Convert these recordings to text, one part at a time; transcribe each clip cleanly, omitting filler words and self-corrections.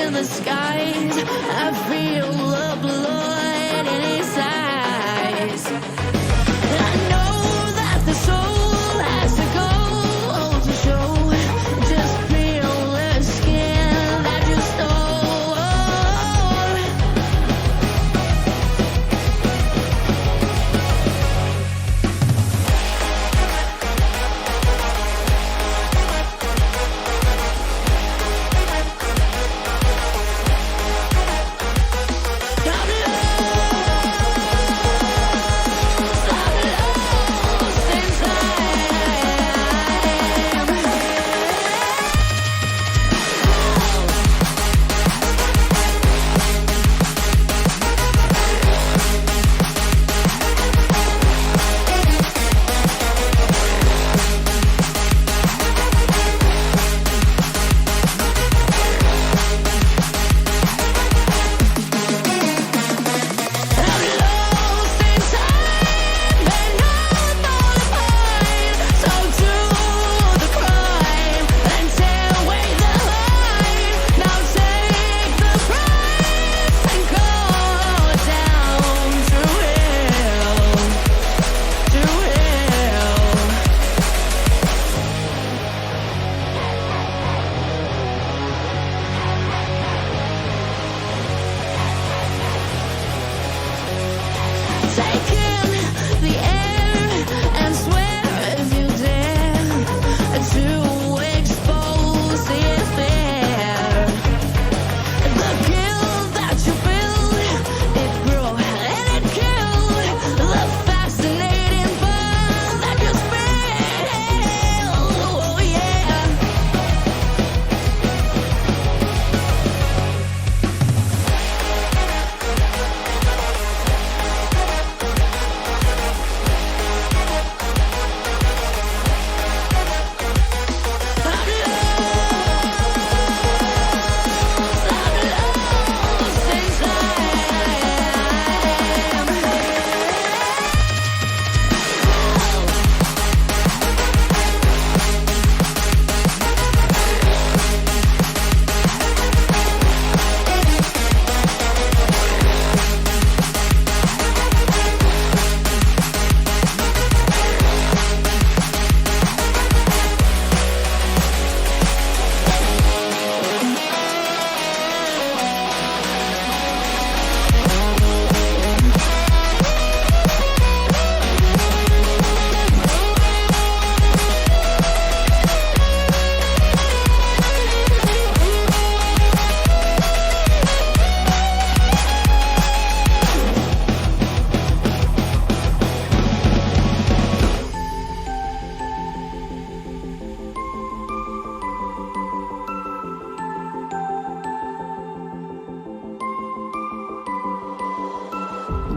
in the skies. I feel the blood in his eyes. I know that the soul has to go to show. Just feel the skin that you stole.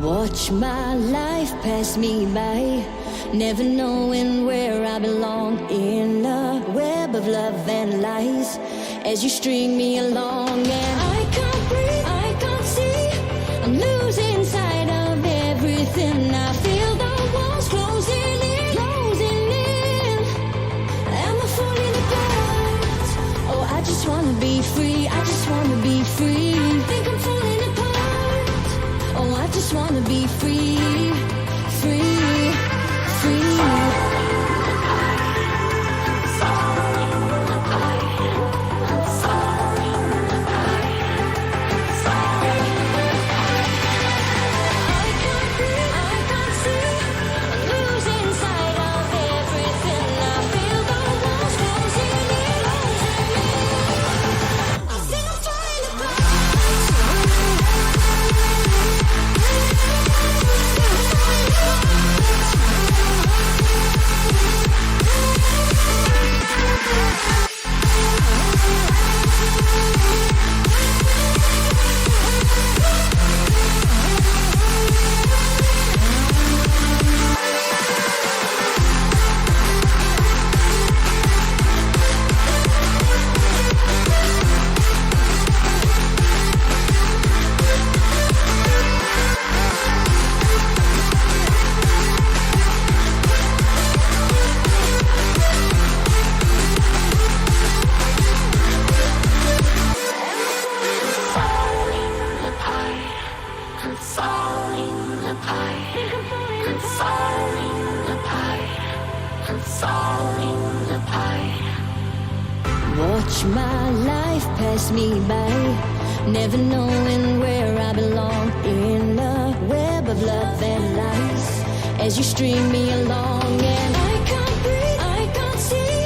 Watch my life pass me by, never knowing where I belong in a web of love and lies. As you string me along, and I can't breathe, I can't see. I'm losing sight of everything. I feel the walls closing in, and I'm falling apart. Oh, I just wanna be free, I just wanna be free. Think I'm falling apart. Oh, I just wanna be free, free, free. pass me by, never knowing where I belong in a web of love and lies. As you string me along, and I can't breathe, I can't see,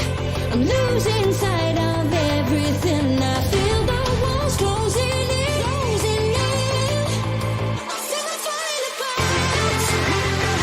I'm losing sight of everything. I feel the walls closing in, closing in. Till I find a fight. Till I find a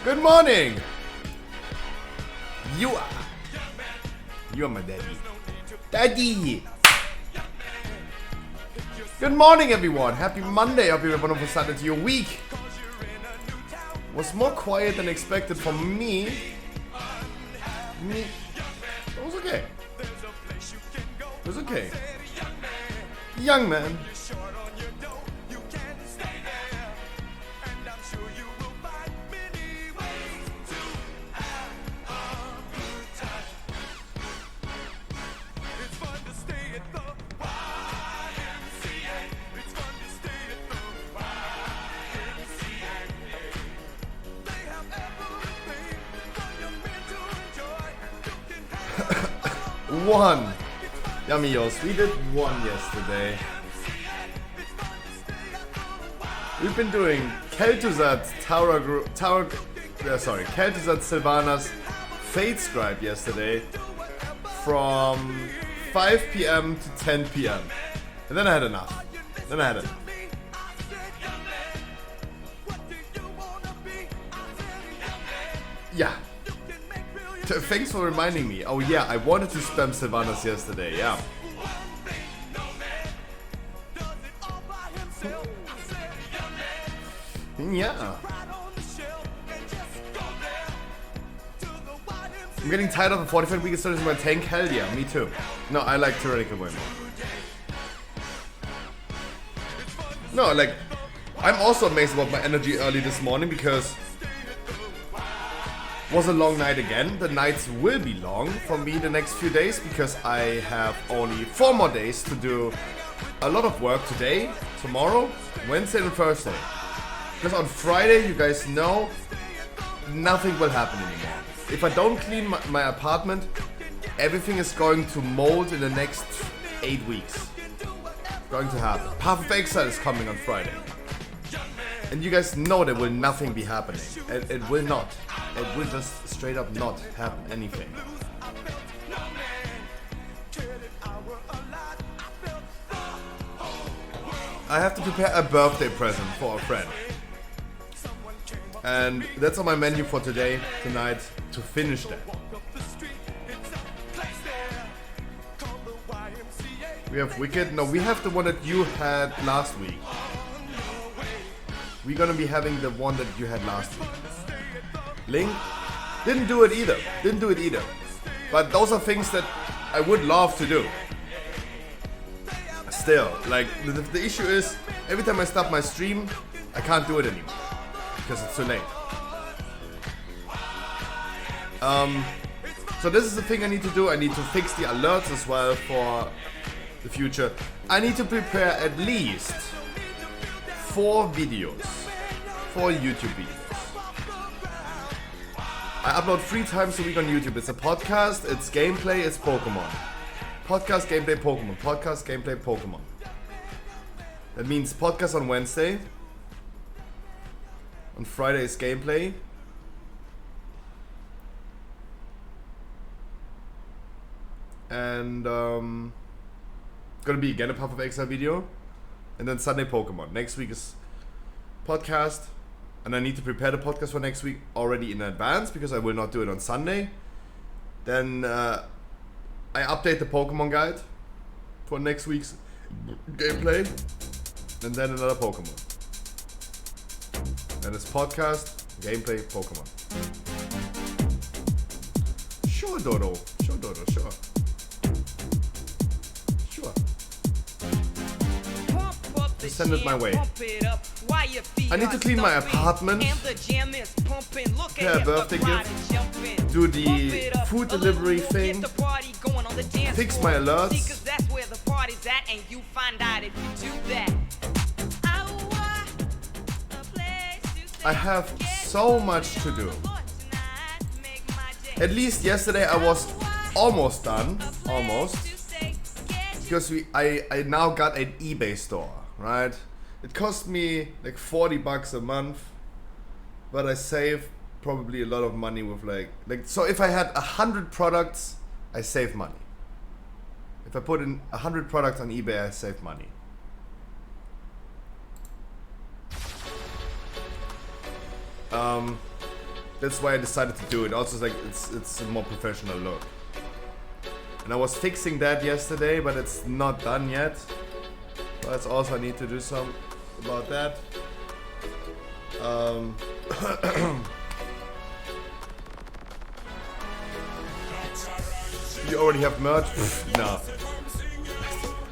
Good morning. You are my daddy. Daddy. Good morning, everyone. Happy Monday. Hope you have a wonderful start into your week. Was more quiet than expected for me. It was okay. It was okay. Young man. One. Yummy Yos. We did one yesterday. We've been doing Kel'Thuzad Kel'Thuzad Sylvanas Fate Scribe yesterday from 5 p.m. to 10 p.m. And then I had enough. Yeah. Thanks for reminding me. Oh yeah, I wanted to spam Sylvanas yesterday, yeah. Yeah. I'm getting tired of the 45 week studies in my tank. Hell yeah, me too. No, I like Tyrannical way more. No, like, I'm also amazed about my energy early this morning because was a long night again. The nights will be long for me the next few days because I have only 4 more days to do a lot of work today, tomorrow, Wednesday and Thursday. Because on Friday, you guys know, nothing will happen anymore. If I don't clean my apartment, everything is going to mold in the next 8 weeks. Going to happen. Path of Exile is coming on Friday. And you guys know there will nothing be happening. It will not. It will just straight up not happen anything. I have to prepare a birthday present for a friend. And that's on my menu for tonight, to finish that. We have Wicked. No, we have the one that you had last week. We're gonna be having the one that you had last week. Link didn't do it either. But those are things that I would love to do. Still, like the issue is, every time I stop my stream, I can't do it anymore because it's too late. So this is the thing I need to do. I need to fix the alerts as well for the future. I need to prepare at least 4 videos, 4 YouTube videos. I upload 3 times a week on YouTube. It's a podcast, it's gameplay, it's Pokemon. Podcast, gameplay, Pokemon. Podcast, gameplay, Pokemon. That means podcast on Wednesday. On Friday is gameplay. And gonna be again a Path of Exile video. And then Sunday Pokemon. Next week is podcast. And I need to prepare the podcast for next week already in advance because I will not do it on Sunday. Then I update the Pokemon guide for next week's gameplay. And then another Pokemon. And it's podcast, gameplay, Pokemon. Sure, Dodo. Sure. Just send it my way. I need to clean my apartment, prepare a birthday gift, do the food delivery thing, fix my alerts. I have so much to do. At least yesterday I was almost done, because I now got an eBay store, right? It cost me like $40 a month, but I save probably a lot of money with like so if I had 100 products, I save money. If I put in 100 products on eBay, I save money. That's why I decided to do it. Also, it's like it's a more professional look. And I was fixing that yesterday, but it's not done yet. That's also I need to do some about that. You already have merch? No.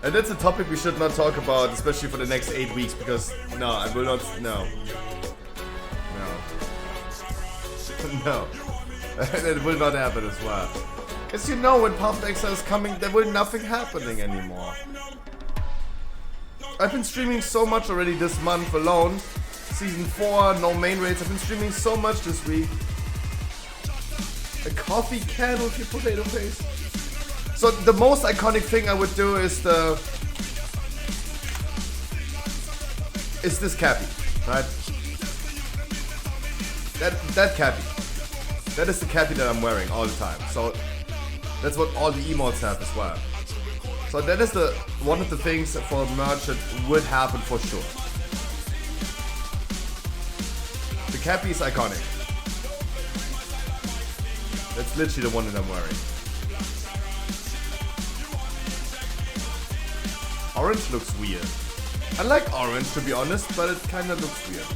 And that's a topic we should not talk about, especially for the next 8 weeks, because no, I will not. No. No. It will not happen as well. Because you know when Path of Exile is coming, there will nothing happening anymore. I've been streaming so much already this month alone. Season 4, no main raids. I've been streaming so much this week. A coffee can with your potato paste. So the most iconic thing I would do is this cappy, right? That cappy. That is the cappy that I'm wearing all the time. So that's what all the emotes have as well. So that is one of the things for merch that would happen for sure. The cappy is iconic. That's literally the one that I'm wearing. Orange looks weird. I like orange to be honest, but it kinda looks weird.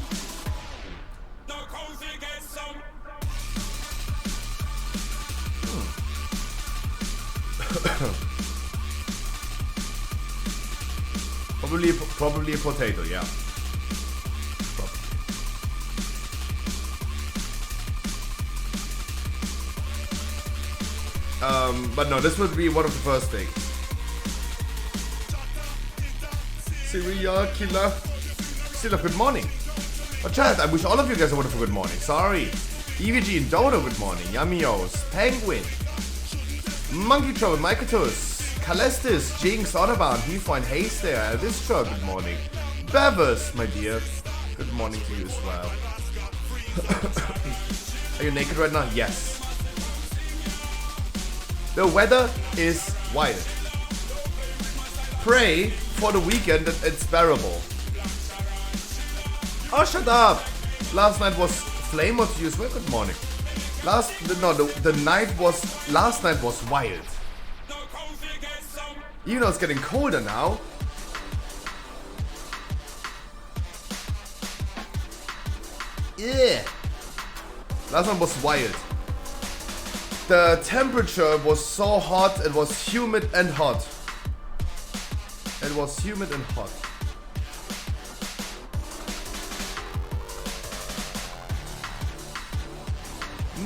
Probably a potato, yeah. But no, this would be one of the first things. Serial killer. Still a good morning. Oh, chat, I wish all of you guys a wonderful good morning. Sorry. EVG and Dodo, good morning. Yummios. Penguin. Monkey Trouble, Micatus. Calestis, Jinx, Autobahn, Hefine, Haze there. Distra, good morning. Bevers, my dear. Good morning to you as well. Are you naked right now? Yes. The weather is wild. Pray for the weekend that it's bearable. Oh, shut up! Last night was flame or to use. Well, good morning. Last night was wild. Even though it's getting colder now. Yeah. Last night was wild. The temperature was so hot, it was humid and hot. It was humid and hot.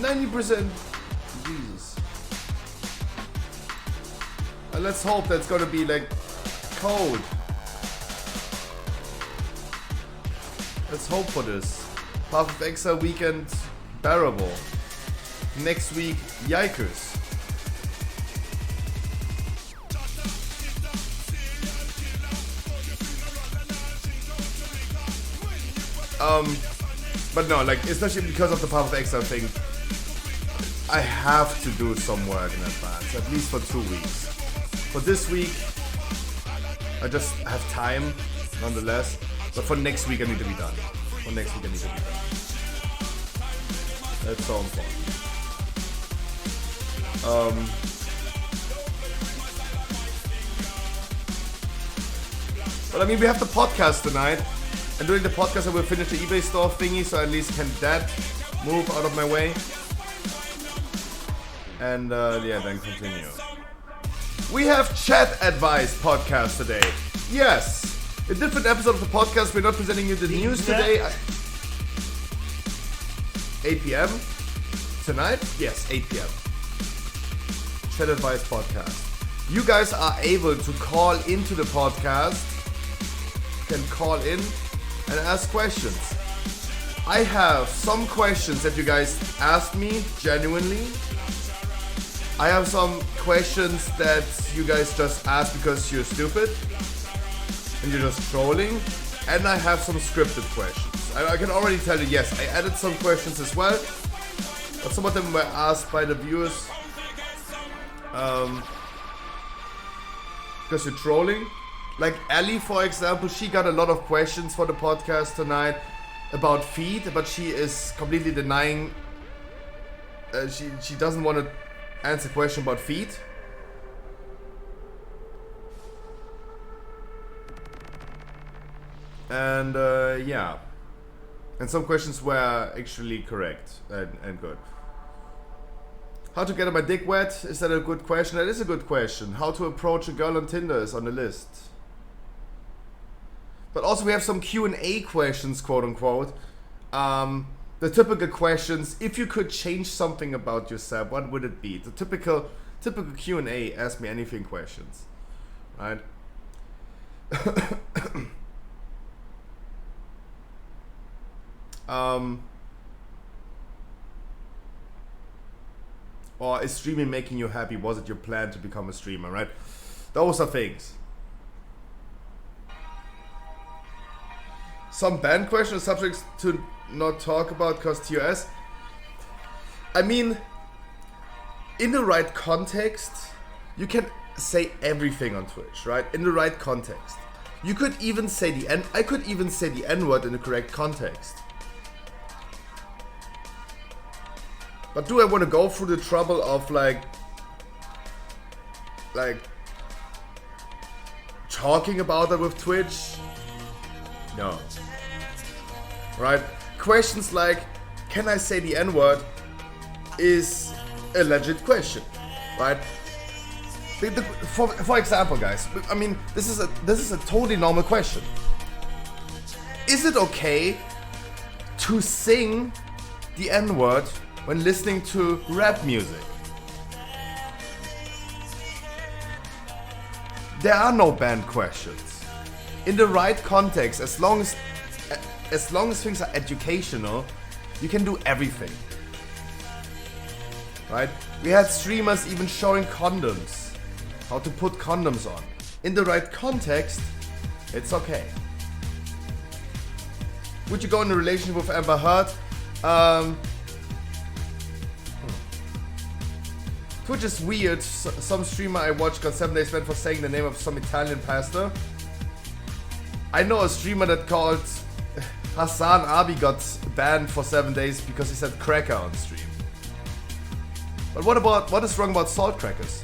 %. Jesus. And let's hope that's gonna be like cold. Let's hope for this. Path of Exile weekend bearable. Next week, yikers. But no, like, especially because of the Path of Exile thing, I have to do some work in advance, at least for 2 weeks. For this week, I just have time, nonetheless. But for next week, I need to be done. That's so important. But I mean, we have the podcast tonight. And during the podcast, I will finish the eBay store thingy, so at least can that move out of my way. And yeah, then continue. We have chat advice podcast today. Yes, a different episode of the podcast. We're not presenting you the news today. 8 p.m. tonight? Yes, 8 p.m. Chat advice podcast. You guys are able to call into the podcast. You can call in and ask questions. I have some questions that you guys asked me genuinely. I have some questions that you guys just asked because you're stupid and you're just trolling. And I have some scripted questions. I can already tell you, yes, I added some questions as well. But some of them were asked by the viewers. Because you're trolling. Like Ellie, for example, she got a lot of questions for the podcast tonight about feet, but she is completely denying. She doesn't want to answer question about feet. And yeah. And some questions were actually correct and good. How to get my dick wet? Is that a good question? That is a good question. How to approach a girl on Tinder is on the list. But also we have some Q&A questions, quote unquote. The typical questions. If you could change something about yourself, what would it be? The typical Q&A, ask me anything questions. Right? Or is streaming making you happy? Was it your plan to become a streamer, right? Those are things. Some banned questions, subjects to not talk about cause TOS. I mean, in the right context, you can say everything on Twitch, right? In the right context. You could even say I could even say the N-word in the correct context. But do I want to go through the trouble of like talking about that with Twitch? No. Right? Questions like, can I say the N-word, is a legit question, right? For example, guys, I mean, this is a totally normal question. Is it okay to sing the N-word when listening to rap music? There are no banned questions. In the right context, as long as things are educational, you can do everything. Right? We had streamers even showing condoms, how to put condoms on. In the right context, it's okay. Would you go in a relationship with Amber Heard? Twitch is weird. Some streamer I watched got 7 days banned for saying the name of some Italian pastor. I know a streamer that called Hassan Abi got banned for 7 days because he said cracker on stream. But what is wrong about salt crackers?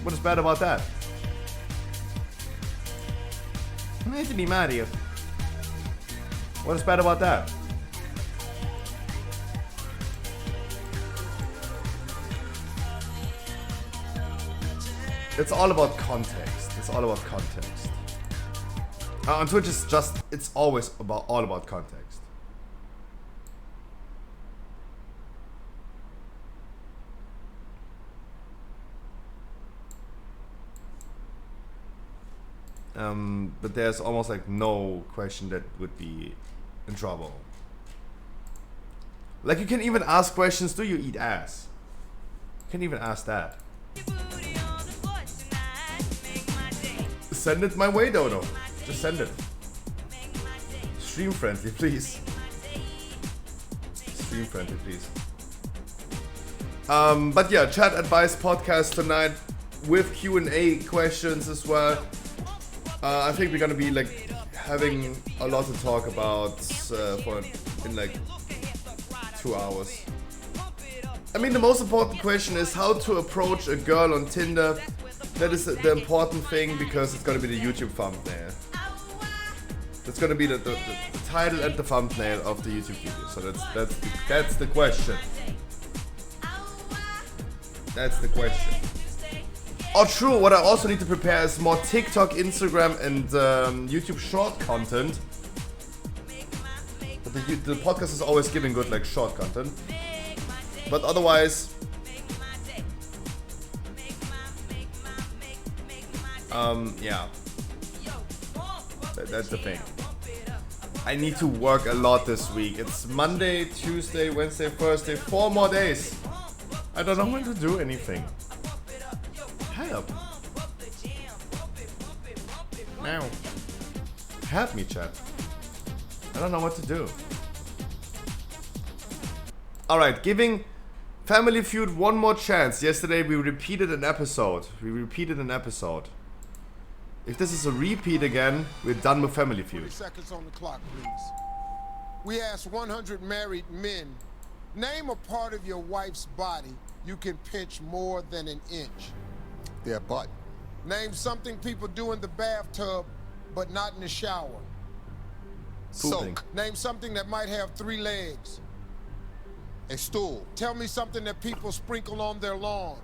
What is bad about that? Anthony Mario. What is bad about that? It's all about context. It's all about context. On Twitch, it's always all about context. But there's almost like no question that would be in trouble. Like, you can even ask questions, do you eat ass? You can even ask that. Send it my way, Dodo. Just send it. Stream friendly, please. Stream friendly, please. But yeah, chat advice podcast tonight with Q&A questions as well. I think we're gonna be like having a lot to talk about in like 2 hours. I mean, the most important question is how to approach a girl on Tinder. That is the important thing because it's gonna be the YouTube thumbnail. That's gonna be the title and the thumbnail of the YouTube video. So that's the question. That's the question. Oh, true. What I also need to prepare is more TikTok, Instagram, and YouTube short content. But the podcast is always giving good like short content. But otherwise, yeah, that's the thing. I need to work a lot this week. It's Monday, Tuesday, Wednesday, Thursday, 4 more days. I don't know when to do anything. Help. Now. Help me, chat. I don't know what to do. Alright, giving Family Feud one more chance. Yesterday we repeated an episode. If this is a repeat again, we're done with Family Feud. 30 seconds on the clock, please. We asked 100 married men, name a part of your wife's body you can pinch more than an inch. Their butt. Name something people do in the bathtub, but not in the shower. Pooping. Soak. Name something that might have 3 legs. A stool. Tell me something that people sprinkle on their lawn.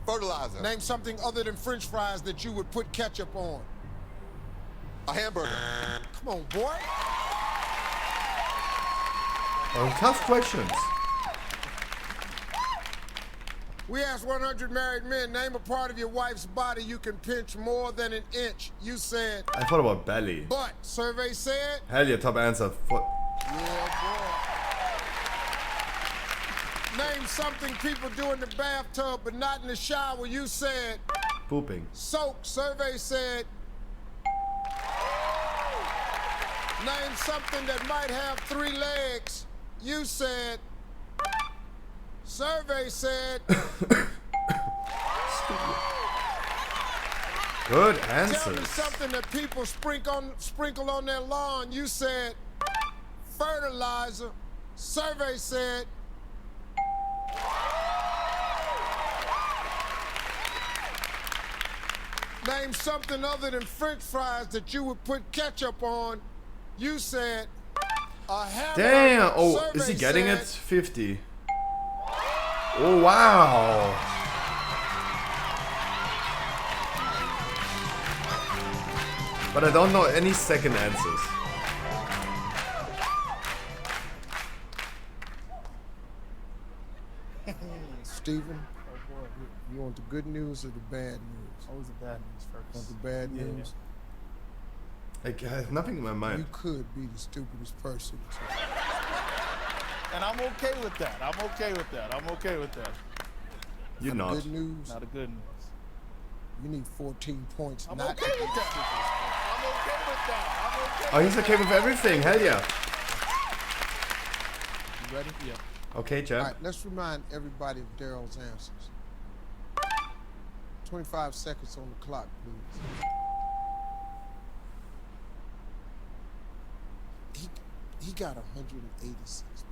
Fertilizer. Name something other than French fries that you would put ketchup on. A hamburger. Come on, boy. Oh, tough questions. We asked 100 married men, name a part of your wife's body you can pinch more than an inch. You said, I thought about belly. butt. Survey said, Hell yeah, top answer. yeah, boy. Name something people do in the bathtub but not in the shower. You said, Pooping. soak. Survey said, name something that might have 3 legs. You said, survey said, Good tell me answers. something that people sprinkle on their lawn. You said, fertilizer. Survey said, name something other than French fries that you would put ketchup on. You said, a hamburger. Damn. Oh, Survey is he getting said, it? 50. Oh, wow. But I don't know any second answers. Stephen, you want the good news or the bad news? Always the bad news first. Want the bad Yeah, news? Like, I have nothing in my You mind. could be the stupidest person. And I'm okay with that. I'm okay with that. I'm okay with that. You're not. Good news, Not a good news. you need 14 points. I'm not okay with that. I'm okay with that. I'm okay Oh, he's okay with everything. Hell yeah. You ready? Yeah. Okay, All champ. right, let's remind everybody of Daryl's answers. 25 seconds on the clock, please. He got 186 points.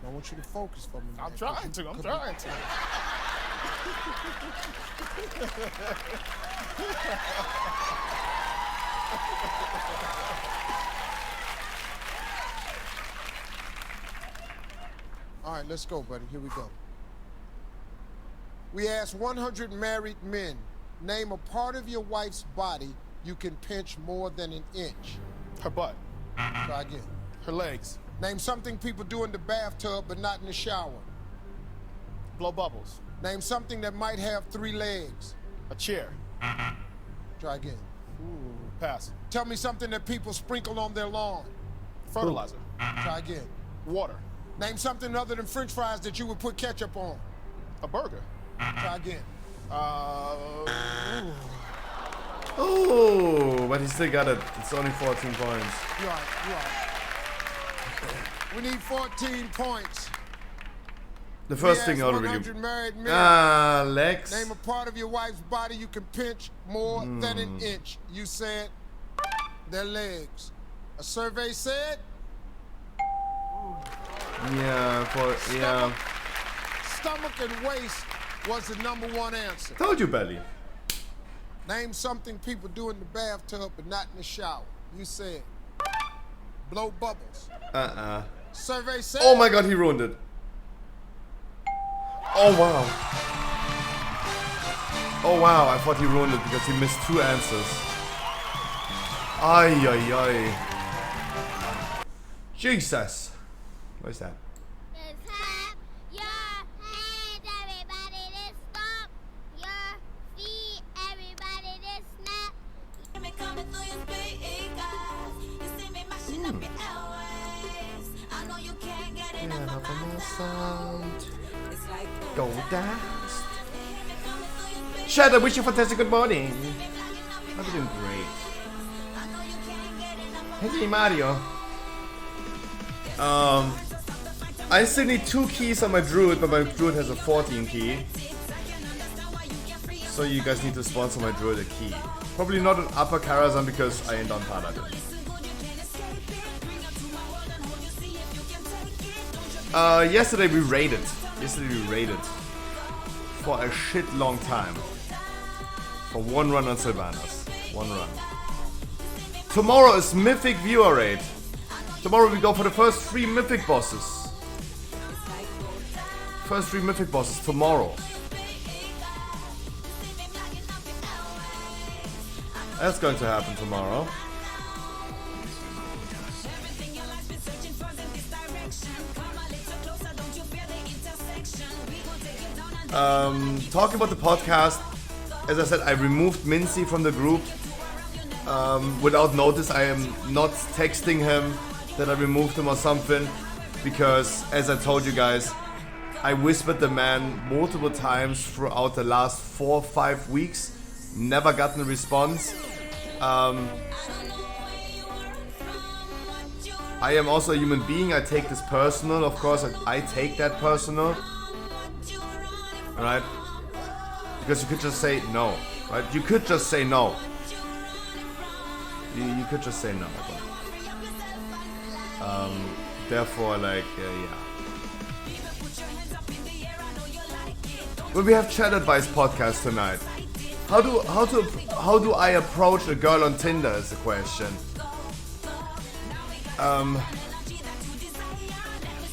I want you to focus for me. I'm man, trying 'cause to. you I'm could trying to. All right, let's go, buddy. Here we go. We asked 100 married men, name a part of your wife's body you can pinch more than an inch. Her butt. Try again. Her legs. Name something people do in the bathtub but not in the shower. Blow bubbles. Name something that might have 3 legs. A chair. Try again. Ooh. Pass. Tell me something that people sprinkle on their lawn. Fertilizer. Try again. Water. Name something other than French fries that you would put ketchup on. A burger. Try again. Ooh. Oh, but he still got it. It's only 14 points. You all right, you all right. We need 14 points. The first We thing asked already. 100 married men. Legs. Name a part of your wife's body you can pinch more than an inch. You said their legs. A survey said Yeah, stomach and waist was the #1 answer. Told you, belly. Name something people do in the bathtub but not in the shower. You said blow bubbles. Survey said Oh my god, he ruined it. Oh wow. Oh wow, I thought he ruined it because he missed 2 answers. Ay, ay, ay. Jesus. What is that? Just clap your hands, everybody. Just stomp your feet, everybody. Just snap. Hear me coming through your speakers. You see me mashing up your airways. I know you can't get enough of my sound. It's like Go dance. hear me coming through your speakers. Chad, I wish you a fantastic good morning. Me flagging up your I'm doing great. I know you can't get enough of Hey Mario. I still need 2 keys on my druid, but my druid has a 14 key. So you guys need to sponsor my druid a key. Probably not an upper Karazhan because I ain't done Paladin. Yesterday we raided. For a shit long time. For 1 run on Sylvanas. 1 run. Tomorrow is Mythic Viewer Raid. Tomorrow we go for the first 3 Mythic bosses. First 3 Mythic bosses tomorrow. That's going to happen tomorrow. Talking about the podcast, as I said, I removed Mincy from the group without notice. I am not texting him that I removed him or something, because as I told you guys, I whispered the man multiple times throughout the last 4 or 5 weeks, never gotten a response. I am also a human being, I take this personal, of course, I take that personal. Right? Because you could just say no, right? You could just say no. You could just say no. But, therefore, like, yeah. Well, we have chat advice podcast tonight. How do I approach a girl on Tinder is the question.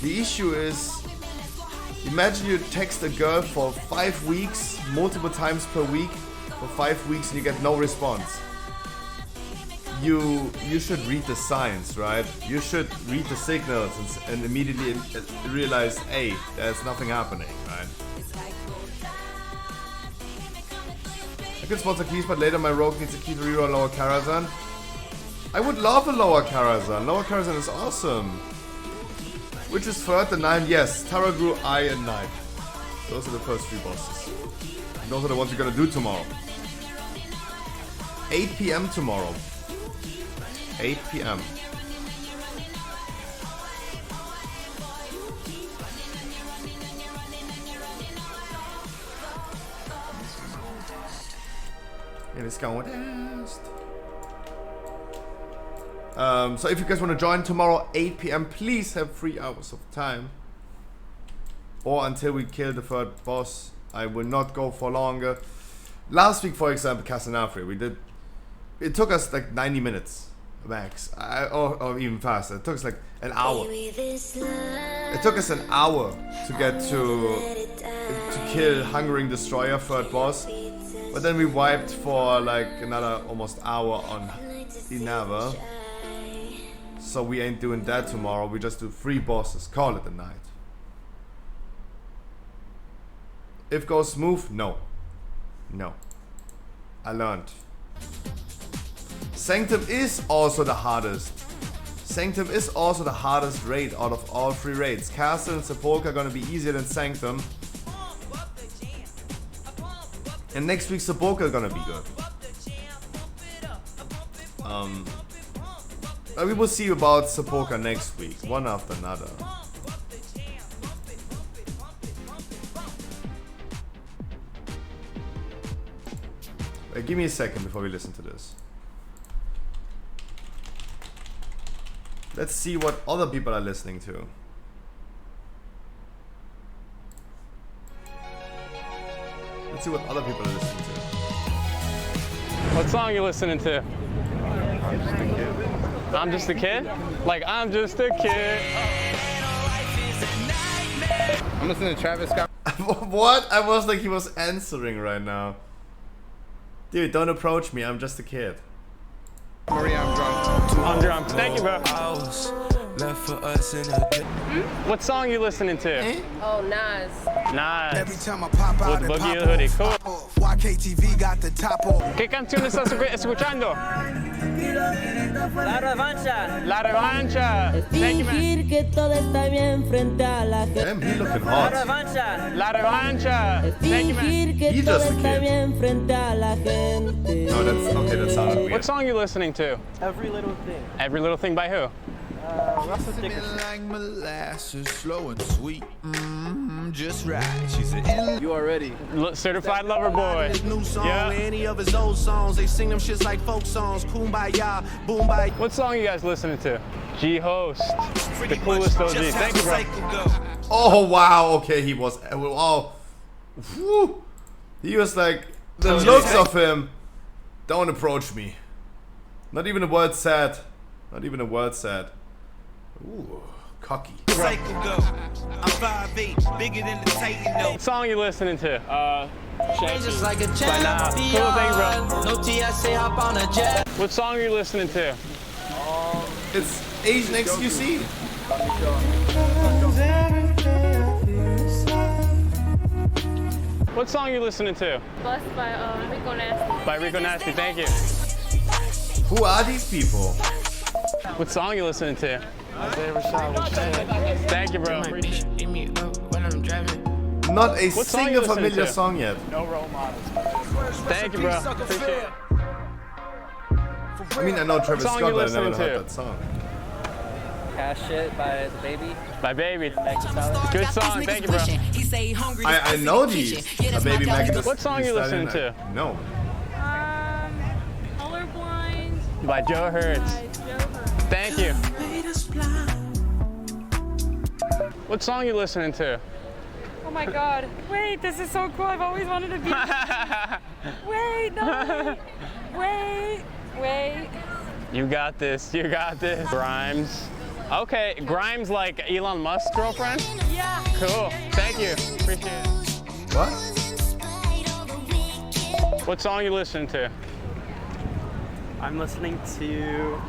The issue is, imagine you text a girl for 5 weeks, multiple times per week, for 5 weeks, and you get no response. You should read the signs, right? You should read the signals and immediately realize, hey, there's nothing happening, right? I could sponsor keys, but later my rogue needs a key to reroll lower Karazhan. I would love a lower Karazhan. Lower Karazhan is awesome. Which is third, the 9, yes. Taragru, I, and Knight. Those are the first 3 bosses. And those are the ones we're gonna do tomorrow. 8 PM tomorrow. 8 PM. And it's going fast. So if you guys want to join tomorrow 8 PM, please have 3 hours of time. Or until we kill the 3rd boss. I will not go for longer. Last week, for example, Casanafri, it took us like 90 minutes max, or even faster. It took us like an hour. It took us an hour to get to kill Hungering Destroyer 3rd boss. But then we wiped for like another almost hour on Inava. So we ain't doing that tomorrow. We just do 3 bosses. Call it a night. If goes smooth, no. No. I learned. Sanctum is also the hardest. Sanctum is also the hardest raid out of all 3 raids. Castle and Sepulchre are gonna be easier than Sanctum. And next week Sepulchre are gonna be good. We will see about Sepulchre next week, one after another. Wait, give me a second before we listen to this. Let's see what other people are listening to. Let's see what other people are listening to. What song you listening to? I'm just a kid? Like, I'm just a kid. I'm listening to Travis Scott. What? I was like, he was answering right now. Dude, don't approach me. I'm just a kid. Maria, I'm drunk. I'm drunk. Thank you, bro. What song you listening to? Oh, Nas. Nas. Every time I pop out With and Boogie pop the Hoodie. off, Cool. YKTV got the top off. ¿Qué canción estás escuchando? La revancha. La Revancha. Thank you, man. Fingir que todo está bien frente a la gente. Damn, he looking La hot. revancha. La Revancha. Thank you, man. Fingir que He todo just a está kid. bien frente a la gente. No, that's okay. That sounded weird. What song you listening to? Every little thing. Every Little Thing by who? Russell Dickerson. Like molasses, slow and sweet, just right. She's an You already. Certified Lover Boy. his new song, Yeah. any of his old songs. They sing them shits like folk songs. Kumbaya, boom bye. What song you guys listening to? G-Host. The coolest OG. Thank you, bro. Oh wow. Okay, he was. Oh, whew. He was like The looks of him. Don't approach me. Not even a word said. Not even a word said. Ooh, cocky. What song you listening to? Just like a Cool thing, bro. No TSA, hop on a jet. What song are you listening to? It's Asian XQC. What song are you listening to? Bus by Rico Nasty. By Rico Nasty, thank you. Who are these people? What song are you listening to? Thank you, bro. Not a What song single you listening familiar to? song yet. No role models. Thank you, bro. Appreciate it. I mean, I know Travis song Scott, you but I never listening heard to? that song. Cash It by The Baby. By Baby. Good song, thank you, bro. I know these. A Baby Megan. What song you listening to? No. Colorblind. By Joe Hurts. Thank you. What song you listening to? Oh my god. Wait, this is so cool. I've always wanted to be. Wait, no. Wait. You got this, you got this. Grimes. Okay, Grimes like Elon Musk's girlfriend? Yeah. Cool, thank you, appreciate it. What? What song you listening to? I'm listening to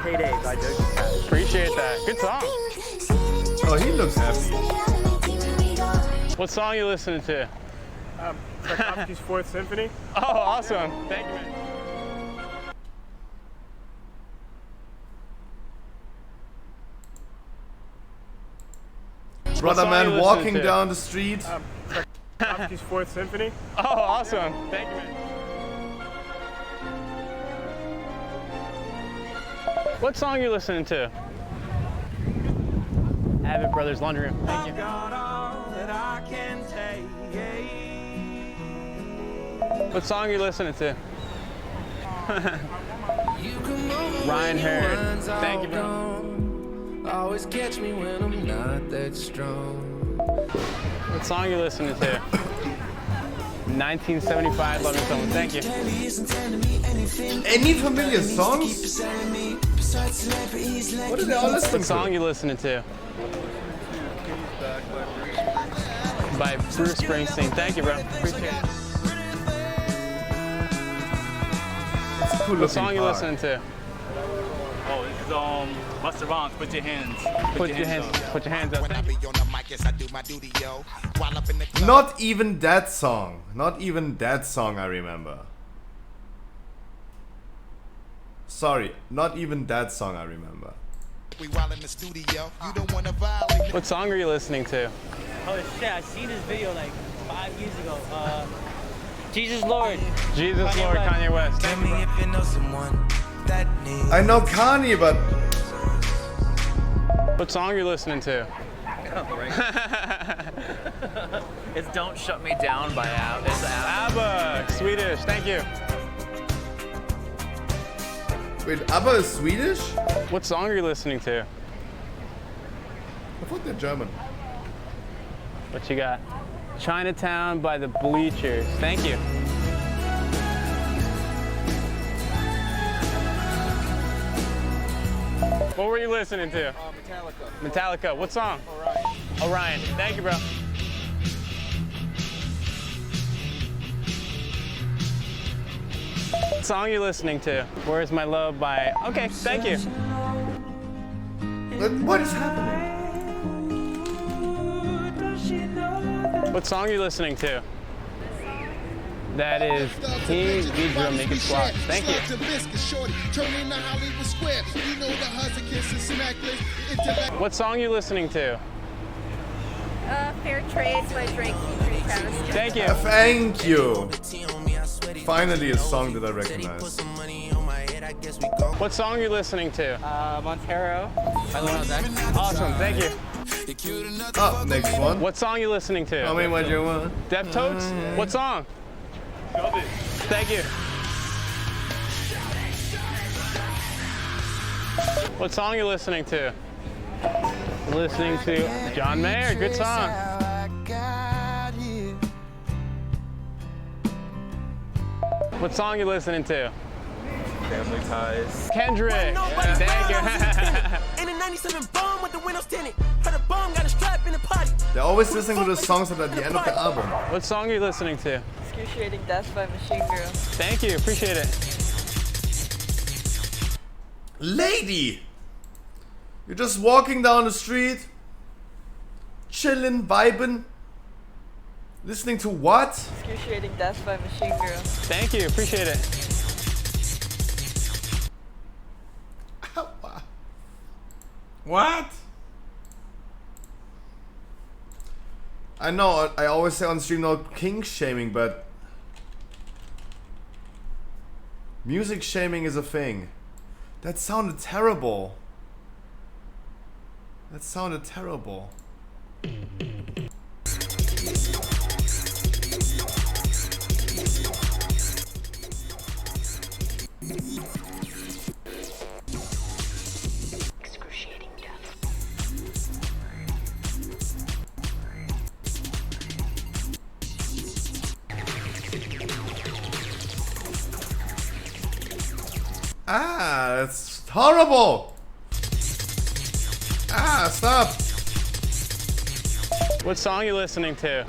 Payday by Doja Cat. Appreciate that, good song. Oh, he looks happy. What song you listening to? Tchaikovsky's Fourth Symphony. Oh, awesome, thank you, man. Brother song man you walking listening to? down the street. Tchaikovsky's Fourth Symphony. Oh, awesome, thank you, man. What song you listening to? Avid Brothers Laundry Room, thank you. What song you listening to? Ryan Hurd, thank you, bro. Always catch me when I'm not that strong. What song you listening to? 1975 Love Me Someone, thank you. Any familiar songs? What are they all listening What song to? you listening to? By Bruce Springsteen, thank you, bro. Appreciate it. It's a cool What song you car. listening to? Oh, this is Busta Rhymes. Put your hands. Put your hands up. Thank you. Not even that song. Not even that song I remember. Sorry, not even that song I remember. What song are you listening to? Oh shit, I seen this video like 5 years ago. Jesus Lord. Jesus Lord, Kanye West. Tell me if you know someone that needs. I know Kanye, but What song are you listening to? It's Don't Shut Me Down by ABBA. It's ABBA. ABBA, Swedish, thank you. wait, ABBA is Swedish? What song are you listening to? I thought they're German. What you got? Chinatown by the Bleachers, thank you. What were you listening to? Metallica. What song? Orion. Thank you, bro. What song you listening to? Where's My Love by... Okay, thank you. What is happening? What song you listening to? That is Team Vidra Make It Squat. Thank you. What song you listening to? Fair Trade by Drake featuring Travis Scott. Thank you. Thank you. Finally a song that I recognize. What song are you listening to? Montero by Lil Nas X. Awesome, thank you. Oh, next one. What song you listening to? Tell me what you want. Deftones? What song? Thank you. What song you listening to? Listening to John Mayer, good song. What song you listening to? Family Ties. Kendrick. Yeah. Thank you. In a 97 bomb with the windows tinted. Heard a bomb got a strap in the potty. They're always listening to the songs that are at the end of the album. What song are you listening to? Excruciating Death by Machine Girl. Thank you, appreciate it. Lady! You're just walking down the street, chillin', vibin', listening to what? Excruciating Death by Machine Girl. Thank you, appreciate it. What? I know, I always say on stream no kink shaming, but music shaming is a thing. That sounded terrible. That sounded terrible. Ah, that's horrible! Ah, stop! What song are you listening to?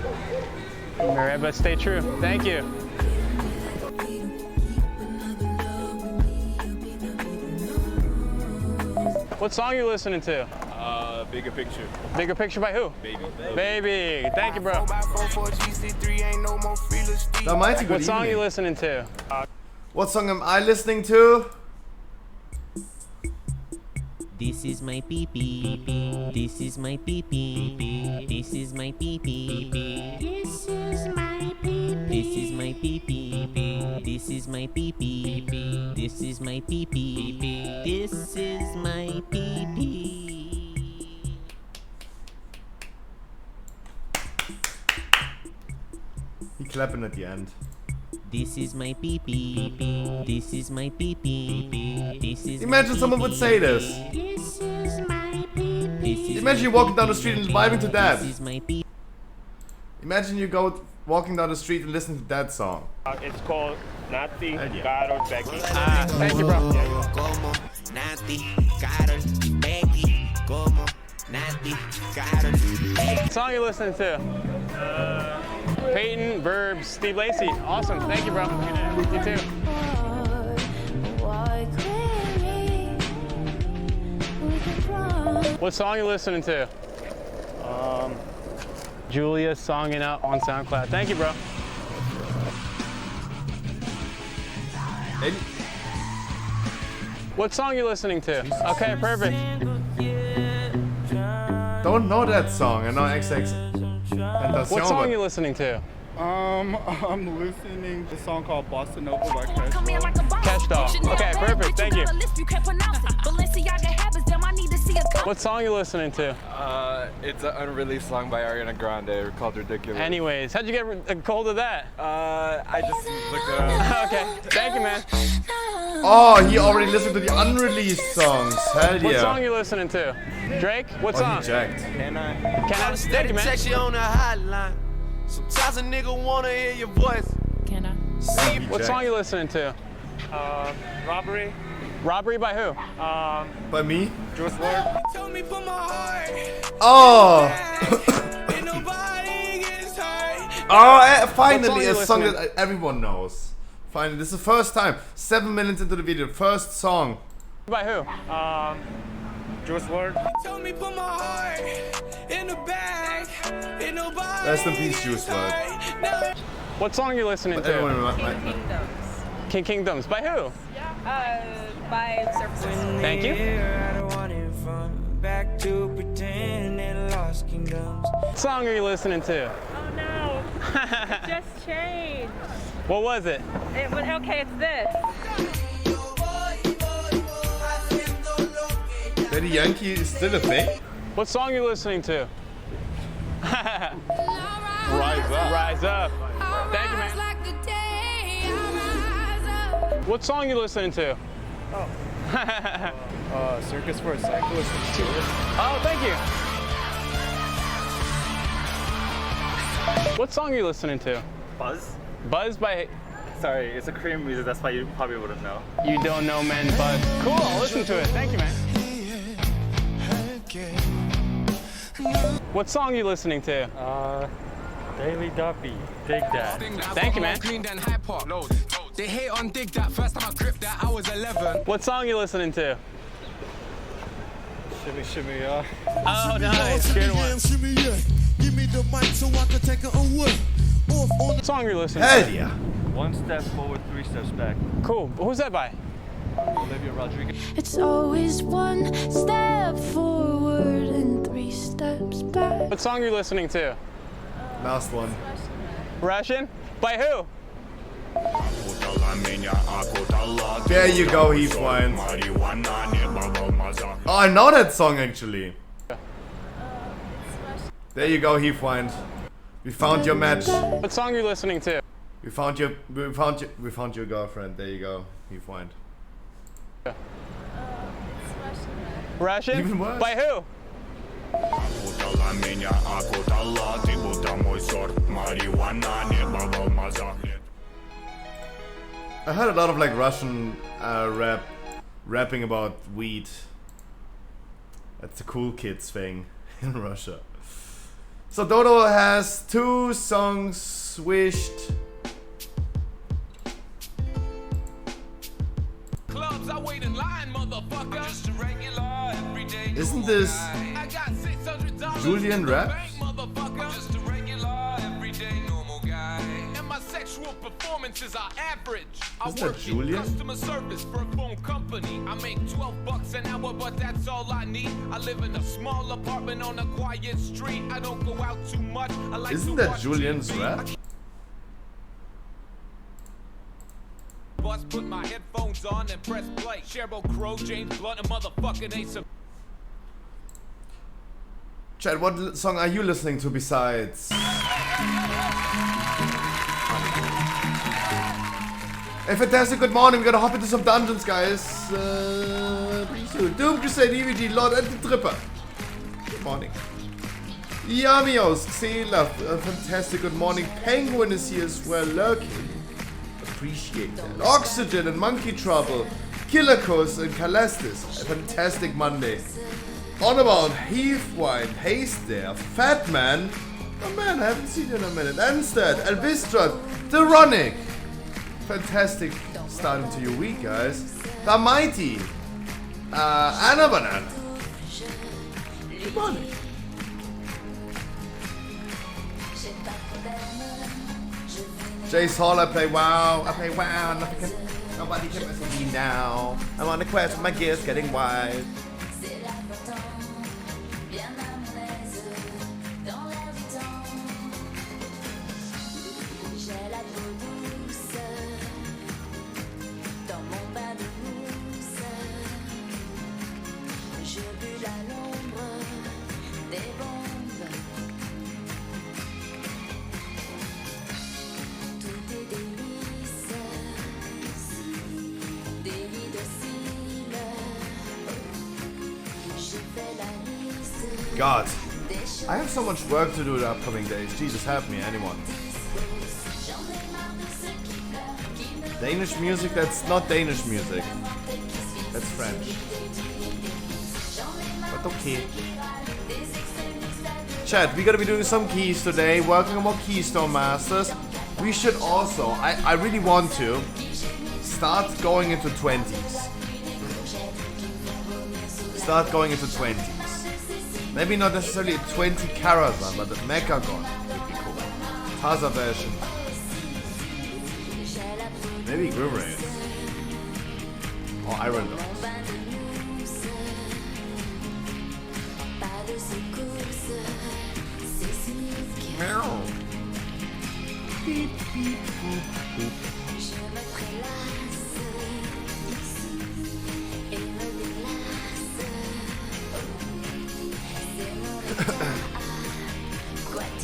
Alright, but stay true. Thank you. What song are you listening to? Bigger Picture. Bigger Picture by who? Baby. Baby. Thank you, bro. That might be good. What song are you listening to? What song am I listening to? This is my pee-pee. This is my pee-pee. This is my pee-pee. This is my pee-pee. This is my pee-pee. This is my pee-pee. This is my pee-pee. This is my pee-pee. He clapping at the end. This is my pee-pee. This is my pee-pee. This is Imagine someone would say this. This is my pee-pee. Imagine you walking down the street and vibing to that. This is my pee. Imagine you go walking down the street and listen to that song. It's called Nati, Carol, Becky. Ah, thank you, bro. Como Nati, Carol, Becky. Como Nati, Carol, Becky. What song are you listening to? Peyton, Verbs, Steve Lacy. Awesome. Thank you, bro. You too. What song are you listening to? Julia songing out on SoundCloud. Thank you, bro. What song are you listening to? Okay, perfect. Don't know that song. I know XX. What song are you listening to? I'm listening to a song called Bossa Nova by Cash Doll. Okay, perfect. Thank you. What song are you listening to? It's an unreleased song by Ariana Grande called Ridiculous. Anyways, how'd you get a hold of that? I just looked it up. Okay, thank you, man. Oh, he already listened to the unreleased songs. Hell yeah. What song are you listening to? Drake? What song? He jacked. Can I? Thank you, man. Text you on the hotline. Sometimes a nigga wanna hear your voice. Can I? What song are you listening to? Robbery. Robbery by who? By me? Juice WRLD. Told me put my heart. Oh! Ain't nobody gets hurt. Oh, finally a What song song are you that everyone knows. Finally, this is the first time. 7 minutes into the video, first song. By who? Juice WRLD. Told me put my heart in the bag. Ain't nobody. Rest in peace, Juice WRLD. What song are you listening But everyone to? Kingdoms. King Kingdoms. By who? By Surfaces. Thank you. Back to pretend and lost kingdoms. What song are you listening to? Oh no. It just changed. What was it? Okay, it's this. Daddy Yankee is still a thing? What song are you listening to? Rise Up. Rise Up. Thank you, man. What song are you listening to? Circus for a Cyclist. Oh, thank you. What song are you listening to? Buzz. Buzz by sorry. It's a Korean music. That's why you probably wouldn't know. You don't know men, but cool. I'll listen to it. Thank you, man. What song are you listening to? Daily Duffy. Dig that. Thank you, man. They hate on dig that. First time I gripped that, I was 11. What song are you listening to? Shimmy, shimmy, yeah. Oh, nice. Good one. Give me the mic so I can take it away. What song are you listening to? Hell yeah. 1 step forward, 3 steps back. Cool. Who's that by? Olivia Rodrigo. It's always 1 step forward and 3 steps back. What song are you listening to? Last one. Russian? By who? There you go, Heath Wines. Oh, I know that song actually. There you go, Heath Wines. We found your match. What song are you listening to? We found your girlfriend. There you go, Heath Wines. Russian? Even worse. By who? I heard a lot of like Russian rapping about weed. That's the cool kids thing in Russia. So Dodo has 2 songs wished. Clubs, I wait in line, motherfucker. Just a regular everyday. Isn't this Julian rap? Just a regular everyday normal guy. And my sexual performances are average. I Isn't that work Julian? in customer service for a phone company. I make $12 an hour, but that's all I need. I live in a small apartment on a quiet street. I don't go out too much. I like Isn't to that watch Julian's TV. rap? Bus, put my headphones on and press play. Sheryl Crow, James Blunt, a motherfucking Ace of... Chad, what song are you listening to besides? Hey, fantastic, good morning. We're gonna hop into some dungeons, guys. Pretty soon. Doom Crusade, EVG, Lord, and the Tripper. Good morning. Yamios, Xela, fantastic, good morning. Penguin is here as well, lurking. Appreciate that. Oxygen and Monkey Trouble. Killercos and Calestis. A fantastic Monday. On about Heathwine, Haste there, Fat Man. Oh man, I haven't seen you in a minute. Anstead, Elvistrat, Deronic. Fantastic start into your week, guys. The Mighty. Anna Banana. Good morning. Jace Hall, I play WoW. Nobody can mess with me now. I'm on a quest with my gears getting wide. God, I have so much work to do the upcoming days. Jesus help me, anyone. Danish music? That's not Danish music. That's French. But okay. Chat, we're gonna be doing some keys today, working on more Keystone Masters. We should also, I really want to, start going into 20s. Start going into 20s. Maybe not necessarily a 20 carat one, but the Mechagon would be cool. Taza version. Maybe Grimraid. Or Iron Dogs. Meow. Beep, beep, boop, boop.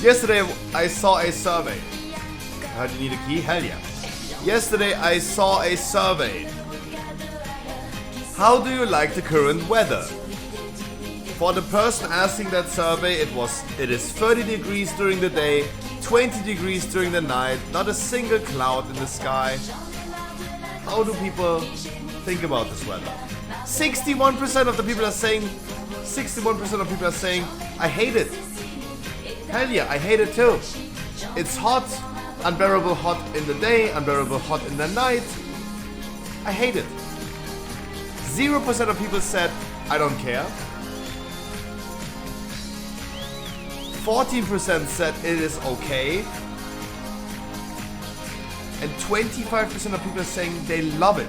Yesterday I saw a survey. How do you need a key? Hell yeah. Yesterday I saw a survey. How do you like the current weather? For the person asking that survey, it is 30 degrees during the day 20 degrees during the night, not a single cloud in the sky. How do people think about this weather? 61% of the people are saying, 61% of people are saying, I hate it. Hell yeah, I hate it too. It's hot, unbearable hot in the day, unbearable hot in the night. I hate it. 0% of people said, I don't care. 14% said it is okay. And 25% of people are saying they love it.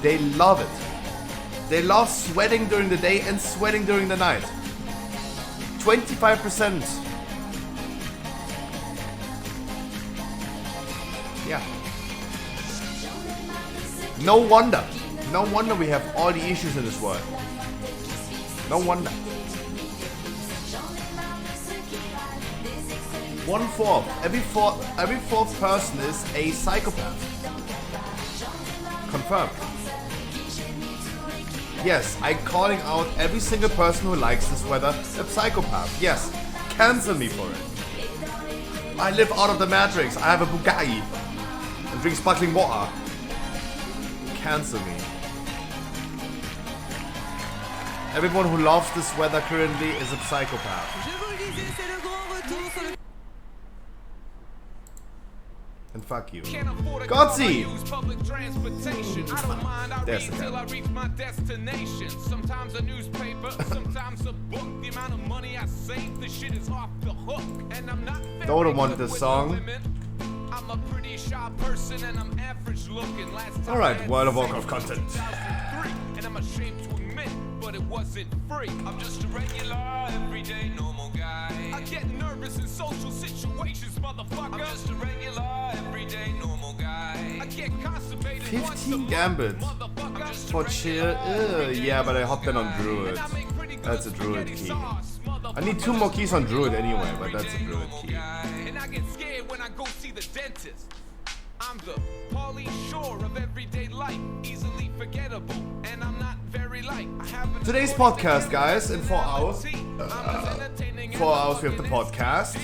They love it. They love sweating during the day and sweating during the night. 25%. Yeah. No wonder. No wonder we have all the issues in this world. No wonder. 1/4. Every fourth person is a psychopath. Confirmed. Yes, I'm calling out every single person who likes this weather a psychopath. Yes, cancel me for it. I live out of the Matrix. I have a Bugatti and drink sparkling water. Cancel me. Everyone who loves this weather currently is a psychopath. And fuck you. Gotzi! There's the guy. Sometimes a newspaper, sometimes a book. The amount of money I save, the shit is off the hook. And I'm not Don't want this song. I'm a pretty shy person and I'm average looking. Alright, World of Warcraft content. And I'm ashamed to admit, but it wasn't free. I'm just a regular, everyday, normal guy. I get nervous in social situations, motherfucker. I'm just a regular, everyday, normal guy. I get constipated 15 gambits for chill. Yeah, but I hopped in on Druid. That's a Druid key. I need 2 more keys on Druid anyway, but that's a Druid key. And I get scared when I go see the dentist. I'm the Pauly Shore of everyday life, easily forgettable, and I'm not very light. Today's podcast, guys, in 4 hours. 4 hours we have the podcast.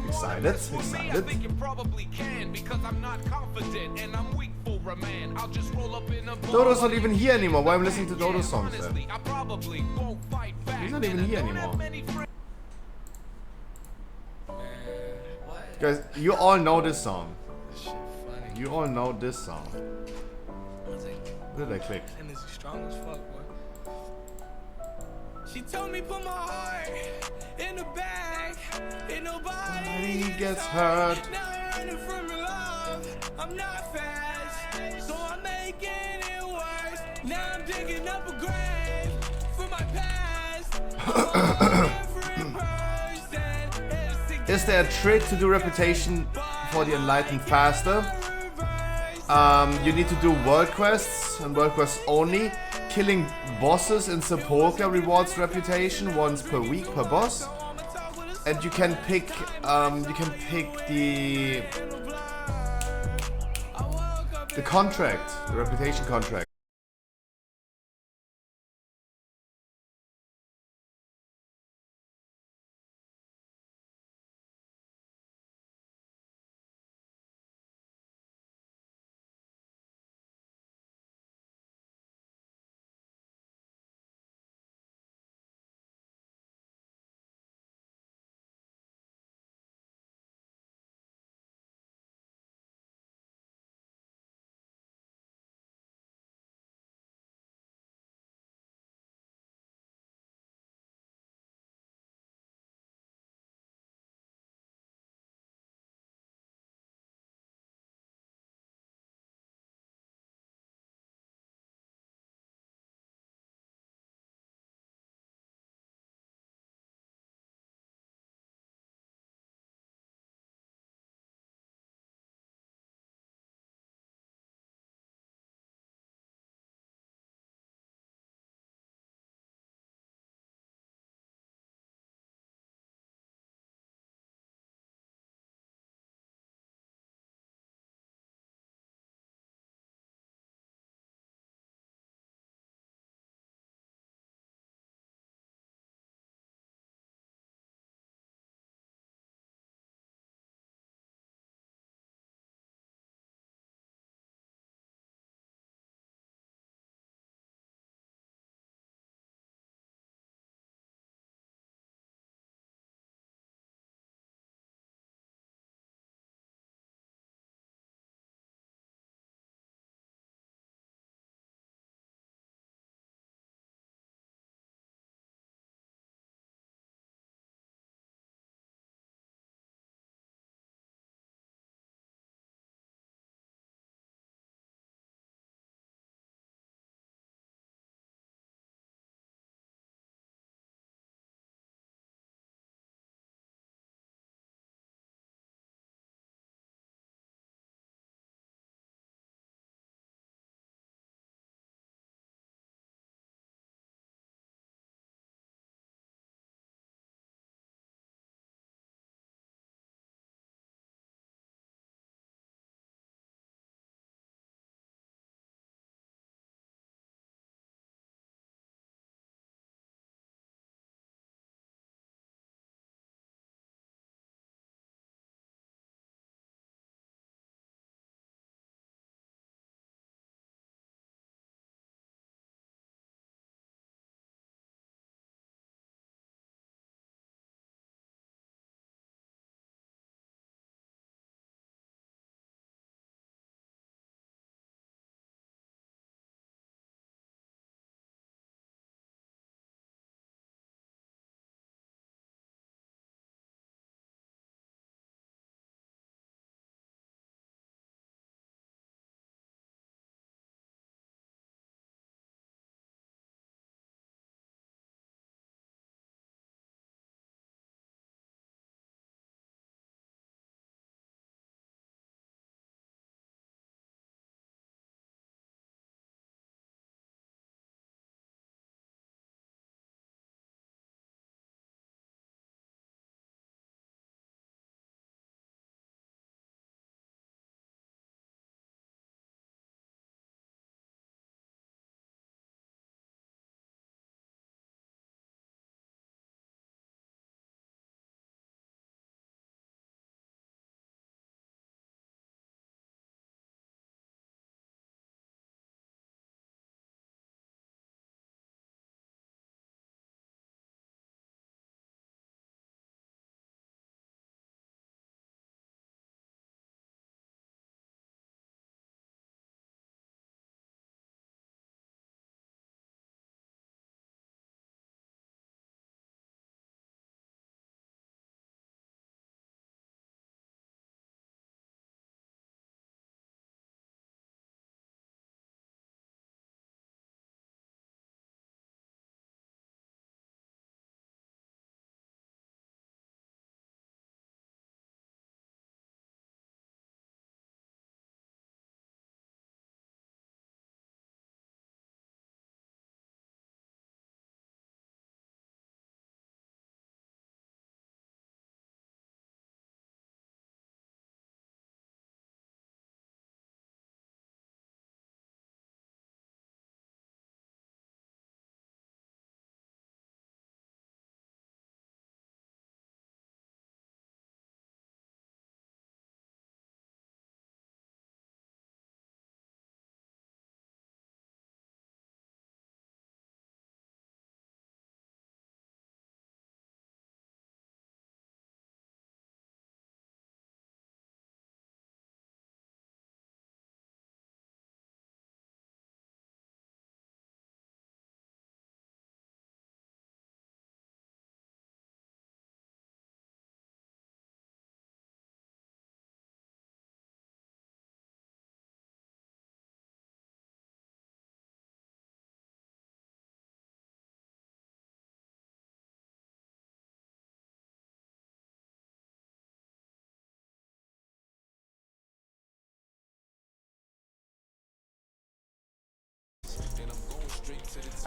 Excited, excited. I think you probably can because I'm not confident and I'm weak for a man. I'll just roll up in a Dodo's not even here anymore. Why am I listening to Dodo's songs then? I probably won't fight back. He's not even here anymore. Guys, you all know this song. You all know this song. Where did I click? And it's strong as fuck, boy. She told me put my heart in the bag. Ain't nobody gets hurt. Now I'm running from your love. I'm not fast, so I'm making it worse. Now I'm digging up a grave for my past. Is there a trick to do reputation for the enlightened faster? You need to do world quests and world quests only. Killing bosses in Sepulchre rewards reputation once per week per boss. And you can pick the contract, the reputation contract.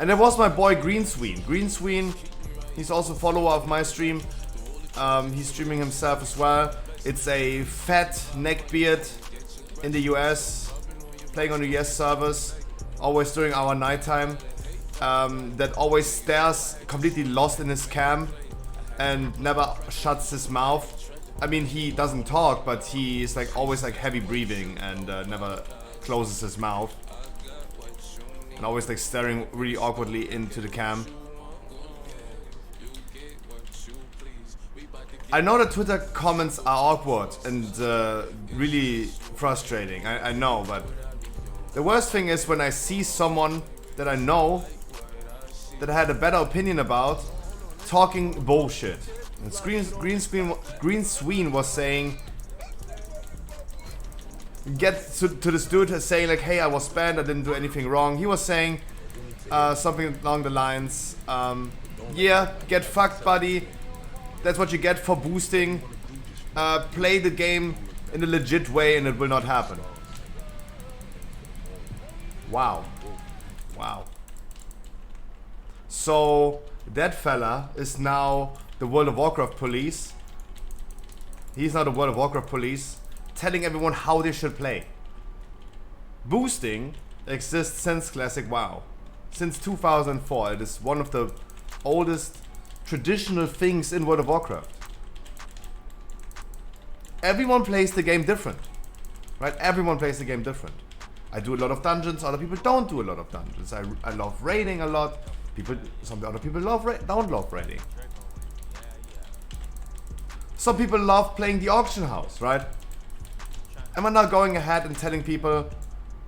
And there was my boy Greensween. Greensween, he's also a follower of my stream. He's streaming himself as well. It's a fat neckbeard in the US, playing on the US servers, always during our nighttime. That always stares completely lost in his cam and never shuts his mouth. I mean, he doesn't talk, but he is like always like heavy breathing and never closes his mouth. And always like staring really awkwardly into the cam. I know that Twitter comments are awkward and really frustrating. I know, but the worst thing is when I see someone that I know that I had a better opinion about talking bullshit. And Greensween was saying, get to this dude saying like, hey, I was banned, I didn't do anything wrong. He was saying something along the lines, yeah, get fucked, buddy. That's what you get for boosting. Play the game in a legit way and it will not happen. Wow. Wow. So that fella is now the World of Warcraft police. He's now the World of Warcraft police, telling everyone how they should play. Boosting exists since Classic WoW. Since 2004. It is one of the oldest traditional things in World of Warcraft. Everyone plays the game different, right? Everyone plays the game different. I do a lot of dungeons, other people don't do a lot of dungeons. I love raiding a lot. Some other people don't love raiding. Some people love playing the auction house, right? Am I now going ahead and telling people,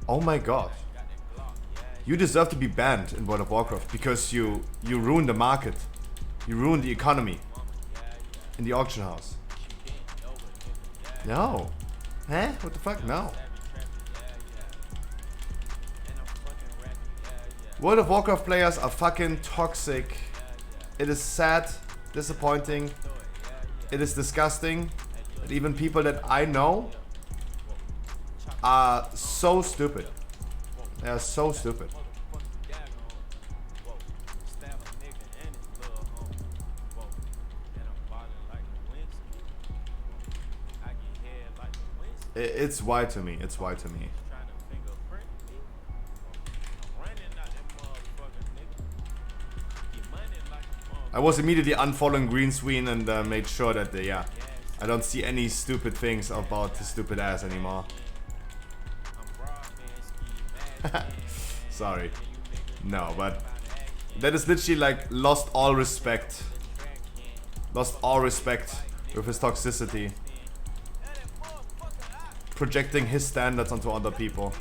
oh my god, you deserve to be banned in World of Warcraft because you ruined the market. You ruined the economy in the auction house. No. Huh? What the fuck? No. World of Warcraft players are fucking toxic. It is sad, disappointing. It is disgusting that even people that I know are so stupid. They are so stupid. It's why to me. It's why to me. I was immediately unfollowing Greensween and made sure that yeah, I don't see any stupid things about the stupid ass anymore. Sorry. No, but that is literally like lost all respect. Lost all respect with his toxicity. Projecting his standards onto other people.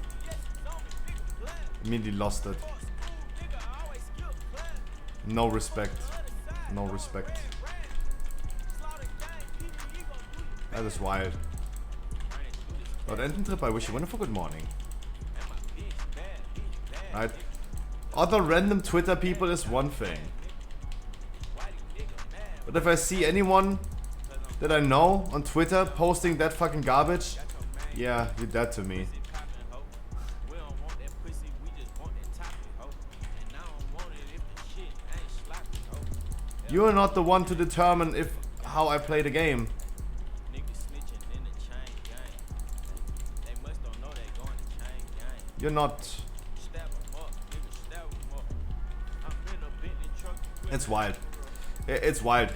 Immediately lost it. No respect. No respect. That is wild. Lord Ententrip, I wish you a wonderful good morning. Right? Other random Twitter people is one thing. But if I see anyone that I know on Twitter posting that fucking garbage, yeah, you're dead to me. You are not the one to determine how I play the game. You're not. It's wild. It's wild.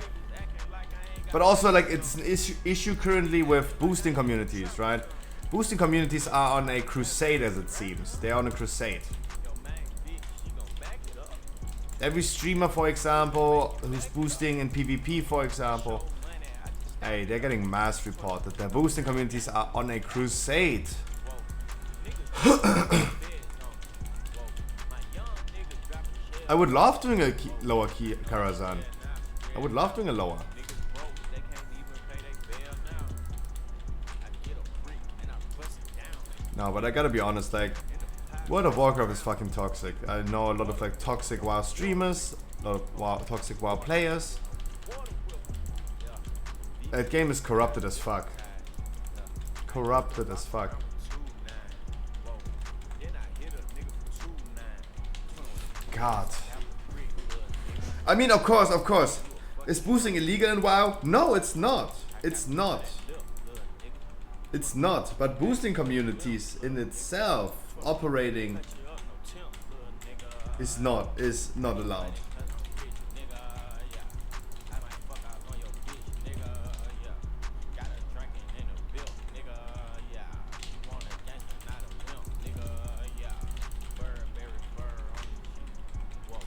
But also, like, it's an issue currently with boosting communities, right? Boosting communities are on a crusade, as it seems. They are on a crusade. Every streamer, for example, who's boosting in PvP, for example, hey, they're getting mass reported. Their boosting communities are on a crusade. I would love doing a lower key Karazhan. I would love doing a lower. No, but I gotta be honest, like, World of Warcraft is fucking toxic. I know a lot of like toxic WoW streamers, a lot of toxic WoW players. That game is corrupted as fuck. Corrupted as fuck. God. I mean, of course. Is boosting illegal in WoW? No, it's not. It's not. It's not. But boosting communities in itself, operating, is not allowed.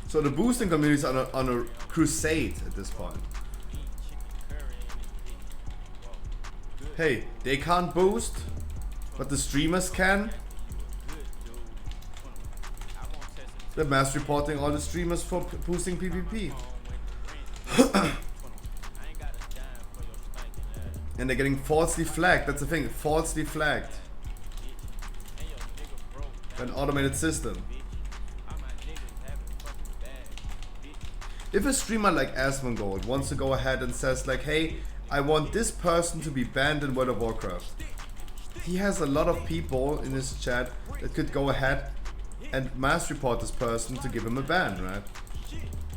So the boosting community is on a crusade at this point. Hey, they can't boost, but the streamers can. They're mass reporting all the streamers for boosting PvP. And they're getting falsely flagged. That's the thing, falsely flagged. An automated system. If a streamer like Asmongold wants to go ahead and says like, hey, I want this person to be banned in World of Warcraft, he has a lot of people in his chat that could go ahead and mass report this person to give him a ban, right?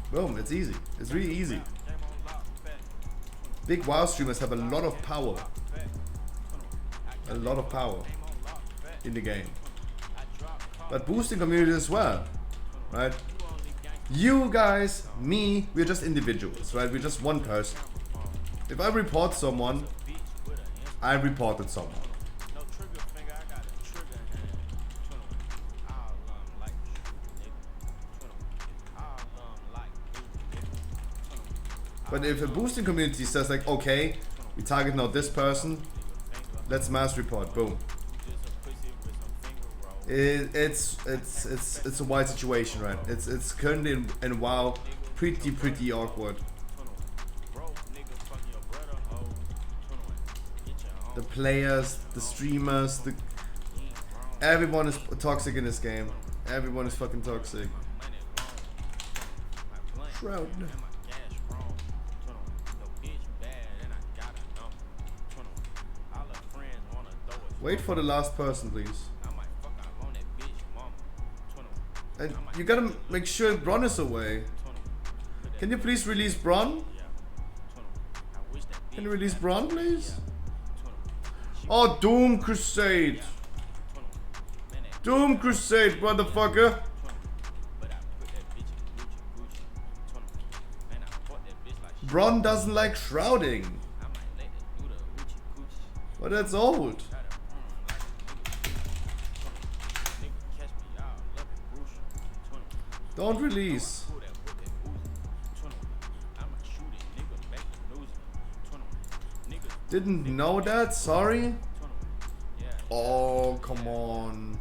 Boom, it's easy. It's really easy. Big WoW streamers have a lot of power. A lot of power in the game. But boosting community as well, right? You guys, me, we're just individuals, right? We're just one person. If I report someone, I reported someone. But if a boosting community says like, okay, we target now this person, let's mass report, boom. It's a wide situation, right? It's currently in WoW pretty awkward. The players, the streamers, everyone is toxic in this game. Everyone is fucking toxic. Shroud. Wait for the last person, please. And you gotta make sure Bron is away. Can you please release Bron? Can you release Bron, please? Oh, Doom Crusade. Doom Crusade, motherfucker. Bron doesn't like shrouding. But that's old. Don't release. Didn't know that, sorry. Oh, come on.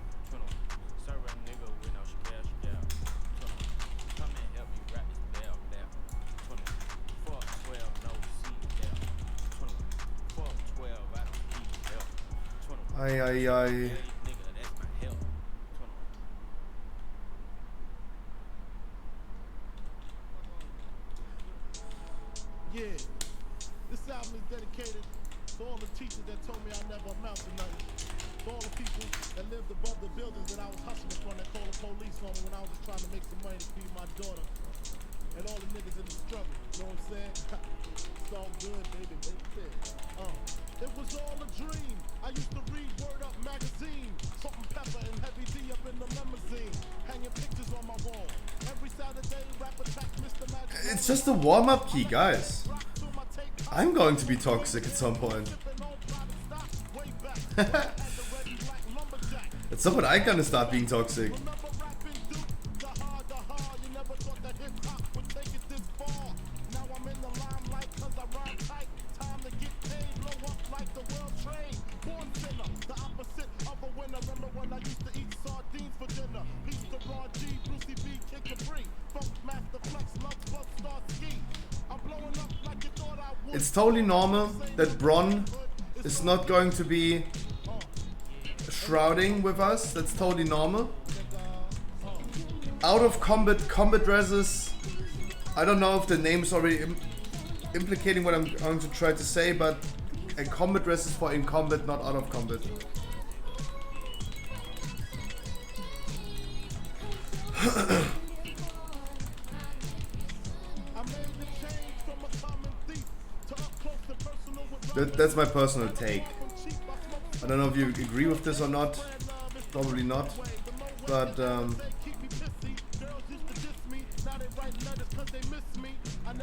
Ay. Yeah, this album is dedicated to all the teachers that told me I never amount to nothing. To all the people that lived above the buildings that I was hustling from, that called the police on me when I was just trying to make some money to feed my daughter. And all the niggas in the struggle, you know what I'm saying? It's all good, baby. It was all a dream. I used to read Word Up magazine, Salt and Pepper and Heavy D up in the limousine, hanging pictures on my wall. Every Saturday, rap attack, Mr. Magic. It's just a warm-up key, guys. I'm going to be toxic at some point. At some point, I'm gonna start being toxic. It's totally normal that Bron is not going to be shrouding with us. That's totally normal. Out of combat dresses. I don't know if the name is already implicating what I'm going to try to say, but a combat dress is for in combat, not out of combat. That's my personal take. I don't know if you agree with this or not. Probably not. But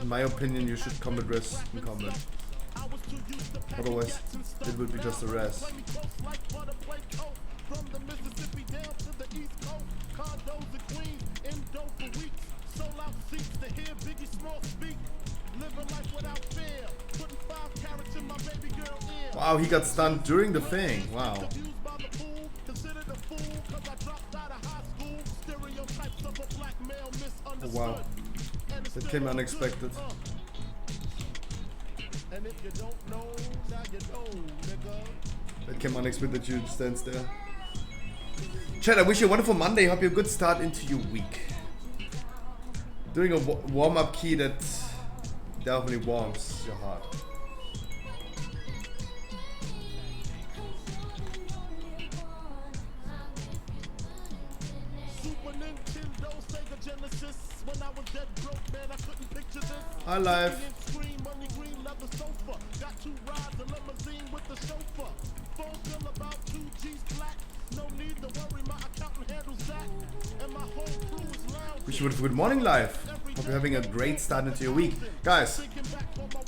in my opinion, you should comment res in comment. Otherwise, it would be just a res. Wow, he got stunned during the thing. Wow. Oh, wow. That came unexpected. That came unexpected that you stands there. Chat, I wish you a wonderful Monday. Hope you have a good start into your week. Doing a warm-up key that definitely warms your heart. Hi, live. Wish you a good morning, live. Hope you're having a great start into your week. Guys,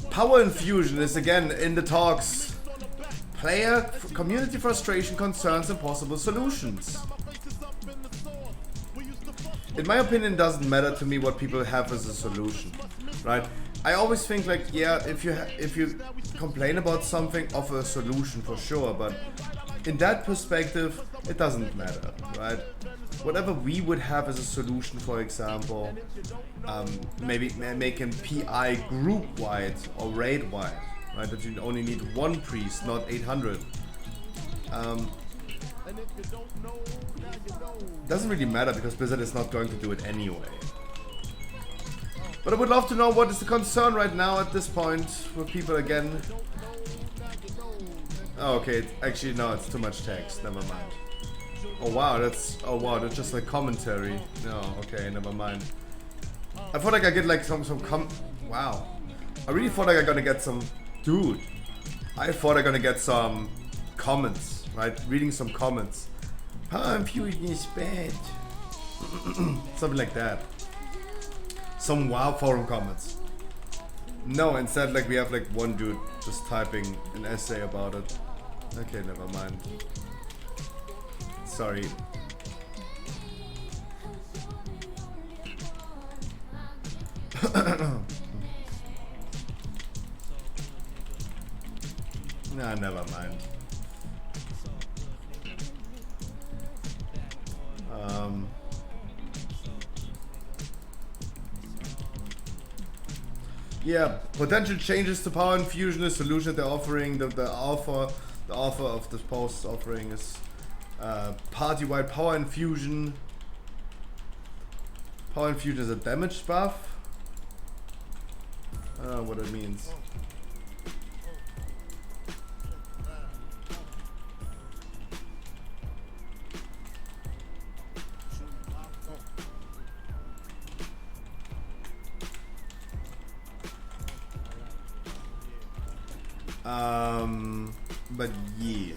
Power Infusion is again in the talks. Player community frustration, concerns, and possible solutions. In my opinion, it doesn't matter to me what people have as a solution, right? I always think like, yeah, if you complain about something, offer a solution for sure, but in that perspective, it doesn't matter, right? Whatever we would have as a solution, for example, maybe making PI group-wide or raid-wide, right? That you only need one priest, not 800. Doesn't really matter because Blizzard is not going to do it anyway. But I would love to know what is the concern right now at this point with people again. Oh, okay, actually no, it's too much text. Never mind. Oh wow, that's just like commentary. No, okay, never mind. I thought like I get like some wow. I really thought like I'm gonna get some dude. I thought I'm gonna get some comments, right? Reading some comments. Power Infusion is bad. Something like that. Some WoW forum comments. No, instead like we have like one dude just typing an essay about it. Okay, never mind. Sorry. Nah, never mind. Yeah, potential changes to Power Infusion, the solution that they're offering, the offer of this post offering is party-wide Power Infusion. Power Infusion is a damage buff. I don't know what it means. But yeah.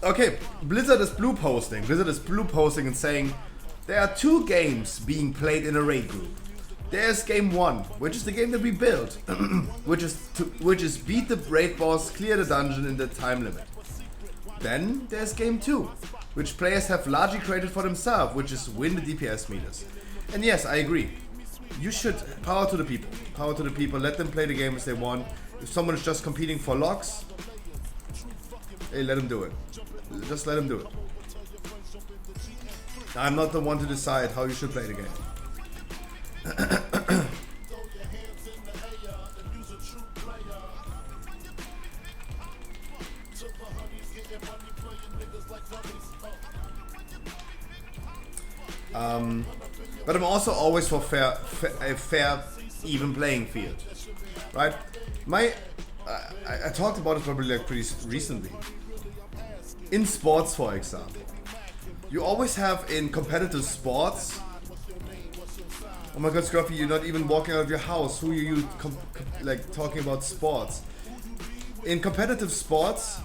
Okay, Blizzard is blue posting. Blizzard is blue posting and saying there are 2 games being played in a raid group. There's game 1, which is the game that we built, which is beat the raid boss, clear the dungeon in the time limit. Then there's game 2, which players have largely created for themselves, which is win the DPS meters. And yes, I agree. You should power to the people. Power to the people. Let them play the game as they want. If someone is just competing for logs, hey, let them do it. Just let them do it. I'm not the one to decide how you should play the game. But I'm also always for a fair, even playing field, right? I talked about it probably like pretty recently. in sports, for example, you always have in competitive sports. Oh my God, Scruffy, you're not even walking out of your house. Who are you like talking about sports? In competitive sports,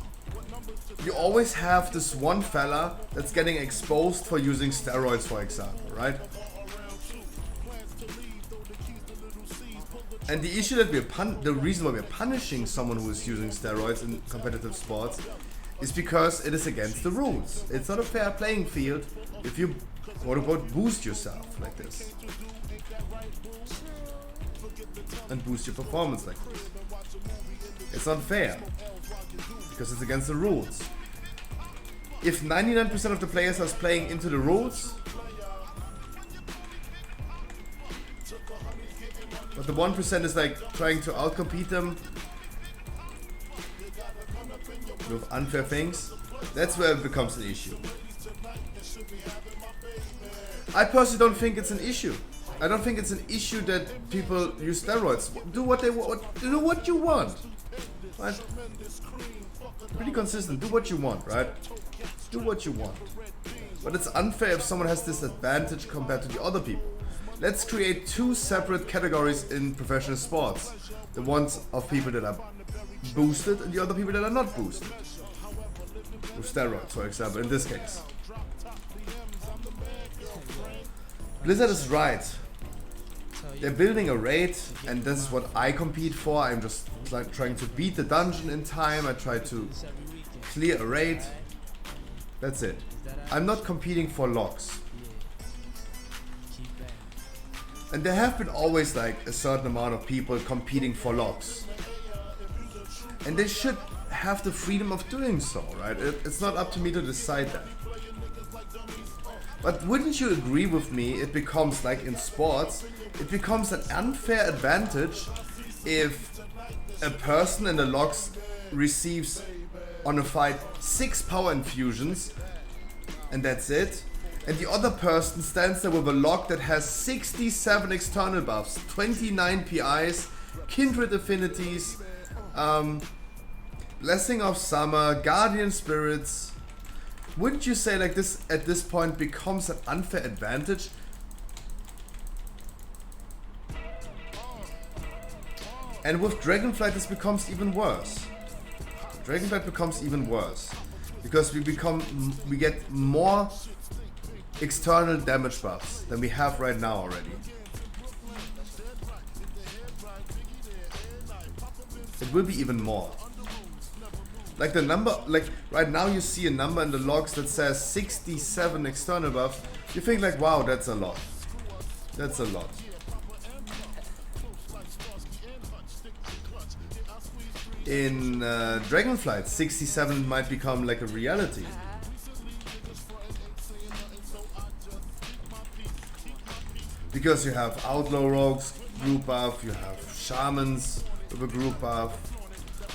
you always have this one fella that's getting exposed for using steroids, for example, right? And the issue that the reason why we're punishing someone who is using steroids in competitive sports is because it is against the rules. It's not a fair playing field if you, quote unquote, boost yourself like this. And boost your performance like this. It's not fair because it's against the rules. If 99% of the players are playing into the rules, but the 1% is like trying to outcompete them with unfair things, that's where it becomes an issue. I personally don't think it's an issue. I don't think it's an issue that people use steroids. Do what they want. Do what you want. Right? Pretty consistent. Do what you want, right? Do what you want. But it's unfair if someone has this advantage compared to the other people. Let's create two separate categories in professional sports. The ones of people that are boosted and the other people that are not boosted. With steroids, for example, in this case. Blizzard is right. They're building a raid, and this is what I compete for. I'm just like trying to beat the dungeon in time. I try to clear a raid. That's it. I'm not competing for logs. And there have been always like a certain amount of people competing for logs. And they should have the freedom of doing so, right? It's not up to me to decide that. But wouldn't you agree with me, it becomes like in sports, it becomes an unfair advantage if a person in the logs receives on a fight 6 power infusions and that's it, and the other person stands there with a log that has 67 external buffs, 29 PIs, kindred affinities, Blessing of Summer, Guardian Spirits. Wouldn't you say like this at this point becomes an unfair advantage? And with Dragonflight this becomes even worse. Dragonflight becomes even worse. Because we get more external damage buffs than we have right now already. It will be even more. Like the number, like right now you see a number in the logs that says 67 external buffs. You think like, wow, that's a lot. That's a lot. In Dragonflight, 67 might become like a reality. Because you have Outlaw Rogues group buff, you have Shamans with a group buff,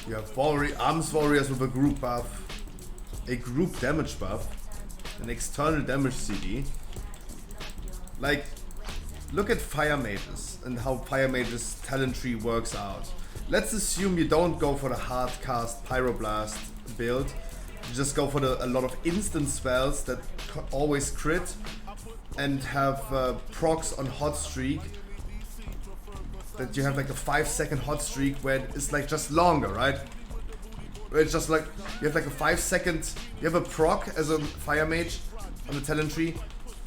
you have Arms Warriors with a group buff, a group damage buff, an external damage CD. Like, look at Fire Mages and how Fire Mages talent tree works out. Let's assume you don't go for the hard cast Pyroblast build. You just go for a lot of instant spells that always crit and have procs on Hot Streak. That you have like a 5-second Hot Streak where it's like just longer, right? Where it's just like, you have like a 5-second, you have a proc as a Fire Mage on the talent tree.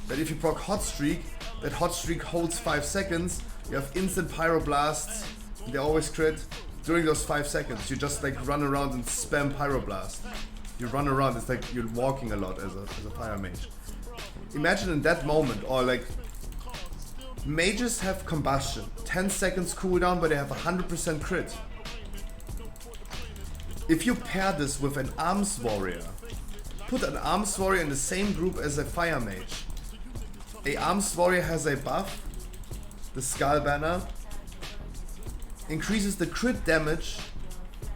That if you proc Hot Streak, that Hot Streak holds 5 seconds. You have instant Pyroblasts. They always crit. During those 5 seconds, you just like run around and spam Pyroblast. You run around, it's like you're walking a lot as a Fire Mage. Imagine in that moment, or like, mages have combustion, 10 seconds cooldown, but they have 100% crit. If you pair this with an Arms Warrior, put an Arms Warrior in the same group as a Fire Mage. A Arms Warrior has a buff, the Skull Banner, increases the crit damage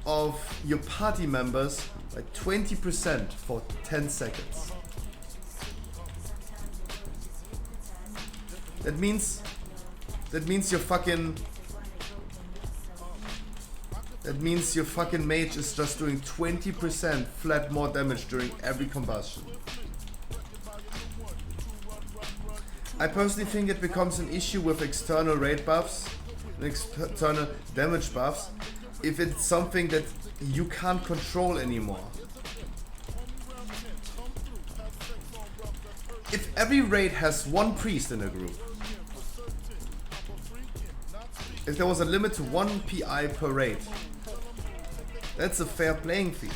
of your party members by 20% for 10 seconds. That means you're fucking... That means your fucking mage is just doing 20% flat more damage during every combustion. I personally think it becomes an issue with external raid buffs, external damage buffs, if it's something that you can't control anymore. If every raid has one priest in a group, if there was a limit to one PI per raid, that's a fair playing field.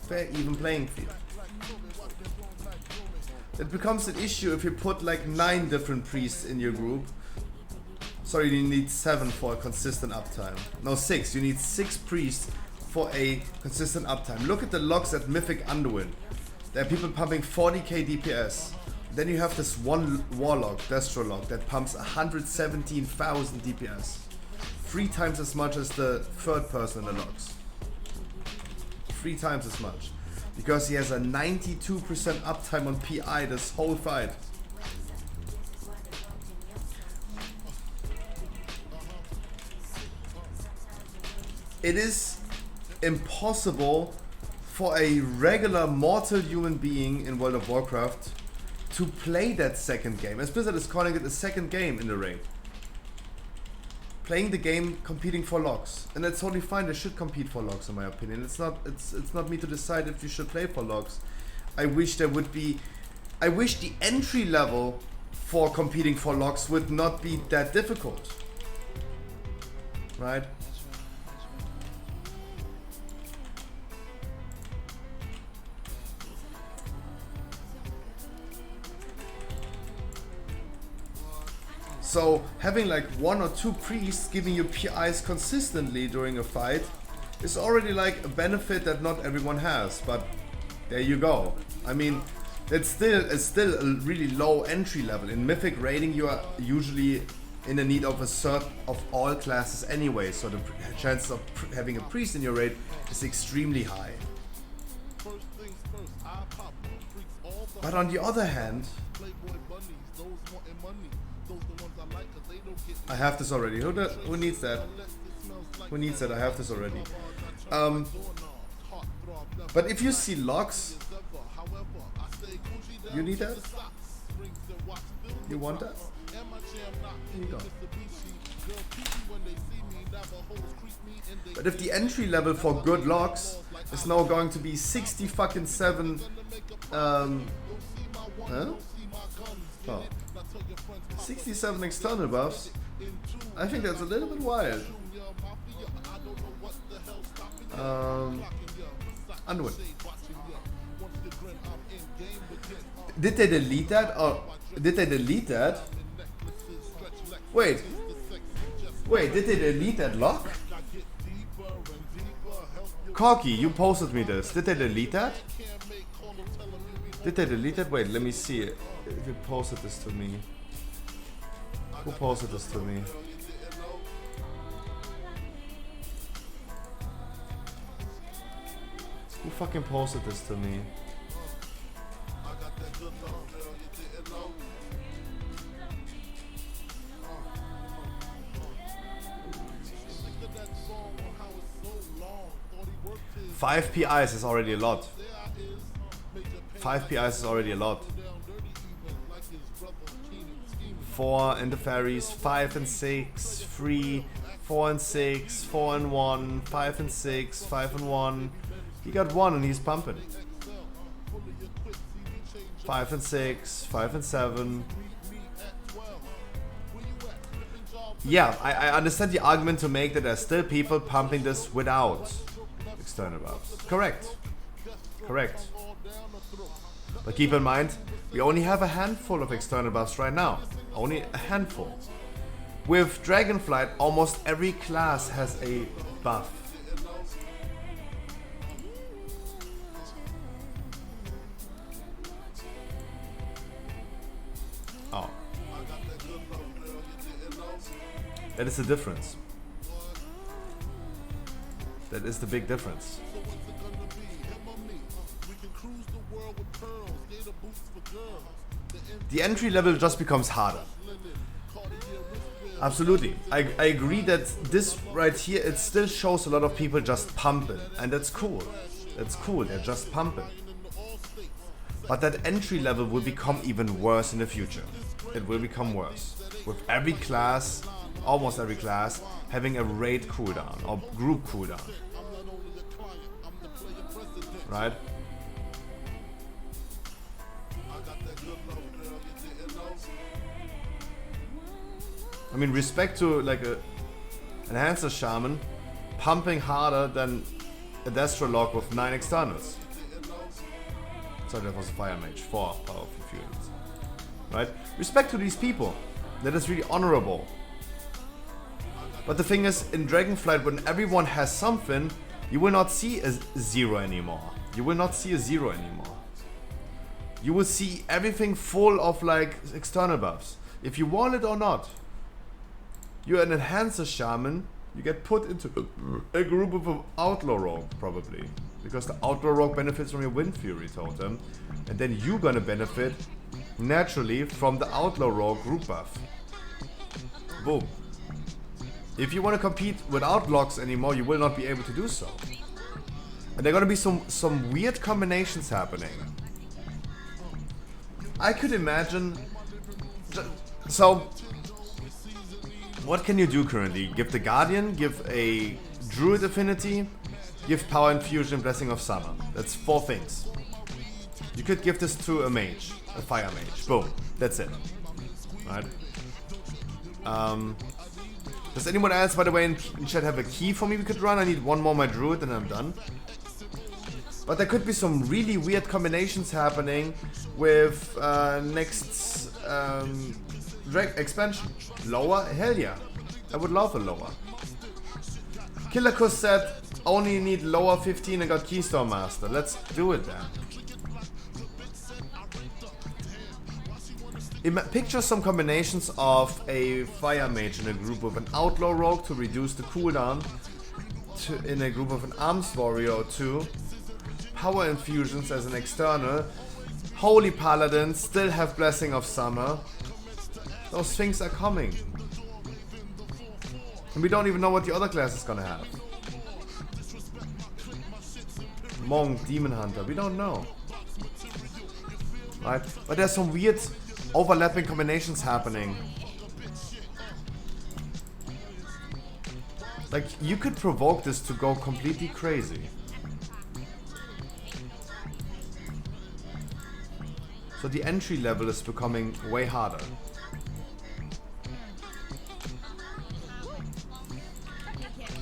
Fair even playing field. It becomes an issue if you put like 9 different priests in your group. Sorry, you need 7 for a consistent uptime. No, 6. You need 6 priests for a consistent uptime. Look at the logs at Mythic Underwind. There are people pumping 40k DPS. Then you have this one warlock, Destro log, that pumps 117,000 DPS. 3 times as much as the third person in the logs. 3 times as much. Because he has a 92% uptime on PI this whole fight. It is impossible for a regular mortal human being in World of Warcraft to play that second game. As Blizzard is calling it the second game in the raid. Playing the game, competing for logs, and that's totally fine. They should compete for logs, in my opinion. It's not me to decide if you should play for logs. I wish there would be. I wish the entry level for competing for logs would not be that difficult, right? So having like 1 or 2 priests giving you PIs consistently during a fight is already like a benefit that not everyone has, but there you go. I mean, it's still a really low entry level. In Mythic raiding you are usually in the need of a cert of all classes anyway, so the chances of having a priest in your raid is extremely high. But on the other hand, I have this already. Who needs that? Who needs that? I have this already. But if you see logs, you need that? You want that? You don't. But if the entry level for good logs is now going to be 60 fucking 7, huh? Oh. 67 external buffs, I think that's a little bit wild. Underwood. Did they delete that? Or did they delete that? Wait, did they delete that lock? Corky, you posted me this. Did they delete that? Did they delete it? Wait, let me see it. If you posted this to me. Who posted this to me? Who fucking posted this to me? Five PIs is already a lot. 5 PIs is already a lot. 4 and the fairies, 5 and 6, 3, 4 and 6, 4 and 1, 5 and 6, 5 and 1. He got 1 and he's pumping. 5 and 6, 5 and 7. Yeah, I understand the argument to make that there's still people pumping this without external buffs. Correct. Correct. But keep in mind, we only have a handful of external buffs right now. Only a handful. With Dragonflight, almost every class has a buff. Oh. That is the difference. That is the big difference. The entry level just becomes harder. Absolutely. I agree that this right here, it still shows a lot of people just pumping. And that's cool. That's cool, they're just pumping. But that entry level will become even worse in the future. It will become worse. With every class, almost every class, having a raid cooldown or group cooldown. Right? I mean, respect to like a enhancer shaman pumping harder than a Destrolog with 9 externals. Sorry, that was a fire mage, 4 powerful fusions. Right? Respect to these people. That is really honorable. But the thing is, in Dragonflight, when everyone has something, you will not see a 0 anymore. You will not see a 0 anymore. You will see everything full of like external buffs. If you want it or not. You're an enhancer shaman, you get put into a group of an outlaw rogue, probably. Because the outlaw rogue benefits from your Wind Fury totem. And then you're gonna benefit naturally from the outlaw rogue group buff. Boom. If you want to compete without locks anymore, you will not be able to do so. And there are gonna be some weird combinations happening. I could imagine... So... What can you do currently? Give the Guardian, give a Druid Affinity, give Power Infusion, Blessing of Summer. That's 4 things. You could give this to a mage, a fire mage. Boom. That's it. Right? Does anyone else, by the way, in chat have a key for me we could run? I need 1 more my Druid and I'm done. But there could be some really weird combinations happening with next expansion. Lower? Hell yeah. I would love a lower. Killerkus said only need lower 15 and got Keystone Master. Let's do it then. Picture some combinations of a Fire Mage in a group with an Outlaw Rogue to reduce the cooldown, in a group of an Arms Warrior or 2, Power Infusions as an external, Holy Paladins still have Blessing of Summer. Those things are coming. And we don't even know what the other class is gonna have. Monk, Demon Hunter, we don't know. Right? But there's some weird overlapping combinations happening. Like, you could provoke this to go completely crazy. So the entry level is becoming way harder.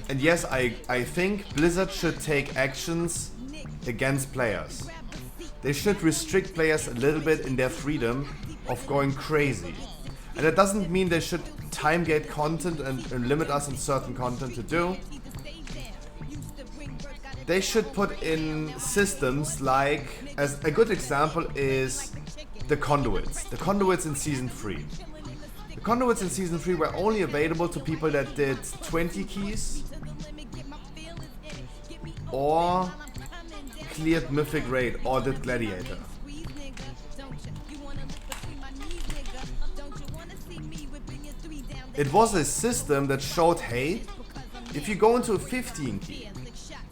And yes, I think Blizzard should take actions against players. They should restrict players a little bit in their freedom of going crazy. And that doesn't mean they should time gate content and limit us in certain content to do. They should put in systems like, as a good example is the conduits. The conduits in Season 3. The conduits in Season 3 were only available to people that did 20 keys or cleared Mythic Raid or did Gladiator. It was a system that showed, hey, if you go into a 15 key,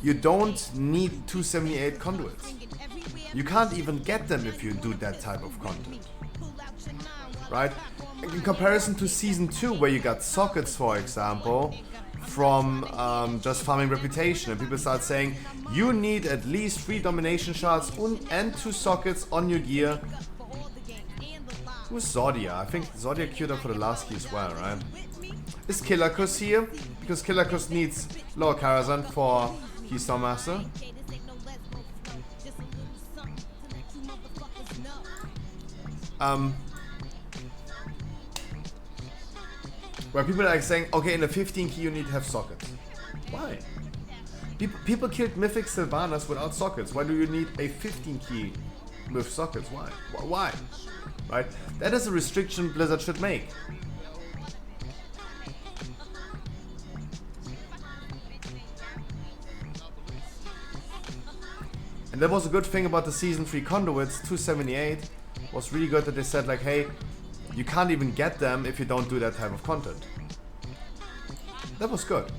you don't need 278 conduits. You can't even get them if you do that type of content. Right? In comparison to Season 2, where you got sockets, for example, from just farming reputation, and people start saying you need at least 3 domination shards and 2 sockets on your gear. Who's Zodia? I think Zodia queued up for the last key as well, right? Is Killerkus here? Because Killerkus needs Lower Karazhan for Keystone Master. Where people are like saying, okay, in a 15 key you need to have sockets. Why? People killed Mythic Sylvanas without sockets. Why do you need a 15 key with sockets? Why? Why? Right? That is a restriction Blizzard should make. And that was a good thing about the Season 3 conduits, 278. Was really good that they said like, hey, you can't even get them if you don't do that type of content. That was good.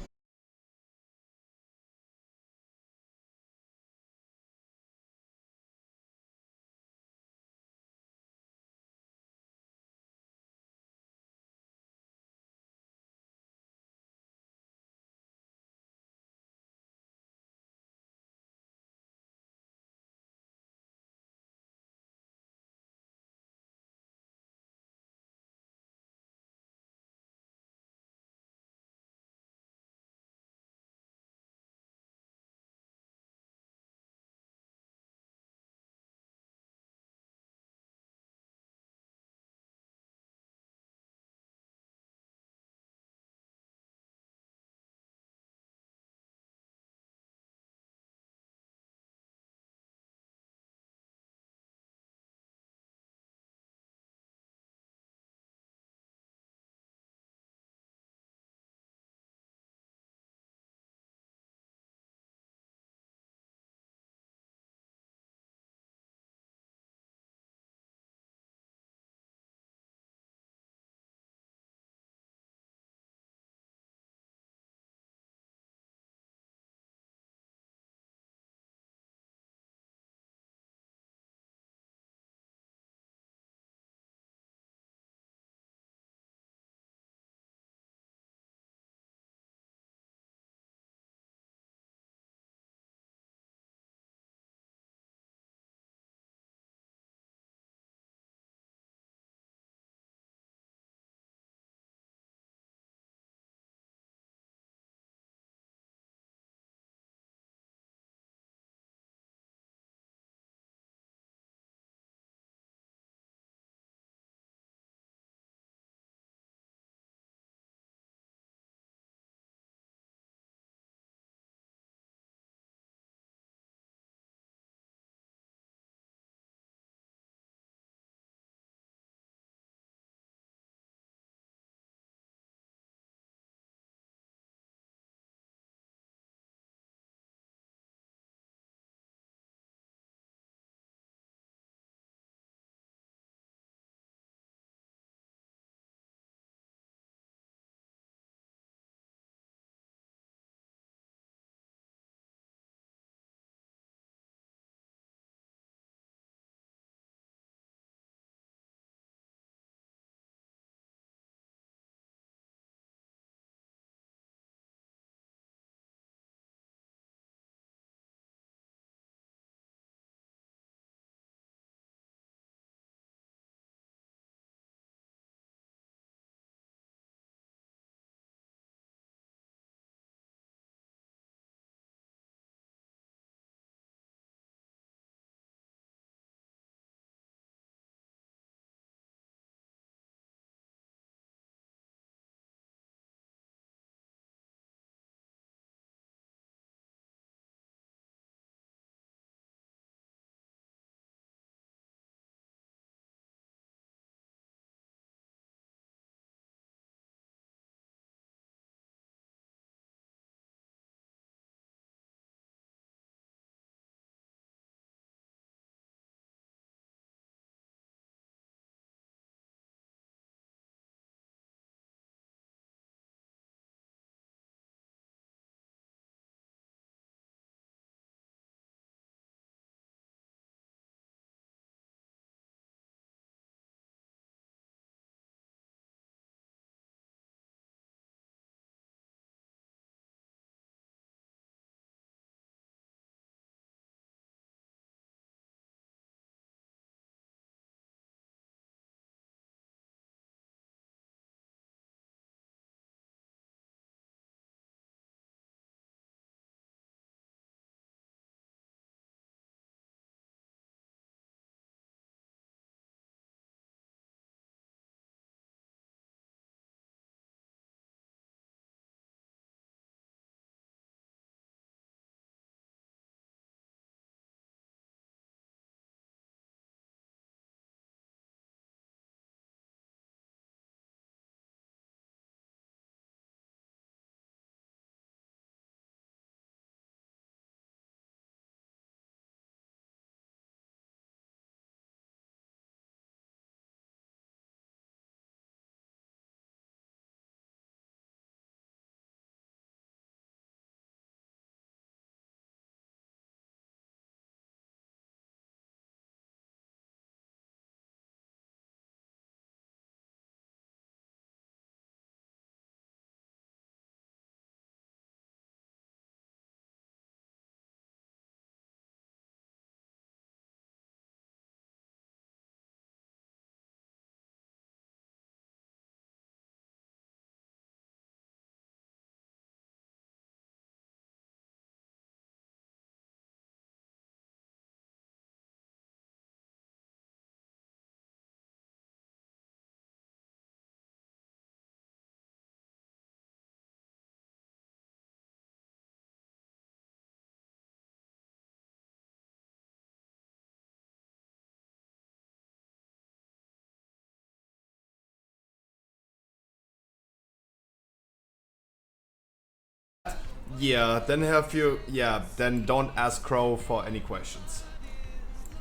Yeah, then have you... Yeah, then don't ask Crow for any questions.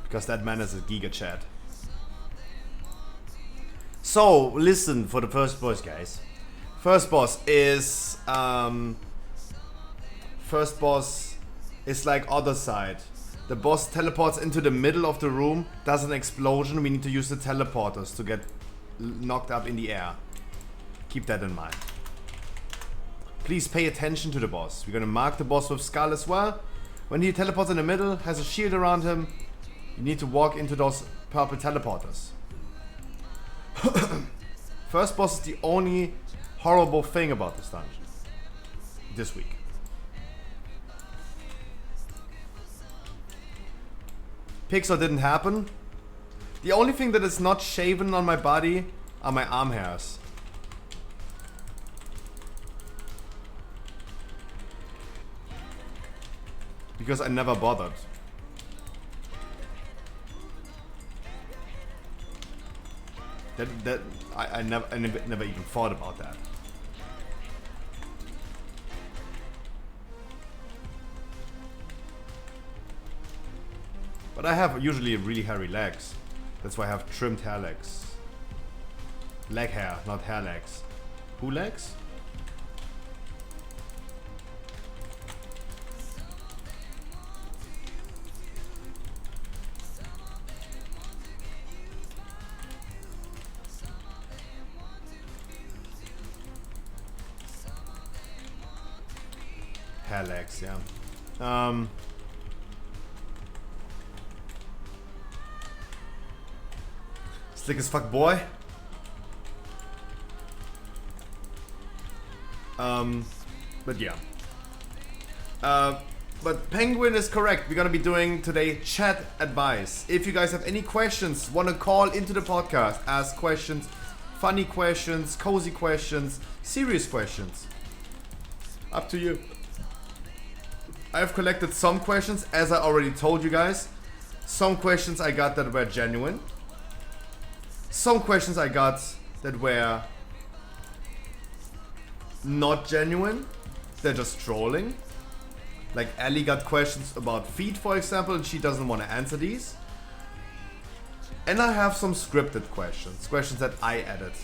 Because that man is a giga chat. So, listen for the first boss, guys. First boss is... First boss is like other side. The boss teleports into the middle of the room, does an explosion, we need to use the teleporters to get knocked up in the air. Keep that in mind. Please pay attention to the boss. We're gonna mark the boss with Skull as well. When he teleports in the middle, has a shield around him, you need to walk into those purple teleporters. First boss is the only horrible thing about this dungeon. This week. Pixel didn't happen. The only thing that is not shaven on my body are my arm hairs. Because I never bothered. I never even thought about that. But I have usually really hairy legs. That's why I have trimmed hair legs. Leg hair, not hair legs. Who legs? Hair legs, yeah. Slick as fuck, boy. But yeah. But Penguin is correct. We're gonna be doing today chat advice. If you guys have any questions, want to call into the podcast, ask questions, funny questions, cozy questions, serious questions, up to you. I have collected some questions, as I already told you guys. Some questions I got that were genuine. Some questions I got that were not genuine. They're just trolling. Like Ellie got questions about feet, for example, and she doesn't want to answer these. And I have some scripted questions. Questions that I added.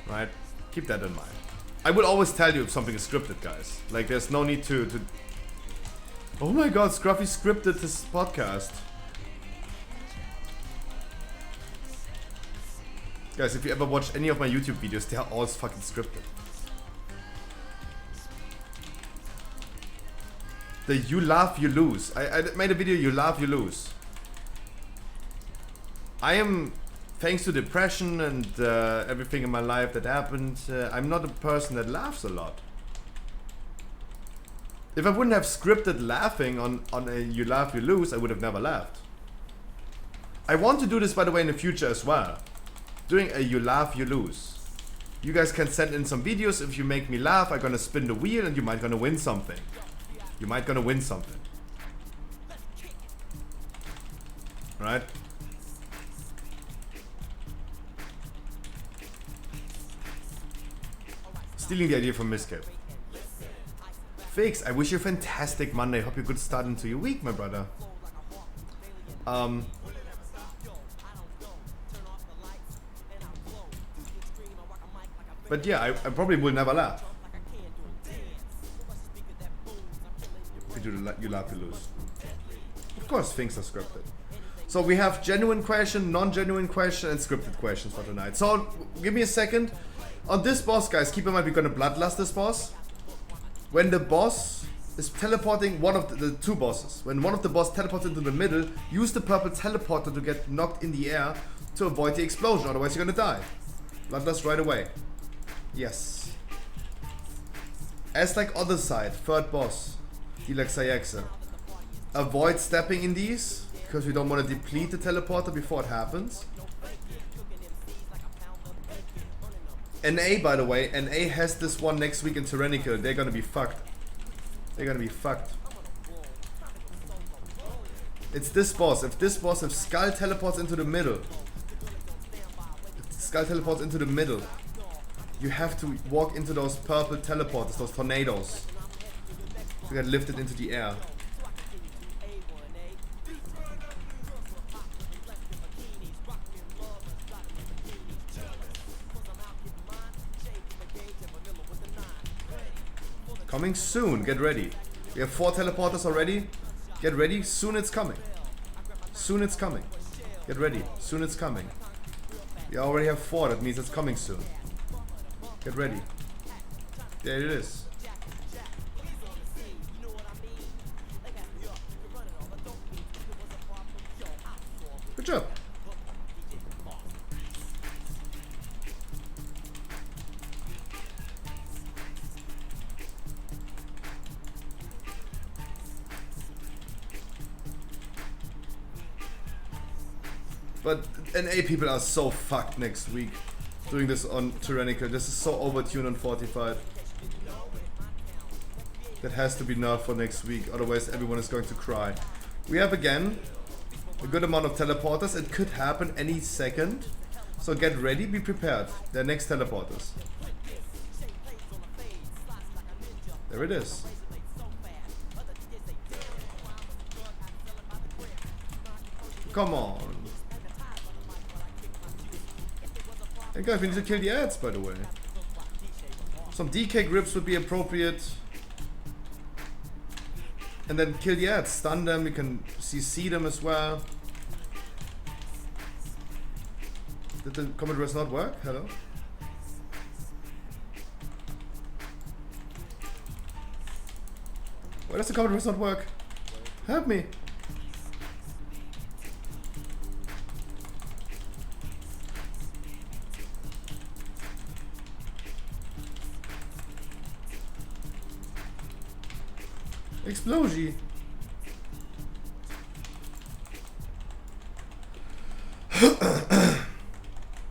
Right? Keep that in mind. I will always tell you if something is scripted, guys. Like, there's no need to... Oh my god, Scruffy scripted this podcast. Guys, if you ever watch any of my YouTube videos, they are all fucking scripted. The you laugh, you lose. I made a video, you laugh, you lose. I am... Thanks to depression and everything in my life that happened, I'm not a person that laughs a lot. If I wouldn't have scripted laughing on a you laugh, you lose, I would have never laughed. I want to do this, by the way, in the future as well. Doing a you laugh, you lose. You guys can send in some videos. If you make me laugh, I'm gonna spin the wheel and you might gonna win something. You might gonna win something. Right? Stealing the idea from Miskip. Fix, I wish you a fantastic Monday. Hope you could start into your week, my brother. But yeah, I probably will never laugh. If you do you laugh, you lose. Of course, things are scripted. So we have genuine question, non-genuine question, and scripted questions for tonight. So give me a second. On this boss, guys, keep in mind we're gonna bloodlust this boss. When the boss is teleporting, one of the two bosses, when one of the boss teleports into the middle, use the purple teleporter to get knocked in the air to avoid the explosion, otherwise you're gonna die. Bloodlust right away. Yes. As like other side, third boss, Deluxe Ajaxa. Avoid stepping in these, because we don't want to deplete the teleporter before it happens. NA, by the way, NA has this one next week in Tyrannical. They're gonna be fucked. They're gonna be fucked. It's this boss. If Skull teleports into the middle. You have to walk into those purple teleporters, those tornadoes, to get lifted into the air. Coming soon, get ready. We have 4 teleporters already. Get ready, soon it's coming. Soon it's coming. Get ready, soon it's coming. We already have 4, that means it's coming soon. Get ready. There it is. Good job. But NA people are so fucked next week doing this on Tyrannical. This is so overtuned on 45. That has to be nerfed for next week, otherwise everyone is going to cry. We have again a good amount of teleporters. It could happen any second. So get ready, be prepared. They're next teleporters. There it is. Come on. Hey guys, we need to kill the ads, by the way. Some DK grips would be appropriate. And then kill the ads, stun them, you can CC them as well. Did the comment res not work? Hello? Why does the comment res not work? Help me! Explosion!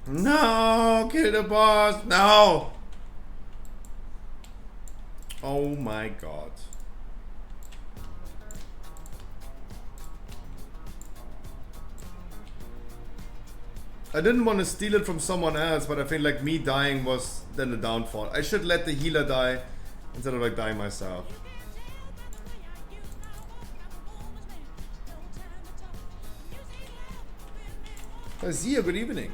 No! Kill the boss! No! Oh my god. I didn't want to steal it from someone else, but I feel like me dying was then the downfall. I should let the healer die instead of like dying myself. Zia, good evening.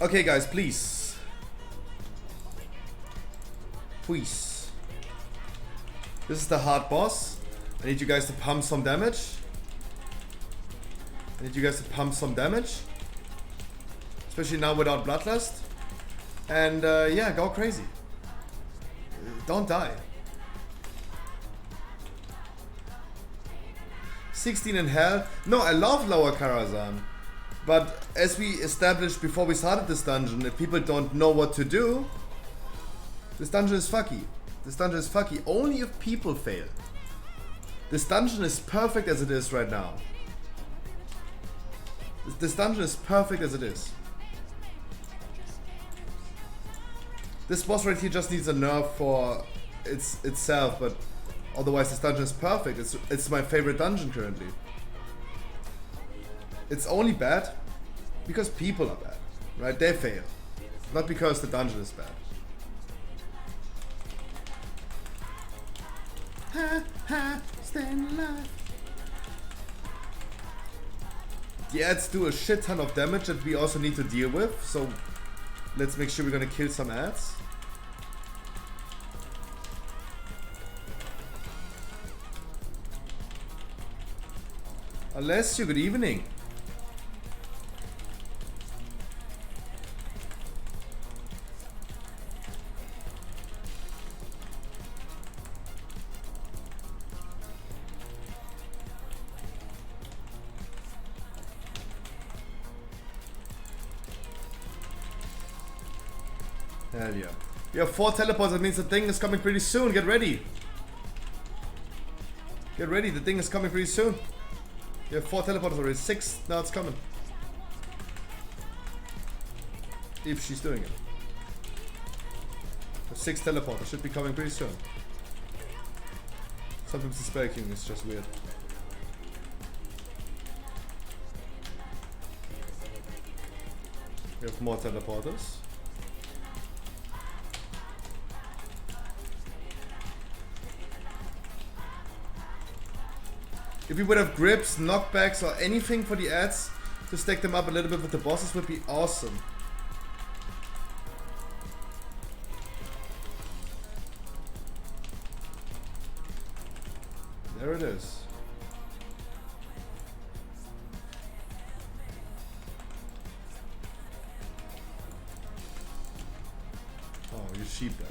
Okay guys, please. Please. This is the hard boss. I need you guys to pump some damage. Especially now without Bloodlust. And yeah, go crazy. Don't die. 16 in hell. No, I love Lower Karazhan. But as we established before we started this dungeon, if people don't know what to do, this dungeon is fucky. This dungeon is fucky only if people fail. This dungeon is perfect as it is right now. This dungeon is perfect as it is. This boss right here just needs a nerf for itself, but otherwise this dungeon is perfect. It's my favorite dungeon currently. It's only bad because people are bad, right? They fail. Not because the dungeon is bad. Ha ha, staying alive. The ads do a shit ton of damage that we also need to deal with, so let's make sure we're gonna kill some ads. Alessio, good evening. Hell yeah. We have 4 teleports, that means the thing is coming pretty soon. Get ready. Get ready, the thing is coming pretty soon. We have 4 teleporters already. 6, now it's coming. If she's doing it. 6 teleporters should be coming pretty soon. Sometimes the spell king is just weird. We have more teleporters. If we would have grips, knockbacks, or anything for the ads to stack them up a little bit with the bosses would be awesome. There it is. Oh, you sheep that.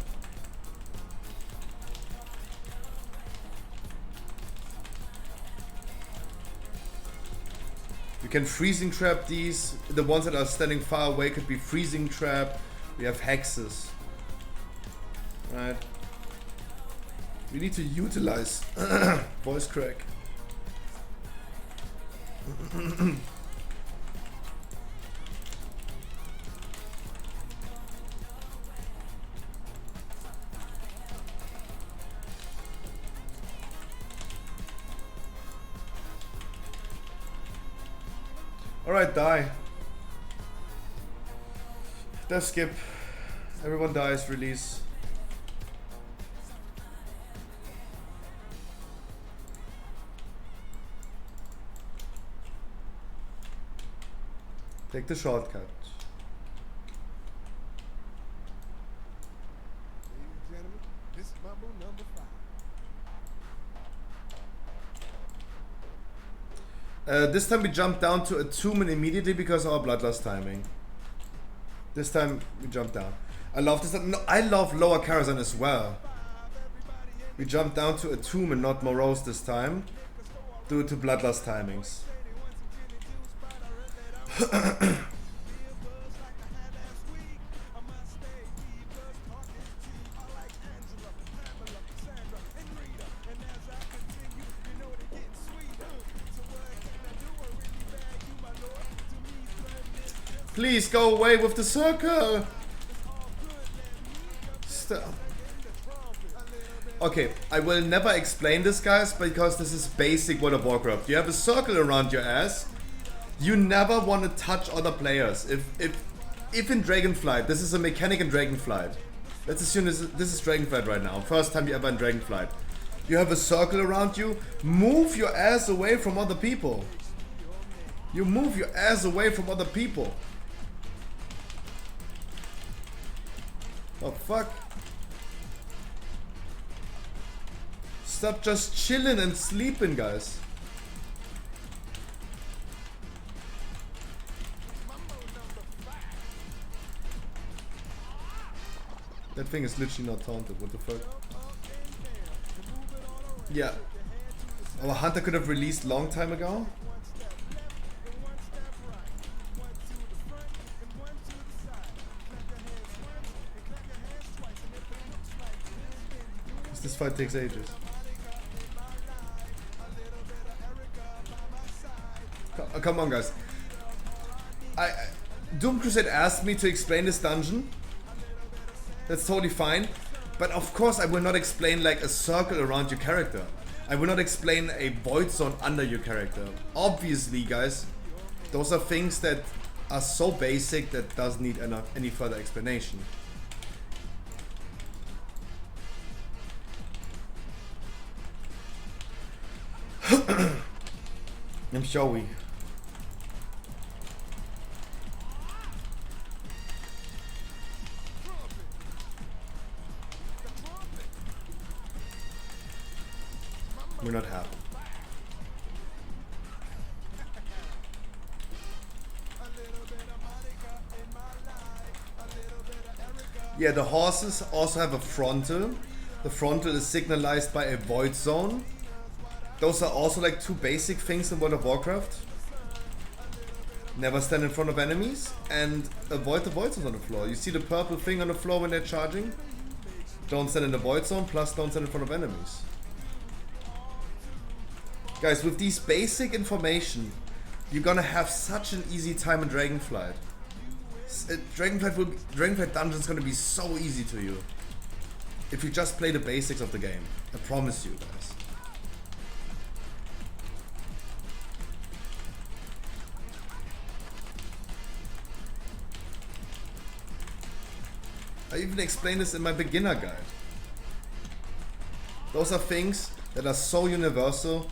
You can freezing trap these. The ones that are standing far away could be freezing trap. We have hexes. Right. We need to utilize voice crack. Alright, die. Death skip. Everyone dies, release. Take the shortcut. Ladies and gentlemen, this is Mambo number 5. This time we jump down to attunement immediately because of our bloodlust timing. This time we jump down. I love this. No, I love lower Karazhan as well. We jump down to attunement, not morose this time, due to bloodlust timings. Please go away with the circle. Stop. Okay, I will never explain this, guys, because this is basic World of Warcraft. You have a circle around your ass. You never want to touch other players. If in Dragonflight, this is a mechanic in Dragonflight. Let's assume this is Dragonflight right now. First time you ever in Dragonflight. You have a circle around you. Move your ass away from other people. You move your ass away from other people. Oh fuck. Stop just chilling and sleeping, guys. That thing is literally not taunted, what the fuck? Yeah. Our hunter could have released long time ago. This fight takes ages. Come on, guys. Doom Crusade asked me to explain this dungeon. That's totally fine. But of course I will not explain like a circle around your character. I will not explain a void zone under your character. Obviously, guys, those are things that are so basic that doesn't need any further explanation. I'm showy. We're not happy. Yeah, the horses also have a frontal. The frontal is signalized by a void zone. Those are also like two basic things in World of Warcraft. Never stand in front of enemies and avoid the void zones on the floor. You see the purple thing on the floor when they're charging? Don't stand in the void zone, plus don't stand in front of enemies. Guys, with these basic information, you're gonna have such an easy time in Dragonflight. Dragonflight Dungeon's gonna be so easy to you. If you just play the basics of the game. I promise you, guys. I even explained this in my beginner guide. Those are things that are so universal.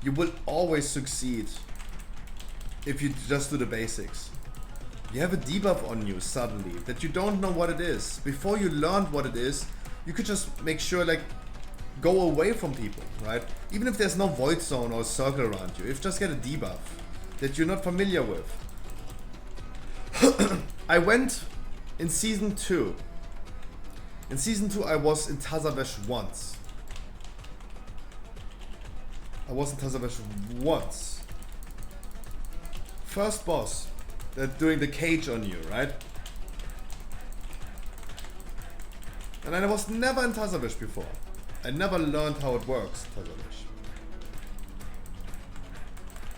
You will always succeed if you just do the basics. You have a debuff on you suddenly that you don't know what it is. Before you learned what it is, you could just make sure, like, go away from people, right? Even if there's no void zone or circle around you, if just get a debuff that you're not familiar with. I went in season 2. In season 2 I was in Tazavesh once. First boss, they're doing the cage on you, right? And I was never in Tazavesh before. I never learned how it works, Tazavesh.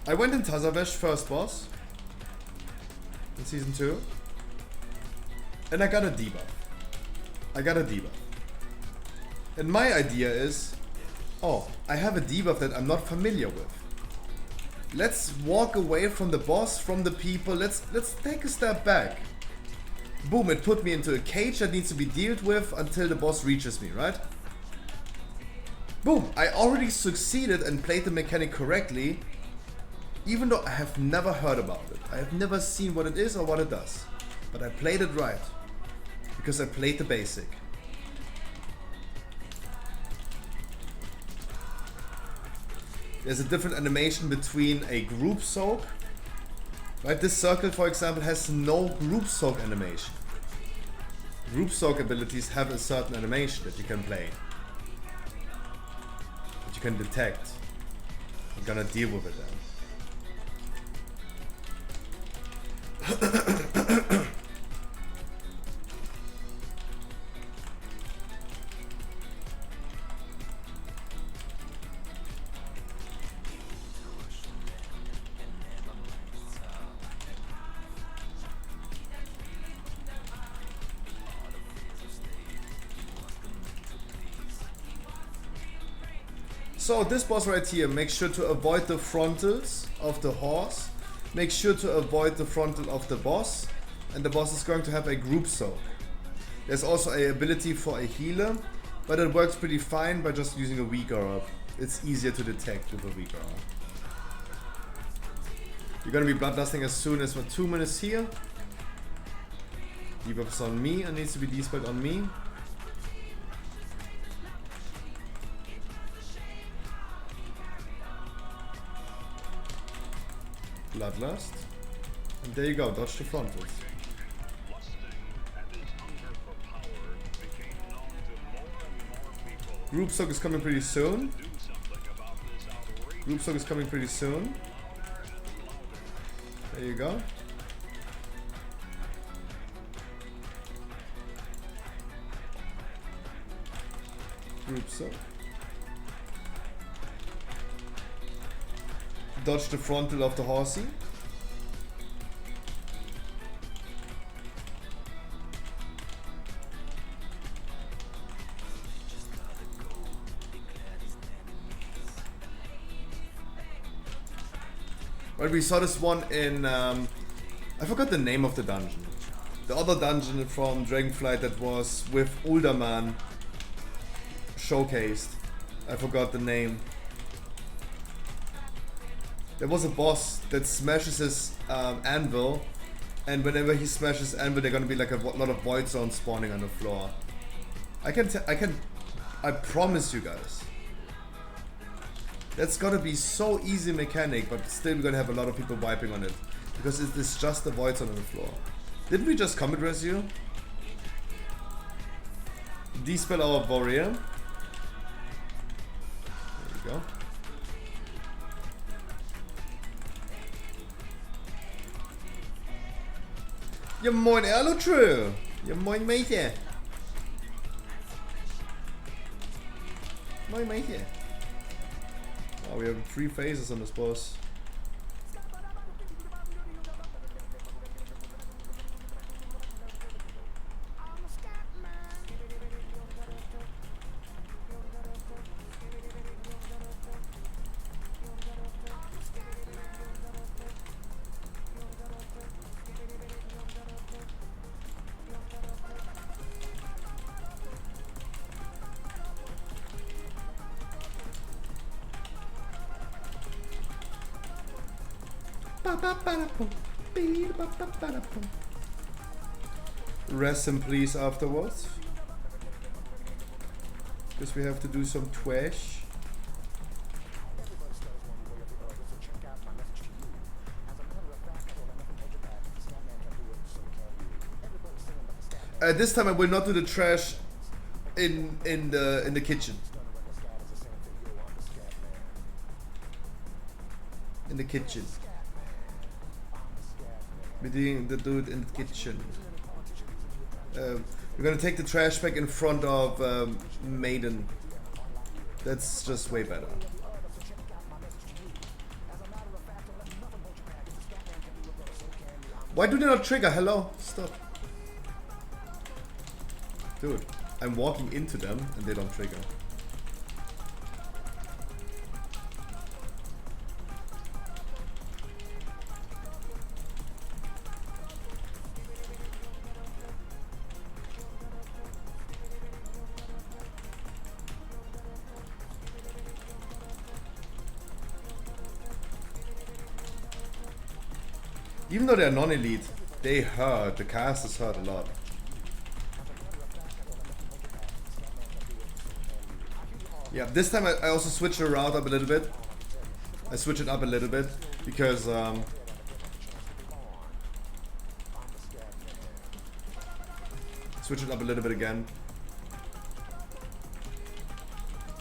I went in Tazavesh, first boss, in season 2, and I got a debuff. And my idea is, oh, I have a debuff that I'm not familiar with. Let's walk away from the boss, from the people. Let's take a step back. Boom, it put me into a cage that needs to be dealt with until the boss reaches me, right? Boom, I already succeeded and played the mechanic correctly, even though I have never heard about it. I have never seen what it is or what it does. But I played it right, because I played the basic. There's a different animation between a group soak. Right, this circle, for example, has no group soak animation. Group soak abilities have a certain animation that you can play. That you can detect. I'm gonna deal with it then. So this boss right here, make sure to avoid the frontals of the horse. Make sure to avoid the frontal of the boss. And the boss is going to have a group soak. There's also a ability for a healer, but it works pretty fine by just using a weaker up. It's easier to detect with a weaker up. You're gonna be bloodlusting as soon as we're 2 minutes here. Debuff's on me and needs to be dispelled on me. Bloodlust. And there you go, dodge the frontals. Group soak is coming pretty soon. There you go. Group soak. Dodge the frontal of the horsey. Well, we saw this one in, I forgot the name of the dungeon. The other dungeon from Dragonflight that was with Ulderman showcased. I forgot the name. There was a boss that smashes his anvil, and whenever he smashes anvil, they're gonna be like a lot of void zones spawning on the floor. I promise you guys. That's gonna be so easy mechanic, but still we're gonna have a lot of people wiping on it. Because it is just a void zone on the floor. Didn't we just combat res you? Dispel our warrior. There we go. Ja moin Erlotru! Ja moin meitje! Moin meitje! Oh, we have 3 phases on this boss. Rest in peace afterwards. Because we have to do some trash. This time I will not do the trash in the kitchen. In the kitchen. We're doing the dude in the kitchen. We're gonna take the trash bag in front of Maiden. That's just way better. Why do they not trigger? Hello? Stop. Dude, I'm walking into them and they don't trigger. Even though they're non-elite, they hurt. The casters hurt a lot. Yeah, this time I also switched the route up a little bit. I switched it up a little bit because switch it up a little bit again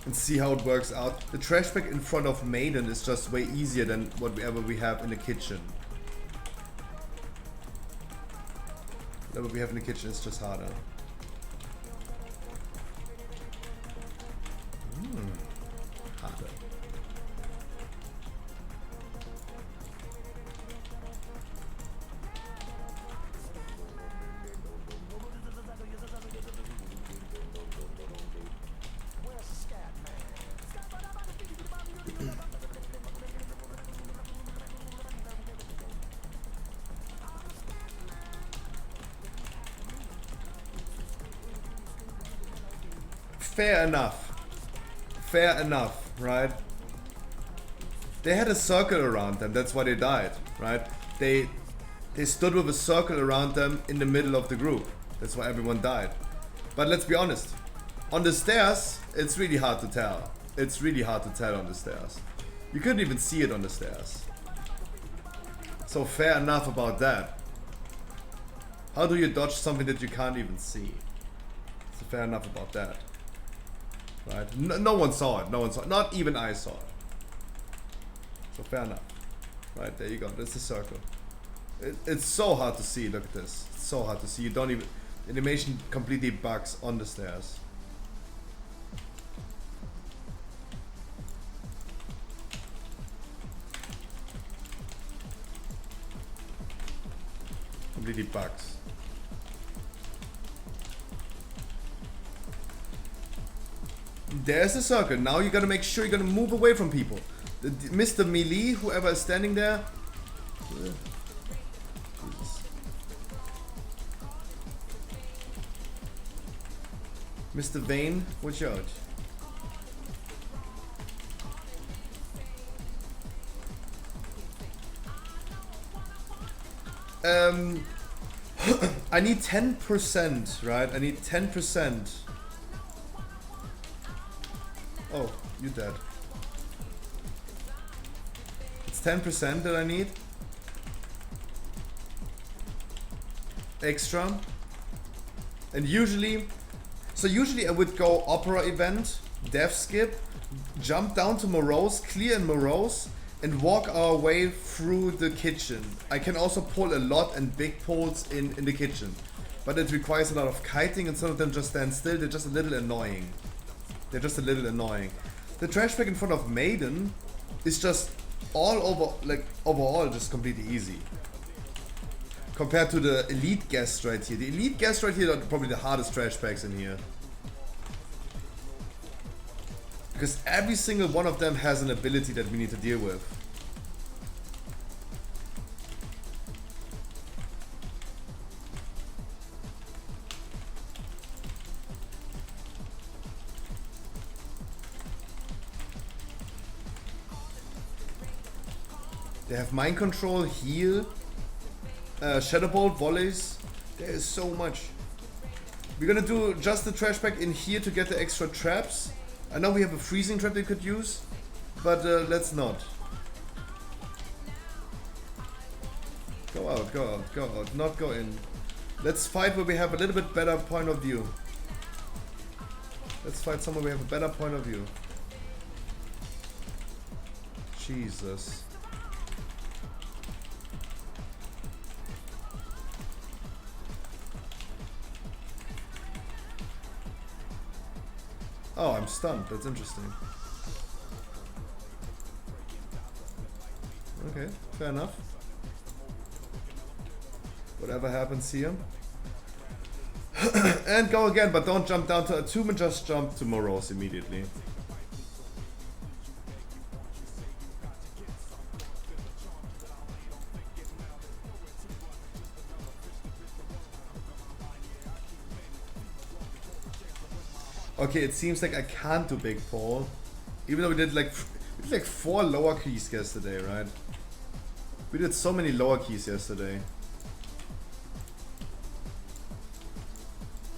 and see how it works out. The trash bag in front of Maiden is just way easier than whatever we have in the kitchen. Whatever we have in the kitchen is just harder. Harder. Fair enough. Fair enough, right? They had a circle around them, that's why they died, right? They stood with a circle around them in the middle of the group. That's why everyone died. But let's be honest. On the stairs, it's really hard to tell. It's really hard to tell on the stairs. You couldn't even see it on the stairs. So fair enough about that. How do you dodge something that you can't even see? So fair enough about that. Right? No one saw it. No one saw it. Not even I saw it. So fair enough. Right, there you go. That's the circle. It's so hard to see. Look at this. It's so hard to see. You don't even... Animation completely bugs on the stairs. Completely bugs. There's a circle. Now you gotta make sure you're gonna move away from people. Mr. Melee, whoever is standing there. Jesus. Mr. Vane, watch out. I need 10%, right? I need 10%. Oh, you're dead. It's 10% that I need. Extra. And usually... So usually I would go Opera Event, Death Skip, jump down to Morose, clear in Morose, and walk our way through the kitchen. I can also pull a lot and big pulls in the kitchen. But it requires a lot of kiting and some of them just stand still. They're just a little annoying. They're just a little annoying. The trash bag in front of Maiden is just all over, like overall just completely easy. Compared to the elite guests right here. The elite guests right here are probably the hardest trash bags in here. Because every single one of them has an ability that we need to deal with. They have mind control, heal, shadow bolt, volleys. There is so much. We're gonna do just the trash pack in here to get the extra traps. I know we have a freezing trap they could use, but let's not. Go out, go out, go out, not go in. Let's fight where we have a little bit better point of view. Let's fight somewhere we have a better point of view. Jesus. Oh, I'm stunned. That's interesting. Okay, fair enough. Whatever happens here. And go again, but don't jump down to a tomb and just jump to Morose immediately. Okay, it seems like I can't do Big Paul. Even though we did like 4 lower keys yesterday, right? We did so many lower keys yesterday.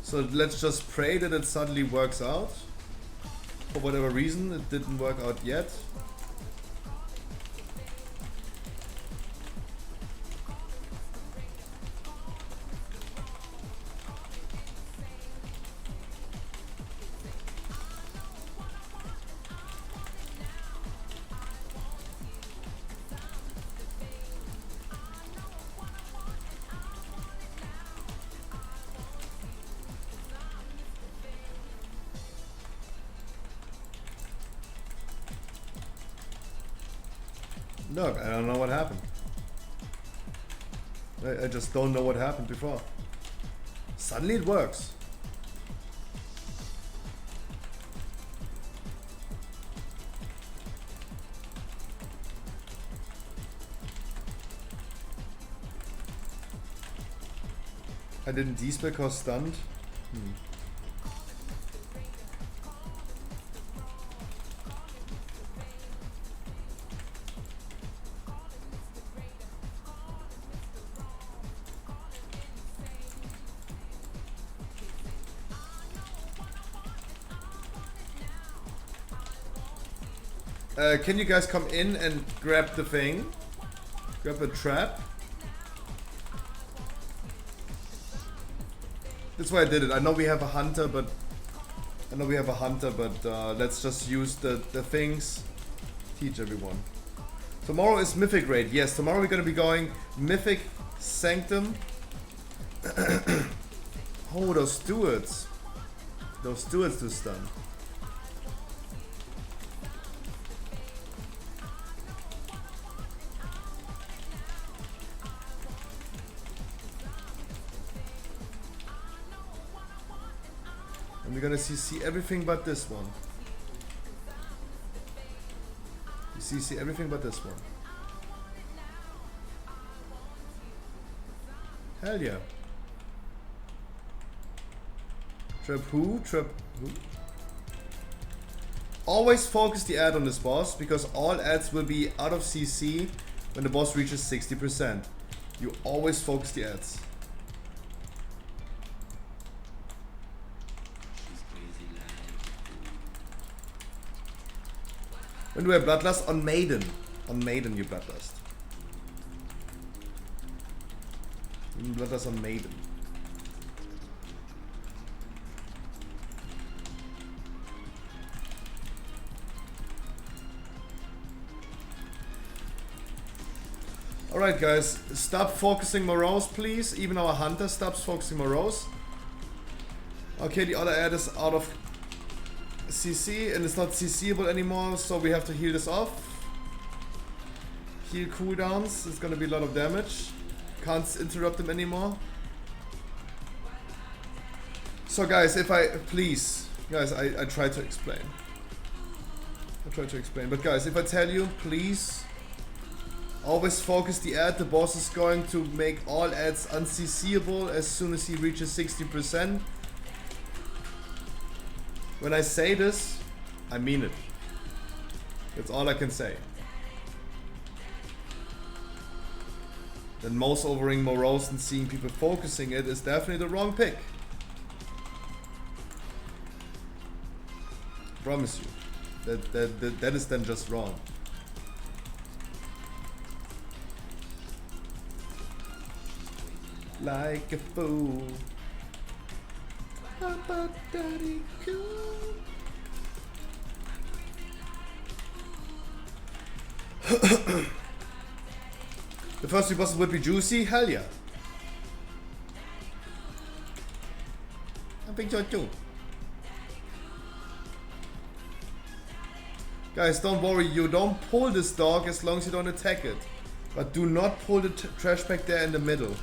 So let's just pray that it suddenly works out. For whatever reason, it didn't work out yet. Look, I don't know what happened. I just don't know what happened before. Suddenly it works. I didn't D-spec cause stunned. Can you guys come in and grab the thing? Grab the trap? That's why I did it. I know we have a hunter, but let's just use the things. Teach everyone. Tomorrow is Mythic Raid. Yes, tomorrow we're gonna be going Mythic Sanctum. Oh, those stewards. Those stewards do stun. And we're gonna see everything but this one. You see everything but this one. Hell yeah. Trap who? Trap who? Always focus the ad on this boss, because all ads will be out of CC when the boss reaches 60%. You always focus the ads. When do we have Bloodlust? On Maiden. On Maiden you Bloodlust. Bloodlust on Maiden. Alright guys, stop focusing Morose please. Even our hunter stops focusing Morose. Okay, the other ad is out of CC and it's not CCable anymore, so we have to heal this off. Heal cooldowns, it's gonna be a lot of damage. Can't interrupt them anymore. So guys, if I, please, guys, I try to explain. But guys, if I tell you, please, always focus the ad. The boss is going to make all ads unCCable as soon as he reaches 60%. When I say this, I mean it. That's all I can say. then mouse overing Morose and seeing people focusing it is definitely the wrong pick. Promise you. That is then just wrong. Like a fool. The first two bosses would be juicy? Hell yeah. I think so too. Guys, don't worry, you don't pull this dog as long as you don't attack it. But do not pull the trash bag there in the middle.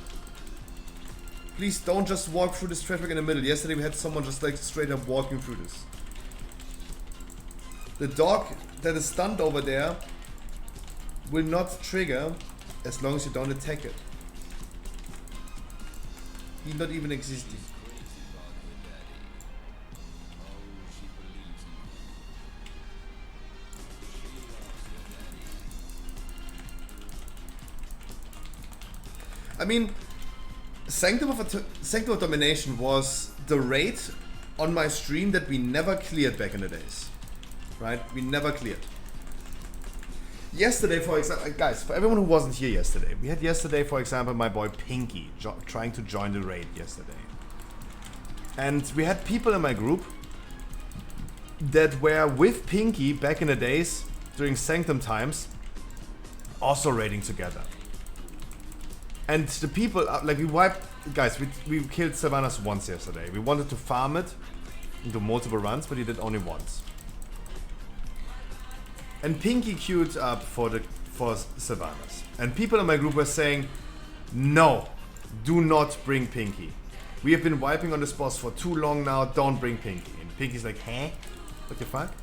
Please don't just walk through this trash bag in the middle. Yesterday we had someone just like straight up walking through this. The dog that is stunned over there will not trigger as long as you don't attack it. He's not even existing. I mean, Sanctum of Domination was the raid on my stream that we never cleared back in the days. Right? We never cleared. Yesterday, for example, guys, for everyone who wasn't here yesterday, we had yesterday, for example, my boy Pinky trying to join the raid yesterday. And we had people in my group that were with Pinky back in the days, during Sanctum times, also raiding together. And the people, like we wiped, guys, we killed Sylvanas once yesterday. We wanted to farm it into multiple runs, but he did only once. And Pinky queued up for Sylvanas. And people in my group were saying, no, do not bring Pinky. We have been wiping on this boss for too long now, don't bring Pinky. And Pinky's like, huh? What the fuck?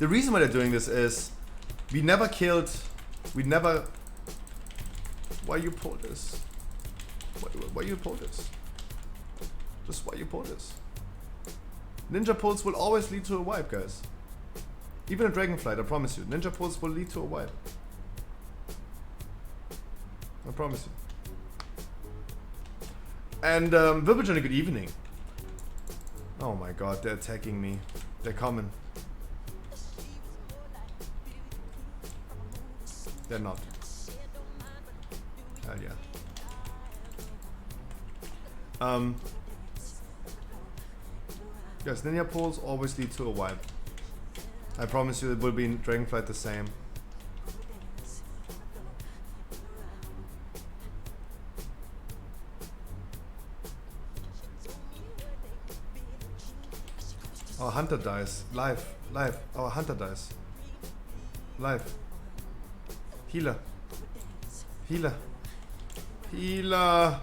The reason why they're doing this is we never. Why you pull this? Why you pull this? Just why you pull this? Ninja pulls will always lead to a wipe, guys. Even a Dragonflight, I promise you. Ninja pulls will lead to a wipe. I promise you. And Virbajoni, good evening. Oh my god, they're attacking me. They're coming. They're not. Hell yeah. Yes, Ninja pulls always lead to a wipe. I promise you it will be in Dragonflight the same. Our hunter dies. Live. Our hunter dies. Live. Healer. Healer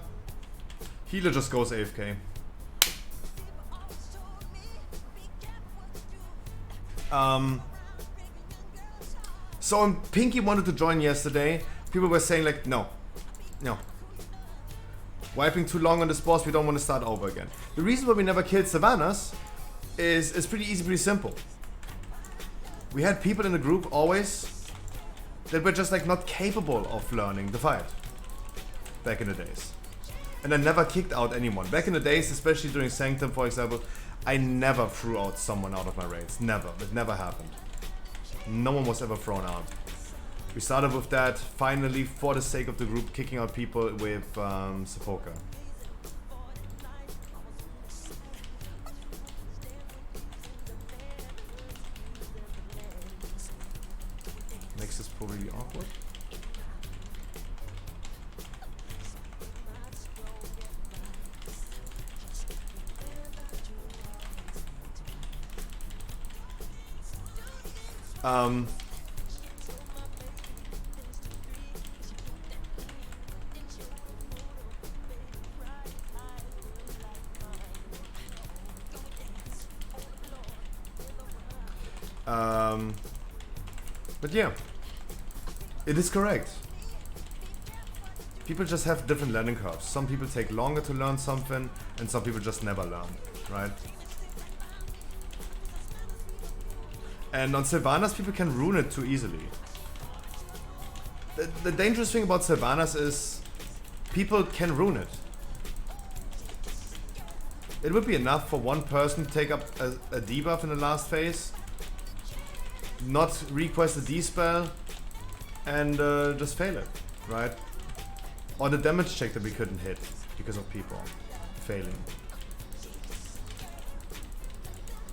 just goes AFK. So when Pinky wanted to join yesterday, people were saying like, no. Wiping too long on this boss, we don't want to start over again. The reason why we never killed Sylvanas is pretty easy, pretty simple. We had people in the group always that were just like not capable of learning the fight back in the days. And I never kicked out anyone. Back in the days, especially during Sanctum, for example, I never threw out someone out of my raids. Never. It never happened. No one was ever thrown out. We started with that, finally, for the sake of the group, kicking out people with Sepulka. Makes this probably awkward. But yeah, it is correct. People just have different learning curves. Some people take longer to learn something, and some people just never learn, right? And on Sylvanas, people can ruin it too easily. The dangerous thing about Sylvanas is people can ruin it. It would be enough for one person to take up a debuff in the last phase, not request a D-spell, and just fail it, right? Or the damage check that we couldn't hit because of people failing.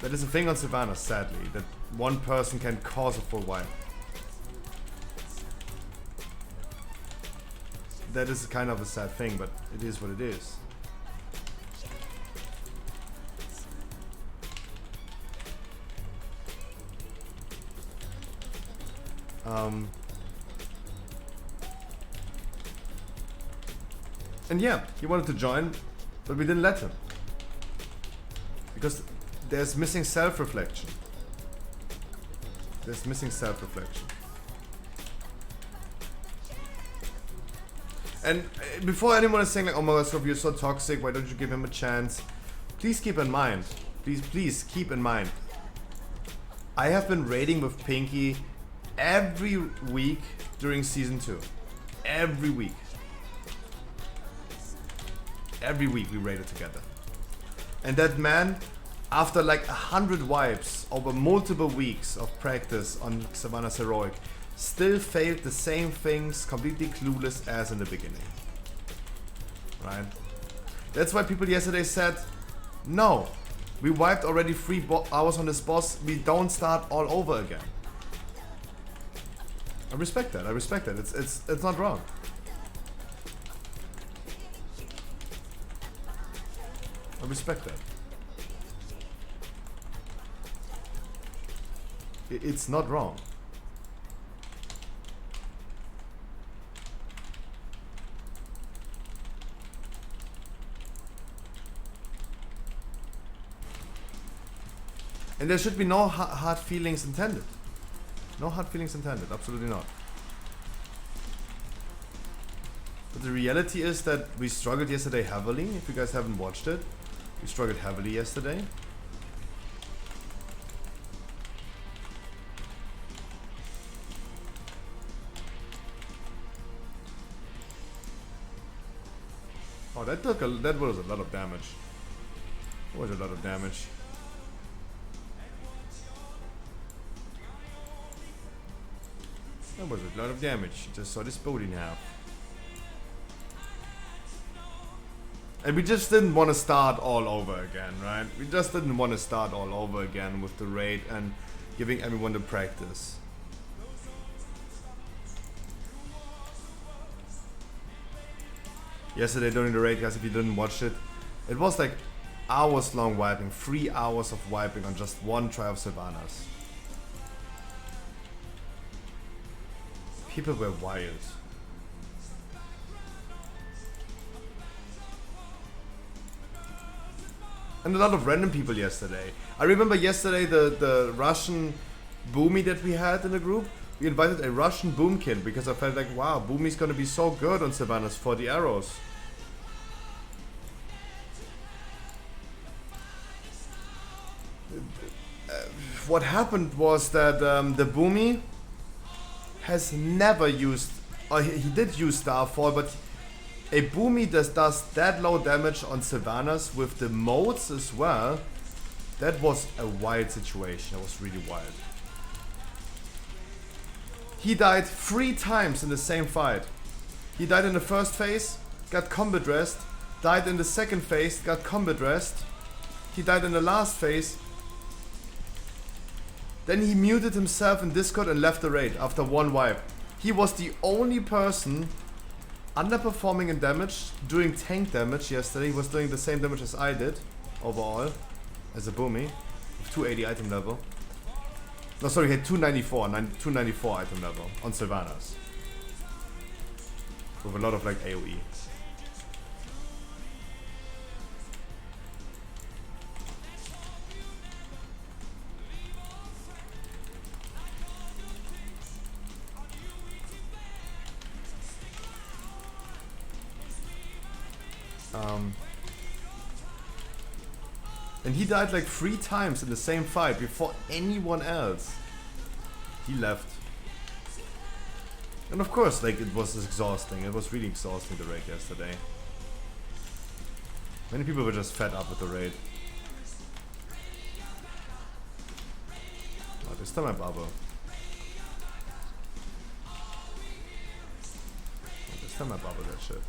That is a thing on Sylvanas, sadly, that one person can cause a full wipe. That is kind of a sad thing, but it is what it is. And yeah, he wanted to join, but we didn't let him. Because there's missing self-reflection. There's missing self-reflection. And before anyone is saying like, oh my god, you're so toxic, why don't you give him a chance? Please keep in mind, please keep in mind, I have been raiding with Pinky every week during Season 2. Every week. Every week we raided together. And that man, after like 100 wipes over multiple weeks of practice on Sylvanas Heroic, still failed the same things, completely clueless as in the beginning. Right? That's why people yesterday said, no, we wiped already 3 hours on this boss, we don't start all over again. I respect that, it's not wrong. I respect that. It's not wrong. And there should be no hard feelings intended. No hard feelings intended, absolutely not. But the reality is that we struggled yesterday heavily. If you guys haven't watched it, we struggled heavily yesterday. Oh, that was a lot of damage. That was a lot of damage. That was a lot of damage. Just saw this boat in half. And we just didn't want to start all over again, right? We just didn't want to start all over again with the raid and giving everyone the practice. Yesterday during the raid, guys, if you didn't watch it, it was like hours long wiping, 3 hours of wiping on just one try of Sylvanas. People were wild. And a lot of random people yesterday. I remember yesterday the Russian Boomy that we had in the group. We invited a Russian Boomkin because I felt like, wow, Boomy's gonna be so good on Sylvanas for the arrows. What happened was that the Boomy has never used, or he did use Starfall, but a Boomy that does that low damage on Sylvanas with the modes as well, that was a wild situation. It was really wild. He died 3 times in the same fight. He died in the first phase, got combat rest, died in the second phase, got combat rest. He died in the last phase. Then he muted himself in Discord and left the raid after 1 wipe. He was the only person underperforming in damage, doing tank damage yesterday. He was doing the same damage as I did, overall, as a Boomy, with 280 item level. No, sorry, he had 294 item level on Sylvanas. With a lot of like AoE. And he died like 3 times in the same fight before anyone else. He left. And of course, like, it was exhausting. It was really exhausting, the raid yesterday. Many people were just fed up with the raid. Oh, this time I bubble. Oh, this time I bubble that shit.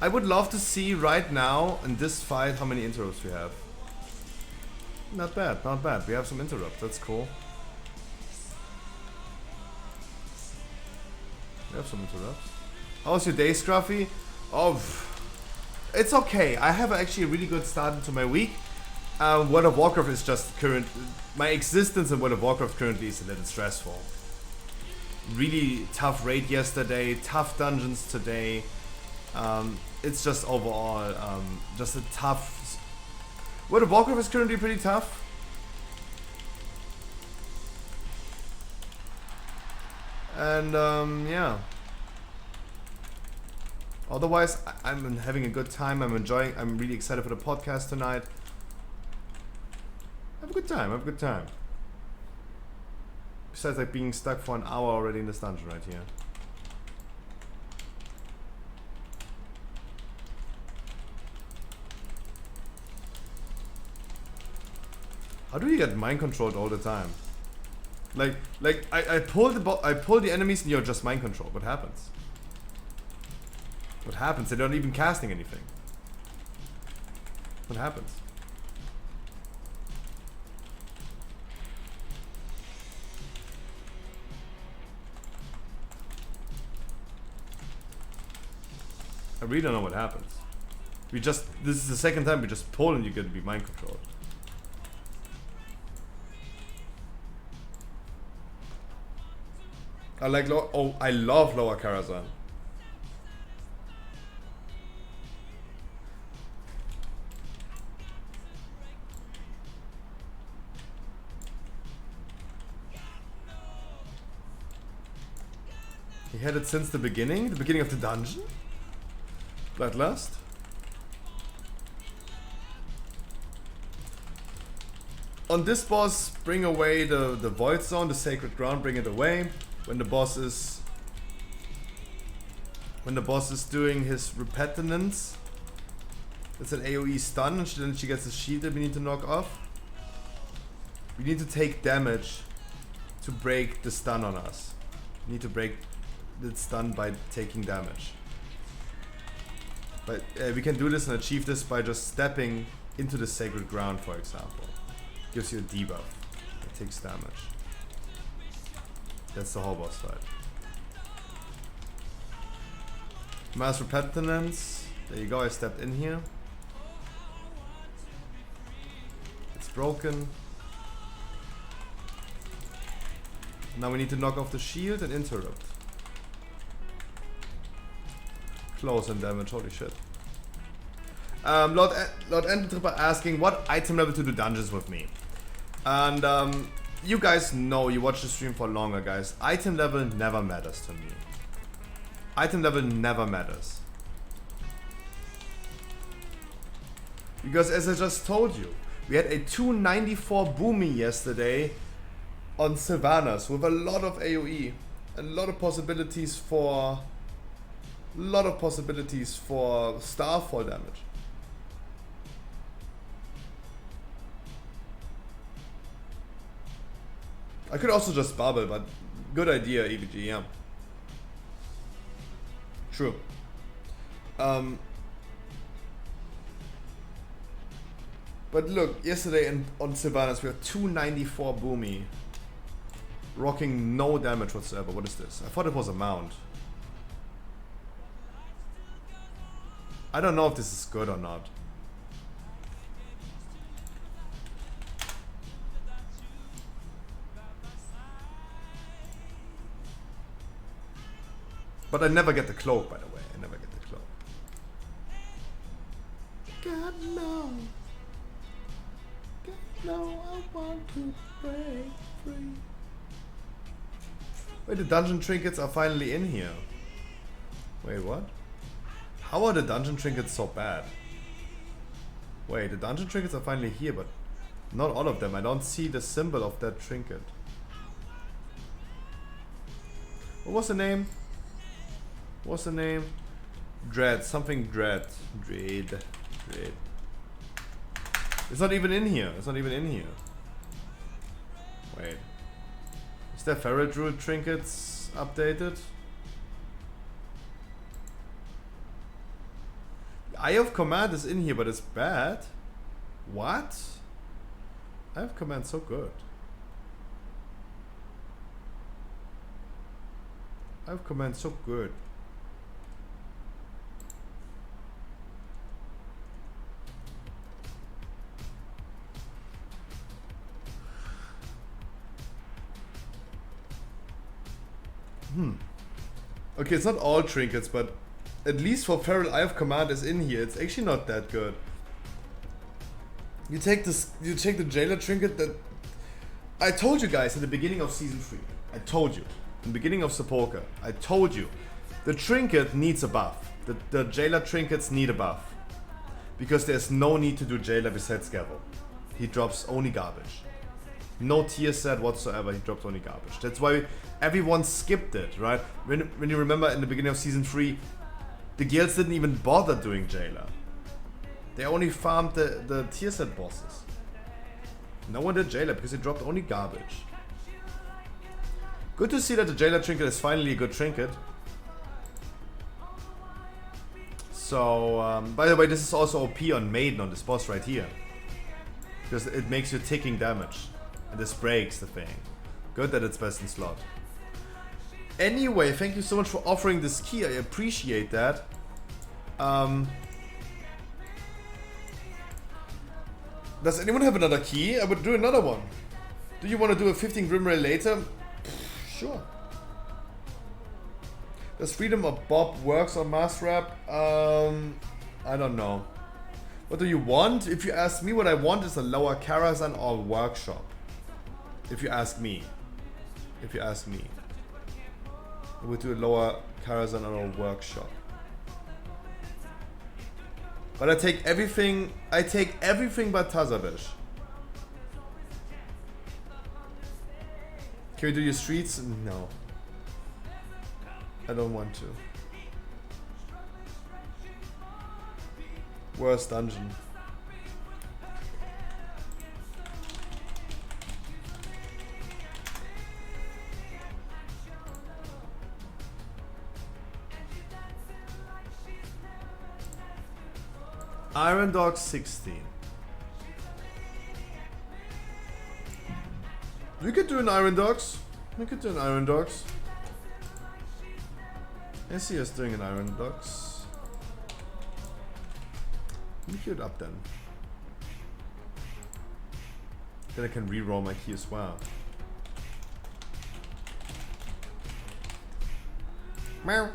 I would love to see right now in this fight how many interrupts we have. Not bad, not bad. We have some interrupts. That's cool. We have some interrupts. How's your day, Scruffy? Oh, it's okay. I have actually a really good start into my week. World of Warcraft is just my existence in World of Warcraft currently is a little stressful. Really tough raid yesterday, tough dungeons today. It's just overall just a tough... World of Warcraft is currently pretty tough. And yeah. Otherwise, I'm having a good time. I'm enjoying. I'm really excited for the podcast tonight. Have a good time. Have a good time. Besides, like being stuck for an hour already in this dungeon right here. How do you get mind controlled all the time? Like I pull the enemies and you're just mind controlled. What happens? What happens? They're not even casting anything. What happens? I really don't know what happens. This is the second time we just pull and you get to be mind controlled. I love Lower Karazhan. He had it since the beginning of the dungeon? Bloodlust? On this boss, bring away the Void Zone, the Sacred Ground, bring it away. When the boss is doing his repentance, it's an AoE stun, and then she gets a shield that we need to knock off. We need to take damage to break the stun on us. We need to break the stun by taking damage. But we can do this and achieve this by just stepping into the Sacred Ground, for example. Gives you a debuff. It takes damage. That's the whole boss fight. Mass Repentance. There you go, I stepped in here. It's broken. Now we need to knock off the shield and interrupt. Close and damage, holy shit. Lord Ententripper asking what item level to do dungeons with me. And you guys know, you watch the stream for longer, guys. Item level never matters to me. Item level never matters. Because as I just told you, we had a 294 Boomy yesterday on Sylvanas with a lot of AoE. A lot of possibilities for Starfall damage. I could also just bubble, but good idea, EBG, yeah. True. But look, yesterday on Sylvanas we had 294 Boomy. Rocking no damage whatsoever. What is this? I thought it was a mount. I don't know if this is good or not. But I never get the cloak, by the way. I never get the cloak. God no. God no, I want to break free. Wait, the dungeon trinkets are finally in here. Wait, what? How are the dungeon trinkets so bad? Wait, the dungeon trinkets are finally here, but not all of them. I don't see the symbol of that trinket. What was the name? What's the name? Dread. Something Dread. Dread. It's not even in here. It's not even in here. Wait. Is there Feral Druid trinkets updated? Eye of Command is in here, but it's bad. What? Eye of Command so good. Eye of Command so good. Okay, it's not all trinkets, but at least for Feral Eye of Command is in here. It's actually not that good. You take this, you take the Jailer trinket that I told you guys at the beginning of season 3. I told you in the beginning of Sepulka. I told you the trinket needs a buff. The Jailer trinkets need a buff because there's no need to do Jailer besides Gavel. He drops only garbage. No tier set whatsoever. He drops only garbage. That's why everyone skipped it, right? When you remember in the beginning of season 3. The guilds didn't even bother doing Jailer. They only farmed the tier set bosses. No one did Jailer because it dropped only garbage. Good to see that the Jailer trinket is finally a good trinket. So, by the way, this is also OP on Maiden on this boss right here. Because it makes you ticking damage. And this breaks the thing. Good that it's best in slot. Anyway, thank you so much for offering this key. I appreciate that. Does anyone have another key? I would do another one. Do you want to do a 15 Grimray later? Sure. Does Freedom of Bob works on Mass Rap? I don't know. What do you want? If you ask me, what I want is a lower Karazhan or Workshop. If you ask me. If you ask me. I would do a lower Karazhan or a Workshop. But I take everything but Tazabesh. Can we do your streets? No. I don't want to. Worst dungeon. Iron Dog 16. We could do an Iron Dogs. We could do an Iron Dogs. I see us doing an Iron Dogs. Let me queue it up then. Then I can re-roll my key as well. Meow.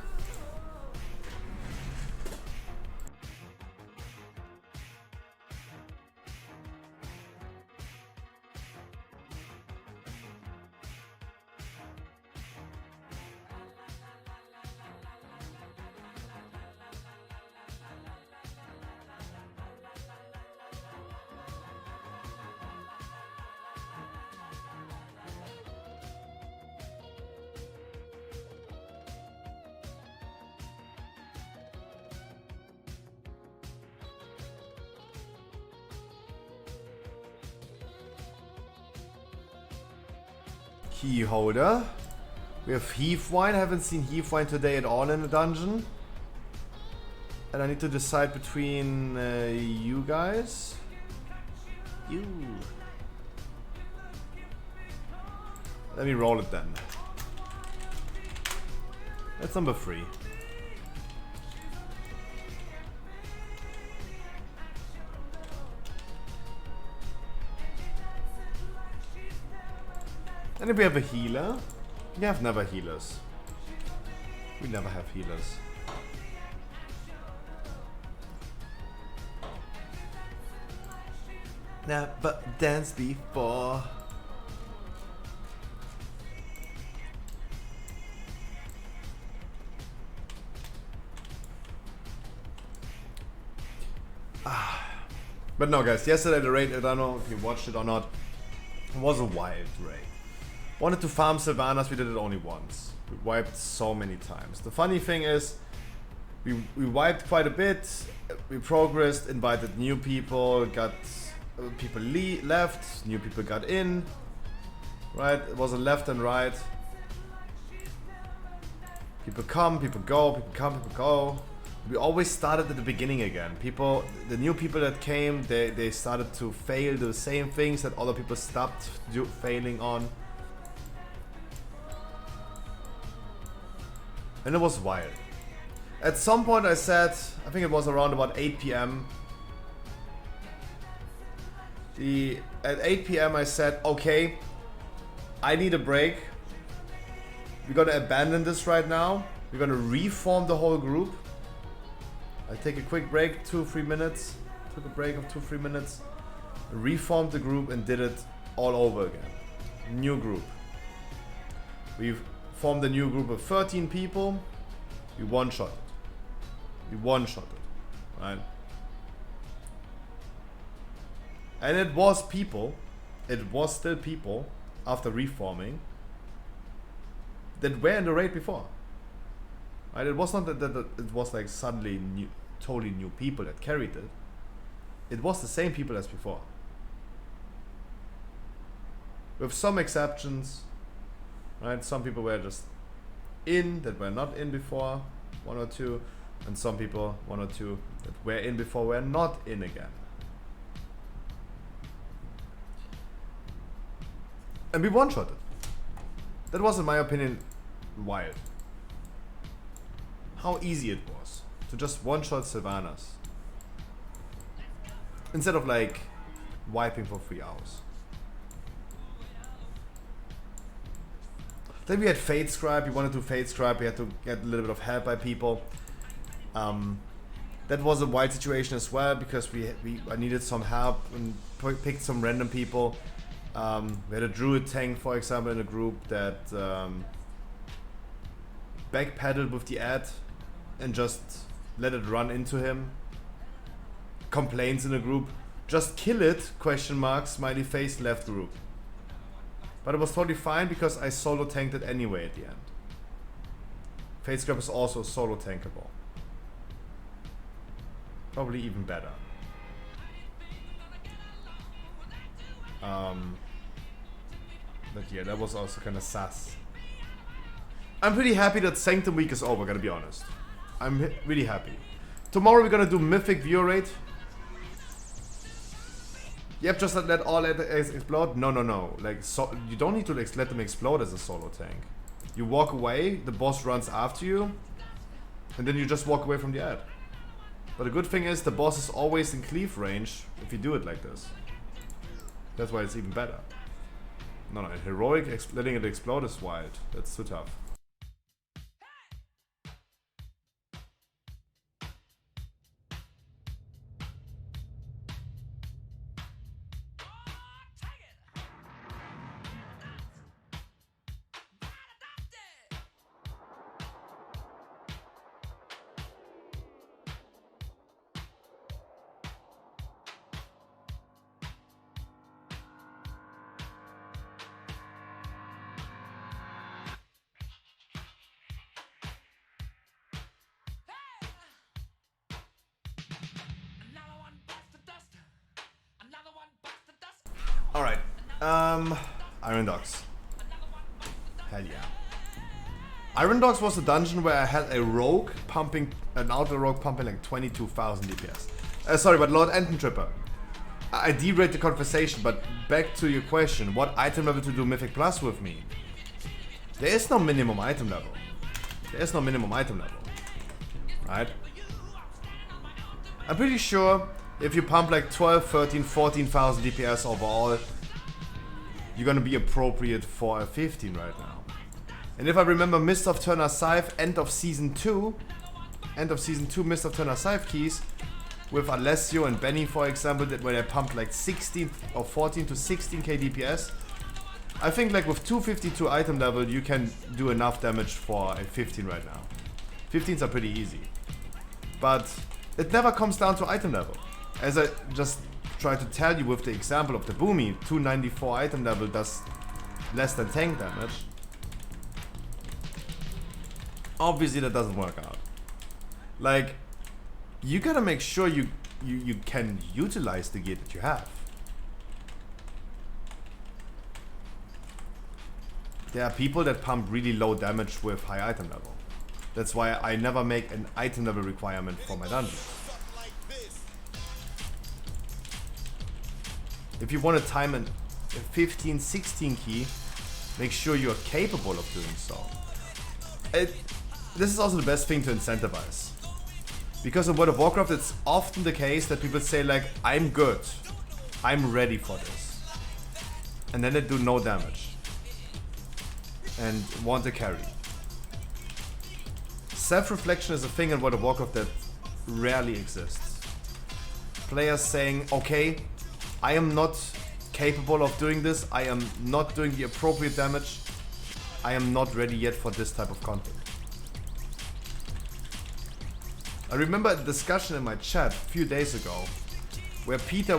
Key holder. We have Heathwine. I haven't seen Heathwine today at all in the dungeon. And I need to decide between you guys. You. Let me roll it then. That's number 3. And if we have a healer, we have never healers. We never have healers. Never danced before. But no, guys, yesterday the raid, I don't know if you watched it or not, it was a wild raid. Wanted to farm Sylvanas, we did it only once. We wiped so many times. The funny thing is, we wiped quite a bit, we progressed, invited new people, got people left, new people got in, right? It was a left and right. People come, people go, people come, people go. We always started at the beginning again. The new people that came, they started to fail the same things that other people stopped failing on. And it was wild. At some point I said, I think it was around about 8 p.m. At 8 p.m. I said, okay, I need a break. We're gonna abandon this right now. We're gonna reform the whole group. I take a quick break, 2-3 minutes. Took a break of 2-3 minutes. Reformed the group and did it all over again. New group. We've formed a new group of 13 people. We one-shot it. We one-shot it. Right? And it was people. It was still people after reforming that were in the raid before. Right? It was not that it was like suddenly totally new people that carried it. It was the same people as before. With some exceptions, right? Some people were just in that were not in before, 1 or 2, and some people, 1 or 2, that were in before were not in again. And we one-shot it. That was, in my opinion, wild. How easy it was to just one-shot Sylvanas instead of like wiping for 3 hours. Then we had Fate Scribe. We wanted to Fate Scribe. We had to get a little bit of help by people. That was a wild situation as well because I needed some help and picked some random people. We had a druid tank, for example, in a group that backpedaled with the ad and just let it run into him. Complaints in a group. Just kill it, question mark, smiley face, left group. But it was totally fine because I solo tanked it anyway at the end. Fate Scrap is also solo tankable. Probably even better. But yeah, that was also kind of sus. I'm pretty happy that Sanctum Week is over, gotta be honest. I'm really happy. Tomorrow we're gonna do Mythic Viewer Rate. Yep, just let all that explode. No. Like, so you don't need to let them explode as a solo tank. You walk away, the boss runs after you, and then you just walk away from the ad. But the good thing is the boss is always in cleave range if you do it like this. That's why it's even better. No, heroic letting it explode is wild. That's too tough. Alright, Iron Dogs. Hell yeah. Iron Dogs was a dungeon where I had a rogue pumping, an outer rogue pumping like 22,000 DPS. Sorry, but Lord Enten Tripper. I derailed the conversation, but back to your question, what item level to do Mythic Plus with me? There is no minimum item level. There is no minimum item level. Right? I'm pretty sure if you pump like 12, 13, 14,000 DPS overall, you're gonna be appropriate for a 15 right now. And if I remember Mist of Turner Scythe, end of season 2 Mist of Turner Scythe keys, with Alessio and Benny for example, where they pumped like 16 or 14 to 16k DPS. I think like with 252 item level you can do enough damage for a 15 right now. 15s are pretty easy. But it never comes down to item level. As I just try to tell you with the example of the Boomy, 294 item level does less than tank damage. Obviously that doesn't work out. Like, you gotta make sure you can utilize the gear that you have. There are people that pump really low damage with high item level. That's why I never make an item level requirement for my dungeon. If you want to time a 15, 16 key, make sure you are capable of doing so. This is also the best thing to incentivize. Because in World of Warcraft, it's often the case that people say like, I'm good, I'm ready for this. And then they do no damage. And want a carry. Self-reflection is a thing in World of Warcraft that rarely exists. Players saying, okay, I am not capable of doing this, I am not doing the appropriate damage, I am not ready yet for this type of content. I remember a discussion in my chat a few days ago where Peter,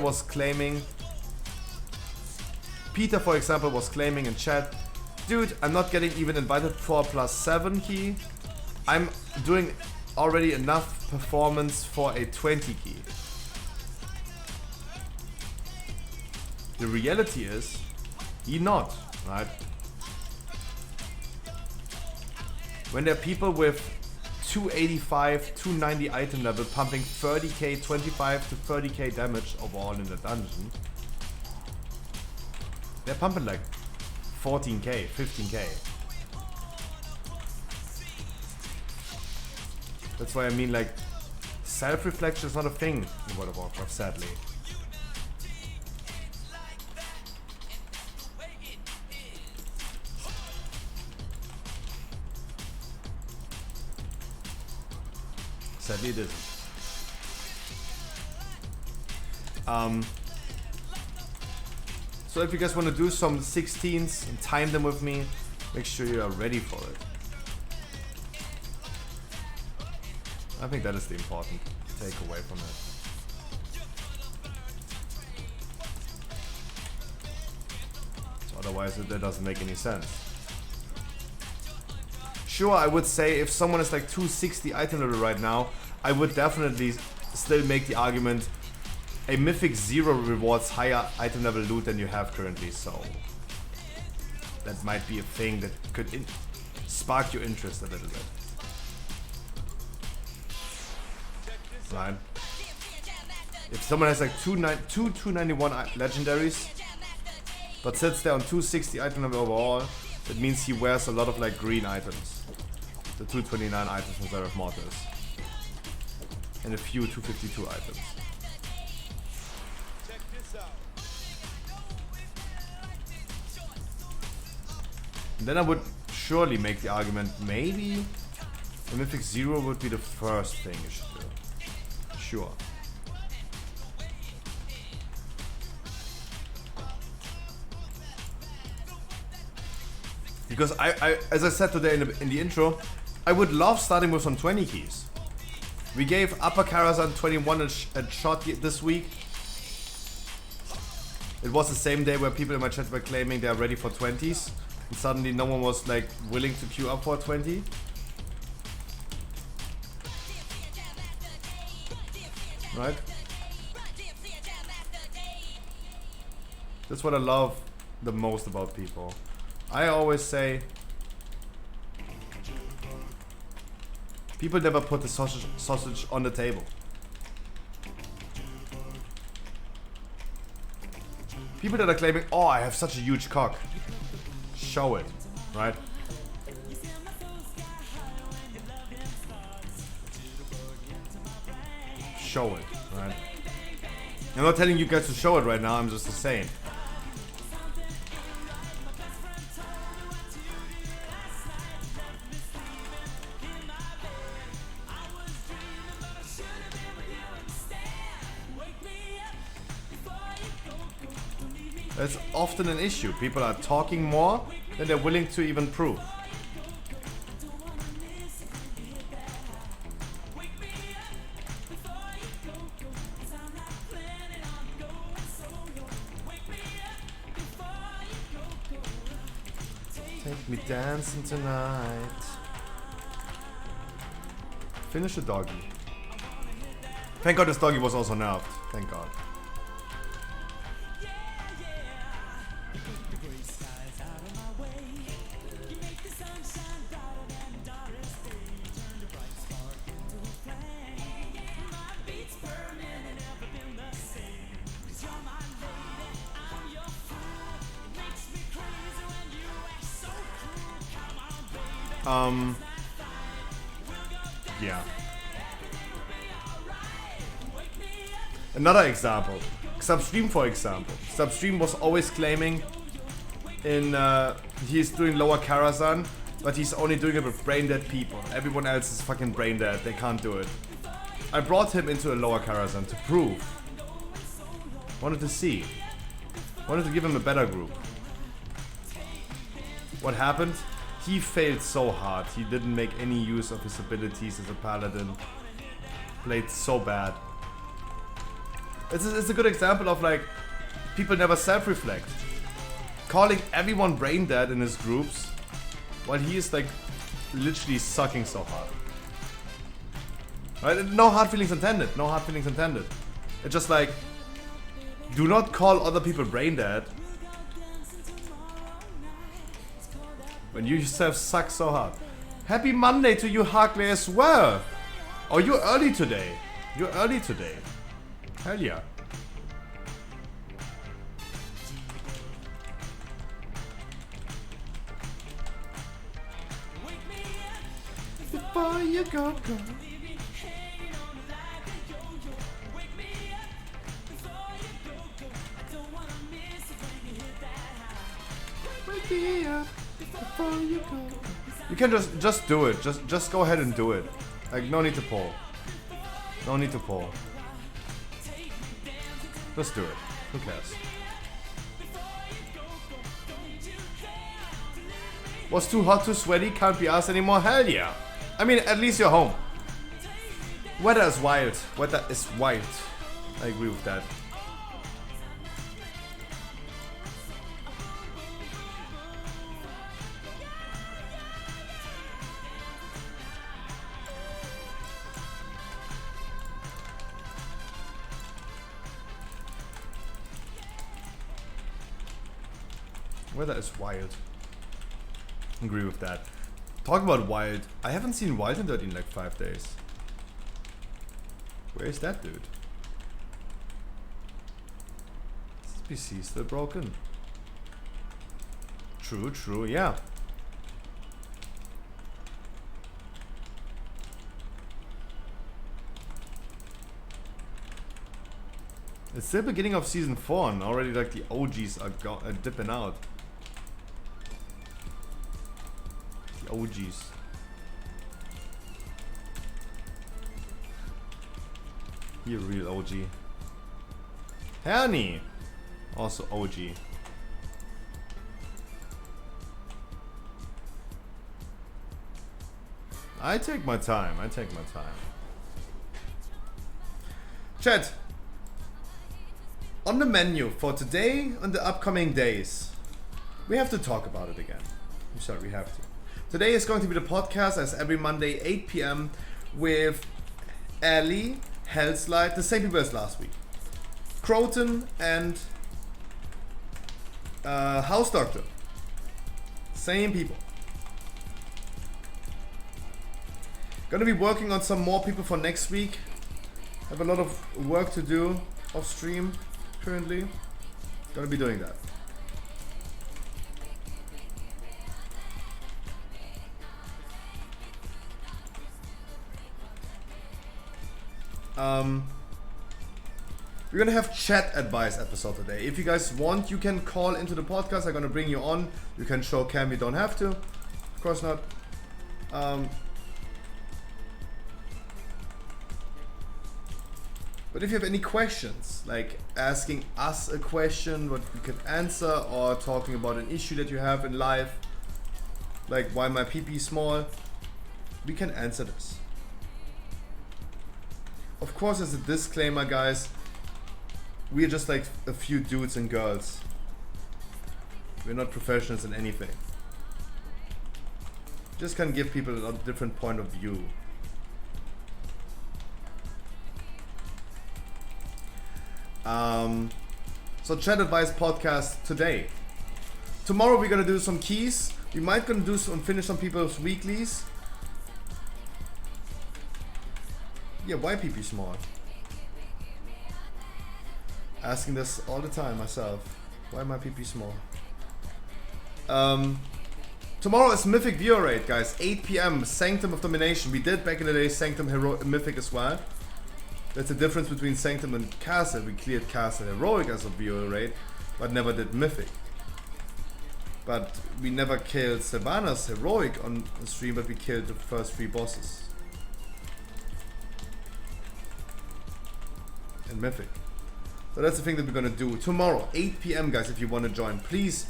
for example, was claiming in chat, dude, I'm not getting even invited for a +7 key. I'm doing already enough performance for a 20 key. The reality is, he not, right? When there are people with 285, 290 item level pumping 30k, 25 to 30k damage overall in the dungeon, they're pumping like 14k, 15k. That's why I mean, like, self-reflection is not a thing in World of Warcraft, sadly. Sadly it isn't. So if you guys want to do some 16s and time them with me, make sure you are ready for it. I think that is the important takeaway from it. So otherwise that doesn't make any sense. Sure, I would say if someone is like 260 item level right now, I would definitely still make the argument a Mythic 0 rewards higher item level loot than you have currently, so that might be a thing that could spark your interest a little bit. Right? If someone has like 291 legendaries, but sits there on 260 item level overall, that means he wears a lot of like green items. The 229 items from Seraph Mortis. And a few 252 items. And then I would surely make the argument, maybe the Mythic 0 would be the first thing you should do. Sure. Because I as I said today in the intro, I would love starting with some 20 keys. We gave Upper Karazhan 21 a shot this week. It was the same day where people in my chat were claiming they are ready for 20s. And suddenly no one was like willing to queue up for a 20. Right? That's what I love the most about people. I always say, people never put the sausage on the table. People that are claiming, oh, I have such a huge cock. Show it, right? Show it, right? I'm not telling you guys to show it right now, I'm just saying. That's often an issue. People are talking more than they're willing to even prove. Take me dancing tonight. Finish the doggy. Thank God this doggy was also nerfed. Thank God. Yeah. Another example. Substream, for example. Substream was always claiming he's doing lower Karazhan, but he's only doing it with brain dead people. Everyone else is fucking brain dead. They can't do it. I brought him into a lower Karazhan to prove. Wanted to see. Wanted to give him a better group. What happened? He failed so hard. He didn't make any use of his abilities as a paladin. Played so bad. It's a good example of like people never self-reflect. Calling everyone brain dead in his groups while he is like literally sucking so hard. Right? No hard feelings intended. No hard feelings intended. It's just like, do not call other people brain dead when you yourself suck so hard. Happy Monday to you, Harkley, as well. Oh, you're early today. You're early today. Hell yeah. Before you go. Wake me up before you go. You can just do it. Just go ahead and do it. Like, no need to pull. No need to pull. Just do it. Who cares? Was too hot, too sweaty, can't be asked anymore? Hell yeah. I mean, at least you're home. Weather is wild. Weather is wild. I agree with that. Weather is wild. Agree with that. Talk about wild. I haven't seen Wild in Dirt in like 5 days. Where is that dude? This PC is still broken. True, yeah. It's the beginning of season 4 and already like the OGs are dipping out. The OGs. You're a real OG. Hernie! Also OG. I take my time. Chat. On the menu for today and the upcoming days, we have to talk about it again. I'm sorry, we have to. Today is going to be the podcast as every Monday, 8 p.m. with Ali, Hellslide, the same people as last week. Croton and House Doctor. Same people. Gonna be working on some more people for next week. Have a lot of work to do off stream currently. Gonna be doing that. We're gonna have chat advice episode today. If you guys want, you can call into the podcast. I'm gonna bring you on. You can show cam, you don't have to. Of course not. But if you have any questions, like asking us a question, what we could answer, or talking about an issue that you have in life, like why my PP is small, we can answer this. Of course, as a disclaimer, guys, we're just like a few dudes and girls. We're not professionals in anything. Just can give people a different point of view. So chat advice podcast today. Tomorrow we're gonna do some keys. We might gonna do some, finish some people's weeklies. Yeah, why PP small? Asking this all the time myself. Why am I PP small? Tomorrow is Mythic viewer raid, guys. 8 PM, Sanctum of Domination. We did back in the day Sanctum Mythic as well. That's the difference between Sanctum and Castle. We cleared Castle Heroic as a viewer raid, but never did Mythic. But we never killed Sylvanas Heroic on the stream, but we killed the first 3 bosses. In Mythic. So that's the thing that we're gonna do. Tomorrow, 8 PM, guys, if you want to join. Please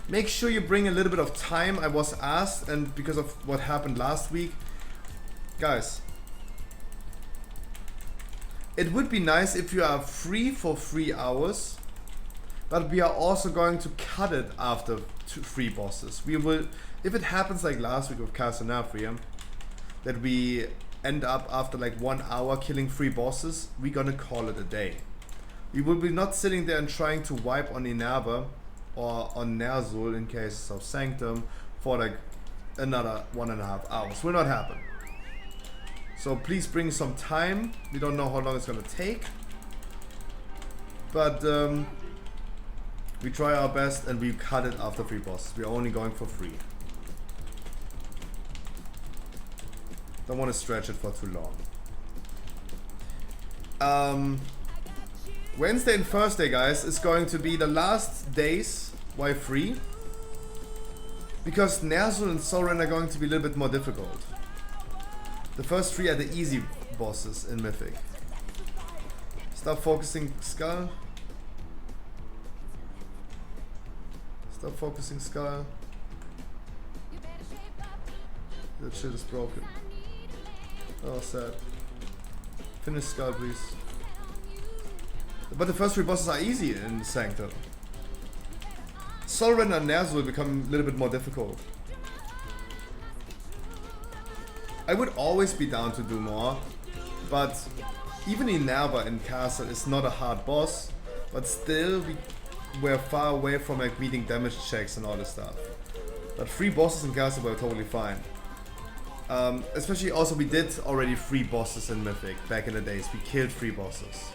make sure you bring a little bit of time. I was asked, and because of what happened last week. Guys, it would be nice if you are free for 3 hours, but we are also going to cut it after 3 bosses. We will, if it happens like last week with Casanafrium, that we end up after like 1 hour killing 3 bosses, we're gonna call it a day. We will be not sitting there and trying to wipe on Inaba or on Ner'zhul in cases of Sanctum for like another 1.5 hours. Will not happen. So please bring some time. We don't know how long it's gonna take, but we try our best and we cut it after 3 bosses. We're only going for 3. Don't want to stretch it for too long. Wednesday and Thursday, guys, is going to be the last days. Why 3? Because Ner'zhul and Soren are going to be a little bit more difficult. The first 3 are the easy bosses in Mythic. Stop focusing Skull. Stop focusing Skull. That shit is broken. Oh, sad. Finish Skull, please. But the first 3 bosses are easy in Sanctum. Soren and Ner'zhul will become a little bit more difficult. I would always be down to do more, but even Inaba in Castle is not a hard boss, but still we're far away from like meeting damage checks and all this stuff. But 3 bosses in Castle were totally fine. Especially also we did already 3 bosses in Mythic back in the days. We killed 3 bosses.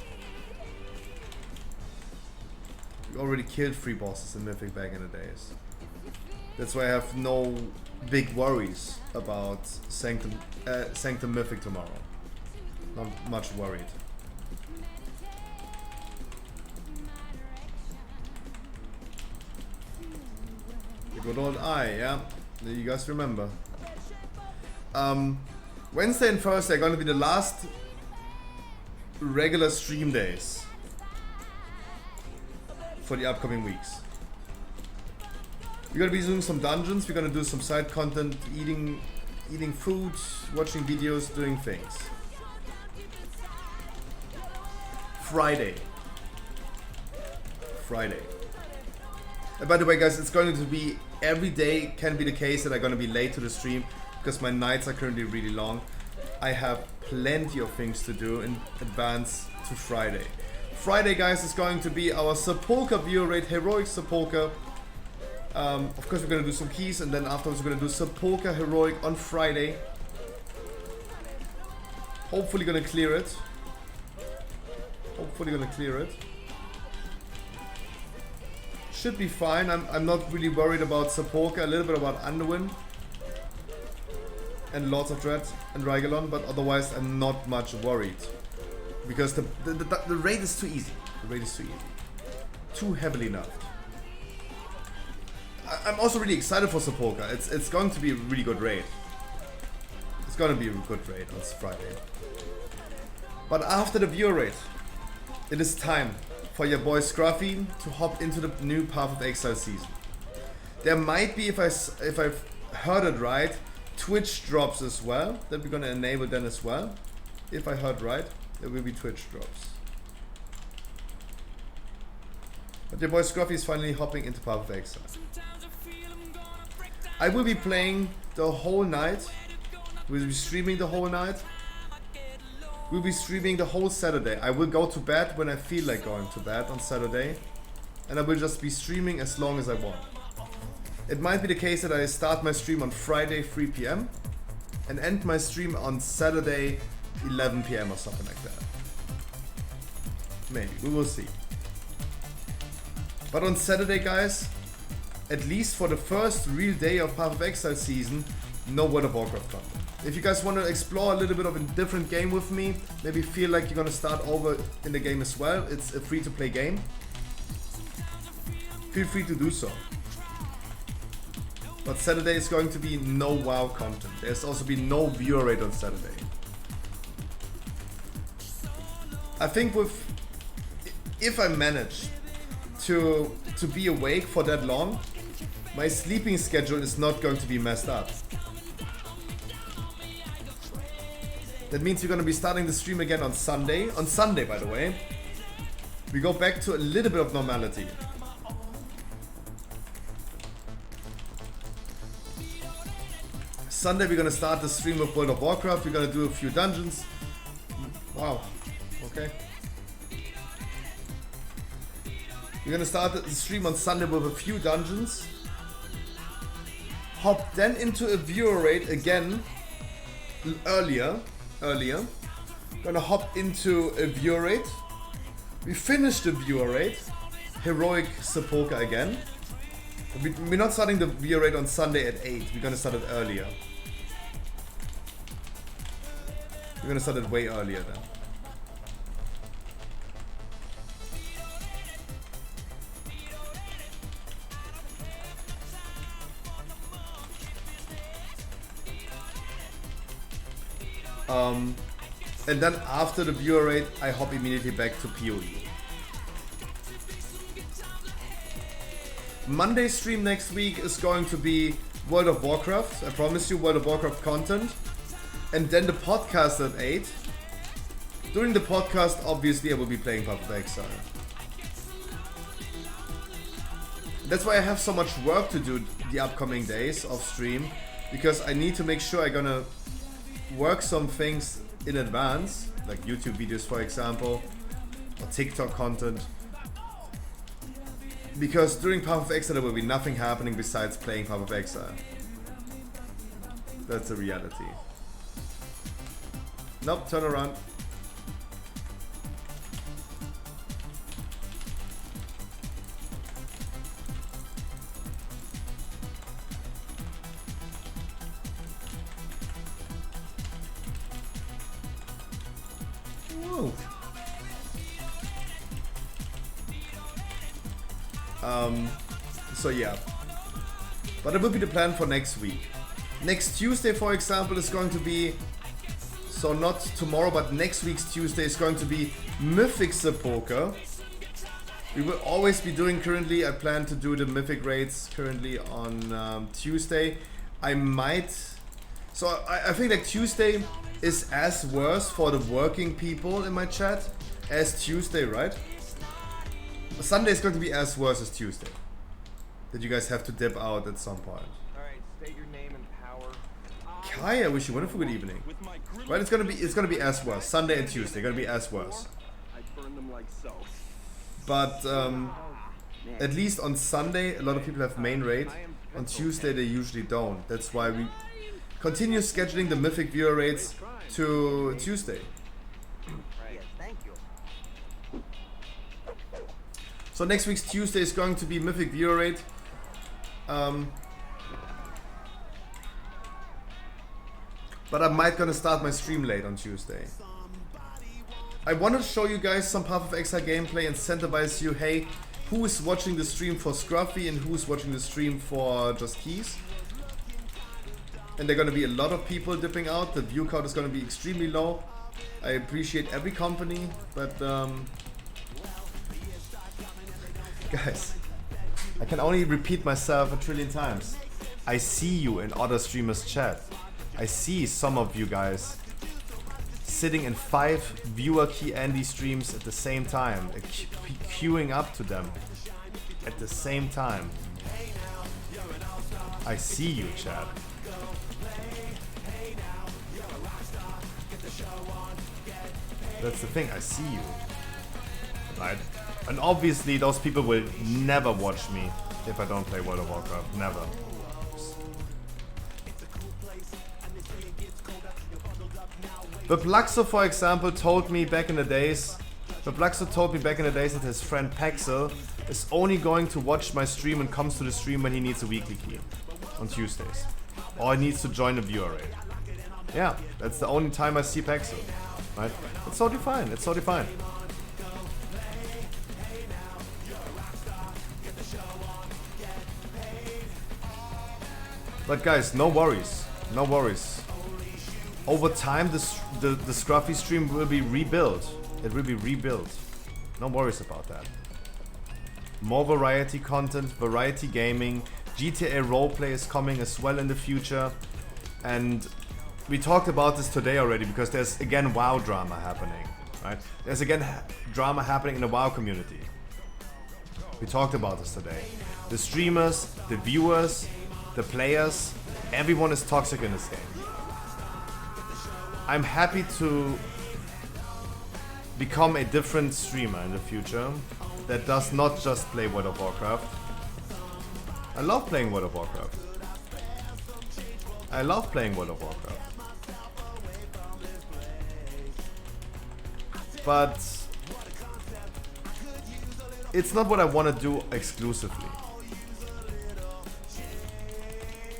We already killed 3 bosses in Mythic back in the days. That's why I have no big worries about Sanctum Mythic tomorrow. Not much worried. The good old eye, yeah. You guys remember. Wednesday and Thursday are going to be the last regular stream days for the upcoming weeks. We're gonna be doing some dungeons, we're gonna do some side content, eating food, watching videos, doing things. Friday. And by the way, guys, it's going to be every day can be the case that I'm gonna be late to the stream because my nights are currently really long. I have plenty of things to do in advance to Friday. Friday, guys, is going to be our Sepulchre viewer raid, Heroic Sepulchre. Of course, we're gonna do some keys, and then afterwards we're gonna do Sepulchre Heroic on Friday. Hopefully gonna clear it. Should be fine. I'm not really worried about Sepulchre, a little bit about Underwind and Lords of Dread and Rygalon, but otherwise I'm not much worried. Because the raid is too easy. Too heavily nerfed. I'm also really excited for Sepulchre. It's going to be a really good raid. It's going to be a good raid on Friday. But after the viewer raid, it is time for your boy Scruffy to hop into the new Path of Exile season. There might be, if I've heard it right, Twitch drops as well. That we're going to enable then as well. If I heard right, there will be Twitch drops. But your boy Scruffy is finally hopping into Path of Exile. I will be playing the whole night. We'll be streaming the whole night. We'll be streaming the whole Saturday. I will go to bed when I feel like going to bed on Saturday. And I will just be streaming as long as I want. It might be the case that I start my stream on Friday 3 p.m. and end my stream on Saturday 11 p.m. or something like that. Maybe, we will see. But on Saturday, guys, at least for the first real day of Path of Exile season, no World of Warcraft content. If you guys want to explore a little bit of a different game with me, maybe feel like you're gonna start over in the game as well, it's a free-to-play game, feel free to do so. But Saturday is going to be no WoW content. There's also be no viewer rate on Saturday. I think if I manage to be awake for that long, my sleeping schedule is not going to be messed up. That means we're gonna be starting the stream again on Sunday. On Sunday, by the way, we go back to a little bit of normality. Sunday we're gonna start the stream of World of Warcraft. We're gonna do a few dungeons. Wow. Okay. We're gonna start the stream on Sunday with a few dungeons. Hop then into a viewer rate again earlier. Gonna hop into a viewer rate. We finish the viewer rate. Heroic Sepulchre again. We're not starting the viewer rate on Sunday at 8. We're gonna start it earlier. We're gonna start it way earlier then. And then after the viewer rate, I hop immediately back to PoE. Monday stream next week is going to be World of Warcraft. I promise you, World of Warcraft content. And then the podcast at 8. During the podcast, obviously, I will be playing Path of Exile. That's why I have so much work to do the upcoming days of stream, because I need to make sure I'm gonna work some things in advance, like YouTube videos for example, or TikTok content, because during Path of Exile there will be nothing happening besides playing Path of Exile. That's the reality. Nope, turn around. So yeah, but it will be the plan for next week. Next Tuesday, for example, is going to be, so not tomorrow, but next week's Tuesday is going to be Mythic Sepulchre. We will always be doing, currently I plan to do the Mythic raids currently on Tuesday. I might, so I think like Tuesday is as worse for the working people in my chat as Tuesday, right? Sunday is going to be as worse as Tuesday. That you guys have to dip out at some point. Alright, state your name and power. Kai, I wish you a wonderful good evening. Right, it's gonna be as worse. Sunday and Tuesday gonna be as worse. I burn them like so. But at least on Sunday a lot of people have main raid. On Tuesday they usually don't. That's why we continue scheduling the Mythic viewer raids to Tuesday. So next week's Tuesday is going to be Mythic viewer raid. But I might gonna start my stream late on Tuesday. I want to show you guys some Path of Exile gameplay and incentivize you, hey, who is watching the stream for Scruffy and who is watching the stream for Just Keys. And there are gonna be a lot of people dipping out. The view count is gonna be extremely low. I appreciate every company, but guys, I can only repeat myself 1 trillion times. I see you in other streamers' chat. I see some of you guys sitting in 5 viewer key Andy streams at the same time, queuing up to them at the same time. I see you, Chad. That's the thing, I see you. Right? And obviously those people will never watch me if I don't play World of Warcraft. Never. But Blaxo, for example, told me back in the days that his friend Paxel is only going to watch my stream and comes to the stream when he needs a weekly key on Tuesdays. Or he needs to join a viewer raid. Yeah, that's the only time I see Paxel. Right? It's totally fine, it's totally fine. But guys, no worries. No worries. Over time, the Scruffy stream will be rebuilt. It will be rebuilt. No worries about that. More variety content, variety gaming. GTA roleplay is coming as well in the future. And we talked about this today already because there's again WoW drama happening. Right? There's again drama happening in the WoW community. We talked about this today. The streamers, the viewers, the players, everyone is toxic in this game. I'm happy to become a different streamer in the future that does not just play World of Warcraft. I love playing World of Warcraft. I love playing World of Warcraft. But it's not what I want to do exclusively.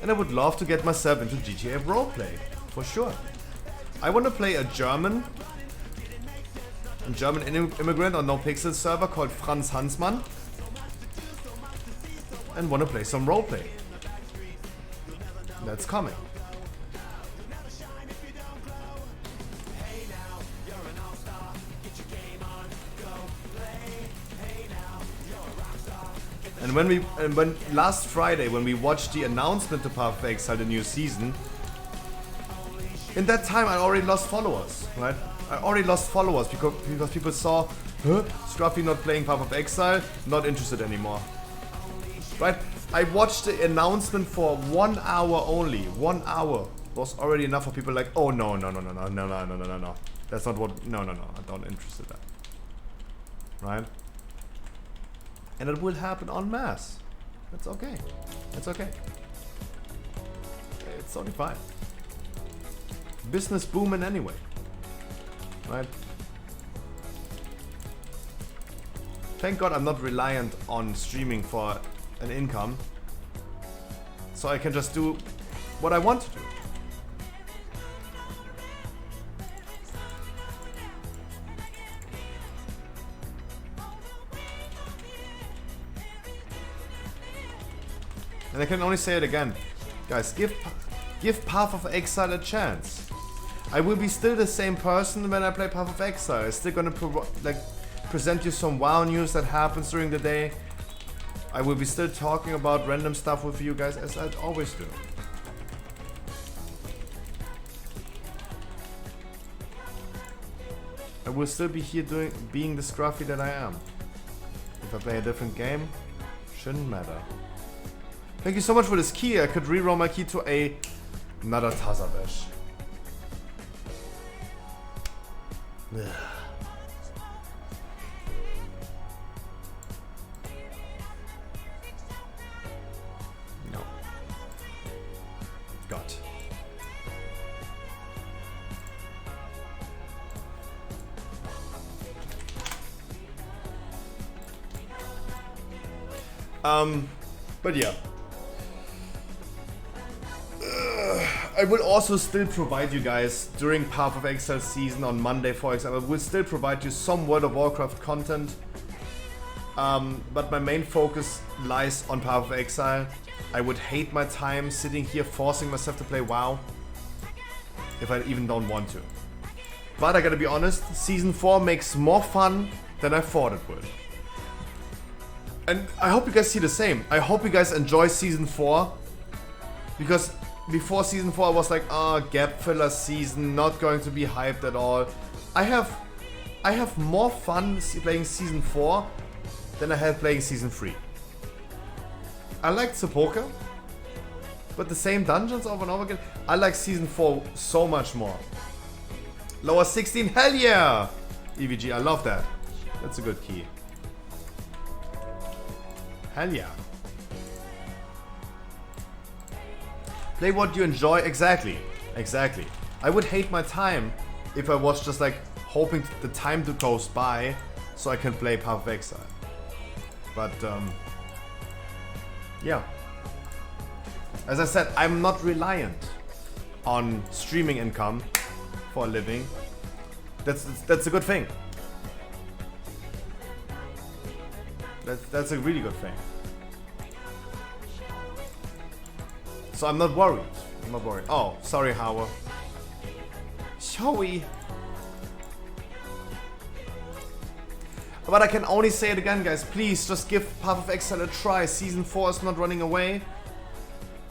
And I would love to get myself into GTA roleplay, for sure. I want to play a German immigrant on No Pixel server called Franz Hansmann and want to play some roleplay. That's coming. And when last Friday when we watched the announcement to Path of Exile, the new season, in that time I already lost followers, right? I already lost followers because people saw, huh? Scruffy not playing Path of Exile, not interested anymore. Right? I watched the announcement for 1 hour only. 1 hour was already enough for people like, oh no. That's not what, no, I don't interested in that. Right? And it will happen en masse. That's okay. It's okay. It's totally fine. Business booming anyway. Right? Thank God I'm not reliant on streaming for an income. So I can just do what I want to do. And I can only say it again. Guys, give Path of Exile a chance. I will be still the same person when I play Path of Exile. I'm still gonna present you some WoW news that happens during the day. I will be still talking about random stuff with you guys as I always do. I will still be here being the Scruffy that I am. If I play a different game, shouldn't matter. Thank you so much for this key. I could reroll my key to another Tazabesh. No. God. But yeah. I will also still provide you guys during Path of Exile season on Monday, for example. I will still provide you some World of Warcraft content. But my main focus lies on Path of Exile. I would hate my time sitting here forcing myself to play WoW if I even don't want to. But I gotta be honest, Season 4 makes more fun than I thought it would. And I hope you guys see the same. I hope you guys enjoy Season 4. Because before Season 4 I was like, gap filler season, not going to be hyped at all. I have more fun playing Season 4 than I had playing Season 3. I liked Sepulka. But the same dungeons over and over again. I like season 4 so much more. Lower 16, hell yeah! EVG, I love that. That's a good key. Hell yeah. Play what you enjoy. Exactly. Exactly. I would hate my time if I was just like hoping the time to goes by so I can play Path of Exile. But yeah. As I said, I'm not reliant on streaming income for a living. That's a good thing. That's a really good thing. So I'm not worried. I'm not worried. Oh, sorry, Howard. Sorry. But I can only say it again, guys. Please just give Path of Exile a try. Season 4 is not running away.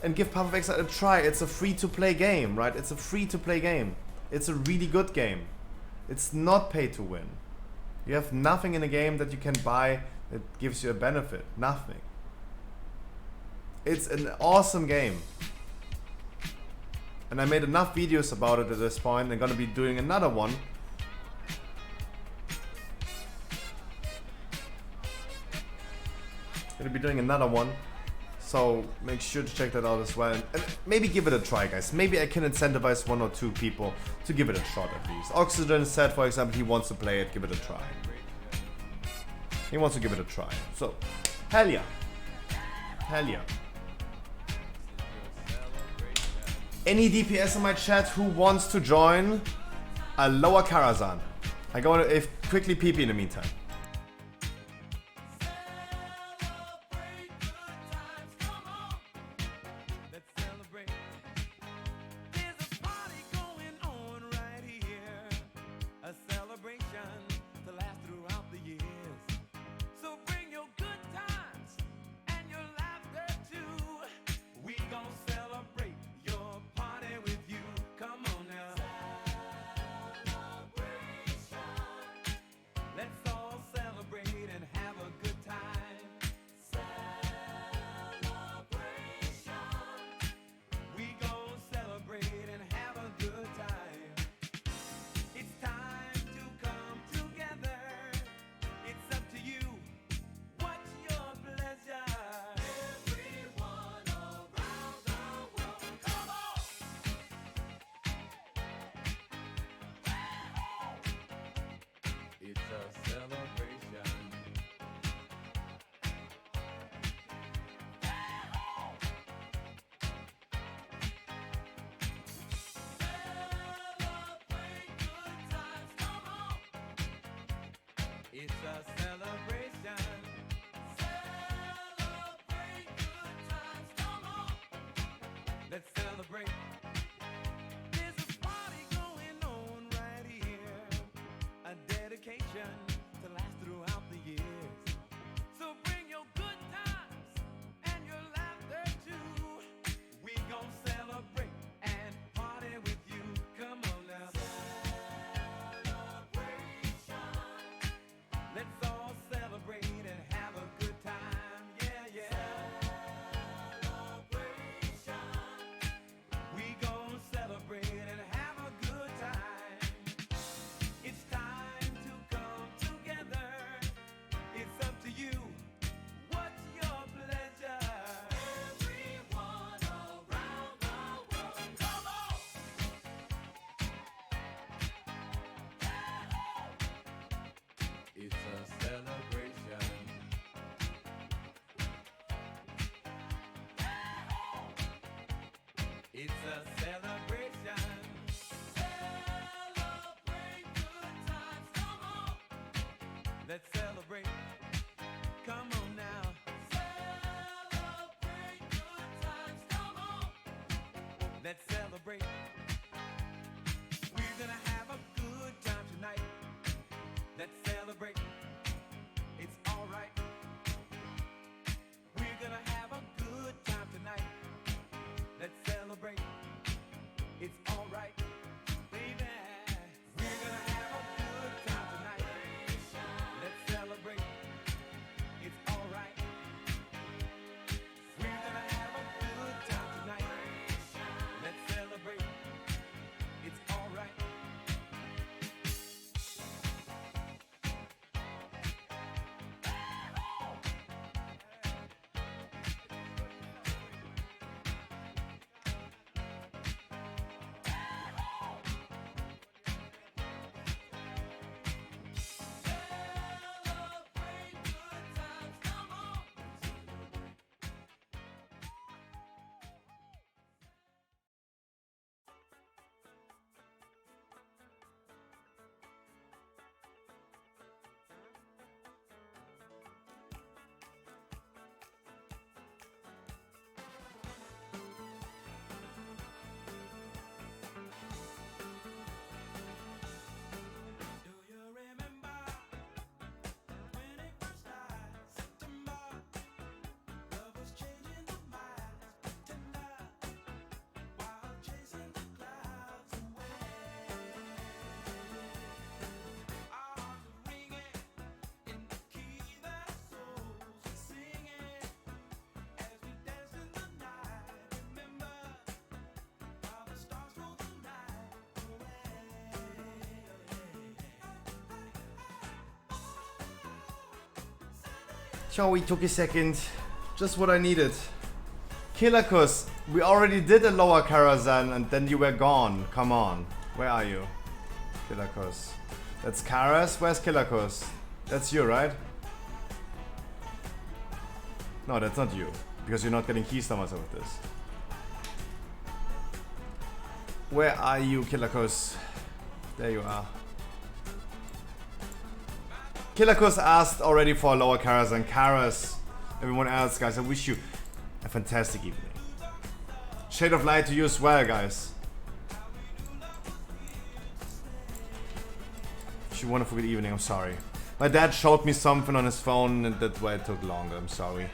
And give Path of Exile a try. It's a free-to-play game, right? It's a free-to-play game. It's a really good game. It's not pay to win. You have nothing in the game that you can buy that gives you a benefit. Nothing. It's an awesome game. And I made enough videos about it at this point. I'm gonna be doing another one. So make sure to check that out as well. And maybe give it a try, guys. Maybe I can incentivize 1 or 2 people to give it a shot at least. Oxygen said, for example, he wants to play it. Give it a try. He wants to give it a try. So, hell yeah. Hell yeah. Any DPS in my chat who wants to join a lower Karazhan? I go to quickly PP in the meantime. It's a celebration. Celebrate good times, come on. Let's celebrate. There's a party going on right here. A dedication to last throughout the years. So bring your good times and your laughter too. We gon' celebrate and party with you. Come on now. Let's all celebrate and have a good time, yeah, yeah. Celebration. We gon' celebrate and have a good time. It's time to come together. It's up to you. What's your pleasure? Everyone around the world, come on! It's a celebration. It's a celebration. Celebrate good times, come on. Let's celebrate. Come on now. Celebrate good times, come on. Let's celebrate. We're gonna have a good time tonight. Let's celebrate. It's alright. We're gonna have a good time tonight. Let's celebrate. It's alright. Baby. We're gonna have a good time tonight. Let's celebrate. It's alright. We're gonna have a good time tonight. Joey took a second. Just what I needed. Killerkus, we already did a lower Karazhan and then you were gone. Come on. Where are you? Killerkus. That's Karas. Where's Killerkus? That's you, right? No, that's not you. Because you're not getting keystomas with this. Where are you, Killerkus? There you are. Killerkus asked already for a lower Karazhan. Karas, everyone else, guys, I wish you a fantastic evening. Shade of light to you as well, guys. Wish you a wonderful good evening. I'm sorry. My dad showed me something on his phone and that's why it took longer. I'm sorry.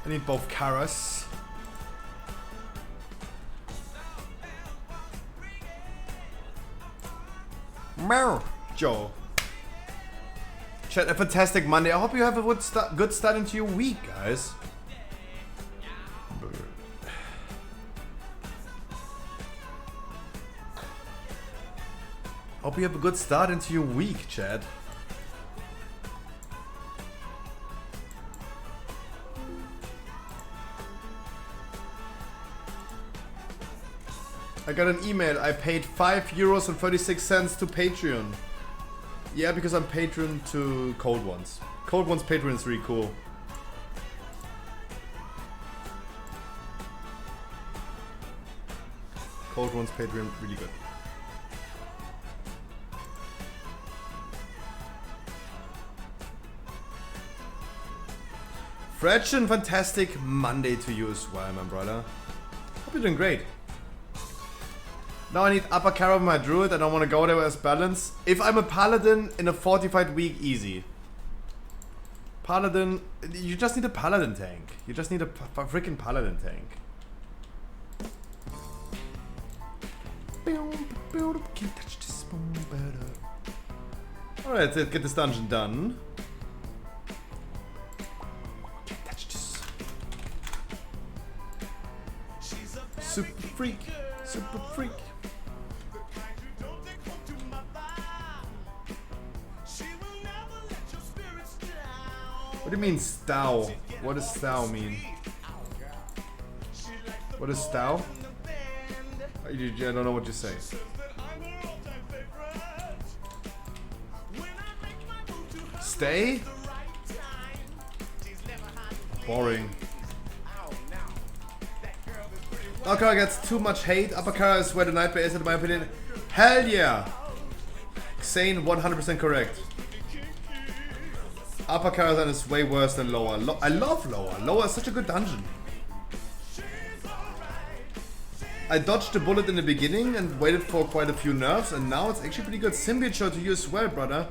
I need both Karas. Meow. Joe. Chat, a fantastic Monday. I hope you have a good start into your week, guys. Hope you have a good start into your week, Chad. I got an email. I paid €5.36 to Patreon. Yeah, because I'm patron to Cold Ones. Cold Ones Patreon is really cool. Cold Ones Patreon, really good. Fresh and fantastic Monday to you as well, my brother. Hope you're doing great. Now I need upper Kara with my druid. I don't want to go there as balance. If I'm a paladin in a fortified week, easy. Paladin, you just need a paladin tank. You just need a freaking paladin tank. Alright, let's get this dungeon done. Can't touch this. Super freak. Super freak. What do you mean stow? What does stow mean? What is stow? I don't know what you say. Stay? Boring. Upper gets too much hate. Upper Kara is where the Nightmare is in my opinion. Hell yeah! Xane 100% correct. Upper Karazhan is way worse than lower. I love lower. Lower is such a good dungeon. I dodged the bullet in the beginning and waited for quite a few nerfs, and now it's actually pretty good. Symbiote show to you as well, brother.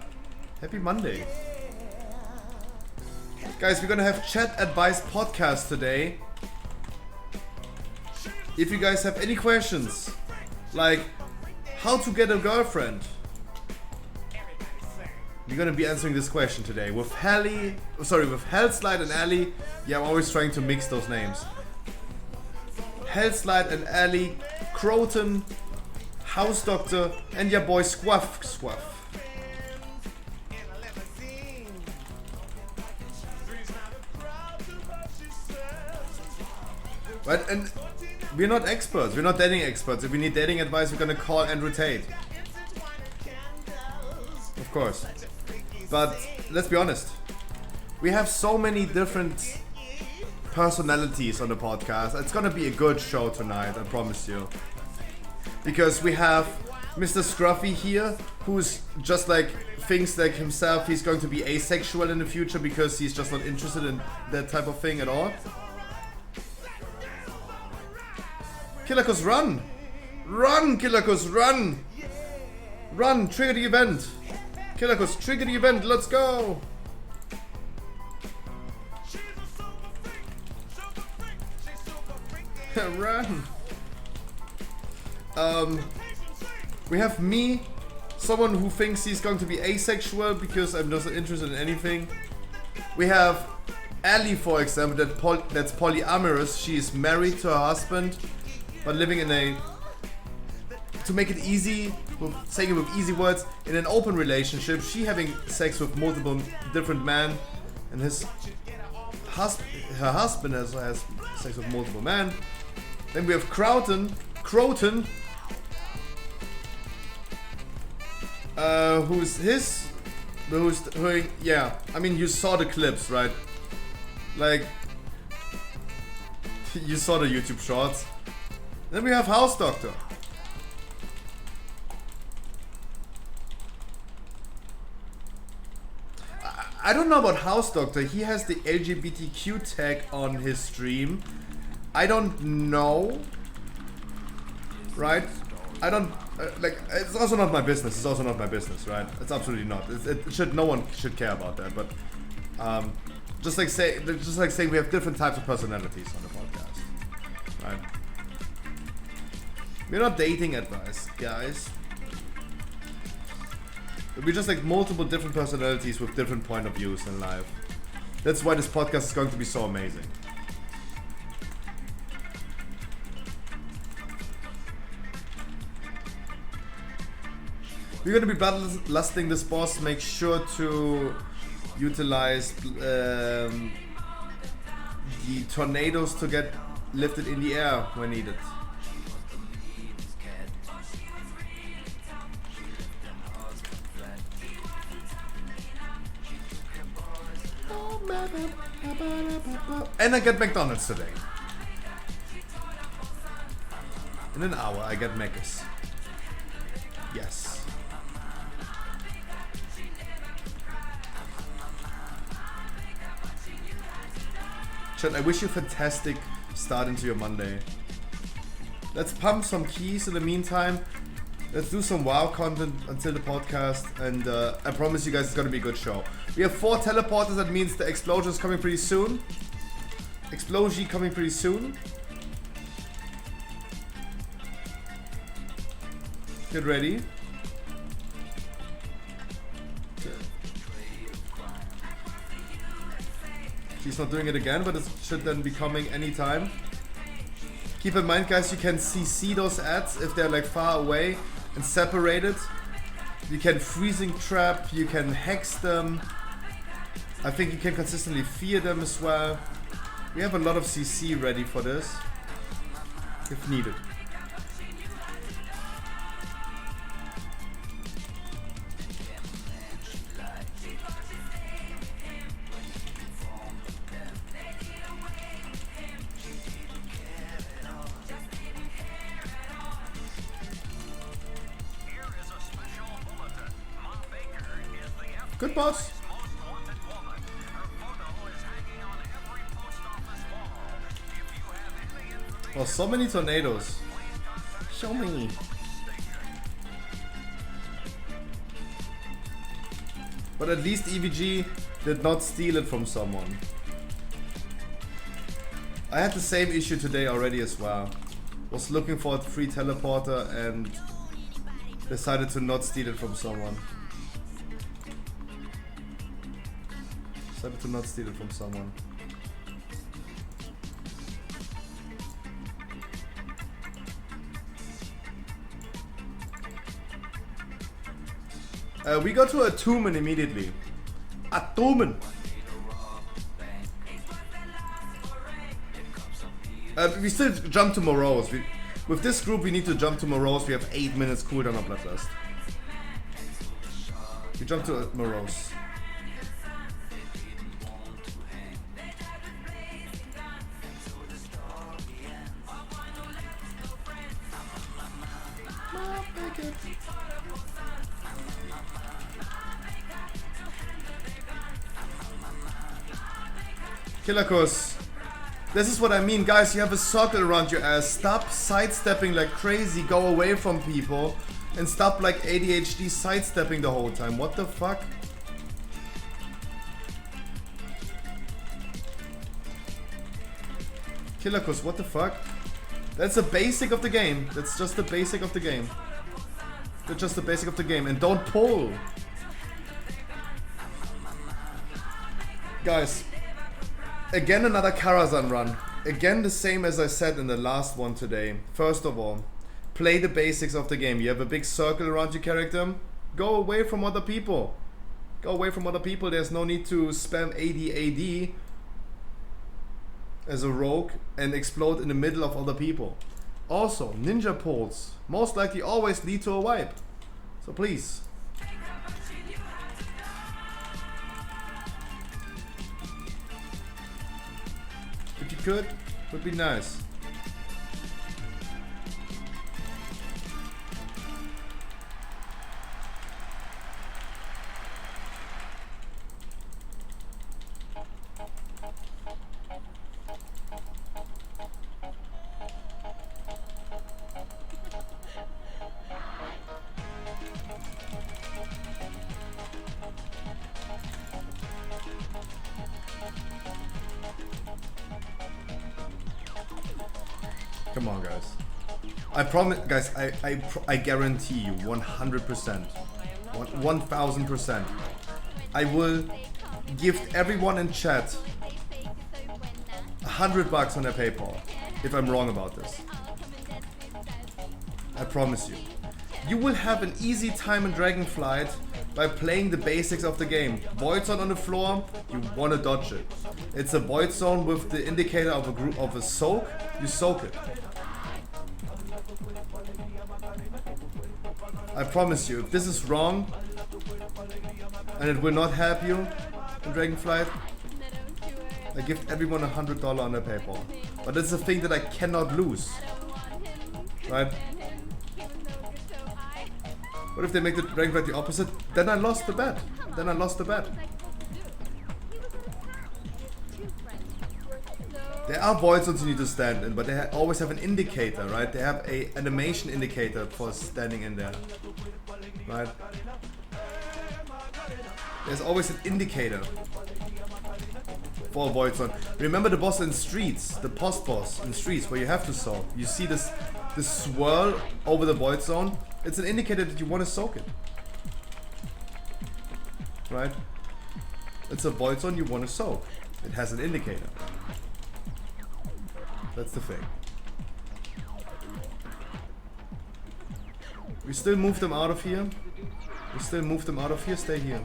Happy Monday. Guys, we're gonna have chat advice podcast today. If you guys have any questions, like how to get a girlfriend, we're gonna be answering this question today with with Hellslide and Ali. Yeah, I'm always trying to mix those names. Hellslide and Ali, Croton, House Doctor, and your boy Squaff. But and we're not experts. We're not dating experts. If we need dating advice, we're gonna call Andrew Tate. Of course. But let's be honest. We have so many different personalities on the podcast. It's gonna be a good show tonight, I promise you. Because we have Mr. Scruffy here, who's just like thinks like himself he's going to be asexual in the future because he's just not interested in that type of thing at all. Killerkus run! Run, Killerkus, run! Run, trigger the event. Killerkus, trigger the event, let's go! Run! We have me, someone who thinks he's going to be asexual because I'm not interested in anything. We have Ellie, for example, that's polyamorous. She is married to her husband, but living in a, to make it easy, saying it with easy words, in an open relationship. She having sex with multiple different men, and her husband has sex with multiple men. Then we have Croton, yeah, I mean, you saw the clips, right? Like, you saw the YouTube shorts. Then we have House Doctor. I don't know about House Doctor. He has the LGBTQ tag on his stream. I don't know. Right? I don't like. It's also not my business. It's also not my business, right? It's absolutely not. It should. No one should care about that. But just like saying we have different types of personalities on the podcast, right? We're not dating advice, guys. We're just like multiple different personalities with different point of views in life. That's why this podcast is going to be so amazing. We're gonna be bloodlusting this boss. Make sure to utilize the tornadoes to get lifted in the air when needed. And I get McDonald's today. In an hour I get Mc's. Yes. Chat, I wish you a fantastic start into your Monday. Let's pump some keys in the meantime. Let's do some WoW content until the podcast, and I promise you guys it's gonna be a good show. We have 4 teleporters, that means the explosion is coming pretty soon. Explosion coming pretty soon. Get ready. She's not doing it again, but it should then be coming anytime. Keep in mind, guys, you can CC those ads if they're like far away and separated. You can freezing trap, you can hex them. I think you can consistently fear them as well. We have a lot of CC ready for this, if needed. Good boss. Oh, so many tornadoes. Show me. But at least EVG did not steal it from someone. I had the same issue today already as well. Was looking for a free teleporter and decided to not steal it from someone. Decided to not steal it from someone. We go to a Atumen immediately. Atumen! We still jump to Morose. With this group we need to jump to Morose. We have 8 minutes cooldown on Bloodlust. We jump to Morose. Killerkus, This is what I mean, guys. You have a circle around your ass. Stop sidestepping like crazy. Go away from people. And stop like ADHD sidestepping the whole time. What the fuck? Killerkus, what the fuck? That's the basic of the game. That's just the basic of the game. That's just the basic of the game. And don't pull. Guys. Again another Karazhan run. Again the same as I said in the last one today. First of all, play the basics of the game. You have a big circle around your character. Go away from other people. Go away from other people. There's no need to spam AD as a rogue and explode in the middle of other people. Also, ninja pulls most likely always lead to a wipe. So please. If you could, would be nice. Come on, guys. I promise, guys. I guarantee you, 100%, 1000%. I will gift everyone in chat $100 on their PayPal if I'm wrong about this. I promise you. You will have an easy time in Dragonflight by playing the basics of the game. Void zone on the floor, you want to dodge it. It's a void zone with the indicator of a group of a soak. You soak it. I promise you, if this is wrong and it will not help you in Dragonflight, I give everyone $100 on their PayPal. But it's a thing that I cannot lose, right? What if they make the Dragonflight the opposite? Then I lost the bet. Then I lost the bet. There are void zones you need to stand in, but they always have an indicator, right? They have a animation indicator for standing in there, right? There's always an indicator for a void zone. Remember the boss in Streets, the post boss in Streets, where you have to soak. You see this swirl over the void zone. It's an indicator that you want to soak it, right? It's a void zone you want to soak. It has an indicator. That's the thing. We still move them out of here. We still move them out of here. Stay here.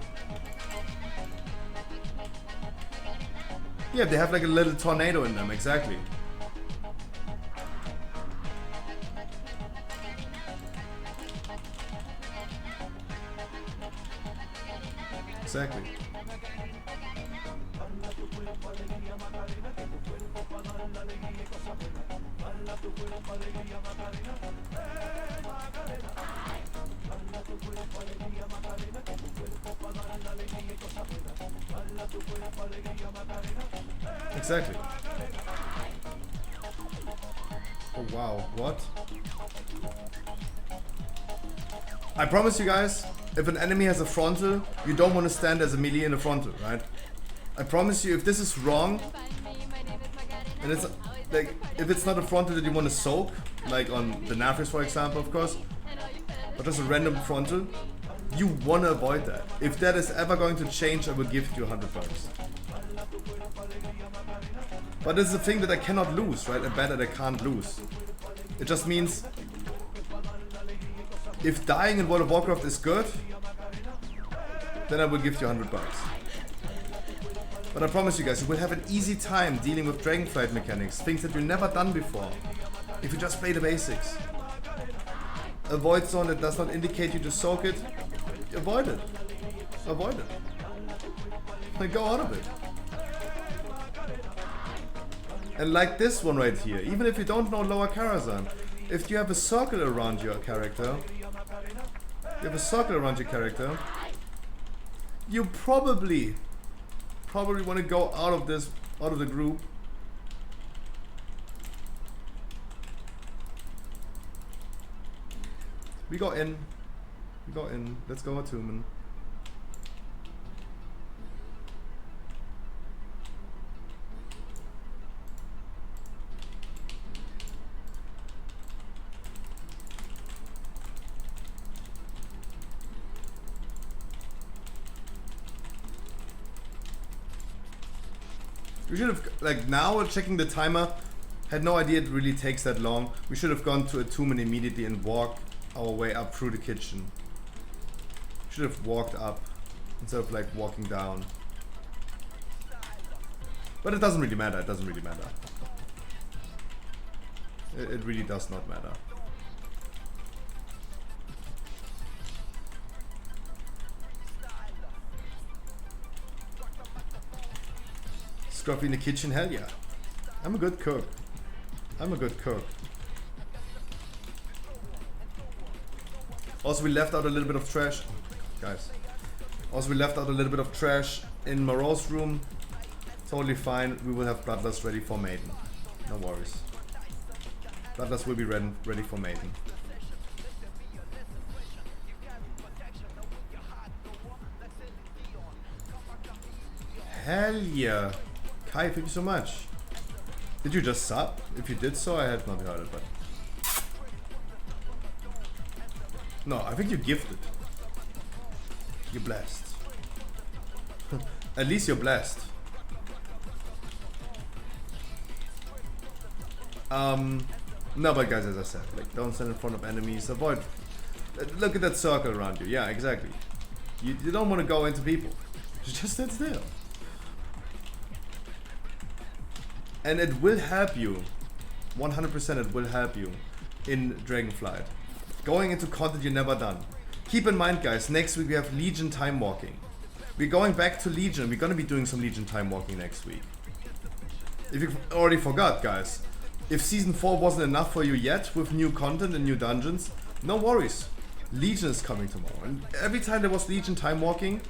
Yeah, they have like a little tornado in them. Exactly. Exactly. Exactly. Oh wow, what? I promise you guys, if an enemy has a frontal, you don't want to stand as a melee in a frontal, right? I promise you, if this is wrong, and it's like, if it's not a frontal that you want to soak, like on the Nafris for example, of course, but just a random frontal, you want to avoid that. If that is ever going to change, I will give you $100. But it's a thing that I cannot lose, right? A bet that I can't lose. It just means if dying in World of Warcraft is good, then I will give you $100. But I promise you guys, you will have an easy time dealing with Dragonflight mechanics, things that you've never done before, if you just play the basics. A void zone that does not indicate you to soak it, avoid it. Avoid it. Like, go out of it. And like this one right here, even if you don't know Lower Karazhan, if you have a circle around your character, you probably want to go out of the group We go in. We go in. Let's go Atumen. We should have, like, now checking the timer, had no idea it really takes that long. We should have gone to Atumen immediately and walked our way up through the kitchen. Should have walked up instead of like walking down. But it doesn't really matter, it doesn't really matter. It really does not matter. Scruffy in the kitchen, hell yeah. I'm a good cook. I'm a good cook. Also, we left out a little bit of trash. Guys. Also, we left out a little bit of trash in Moreau's room. Totally fine. We will have Bloodlust ready for Maiden. No worries. Bloodlust will be ready for Maiden. Hell yeah. Kai, thank you so much. Did you just sub? If you did so, I had not heard it, but... No, I think you gifted. You're blessed. At least you're blessed. No, but guys, as I said, like, don't stand in front of enemies. Avoid... Look at that circle around you. Yeah, exactly. You don't want to go into people. Just stand still. And it will help you. 100% it will help you in Dragonflight. Going into content you've never done. Keep in mind, guys, next week we have Legion time walking. We're going back to Legion. We're gonna be doing some Legion time walking next week. If you already forgot, guys, if Season 4 wasn't enough for you yet with new content and new dungeons, no worries. Legion is coming tomorrow. And every time there was Legion time walking,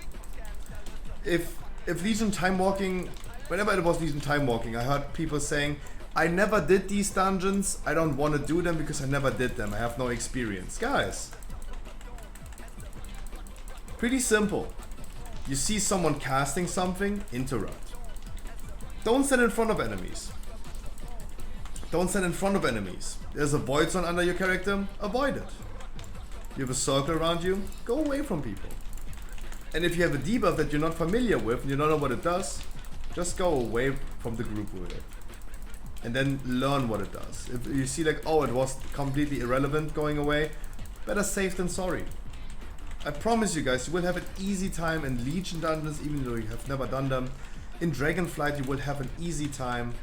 if Legion time walking, whenever it was Legion time walking, I heard people saying, I never did these dungeons, I don't want to do them because I never did them, I have no experience. Guys, pretty simple. You see someone casting something, interrupt. Don't stand in front of enemies. Don't stand in front of enemies. There's a void zone under your character, avoid it. You have a circle around you, go away from people. And if you have a debuff that you're not familiar with and you don't know what it does, just go away from the group with it. And then learn what it does. If you see like, oh, it was completely irrelevant going away, better safe than sorry. I promise you guys, you will have an easy time in Legion dungeons, even though you have never done them. In Dragonflight, you will have an easy time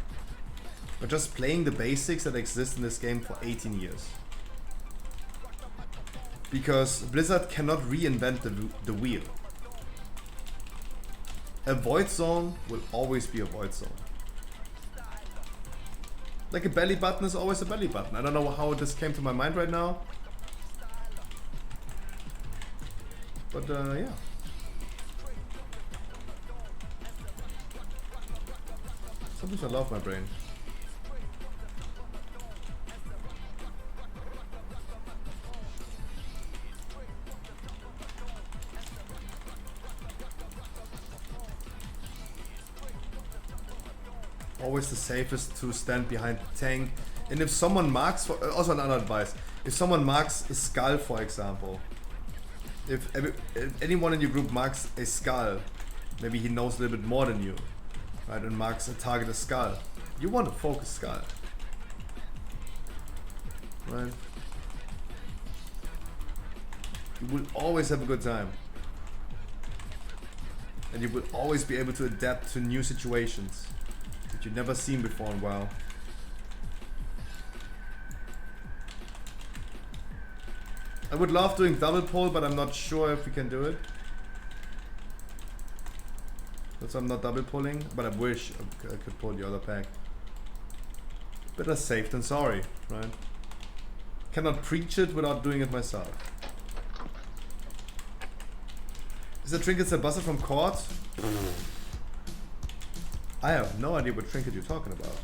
by just playing the basics that exist in this game for 18 years. Because Blizzard cannot reinvent the wheel. A void zone will always be a void zone. Like a belly button is always a belly button. I don't know how this came to my mind right now. But yeah. Sometimes I love my brain. Always the safest to stand behind the tank. And if someone marks, also another advice, if someone marks a skull, for example, if anyone in your group marks a skull, maybe he knows a little bit more than you, right, and marks a target a skull, you want to focus skull, right? You will always have a good time. And you will always be able to adapt to new situations that you've never seen before in WoW. I would love doing double pull, but I'm not sure if we can do it. That's why I'm not double pulling, but I wish I could pull the other pack. Better safe than sorry, right? Cannot preach it without doing it myself. Is the trinkets a buzzer from court? I have no idea what trinket you're talking about.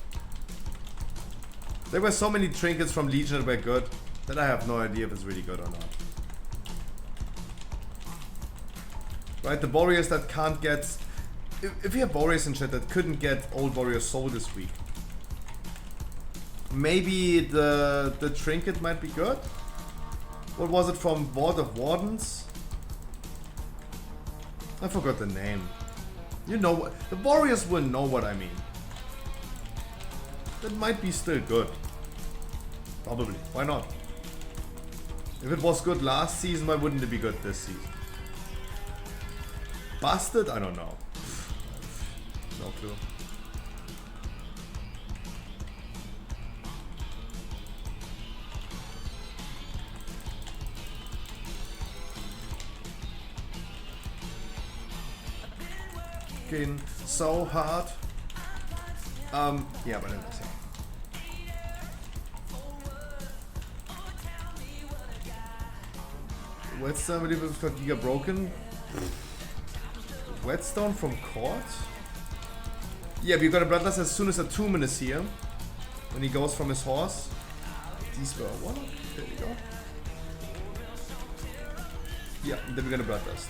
There were so many trinkets from Legion that were good that I have no idea if it's really good or not. Right? The warriors that can't get... If we have warriors and shit that couldn't get Old Warrior Soul this week, maybe the trinket might be good? What was it from Ward of Wardens? I forgot the name. You know what? The warriors will know what I mean. That might be still good. Probably. Why not? If it was good last season, why wouldn't it be good this season? Busted? I don't know. No clue. Fucking so hard. Yeah, but let me see. Whetstone, I believe it was called Giga Broken. Whetstone from Court? Yeah, we got a Bloodlust as soon as a Tomb is here. When he goes from his horse. These were what? There we go. Yeah, then we got a Bloodlust.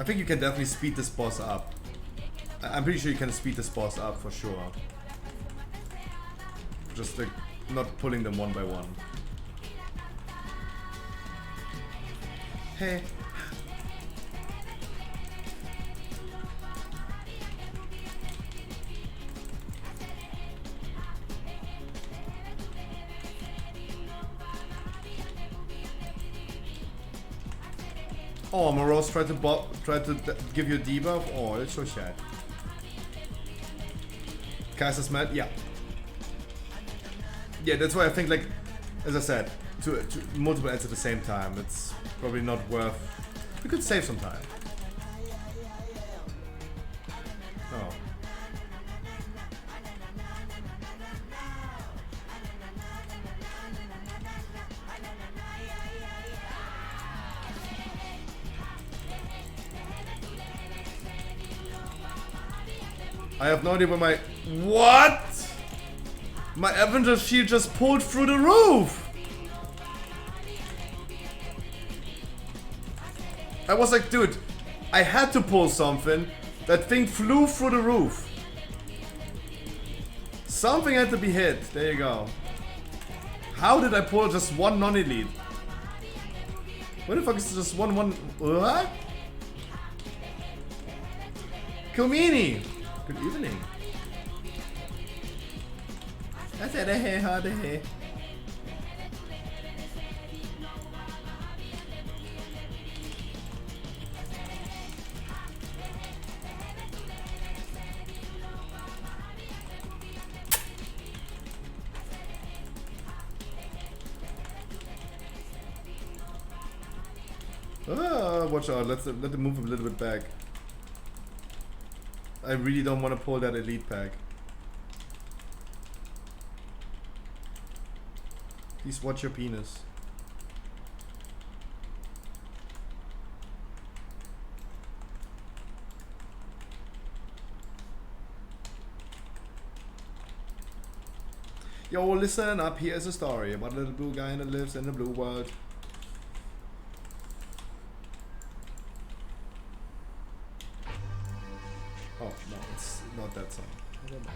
I think you can definitely speed this boss up. I'm pretty sure you can speed this boss up for sure. Just like not pulling them one by one. Hey. Oh, Morose tried to give you a debuff. Oh, it's so sad. Kaiser's mad. Yeah. Yeah, that's why I think, like, as I said, to multiple ads at the same time, it's probably not worth. We could save some time. Oh. I have no idea where my... What? My Avenger shield just pulled through the roof! I was like, dude, I had to pull something. That thing flew through the roof. Something had to be hit. There you go. How did I pull just one non-elite? Where the fuck is just one? What? Kumini! Good evening. I said a hey, how the hey. Watch out, let them move a little bit back. I really don't want to pull that elite pack. Please watch your penis. Yo, listen up, here's a story about a little blue guy that lives in the blue world. Oh, no, it's not that song. I don't know.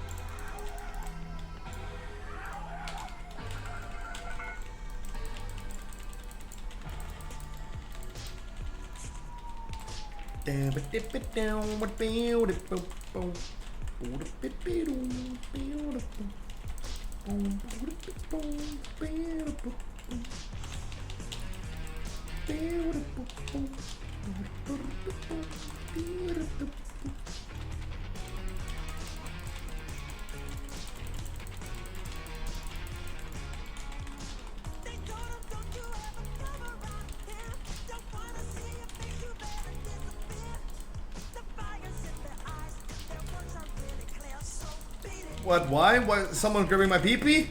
What? Why? Why? Someone grabbing my pee-pee?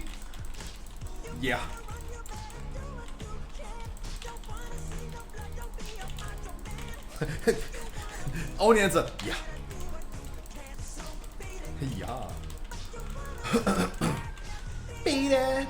Yeah. Only answer. Yeah. Yeah. Beat it.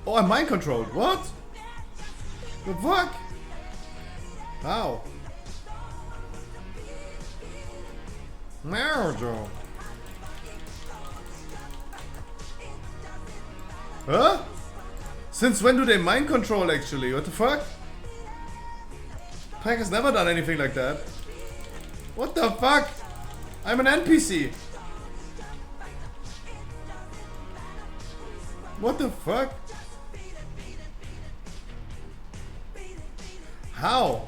Oh, I'm mind controlled. What? The fuck? How? Marjo. Huh? Since when do they mind control actually? What the fuck? Pack has never done anything like that. What the fuck? I'm an NPC. What the fuck? How?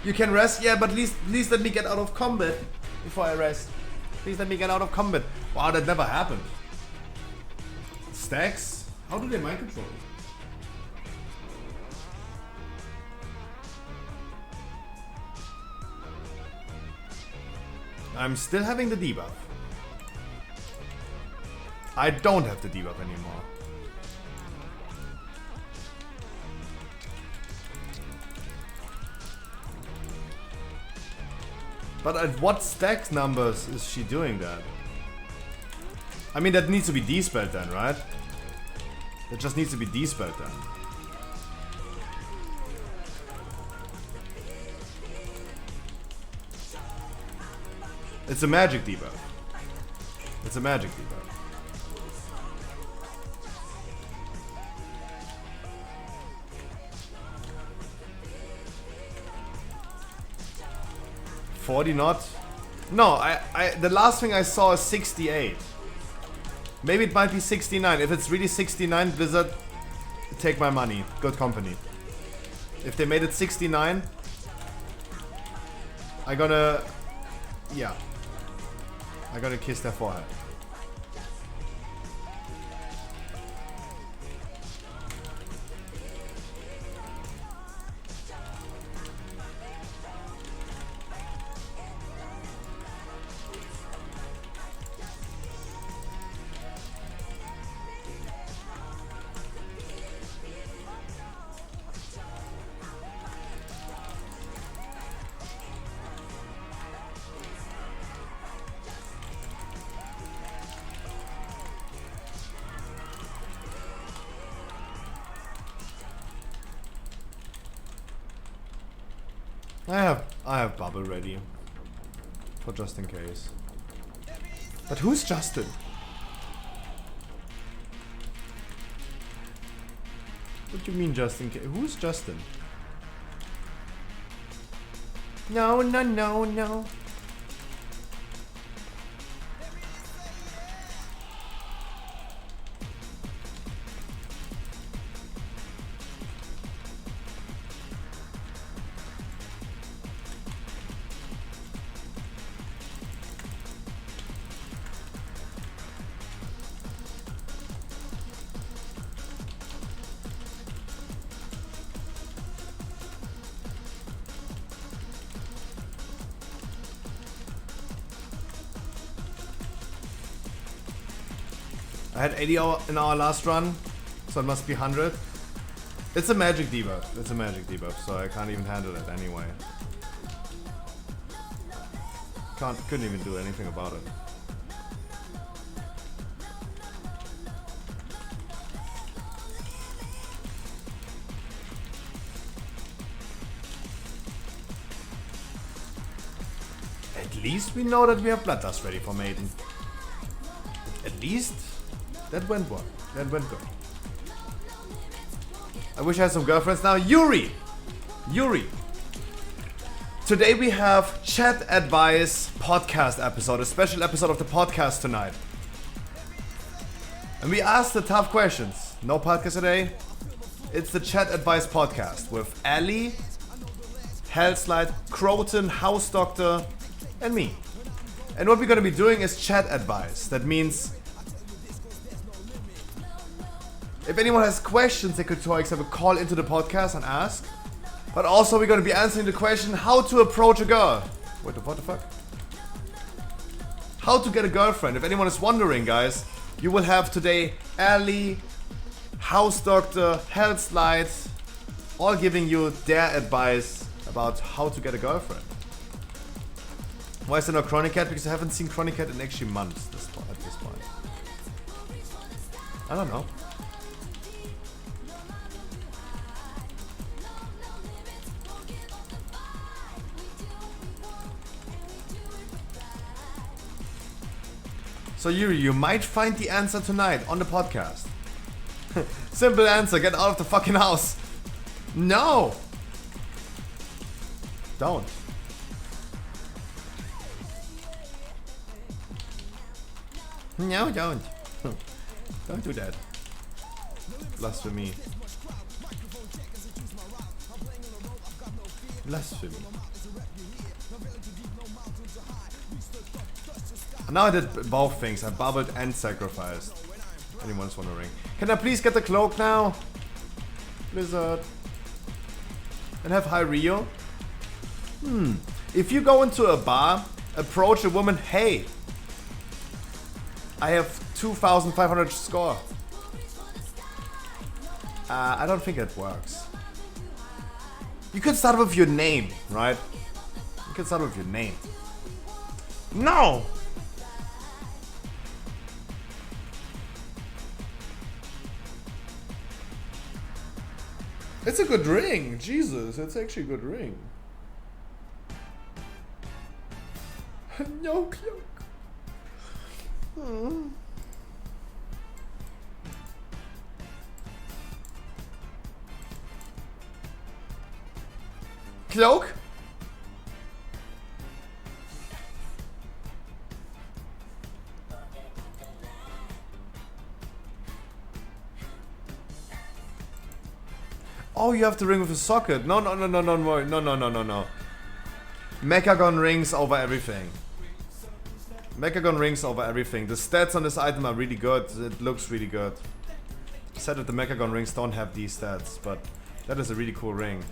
You can rest? Yeah, but at least let me get out of combat before I rest. Please let me get out of combat. Wow, that never happened. Stacks? How do they mind control? I'm still having the debuff. I don't have the debuff anymore. But at what stack numbers is she doing that? I mean, that needs to be dispelled then, right? That just needs to be dispelled then. It's a magic debuff. It's a magic debuff. $40 not? No, the last thing I saw is 68. Maybe it might be 69. If it's really 69, Blizzard, take my money. Good company. If they made it 69, I'm gonna... Yeah. I'm gonna kiss their forehead. I have bubble ready. For just in case. But who's Justin? What do you mean just in case? Who's Justin? No, no, no, no. I had 80 in our last run, so it must be 100. It's a magic debuff. It's a magic debuff, so I can't even handle it anyway. Couldn't even do anything about it. At least we know that we have Bloodlust ready for Maiden. At least that went well. That went good. I wish I had some girlfriends now. Yuri! Today we have chat advice podcast episode, a special episode of the podcast tonight. And we asked the tough questions. No podcast today. It's the chat advice podcast with Ali, Hellslide, Croton, House Doctor, and me. And what we're gonna be doing is chat advice. That means if anyone has questions, they could, for example, call into the podcast and ask. But also we're going to be answering the question how to approach a girl. What the fuck? How to get a girlfriend. If anyone is wondering, guys, you will have today Ali, House Doctor, Hellslide, all giving you their advice about how to get a girlfriend. Why is there no Chronic Cat? Because I haven't seen Chronic Cat in actually months at this point. I don't know. So Yuri, you might find the answer tonight on the podcast. Simple answer, get out of the fucking house. No! Don't. No, don't. Don't do that. Blasphemy. Blasphemy. Now I did both things. I bubbled and sacrificed. Anyone's wondering. Can I please get the cloak now? Blizzard. And have high Rio? If you go into a bar, approach a woman, hey, I have 2,500 score. I don't think it works. You could start with your name, right? You could start with your name. No! It's a good ring. Jesus, it's actually a good ring. No cloak. Cloak? Oh, you have the ring with a socket. No. Mechagon rings over everything. Mechagon rings over everything. The stats on this item are really good. It looks really good. Said that the Mechagon rings don't have these stats, but that is a really cool ring.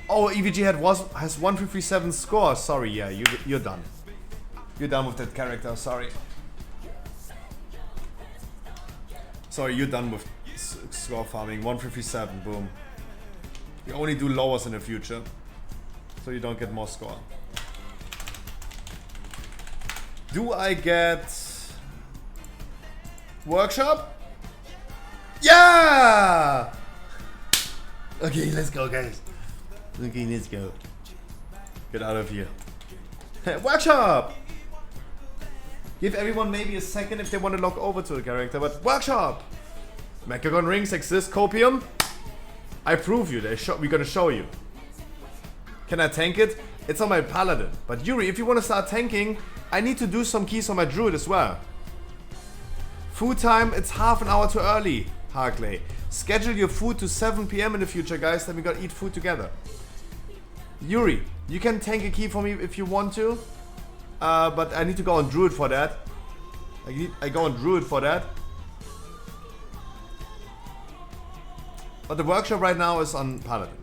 Oh, EVG has 157 score. Sorry, yeah, you're done. You're done with that character. Sorry. Sorry, you're done with score farming. 157, boom. You only do lowers in the future, so you don't get more score. Do I get workshop? Yeah! Okay, let's go, guys. Okay, let's go. Get out of here. Workshop! Give everyone maybe a second if they want to log over to the character, but workshop! Mechagon rings exist, Copium? I prove you, we're gonna show you. Can I tank it? It's on my paladin. But Yuri, if you want to start tanking, I need to do some keys on my druid as well. Food time, it's half an hour too early, Harkley. Schedule your food to 7 PM in the future, guys, then we gotta eat food together. Yuri, you can tank a key for me if you want to. But I need to go on druid for that. I go on druid for that. But the workshop right now is on paladin.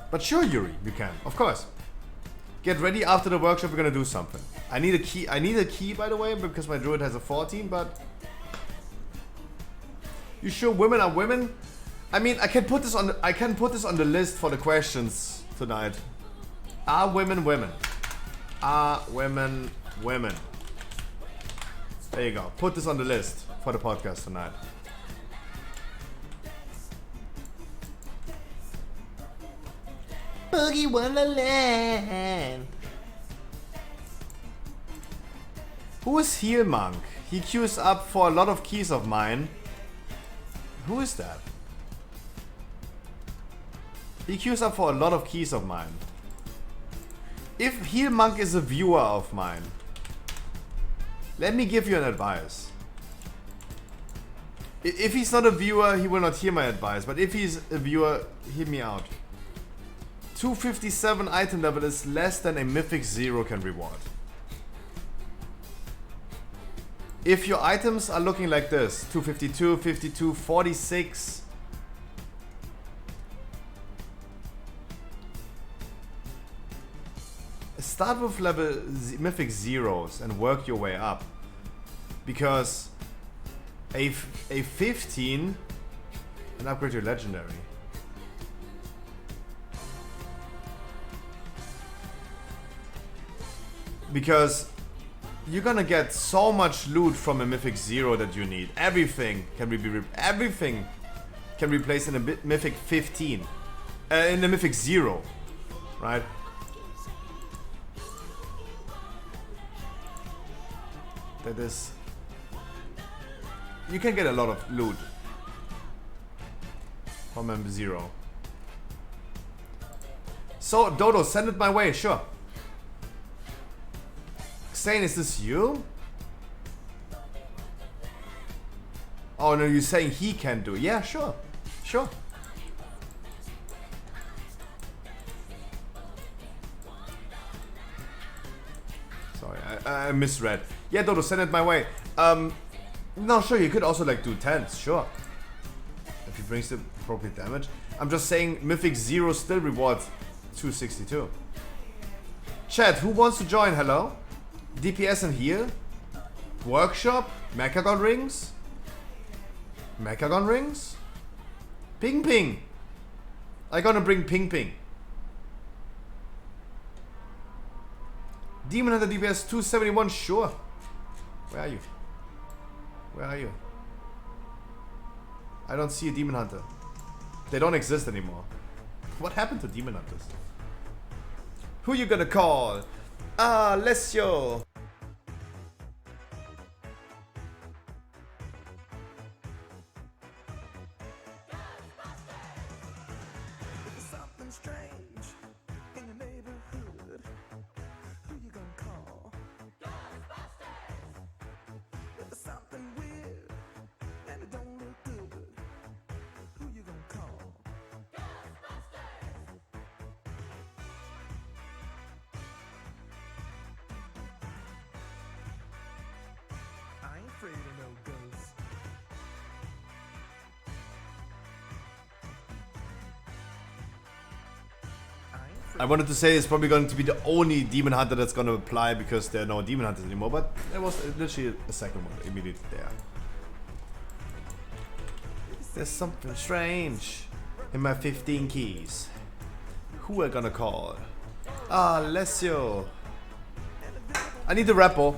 But sure, Yuri, you can, of course. Get ready after the workshop. We're gonna do something. I need a key. I need a key, by the way, because my druid has a 14. But you sure women are women? I mean, I can put this on. I can put this on the list for the questions tonight. Are women women? Are women women? There you go. Put this on the list for the podcast tonight. Boogie Wonderland. Who is Heel Monk? He queues up for a lot of keys of mine. Who is that? He queues up for a lot of keys of mine. If Heel Monk is a viewer of mine, let me give you an advice. If he's not a viewer, he will not hear my advice. But if he's a viewer, hear me out. 257 item level is less than a Mythic 0 can reward. If your items are looking like this, 252, 52, 46, start with level Mythic 0s and work your way up. Because a 15 and upgrade your legendary. Because you're gonna get so much loot from a Mythic 0 that you need. Everything can be replaced in a Mythic 15. In a Mythic 0. Right? That is... You can get a lot of loot from M0. So, Dodo, send it my way, sure. Xane, is this you? Oh no, you're saying he can do it. Yeah, sure. Sure. Sorry, I misread. Yeah, Dodo, send it my way. No, sure, you could also like do 10s, sure. If he brings the appropriate damage. I'm just saying Mythic 0 still rewards 262. Chat, who wants to join? Hello? DPS and heal? Workshop? Mechagon rings? Mechagon rings? Ping ping! I gonna bring ping ping. Demon Hunter DPS 271, sure. Where are you? Where are you? I don't see a Demon Hunter. They don't exist anymore. What happened to Demon Hunters? Who you gonna call? Ah, Lesio! Something strange in your neighborhood. Who you gonna call? Ghostbusters! If there's something weird and it don't look good, who you gonna call? Ghostbusters! I ain't afraid of no ghosts. I wanted to say it's probably going to be the only Demon Hunter that's going to apply because there are no Demon Hunters anymore, but there was literally a second one immediately there. There's something strange in my 15 keys. Who are gonna call? Ah, Lesio. I need the repo.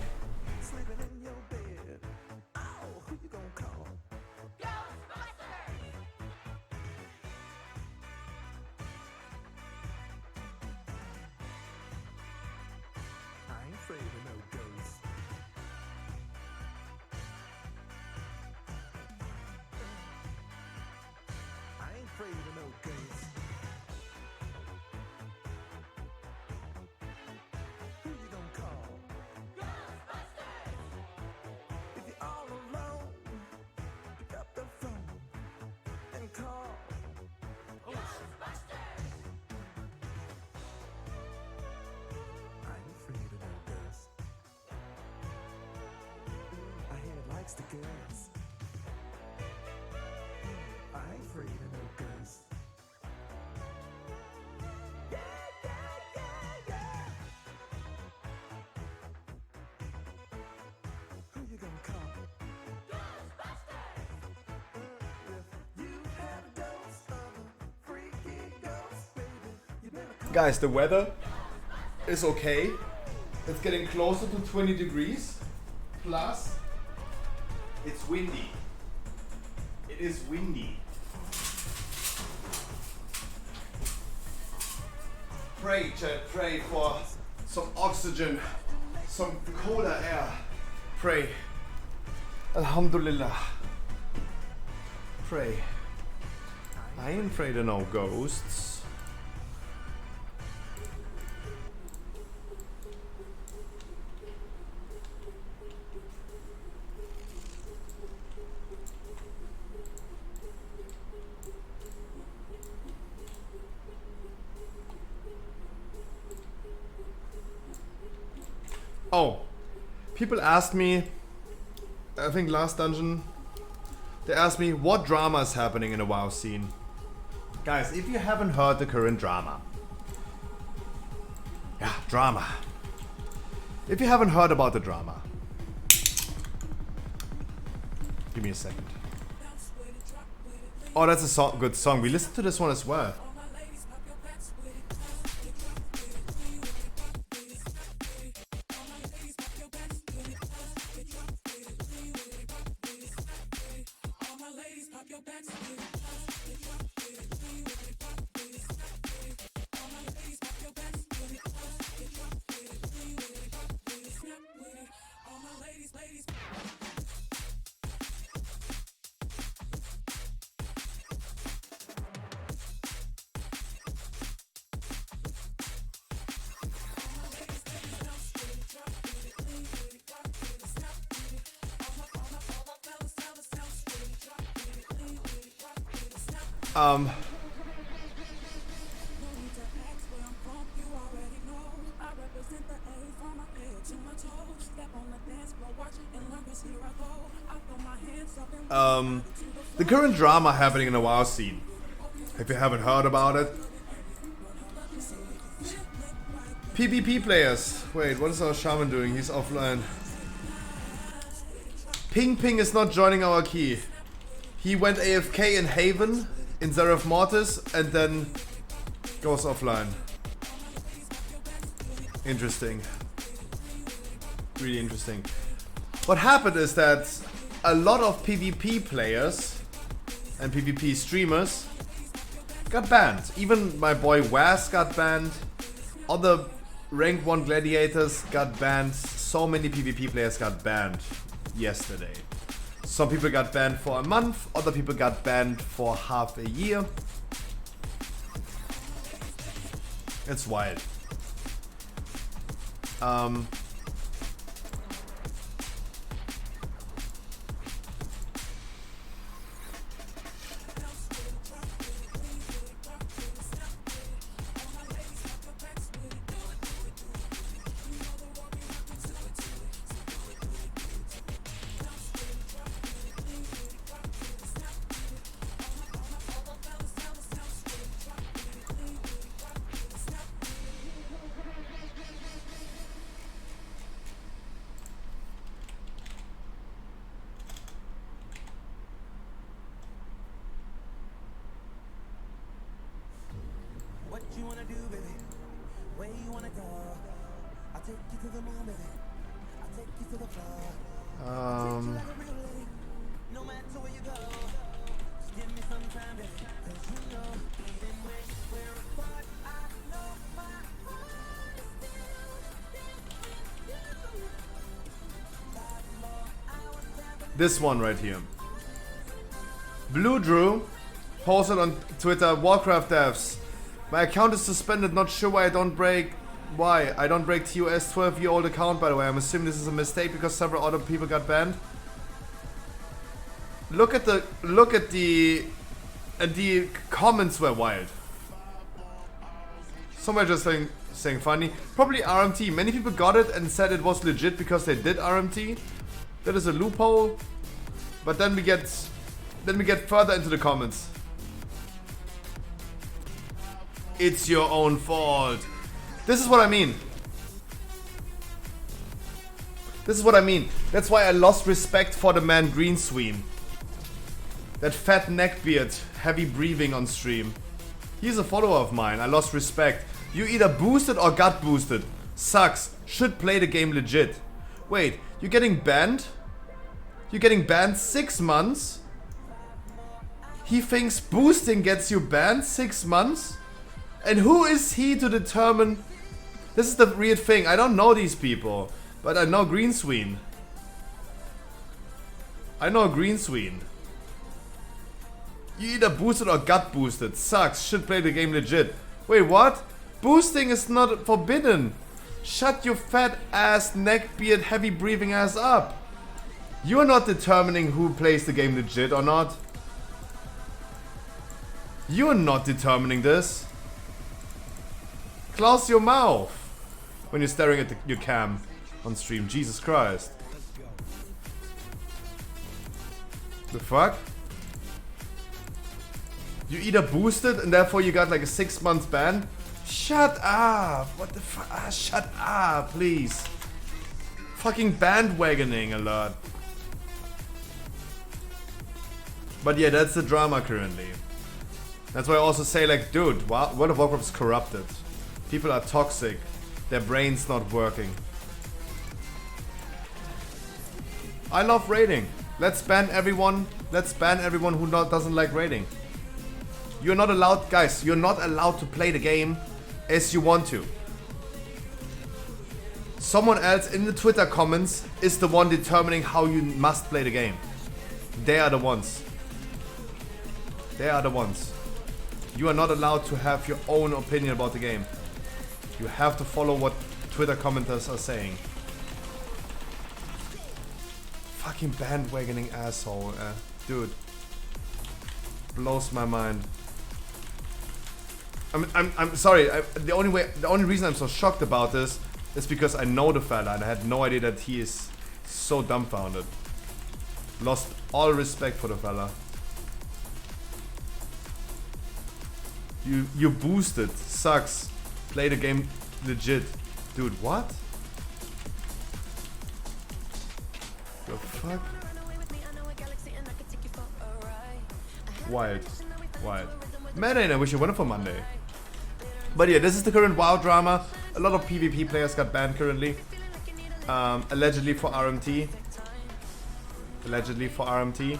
The girls. I ain't afraid of no girls. Yeah, yeah, yeah, yeah. Who you gonna call? Ghostbusters! If you have a dose of a freaky ghost, baby, you better call. Guys, the weather is okay. It's getting closer to 20 degrees. Plus, it's windy. It is windy. Pray, chat, pray for some oxygen, some colder air. Pray. Alhamdulillah. Pray. I ain't afraid of no ghosts. Oh, people asked me, I think last dungeon, they asked me what drama is happening in the WoW scene. Guys, if you haven't heard the current drama. Yeah, drama. If you haven't heard about the drama. Give me a second. Oh, that's a good song. We listened to this one as well. The current drama happening in the WoW scene. If you haven't heard about it. PvP players. Wait, what is our shaman doing? He's offline. Ping is not joining our key. He went AFK in Haven, in Zeref Mortis, and then goes offline. Interesting. Really interesting. What happened is that a lot of PvP players and PvP streamers got banned. Even my boy Waz got banned. Other rank 1 gladiators got banned. So many PvP players got banned yesterday. Some people got banned for a month. Other people got banned for half a year. It's wild. What you wanna do, baby? Where you wanna go? I'll take you to the moon, baby. I'll take you to the floor. No matter where you go, just give me some time, baby. 'Cause you know, even when we're apart, I know my heart is still. This one right here. Blue Drew posted on Twitter, Warcraft devs. My account is suspended, not sure why I don't break TOS 12-year-old account, by the way. I'm assuming this is a mistake because several other people got banned. Look at the comments were wild. Some are just saying funny. Probably RMT. Many people got it and said it was legit because they did RMT. That is a loophole. But then we get further into the comments. It's your own fault. This is what I mean. This is what I mean. That's why I lost respect for the man Greensween. That fat neckbeard, heavy breathing on stream. He's a follower of mine. I lost respect. You either boosted or got boosted. Sucks. Should play the game legit. Wait, you're getting banned? You're getting banned 6 months? He thinks boosting gets you banned 6 months? And who is he to determine? This is the weird thing. I don't know these people, but I know Greensween. I know Greensween. You either boosted or got boosted. Sucks. Should play the game legit. Wait, what? Boosting is not forbidden. Shut your fat ass, neckbeard, heavy breathing ass up. You are not determining who plays the game legit or not. You are not determining this. Close your mouth when you're staring at your cam on stream. Jesus Christ. The fuck? You either boosted and therefore you got like a 6 month ban? Shut up! What the fuck? Ah, shut up, please. Fucking bandwagoning alert. But yeah, that's the drama currently. That's why I also say, like, dude, World of Warcraft is corrupted. People are toxic. Their brain's not working. I love raiding. Let's ban everyone. Let's ban everyone who doesn't like raiding. You're not allowed, guys. You're not allowed to play the game as you want to. Someone else in the Twitter comments is the one determining how you must play the game. They are the ones. They are the ones. You are not allowed to have your own opinion about the game. You have to follow what Twitter commenters are saying. Fucking bandwagoning asshole, dude. Blows my mind. I'm sorry. The only reason I'm so shocked about this is because I know the fella and I had no idea that he is so dumbfounded. Lost all respect for the fella. You boosted. Sucks. Play the game legit. Dude, what? The fuck? Wild. Wild. Man, I wish you wonderful Monday. But yeah, this is the current WoW drama. A lot of PvP players got banned currently. Allegedly for RMT. Allegedly for RMT.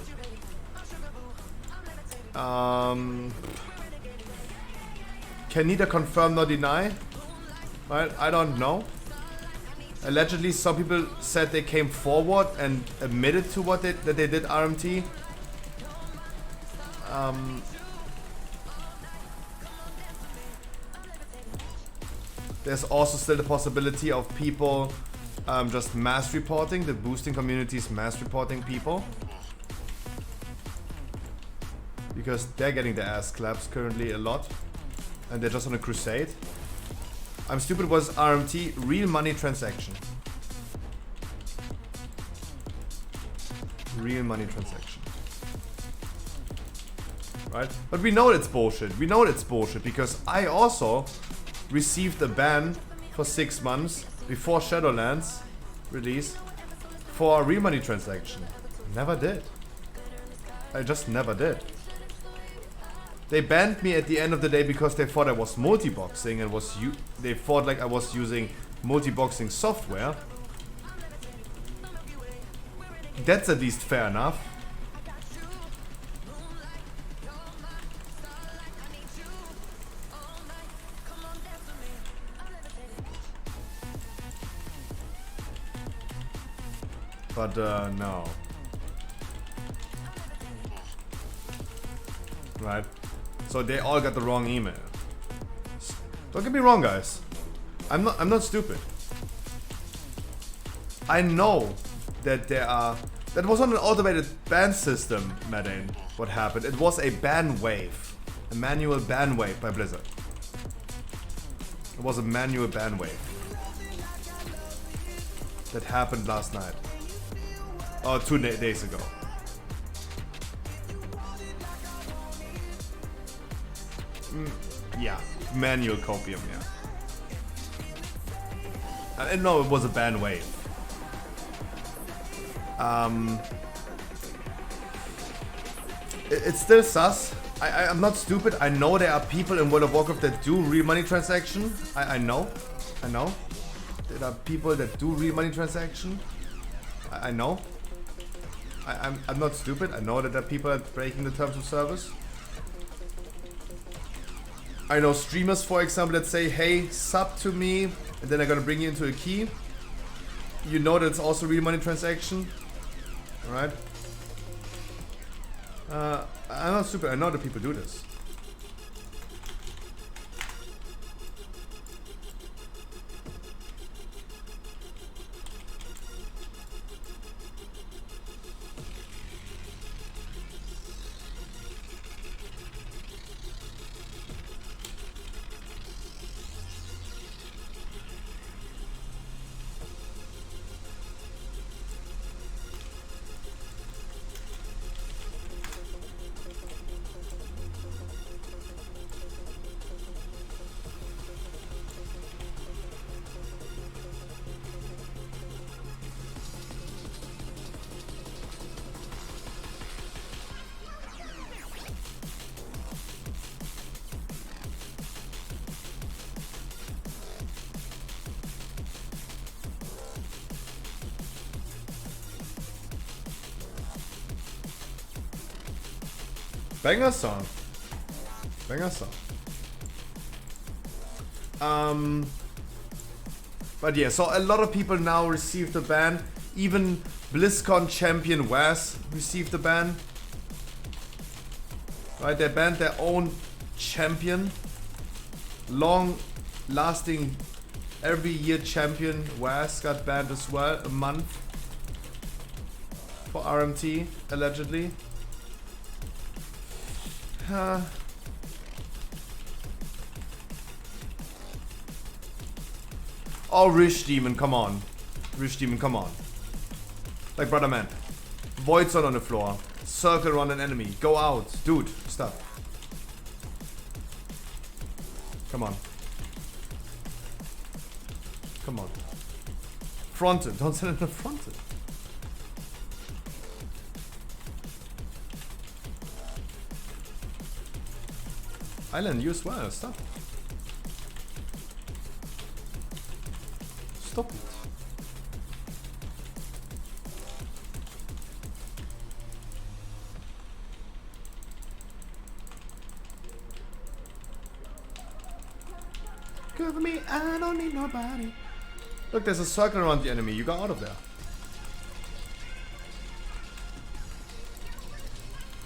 Can neither confirm nor deny. Right? I don't know. Allegedly, some people said they came forward and admitted to that they did RMT. There's also still the possibility of people just mass reporting, the boosting communities mass reporting people. Because they're getting their ass claps currently a lot. And they're just on a crusade. I'm Stupid was RMT, real money transaction. Real money transaction. Right? But we know it's bullshit. We know it's bullshit because I also received a ban for 6 months before Shadowlands release for a real money transaction. Never did. I just never did. They banned me at the end of the day because they thought I was multi-boxing and they thought like I was using multi-boxing software. That's at least fair enough. But no. Right? So they all got the wrong email. Don't get me wrong, guys. I'm not stupid. I know that that was on an automated ban system, Madane, what happened. It was a ban wave. A manual ban wave by Blizzard. It was a manual ban wave. That happened last night. Or 2 days ago. Yeah, manual copium, yeah. And no, it was a ban wave. It's still sus. I'm not stupid. I know there are people in World of Warcraft that do real money transaction. I know. There are people that do real money transaction. I know. I'm not stupid. I know that there are people that are breaking the terms of service. I know streamers, for example, that say, hey, sub to me, and then they're gonna bring you into a key. You know that it's also real money transaction. Alright? I'm not stupid, I know that people do this. Banger song. Banger song. But yeah, so a lot of people now received the ban. Even BlizzCon champion Wes received the ban. Right, they banned their own champion. Long lasting every year champion Wes got banned as well, a month. For RMT, allegedly. Oh, Rish Demon, come on. Rish Demon, come on. Like, brother man. Void Zone on the floor. Circle around an enemy. Go out. Dude, stop. Come on. Come on. Fronted. Don't send it in fronted. Island, you as well. Stop. Stop it. Cover me, I don't need nobody. Look, there's a circle around the enemy. You got out of there.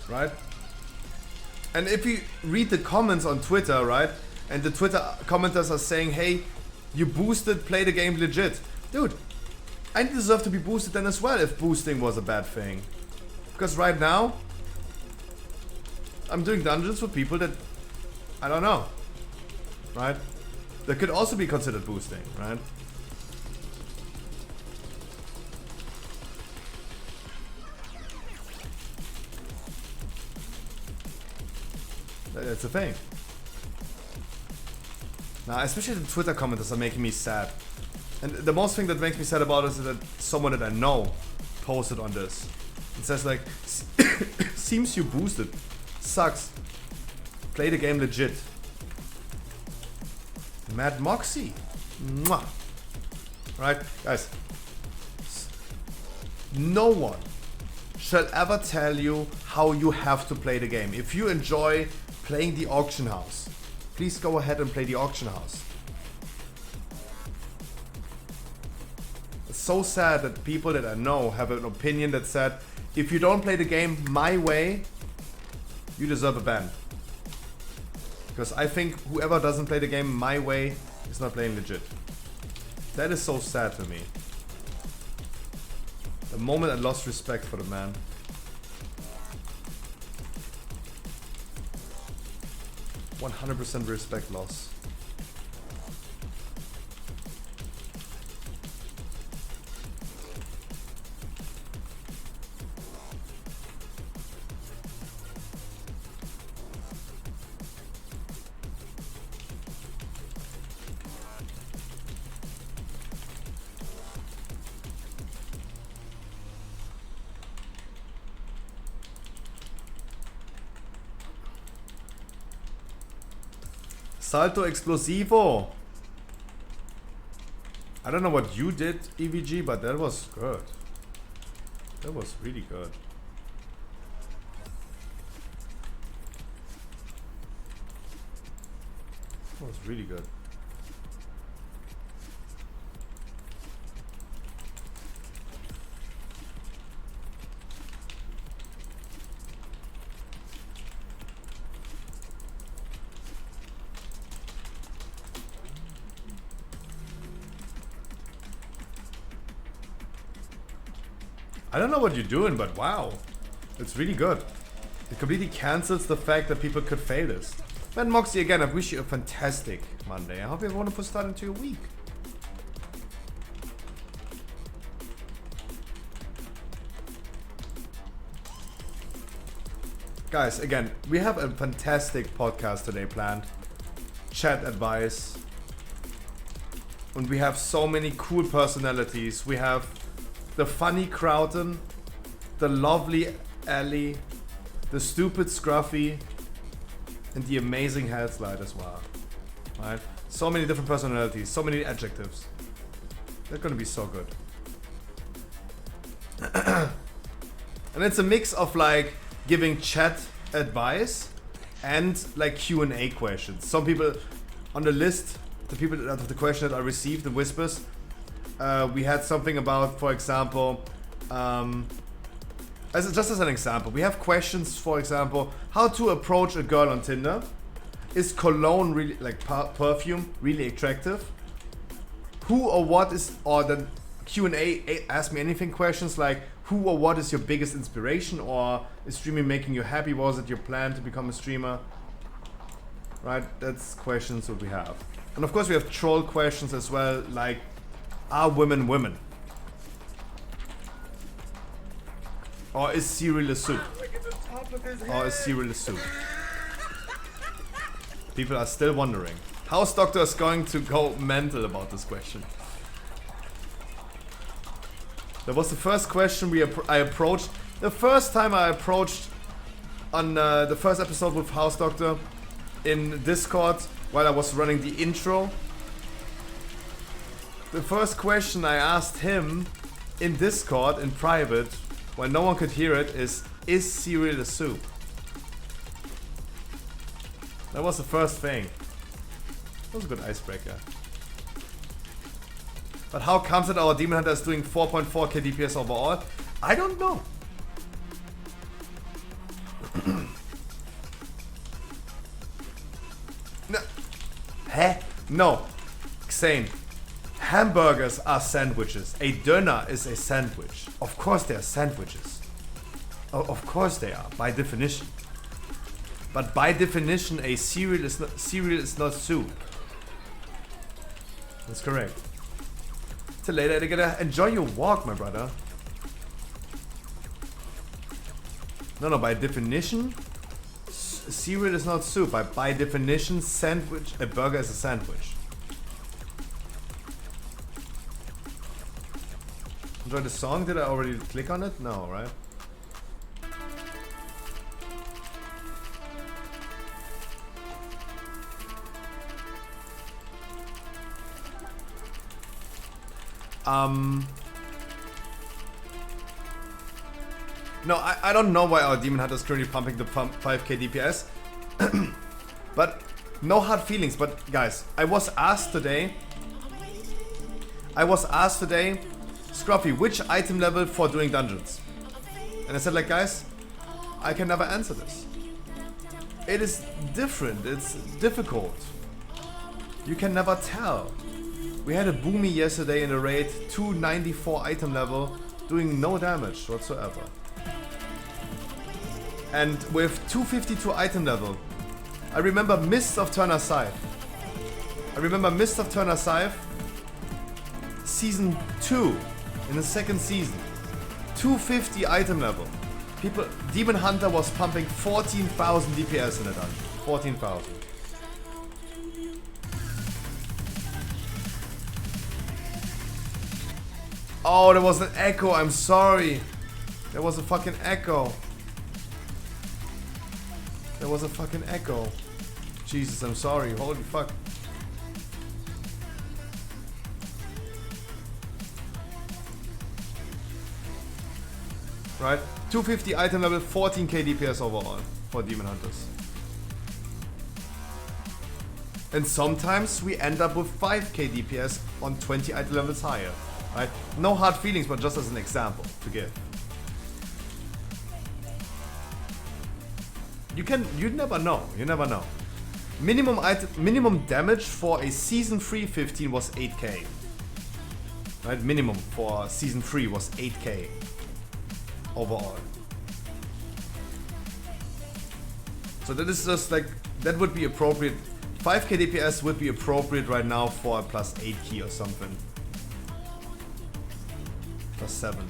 Right? And if you read the comments on Twitter, right? And the Twitter commenters are saying, hey, you boosted, play the game legit. Dude, I deserve to be boosted then as well if boosting was a bad thing. Because right now, I'm doing dungeons with people that, I don't know. Right? That could also be considered boosting, right? That's the thing. Now, especially the Twitter commenters are making me sad. And the most thing that makes me sad about it is that someone that I know posted on this. It says like, seems you boosted. Sucks. Play the game legit. Mad Moxie. Mwah. Right, guys. No one shall ever tell you how you have to play the game. If you enjoy playing the auction house, please go ahead and play the auction house. It's so sad that people that I know have an opinion that said, if you don't play the game my way, you deserve a ban. Because I think whoever doesn't play the game my way is not playing legit. That is so sad to me. The moment I lost respect for the man. %100 respect loss. Salto Explosivo. I don't know what you did, EVG, but that was good. That was really good. That was really good. I don't know what you're doing, but wow. It's really good. It completely cancels the fact that people could fail this. Man, Moxie, again, I wish you a fantastic Monday. I hope you have a wonderful start into your week. Guys, again, we have a fantastic podcast today planned. Chat advice. And we have so many cool personalities. We have the funny Crowton, the lovely Ellie, the stupid Scruffy, and the amazing Hellslide as well. Right? So many different personalities, so many adjectives. They're gonna be so good. And it's a mix of like giving chat advice and like Q&A questions. Some people on the list, the people out of the question that I received, the whispers, we had something about, for example, just as an example, we have questions, for example, how to approach a girl on Tinder. Is cologne really, like perfume, really attractive? Who or what is, or the Q&A ask me anything questions like, who or what is your biggest inspiration, or is streaming making you happy? Was it your plan to become a streamer? Right, that's questions that we have. And of course we have troll questions as well, like Are women women? Or is cereal a soup? Or is cereal a soup? People are still wondering. House Doctor is going to go mental about this question. That was the first question I approached. The first time I approached on the first episode with House Doctor in Discord while I was running the intro. The first question I asked him in Discord in private, while no one could hear it, is cereal a soup? That was the first thing. That was a good icebreaker. But how comes it our Demon Hunter is doing 4.4k DPS overall? I don't know. No. Hä? No. Xane. Hamburgers are sandwiches. A Döner is a sandwich. Of course they are sandwiches. Of course they are, by definition. But by definition, a cereal is not soup. That's correct. Till later, you gotta enjoy your walk, my brother. No, by definition, cereal is not soup. By definition, sandwich, a burger is a sandwich. Enjoy the song? Did I already click on it? No, right? No, I don't know why our Demon Hunter is currently pumping the 5k DPS. But no hard feelings. But guys, I was asked today, Scruffy, which item level for doing dungeons? And I said, like, guys, I can never answer this. It is different, it's difficult. You can never tell. We had a Boomy yesterday in a raid, 294 item level, doing no damage whatsoever. And with 252 item level, I remember Mist of Turner Scythe. Season 2, in the second season. 250 item level. Demon Hunter was pumping 14,000 DPS in a dungeon. 14,000. Oh, there was an echo, I'm sorry. There was a fucking echo. Jesus, I'm sorry. Holy fuck. Right? 250 item level, 14k DPS overall for Demon Hunters. And sometimes we end up with 5k DPS on 20 item levels higher. Right? No hard feelings, but just as an example to give. You never know. Minimum damage for a season 3 15 was 8k. Right? Minimum for season 3 was 8k overall. So that is just like, that would be appropriate. 5k DPS would be appropriate right now for a plus 8 key or something. Plus 7.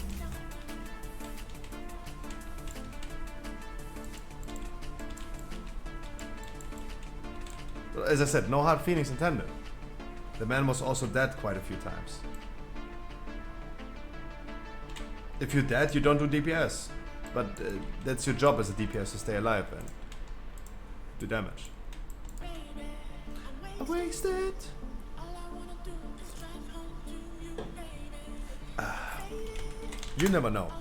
But as I said, no hard feelings intended. The man was also dead quite a few times. If you're dead, you don't do DPS. But that's your job as a DPS, to stay alive and do damage. I wasted. You never know.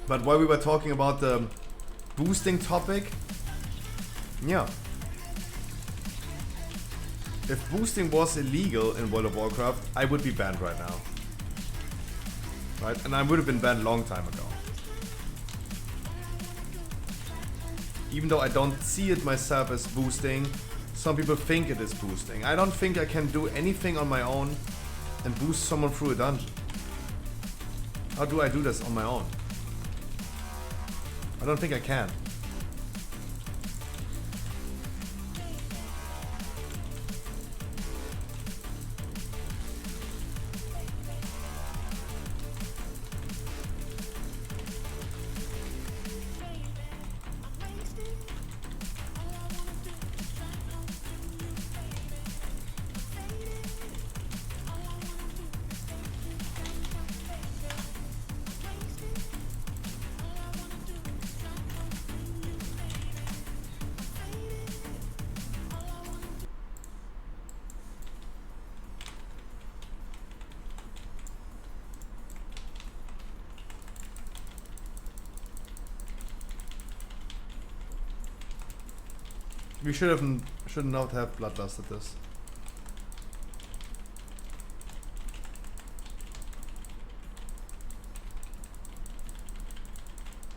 But while we were talking about the boosting topic, yeah. If boosting was illegal in World of Warcraft, I would be banned right now. Right? And I would have been banned a long time ago. Even though I don't see it myself as boosting, some people think it is boosting. I don't think I can do anything on my own and boost someone through a dungeon. How do I do this on my own? I don't think I can. We should not have bloodlusted this.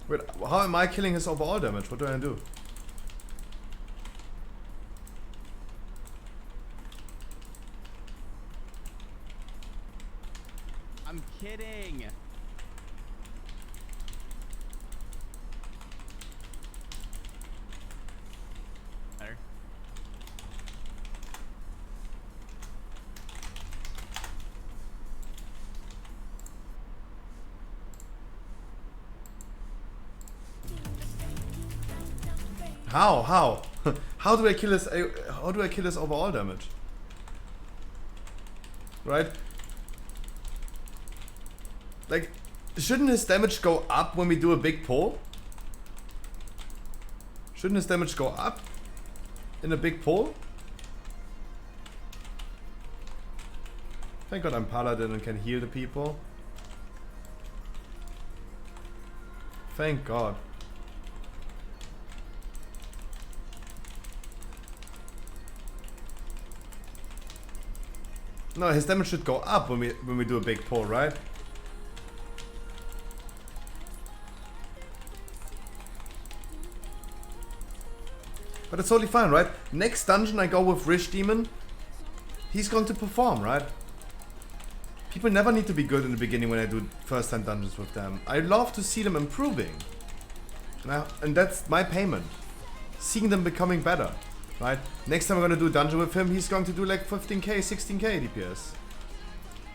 Wait, how am I killing his overall damage? What do I do? I'm kidding. Better. How? How? How do I kill his? How do I kill his overall damage? Right? Like, shouldn't his damage go up when we do a big pull? Shouldn't his damage go up in a big pull? Thank God I'm Paladin and can heal the people. Thank God. No, his damage should go up when we do a big pull, right? But it's totally fine, right? Next dungeon I go with Rich Demon. He's going to perform, right? People never need to be good in the beginning when I do first time dungeons with them. I love to see them improving. And that's my payment. Seeing them becoming better. Right? Next time I'm gonna do a dungeon with him, he's going to do like 15k, 16k DPS.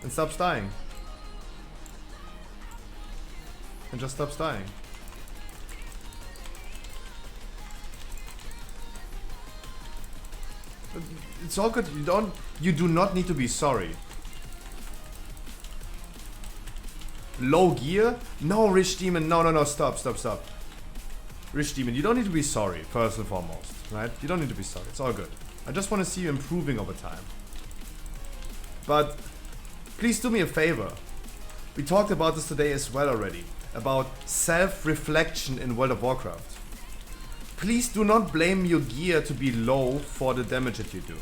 And stops dying. And just stops dying. It's all good. You do not need to be sorry. Low gear? No, Rich Demon. No, stop. Rich Demon, you don't need to be sorry, first and foremost, right? You don't need to be sorry, it's all good. I just want to see you improving over time. But please do me a favor. We talked about this today as well already, about self-reflection in World of Warcraft. Please do not blame your gear to be low for the damage that you do.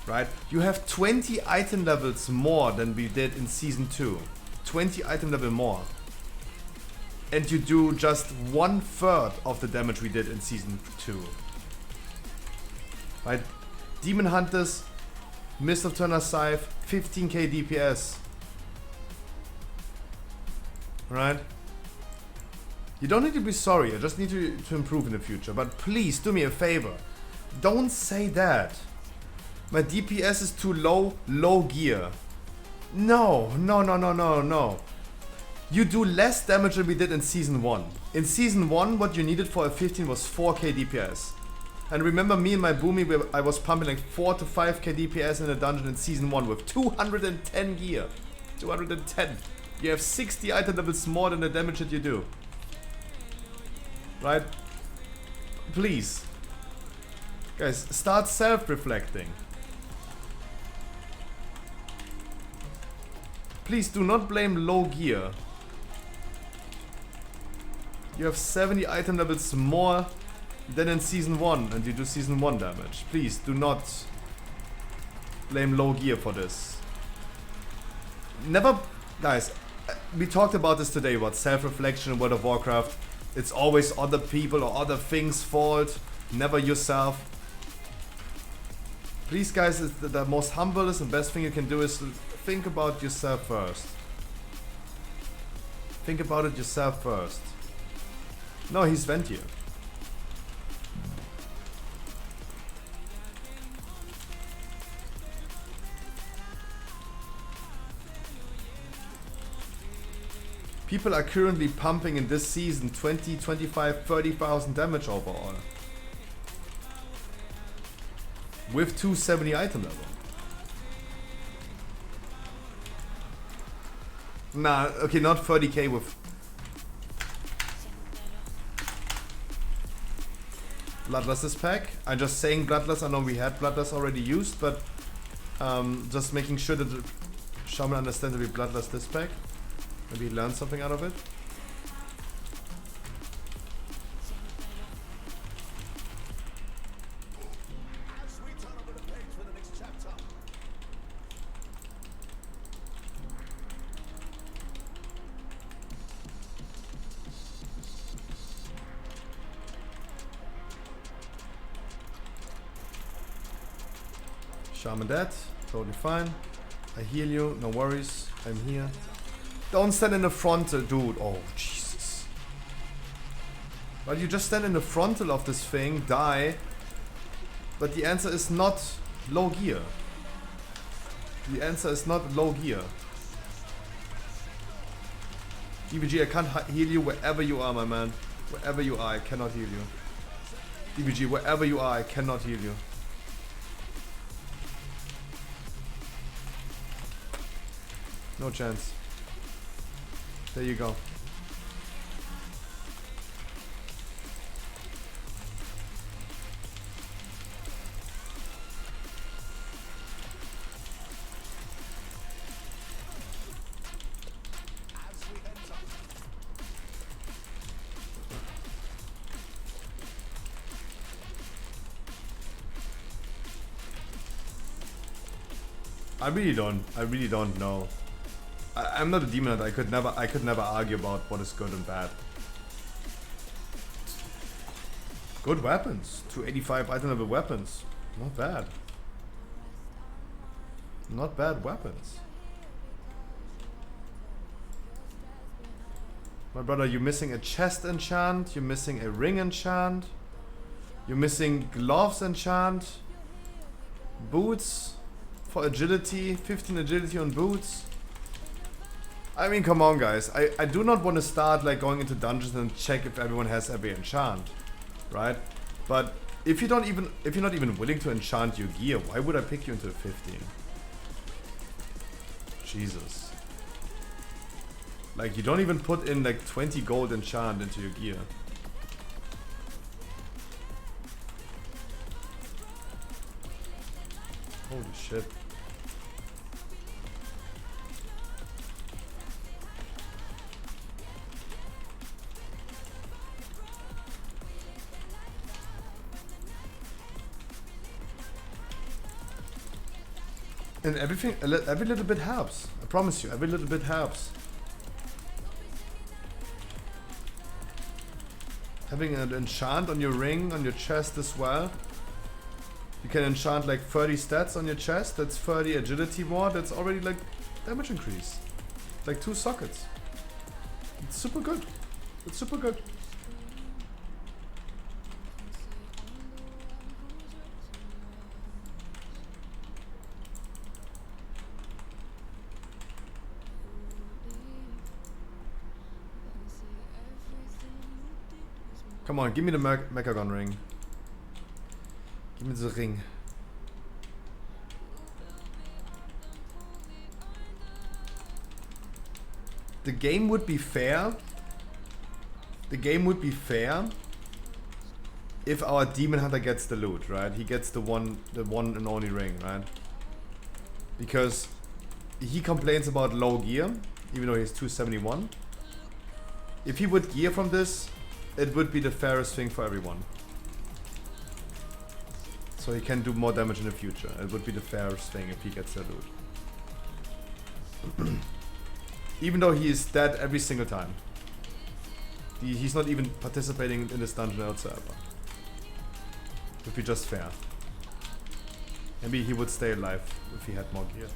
Right? You have 20 item levels more than we did in Season 2. 20 item level more. And you do just 1/3 of the damage we did in Season 2. Right? Demon Hunters, Mist of Turner Scythe, 15k DPS. Right? You don't need to be sorry, I just need to improve in the future. But please, do me a favor. Don't say that. My DPS is too low gear. No. You do less damage than we did in Season 1. In Season 1, what you needed for a 15 was 4k DPS. And remember me and my Boomy, I was pumping like 4 to 5k DPS in a dungeon in Season 1 with 210 gear. 210. You have 60 item levels more than the damage that you do. Right? Please. Guys, start self-reflecting. Please do not blame low gear. You have 70 item levels more than in Season 1 and you do Season 1 damage. Please do not blame low gear for this. Never... Guys, we talked about this today, about self-reflection in World of Warcraft. It's always other people or other things' fault, never yourself. Please guys, the most humblest and best thing you can do is to think about yourself first. Think about it yourself first. No, he's vent here. People are currently pumping in this season 20, 25, 30,000 damage overall. With 270 item level. Nah, okay, not 30k with... Bloodlust this pack. I'm just saying Bloodlust, I know we had Bloodlust already used, but just making sure that the Shaman understands that we Bloodlust this pack. Maybe he learned something out of it. Shaman dead, totally fine. I heal you, no worries, I'm here. Don't stand in the frontal, dude. Oh, Jesus. But you just stand in the frontal of this thing, die. But the answer is not low gear. The answer is not low gear. DBG, I can't heal you wherever you are, my man. Wherever you are, I cannot heal you. DBG, wherever you are, I cannot heal you. No chance. There you go. I really don't know. I'm not a demon hunter. I could never argue about what is good and bad. Good weapons. 285 item level weapons. Not bad. Not bad weapons. My brother, you're missing a chest enchant, you're missing a ring enchant, you're missing gloves enchant, boots for agility, 15 agility on boots. I mean, come on, guys. I do not want to start like going into dungeons and check if everyone has every enchant, right? But if you're not even willing to enchant your gear, why would I pick you into the 15? Jesus. Like, you don't even put in like 20 gold enchant into your gear. Holy shit. And everything, every little bit helps. I promise you, every little bit helps. Having an enchant on your ring, on your chest as well. You can enchant like 30 stats on your chest. That's 30 agility more. That's already like damage increase. Like 2 sockets. It's super good. It's super good. Come on, give me the Mechagon ring. Give me the ring. The game would be fair. The game would be fair if our demon hunter gets the loot, right? He gets the one and only ring, right? Because he complains about low gear, even though he's 271. If he would gear from this, it would be the fairest thing for everyone. So he can do more damage in the future. It would be the fairest thing if he gets the loot. Even though he is dead every single time. He's not even participating in this dungeon whatsoever. It would be just fair. Maybe he would stay alive if he had more gear.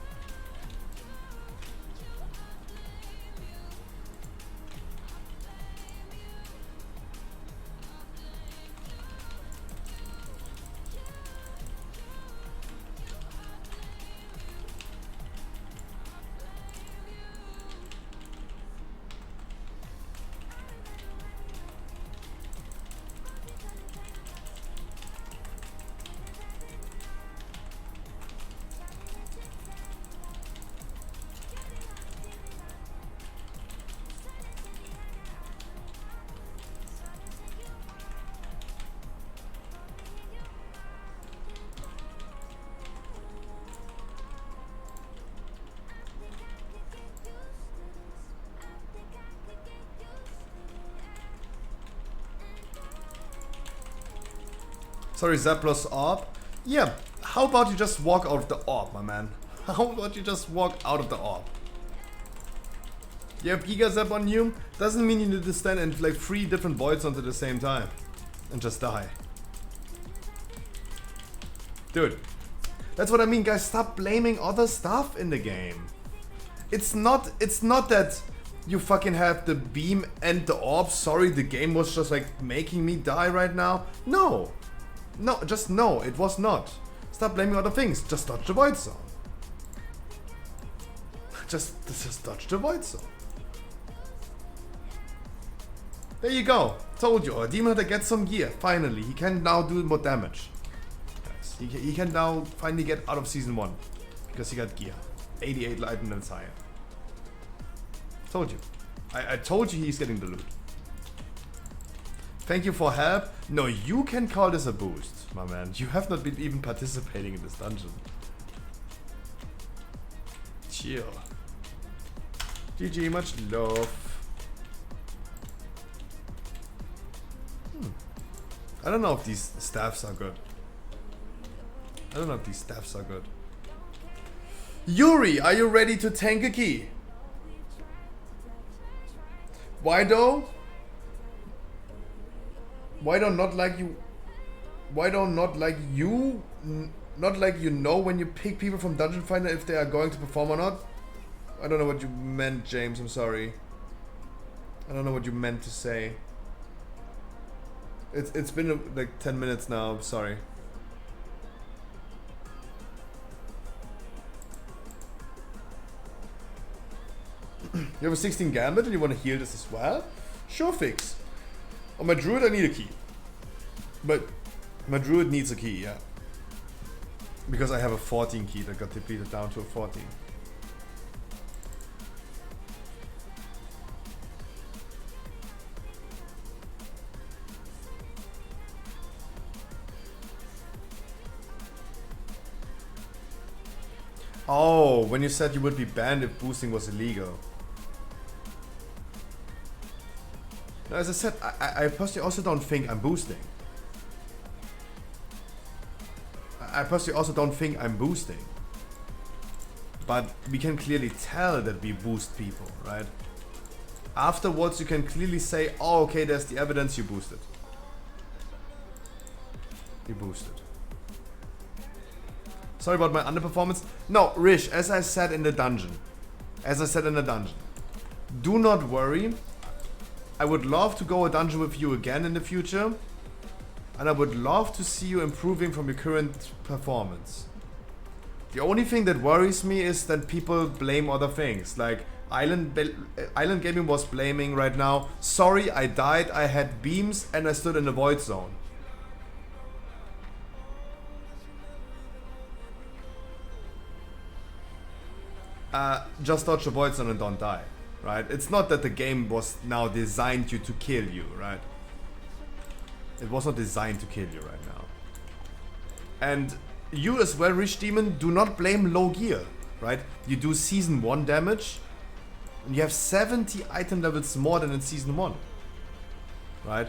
Sorry, Zaplos Orb. Yeah, how about you just walk out of the orb, my man? How about you just walk out of the orb? You have Giga Zap on you? Doesn't mean you need to stand in like 3 different void zones at the same time. And just die. Dude. That's what I mean, guys. Stop blaming other stuff in the game. It's not that you fucking have the beam and the orb. Sorry, the game was just like making me die right now. No. No, just no, it was not. Stop blaming other things. Just dodge the void zone. Just dodge the void zone. There you go. Told you. Our Demon Hunter gets some gear. Finally. He can now do more damage. Guys, he can now finally get out of Season 1. Because he got gear. 88 Lightning and higher. Told you. I told you he's getting the loot. Thank you for help. No, you can call this a boost, my man. You have not been even participating in this dungeon. Chill. GG, much love. I don't know if these staffs are good. I don't know if these staffs are good. Yuri, are you ready to tank a key? Why though? Why don't not like you? Why don't not like you? Not like you know when you pick people from Dungeon Finder if they are going to perform or not? I don't know what you meant, James. I'm sorry. I don't know what you meant to say. It's been like 10 minutes now. I'm sorry. You have a 16 Gambit and you want to heal this as well? Sure fix. On my Druid I need a key. But my Druid needs a key, yeah. Because I have a 14 key that got depleted down to a 14. Oh, when you said you would be banned if boosting was illegal. Now, as I said, I personally also don't think I'm boosting. I personally also don't think I'm boosting. But we can clearly tell that we boost people, right? Afterwards you can clearly say, oh okay, there's the evidence you boosted. You boosted. Sorry about my underperformance. No, Rish, as I said in the dungeon. Do not worry. I would love to go a dungeon with you again in the future. And I would love to see you improving from your current performance. The only thing that worries me is that people blame other things. Like Island Gaming was blaming right now. Sorry, I died, I had beams and I stood in the void zone. Just dodge the void zone and don't die, right? It's not that the game was now designed you to kill you, right? It was not designed to kill you right now. And you as well, Rich Demon, do not blame low gear, right? You do Season 1 damage, and you have 70 item levels more than in Season 1, right?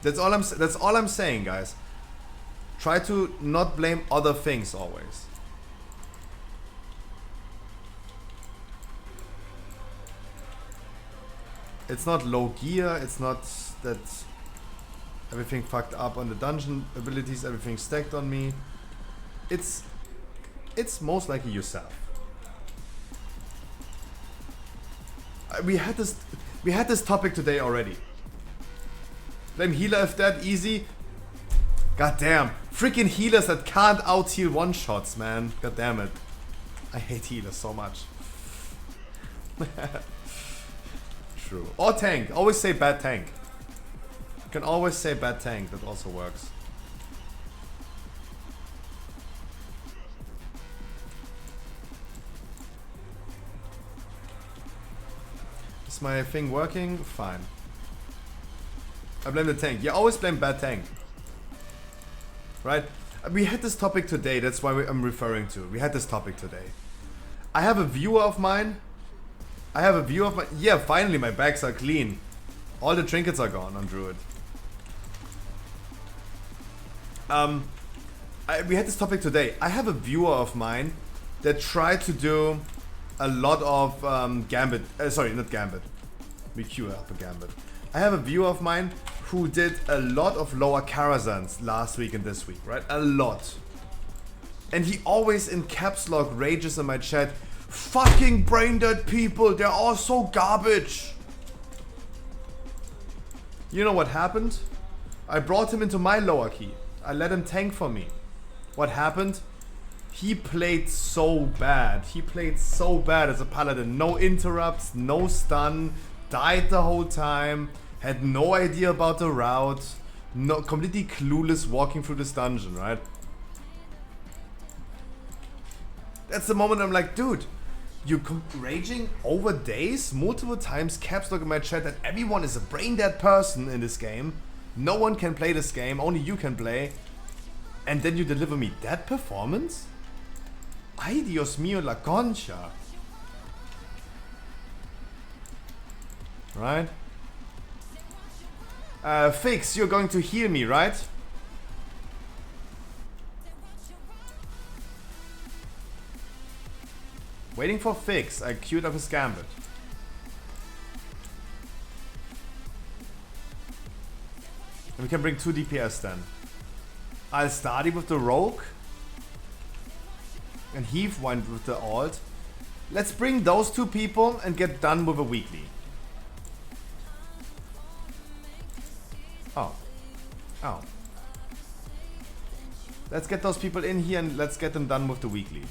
That's all I'm saying, guys. Try to not blame other things always. It's not low gear, it's not that everything fucked up on the dungeon abilities, everything stacked on me. It's most likely yourself. We had this topic today already. Blame healer if that easy. God damn. Freaking healers that can't out heal one shots, man. God damn it. I hate healers so much. True. Or tank. Always say bad tank. You can always say bad tank. That also works. Is my thing working? Fine. I blame the tank. Yeah, always blame bad tank. Right? We had this topic today, that's why I'm referring to. We had this topic today. I have a viewer of mine. Yeah, finally my bags are clean. All the trinkets are gone on Druid. We had this topic today. I have a viewer of mine that tried to do a lot of Gambit. Sorry, not Gambit. We queue up a Gambit. I have a viewer of mine who did a lot of lower Karazhans last week and this week, right? A lot. And he always in caps lock rages in my chat, fucking brain dead people, they're all so garbage. You know what happened? I brought him into my lower key. I let him tank for me. What happened? He played so bad. He played so bad as a paladin. No interrupts, no stun, died the whole time, had no idea about the route, no, completely clueless walking through this dungeon, right? That's the moment I'm like, dude, you're raging over days, multiple times, caps lock in my chat that everyone is a brain dead person in this game. No one can play this game, only you can play. And then you deliver me that performance? Ay, Dios mío, la concha. Right? Fix, you're going to heal me, right? Waiting for Fix. I queued up his Gambit. And we can bring 2 DPS then. I'll start with the Rogue. And Heath went with the alt. Let's bring those 2 people and get done with a weekly. Oh. Oh. Let's get those people in here and let's get them done with the weekly.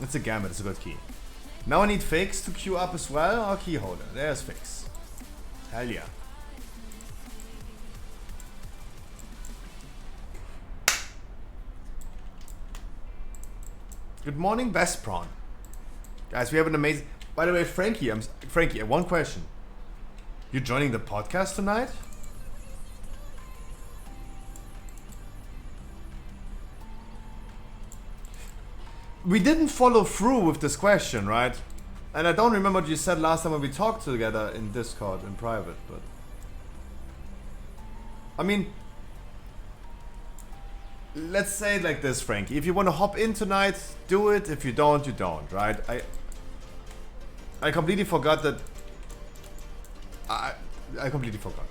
It's a Gambit, it's a good key. Now I need Fix to queue up as well. Our key holder. There's Fix. Hell yeah. Good morning, Best Prawn. Guys, we have an amazing... By the way, Frankie, Frankie, one question. You joining the podcast tonight? We didn't follow through with this question, right? And I don't remember what you said last time when we talked together in Discord in private, but... I mean... Let's say it like this, Frankie. If you want to hop in tonight, do it. If you don't, you don't, right? I completely forgot that... I completely forgot.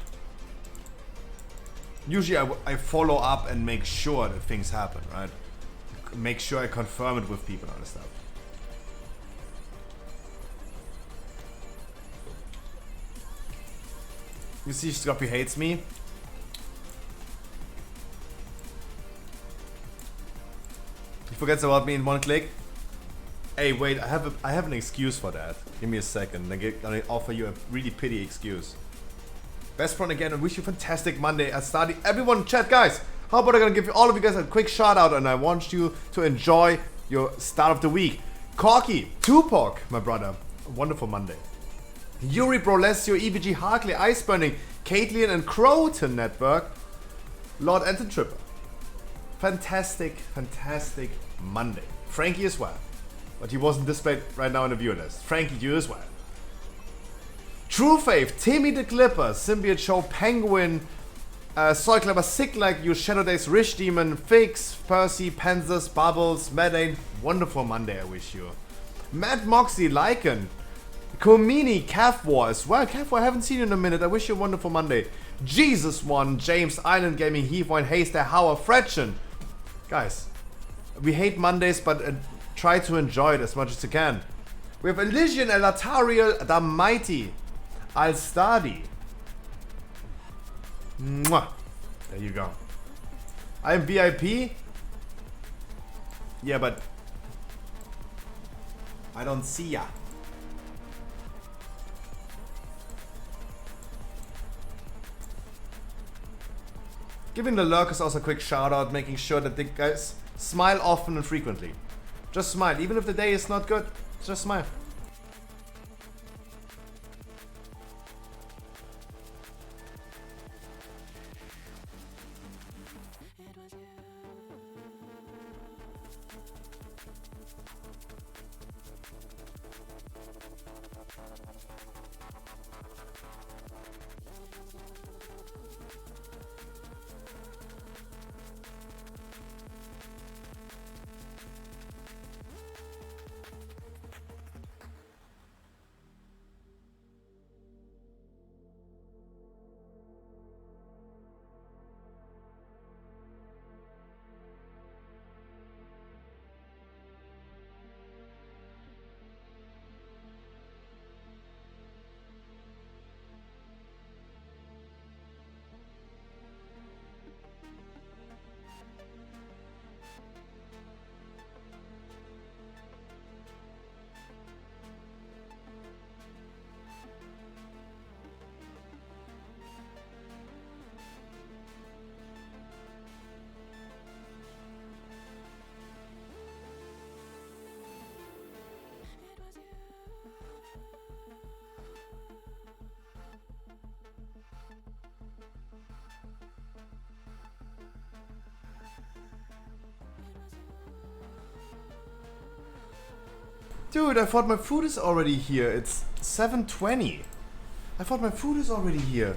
Usually I follow up and make sure that things happen, right? Make sure I confirm it with people and all this stuff. You see, Scorpio hates me. He forgets about me in one click. Hey, wait, I have an excuse for that. Give me a second. I offer you a really pity excuse. Best friend again, and wish you a fantastic Monday. I started everyone in chat, guys. How about I gonna give all of you guys a quick shout out, and I want you to enjoy your start of the week. Corky, Tupac, my brother. A wonderful Monday. Yuri Brolesio, EBG Harkley, Iceburning, Caitlin and Croton Network, Lord Anton Tripper. Fantastic, fantastic Monday. Frankie as well. But he wasn't displayed right now in the viewer list. Frankie, you as well. True Faith, Timmy the Clipper, Symbiote Show, Penguin, Soy Clever, Sick Like You, Shadow Days, Rich Demon, Fix, Percy, Panzers, Bubbles, Medane. Wonderful Monday, I wish you. Matt Moxie, Lycan, Komini, Calf War as well. Calf War, I haven't seen you in a minute. I wish you a wonderful Monday. Jesus One, James, Island Gaming, Heathwine, Haystair, Howard, Fretchen. Guys, we hate Mondays, but try to enjoy it as much as you can. We have Elysian, Elatariel, the Mighty, Alstadi. Mwah. There you go. I'm VIP. Yeah, but I don't see ya. Giving the lurkers also a quick shout out, making sure that the guys smile often and frequently. Just smile, even if the day is not good, just smile. Dude, I thought my food is already here. It's 7:20. I thought my food is already here.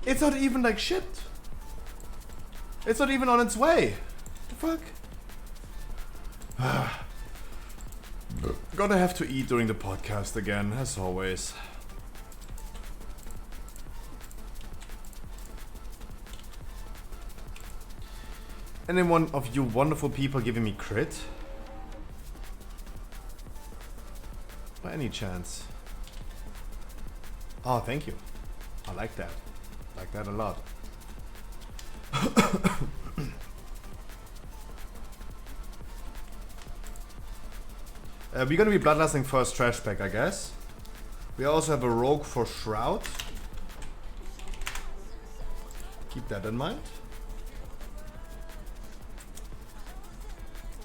It's not even like shipped. It's not even on its way. The fuck? Gonna have to eat during the podcast again, as always. Any one of you wonderful people giving me crit? By any chance? Oh, thank you. I like that. Like that a lot. We're gonna be bloodlusting first trash pack, I guess. We also have a rogue for Shroud. Keep that in mind.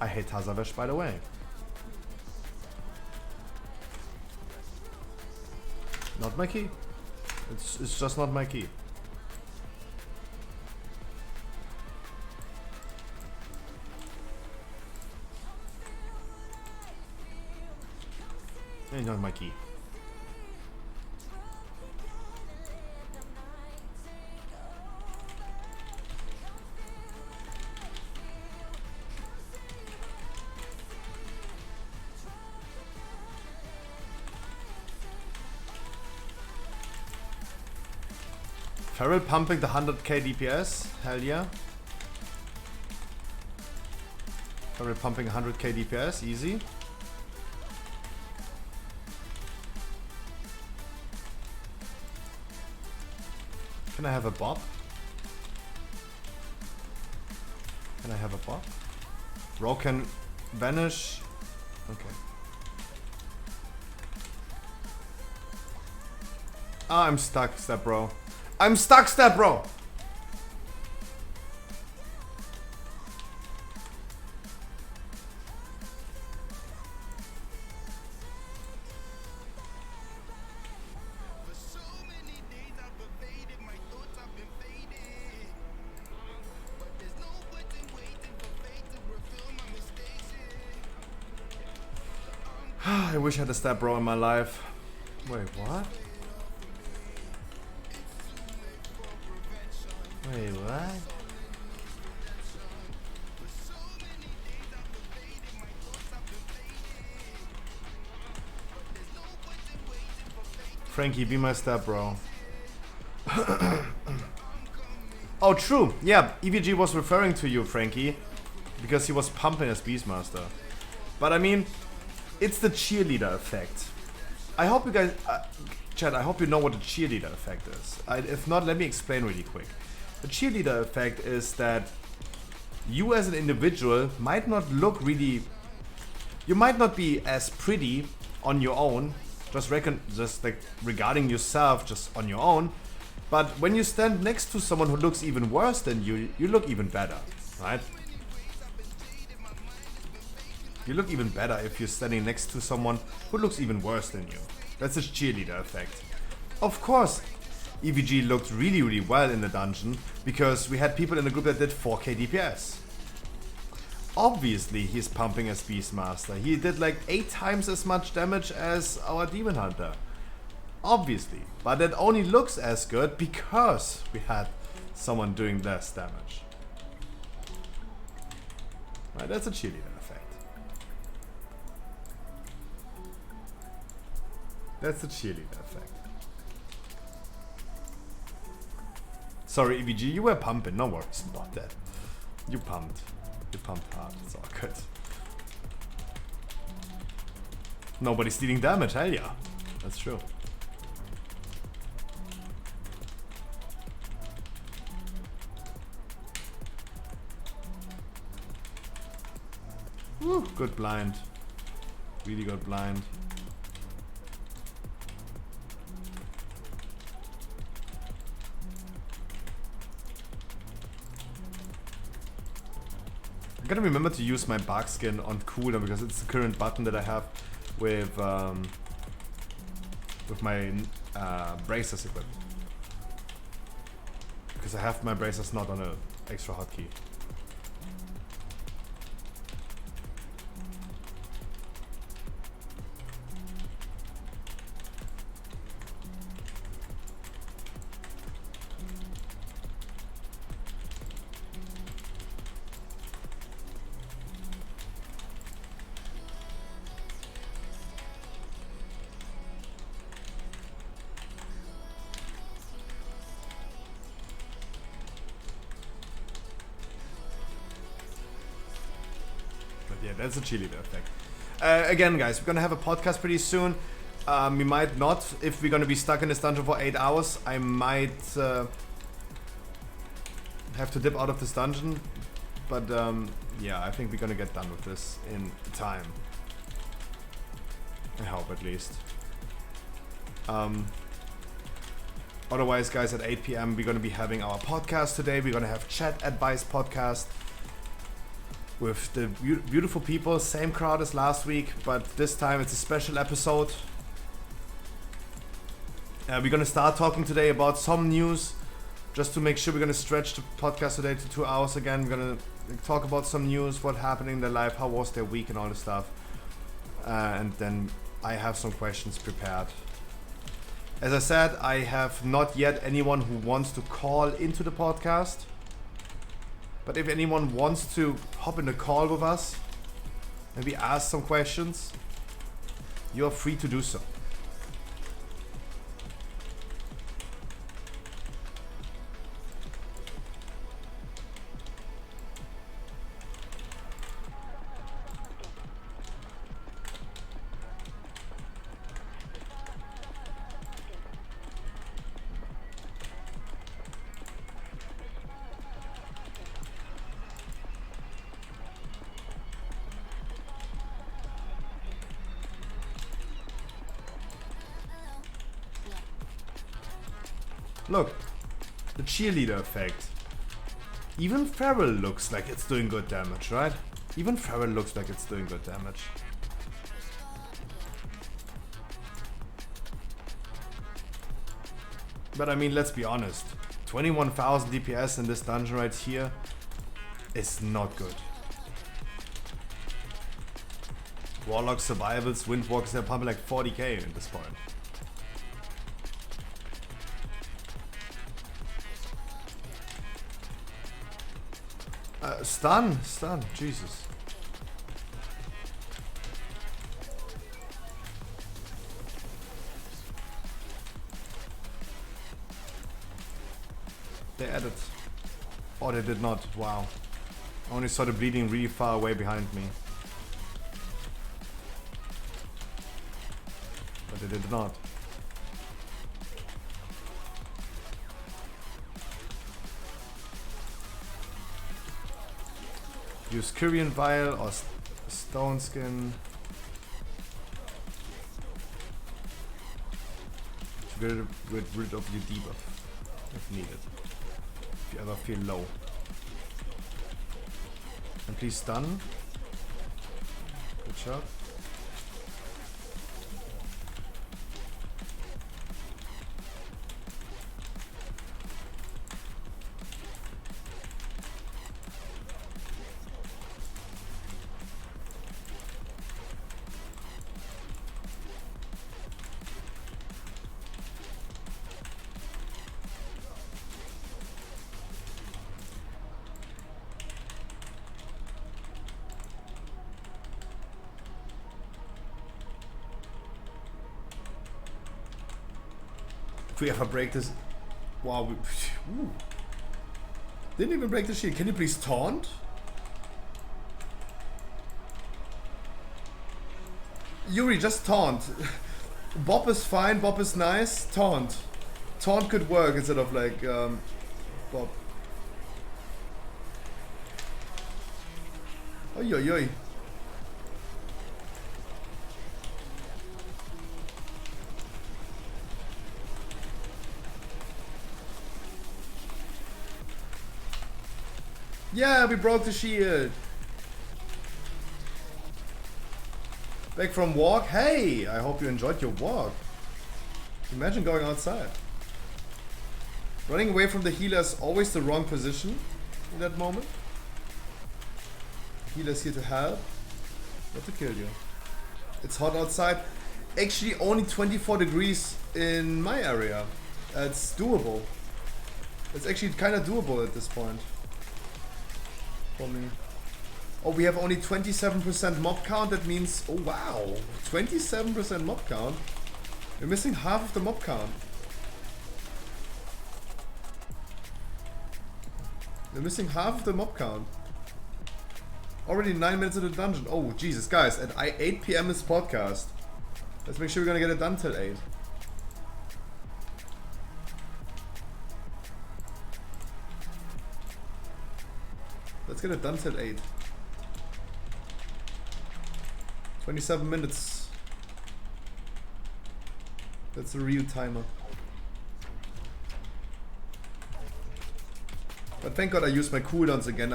I hate Tazavesh, by the way. Not my key. It's just not my key. It's not my key. Feral pumping the 100k DPS? Hell yeah. Feral pumping 100k DPS, easy. Can I have a bop? Can I have a bop? Rogue can vanish. Okay. Ah, I'm stuck, step bro. I'm stuck, step bro. I wish I had a step bro in my life. Wait, what? Wait, what? Frankie, be my step bro. Oh, true. Yeah, EVG was referring to you, Frankie, because he was pumping as Beastmaster. But I mean, it's the cheerleader effect. I hope you guys, chat, I hope you know what the cheerleader effect is. If not, let me explain really quick. The cheerleader effect is that you as an individual might not look really... You might not be as pretty on your own, just like regarding yourself just on your own, but when you stand next to someone who looks even worse than you, you look even better, right? You look even better if you're standing next to someone who looks even worse than you. That's a cheerleader effect. Of course, EVG looked really, really well in the dungeon because we had people in the group that did 4k DPS. Obviously, he's pumping as Beastmaster. He did like 8 times as much damage as our Demon Hunter. Obviously. But that only looks as good because we had someone doing less damage. Right, that's a cheerleader. That's the cheerleader effect. Sorry, EVG, you were pumping. No worries about that. You pumped. You pumped hard. It's all good. Nobody's dealing damage. Hell yeah. That's true. Woo, good blind. Really good blind. I gotta remember to use my bark skin on cooldown because it's the current button that I have with my bracers equipped. Because I have my bracers not on an extra hotkey. Yeah, that's a cheerleader effect. Again, guys, we're gonna have a podcast pretty soon. We might not, if we're gonna be stuck in this dungeon for 8 hours. I might have to dip out of this dungeon. But yeah, I think we're gonna get done with this in time. I hope, at least. Otherwise, guys, at 8 p.m. we're gonna be having our podcast today. We're gonna have chat advice podcast with the beautiful people, same crowd as last week, but this time it's a special episode. We're gonna start talking today about some news, just to make sure we're gonna stretch the podcast today to 2 hours again. We're gonna talk about some news, what happened in their life, how was their week and all this stuff. And then I have some questions prepared. As I said, I have not yet anyone who wants to call into the podcast. But if anyone wants to hop in the call with us, maybe ask some questions, you're free to do so. Look, the cheerleader effect. Even Feral looks like it's doing good damage, right? Even Feral looks like it's doing good damage. But I mean, let's be honest. 21,000 DPS in this dungeon right here is not good. Warlock survivals, Windwalkers, they're pumping like 40k at this point. Stun, Jesus. They added. Oh, they did not. Wow. I only saw the bleeding really far away behind me. But they did not. Use Kyrian Vial or Stone Skin to get rid of your debuff if needed. If you ever feel low. And please stun. Good shot. If we ever break this... Wow, we... Ooh. Didn't even break the shield. Can you please taunt? Yuri, just taunt. Bop is fine, Bop is nice. Taunt. Taunt could work instead of like... Bop. Oi, oi, oi. Yeah, we broke the shield. Back from walk. Hey, I hope you enjoyed your walk. Imagine going outside. Running away from the healer is always the wrong position in that moment. Healer's here to help, not to kill you. It's hot outside. Actually, only 24 degrees in my area. It's doable. It's actually kind of doable at this point. For me. Oh, we have only 27% mob count. That means, oh wow, 27% mob count. We're missing half of the mob count. We're missing half of the mob count. Already 9 minutes into the dungeon. Oh, Jesus, guys. At 8 PM is podcast. Let's make sure we're gonna get it done till 8. Let's get it done till 8. 27 minutes. That's a real timer. But thank God I used my cooldowns again.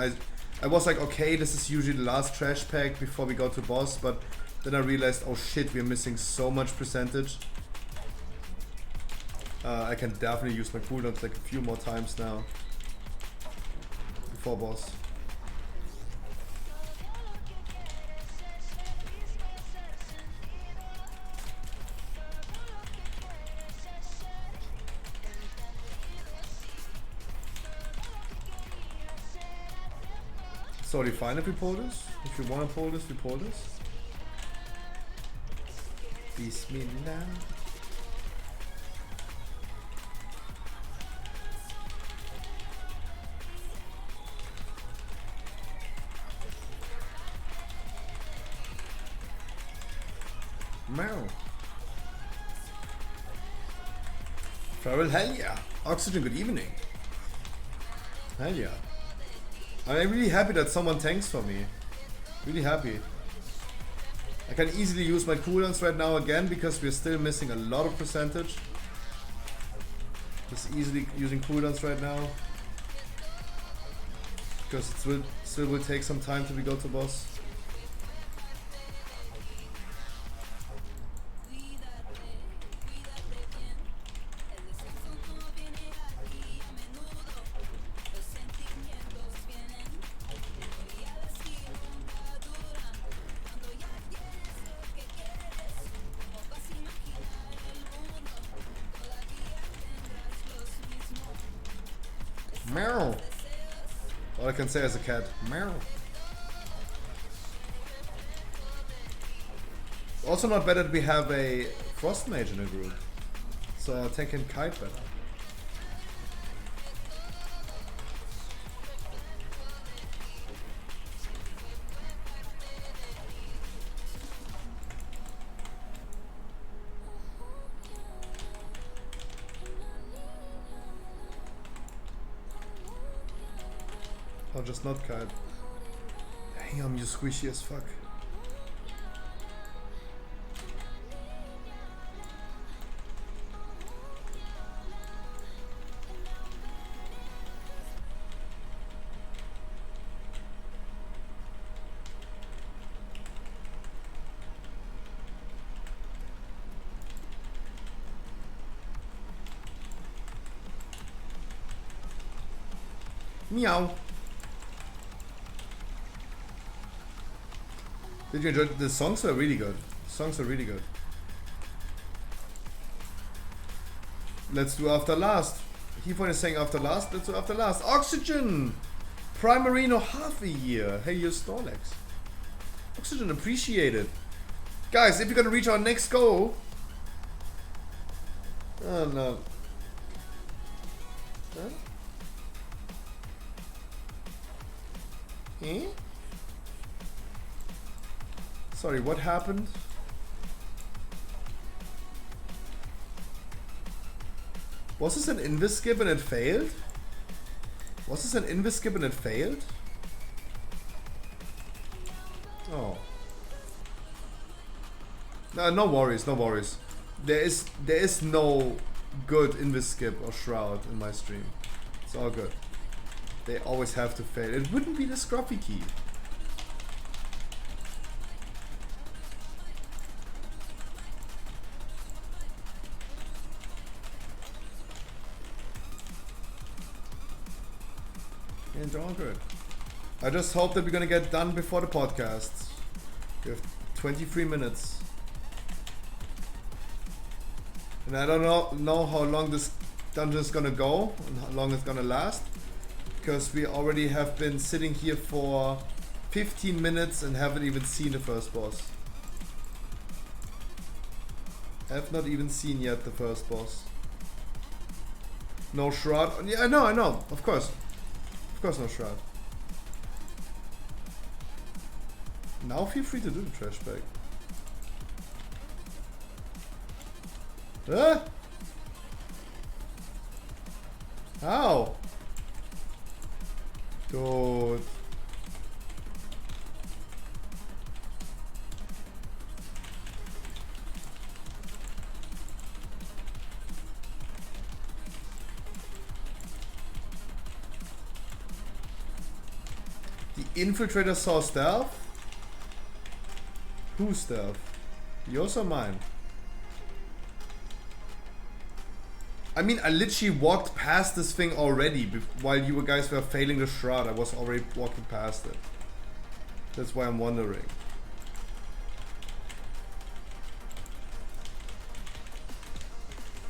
I was like, okay, this is usually the last trash pack before we go to boss, but then I realized, oh shit, we're missing so much percentage. I can definitely use my cooldowns like a few more times now. Before boss. It's totally fine if we pull this. If you want to pull this, we pull this. Bismillah. Meow. Farewell, hell yeah. Oxygen, good evening. Hell yeah. I'm really happy that someone tanks for me. Really happy. I can easily use my cooldowns right now again because we're still missing a lot of percentage. Just easily using cooldowns right now. Because it still will take some time till we go to boss. Meow. All I can say as a cat. Meow. Also not bad that we have a frost mage in the group. So tank can kite better. Or just not kite. Damn, you squishy as fuck. Meow. Did you enjoy the songs? Are really good. The songs are really good. Let's do after last. Hephone is saying after last. Let's do after last. Oxygen! Primarino half a year. Hey, you're Snorlax. Oxygen, appreciated. Guys, if you're gonna reach our next goal. Oh no. Huh? Eh? Sorry, what happened? Was this an invis skip and it failed? Was this an invis skip and it failed? Oh. No, no worries, no worries. There is no good invis skip or shroud in my stream. It's all good. They always have to fail. It wouldn't be the scruffy key. It's all good. I just hope that we're gonna get done before the podcast. We have 23 minutes. And I don't know how long this dungeon is gonna go and how long it's gonna last. Because we already have been sitting here for 15 minutes and haven't even seen the first boss. Have not even seen yet the first boss. No shroud. Yeah, I know, of course. Of course no shroud. Now feel free to do the trash bag. Huh? How? Dude. The infiltrator saw stealth? Whose stealth? Yours or mine? I mean, I literally walked past this thing already while you guys were failing the shroud. I was already walking past it. That's why I'm wondering.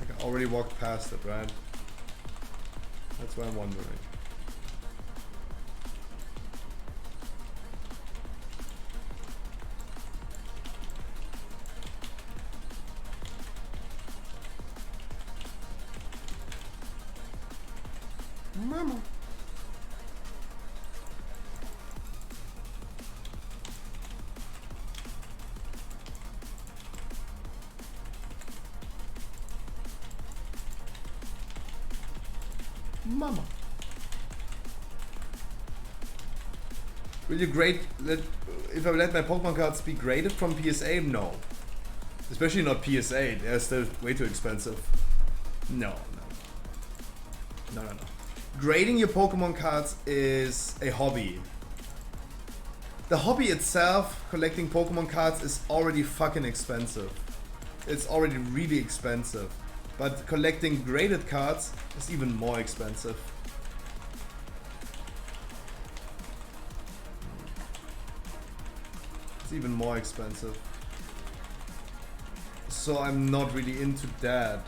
Like I already walked past it, right? That's why I'm wondering. Mama. Mama. Will you grade if I let my Pokemon cards be graded from PSA? No. Especially not PSA, they're still way too expensive. No. Grading your Pokemon cards is a hobby. The hobby itself, collecting Pokemon cards, is already fucking expensive. It's already really expensive. But collecting graded cards is even more expensive. It's even more expensive. So I'm not really into that.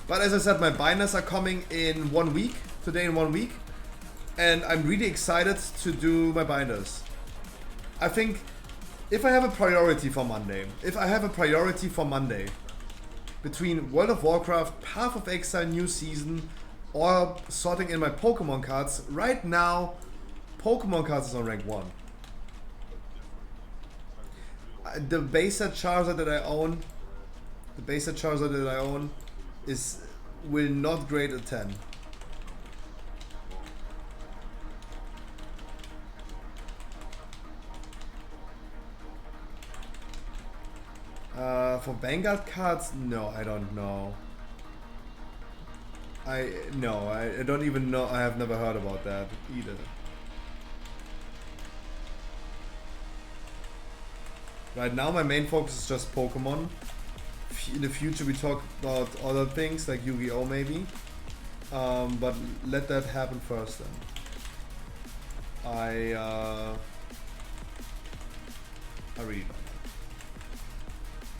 But as I said, my binders are coming in 1 week, today in 1 week, and I'm really excited to do my binders. I think if I have a priority for Monday, between World of Warcraft, Path of Exile New Season, or sorting in my Pokemon cards, right now, Pokemon cards is on rank 1. The base set Charizard that I own, will not grade a 10. For Vanguard cards, no, I don't know. I don't even know. I have never heard about that either. Right now my main focus is just Pokemon. In the future we talk about other things like Yu-Gi-Oh maybe. But let that happen first then. I really don't know.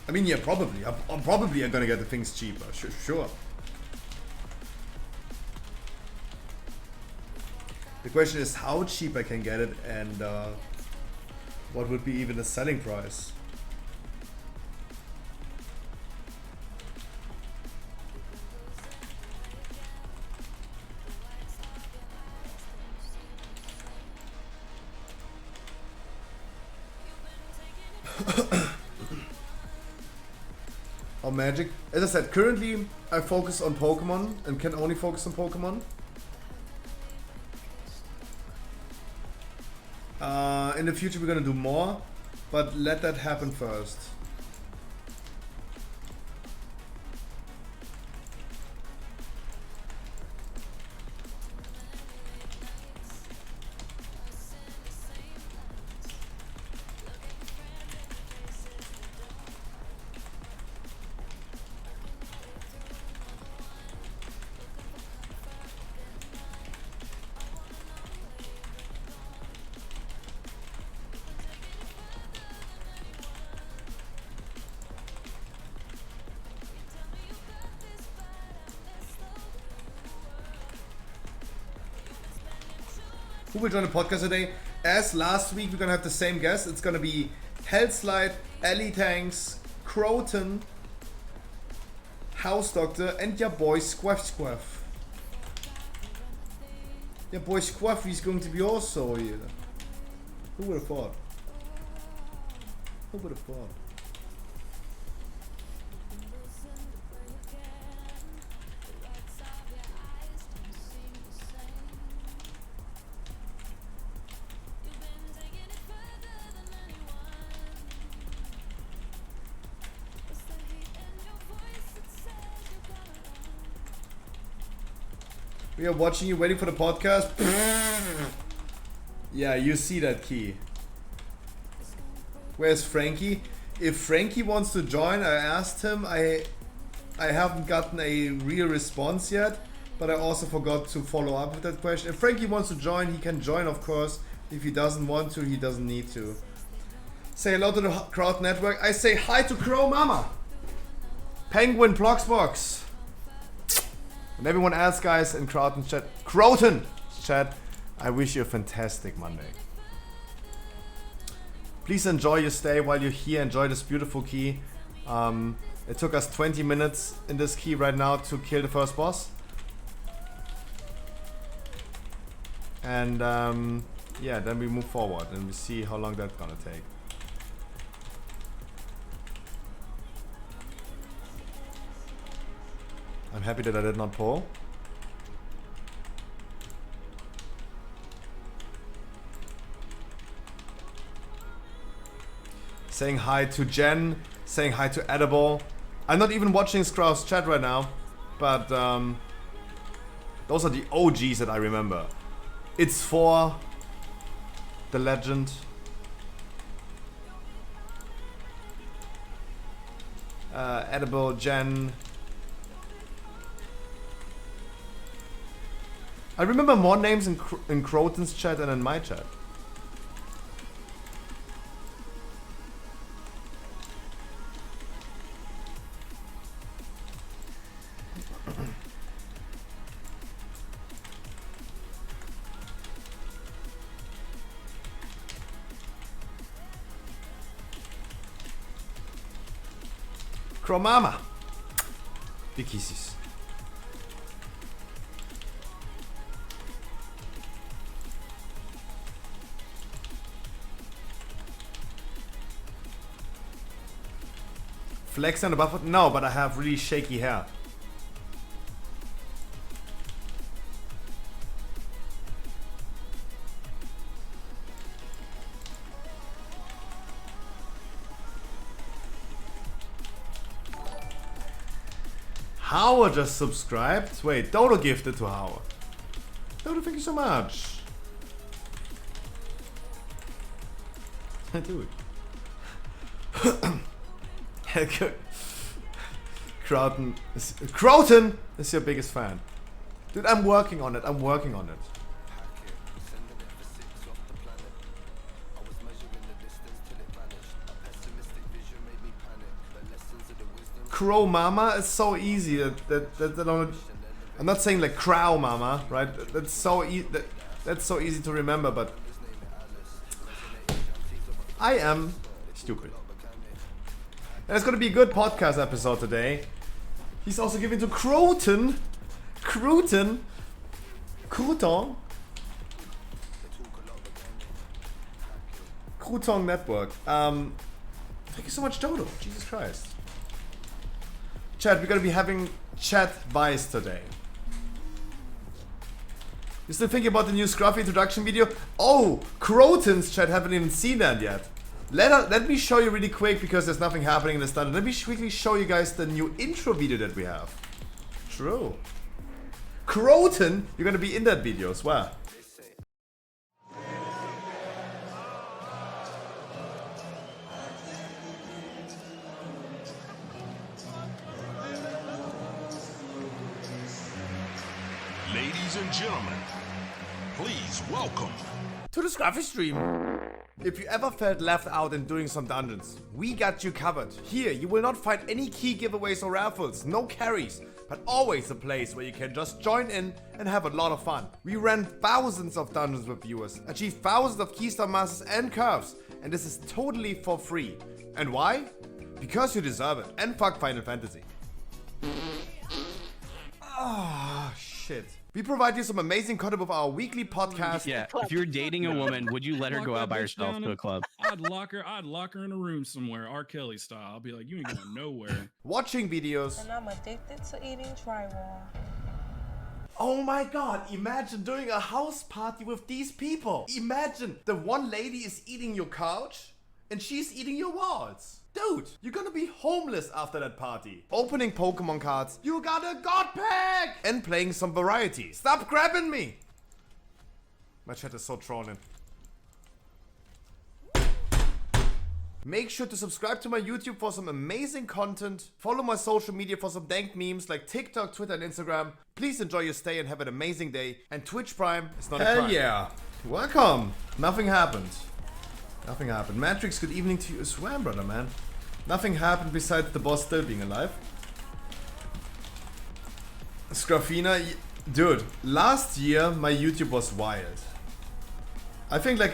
I mean, yeah, probably. I'm probably gonna get the things cheaper, sure. The question is how cheap I can get it and what would be even the selling price. Magic. As I said, currently I focus on Pokemon and can only focus on Pokemon. In the future we're gonna do more, but let that happen first. Who will join the podcast today? As last week, we're gonna have the same guest. It's gonna be Hellslide, Ellie Tanks, Croton, House Doctor, and your boy Squaff. Your boy Squaff is going to be also here. Who would have thought? Who would have thought? We are watching you, waiting for the podcast. Yeah, you see that key. Where's Frankie? If Frankie wants to join, I asked him. I haven't gotten a real response yet, but I also forgot to follow up with that question. If Frankie wants to join, he can join, of course. If he doesn't want to, he doesn't need to. Say hello to the crowd network. I say hi to Crow Mama. Penguin Bloxbox. And everyone else, guys, in Croton chat, I wish you a fantastic Monday. Please enjoy your stay while you're here. Enjoy this beautiful key. It took us 20 minutes in this key right now to kill the first boss. And yeah, then we move forward and we see how long that's gonna take. I'm happy that I did not pull. Saying hi to Jen, saying hi to Edible. I'm not even watching Scrou's chat right now, but those are the OGs that I remember. It's for the legend. Edible, Jen. I remember more names in Croton's chat than in my chat. Cromama. Big kisses. Flex and a buffer? No, but I have really shaky hair. Howard just subscribed. Wait, Dodo gifted to Howard. Dodo, thank you so much. Dude. Croton is your biggest fan. Dude, I'm working on it. I'm working on it. Crow Mama is so easy that I'm not saying like Crow Mama, right? That's so easy to remember, but I am stupid. And it's gonna be a good podcast episode today. He's also giving to Croton Network. Thank you so much, Dodo. Jesus Christ. Chat, we're gonna be having chat buys today. You still thinking about the new Scruffy introduction video? Oh, Croton's chat haven't even seen that yet. Let me show you really quick because there's nothing happening in the standard. Let me quickly show you guys the new intro video that we have. True. Croton, you're gonna be in that video as well. Ladies and gentlemen, please welcome to the Scruffy stream. If you ever felt left out in doing some dungeons, we got you covered. Here, you will not find any key giveaways or raffles, no carries, but always a place where you can just join in and have a lot of fun. We ran thousands of dungeons with viewers, achieved thousands of keystar masters and curves, and this is totally for free. And why? Because you deserve it, and fuck Final Fantasy. Ah, shit. We provide you some amazing content with our weekly podcast. Yeah, if you're dating a woman, would you let her Lock go that out by bitch herself down to a and- club? I'd lock her in a room somewhere, R. Kelly style. I'll be like, you ain't going nowhere. Watching videos. And I'm addicted to eating drywall. Oh my god, imagine doing a house party with these people. Imagine the one lady is eating your couch and she's eating your walls. Dude, you're gonna be homeless after that party. Opening Pokemon cards. You got a God Pack! And playing some variety. Stop grabbing me! My chat is so trolling. Make sure to subscribe to my YouTube for some amazing content. Follow my social media for some dank memes like TikTok, Twitter, and Instagram. Please enjoy your stay and have an amazing day. And Twitch Prime is not a crime. Hell yeah. Welcome. Nothing happened. Nothing happened. Matrix, good evening to you as well, brother, man. Nothing happened besides the boss still being alive. Scrafina, dude, last year my YouTube was wild. I think like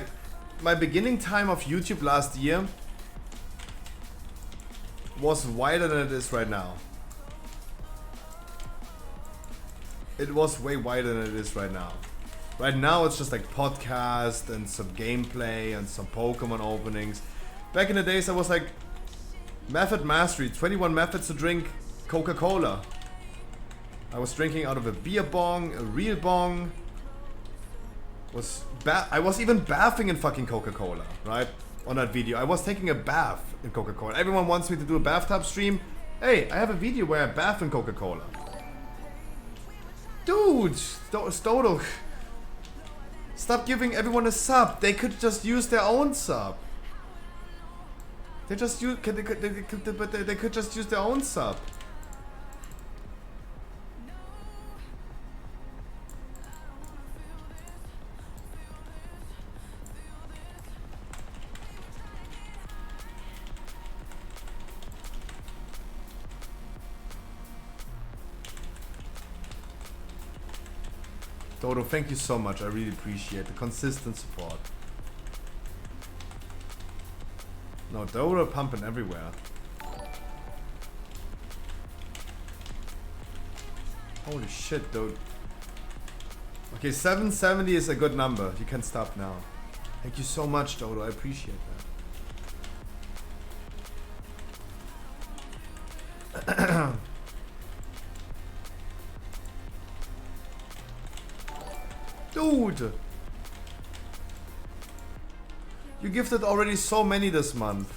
my beginning time of YouTube last year was wilder than it is right now. It was way wider than it is right now. Right now it's just like podcast and some gameplay and some Pokemon openings. Back in the days I was like method mastery, 21 methods to drink Coca-Cola. I was drinking out of a beer bong, a real bong. I was even bathing in fucking Coca-Cola, right? On that video. I was taking a bath in Coca-Cola. Everyone wants me to do a bathtub stream. Hey, I have a video where I bath in Coca-Cola. Dude, Stodo. Stop giving everyone a sub. They could just use their own sub. They just use. They could just use their own sub. Dodo, thank you so much. I really appreciate the consistent support. No, Dodo pumping everywhere. Holy shit, dude. Okay, 770 is a good number. You can stop now. Thank you so much, Dodo. I appreciate that. Dude! You gifted already so many this month.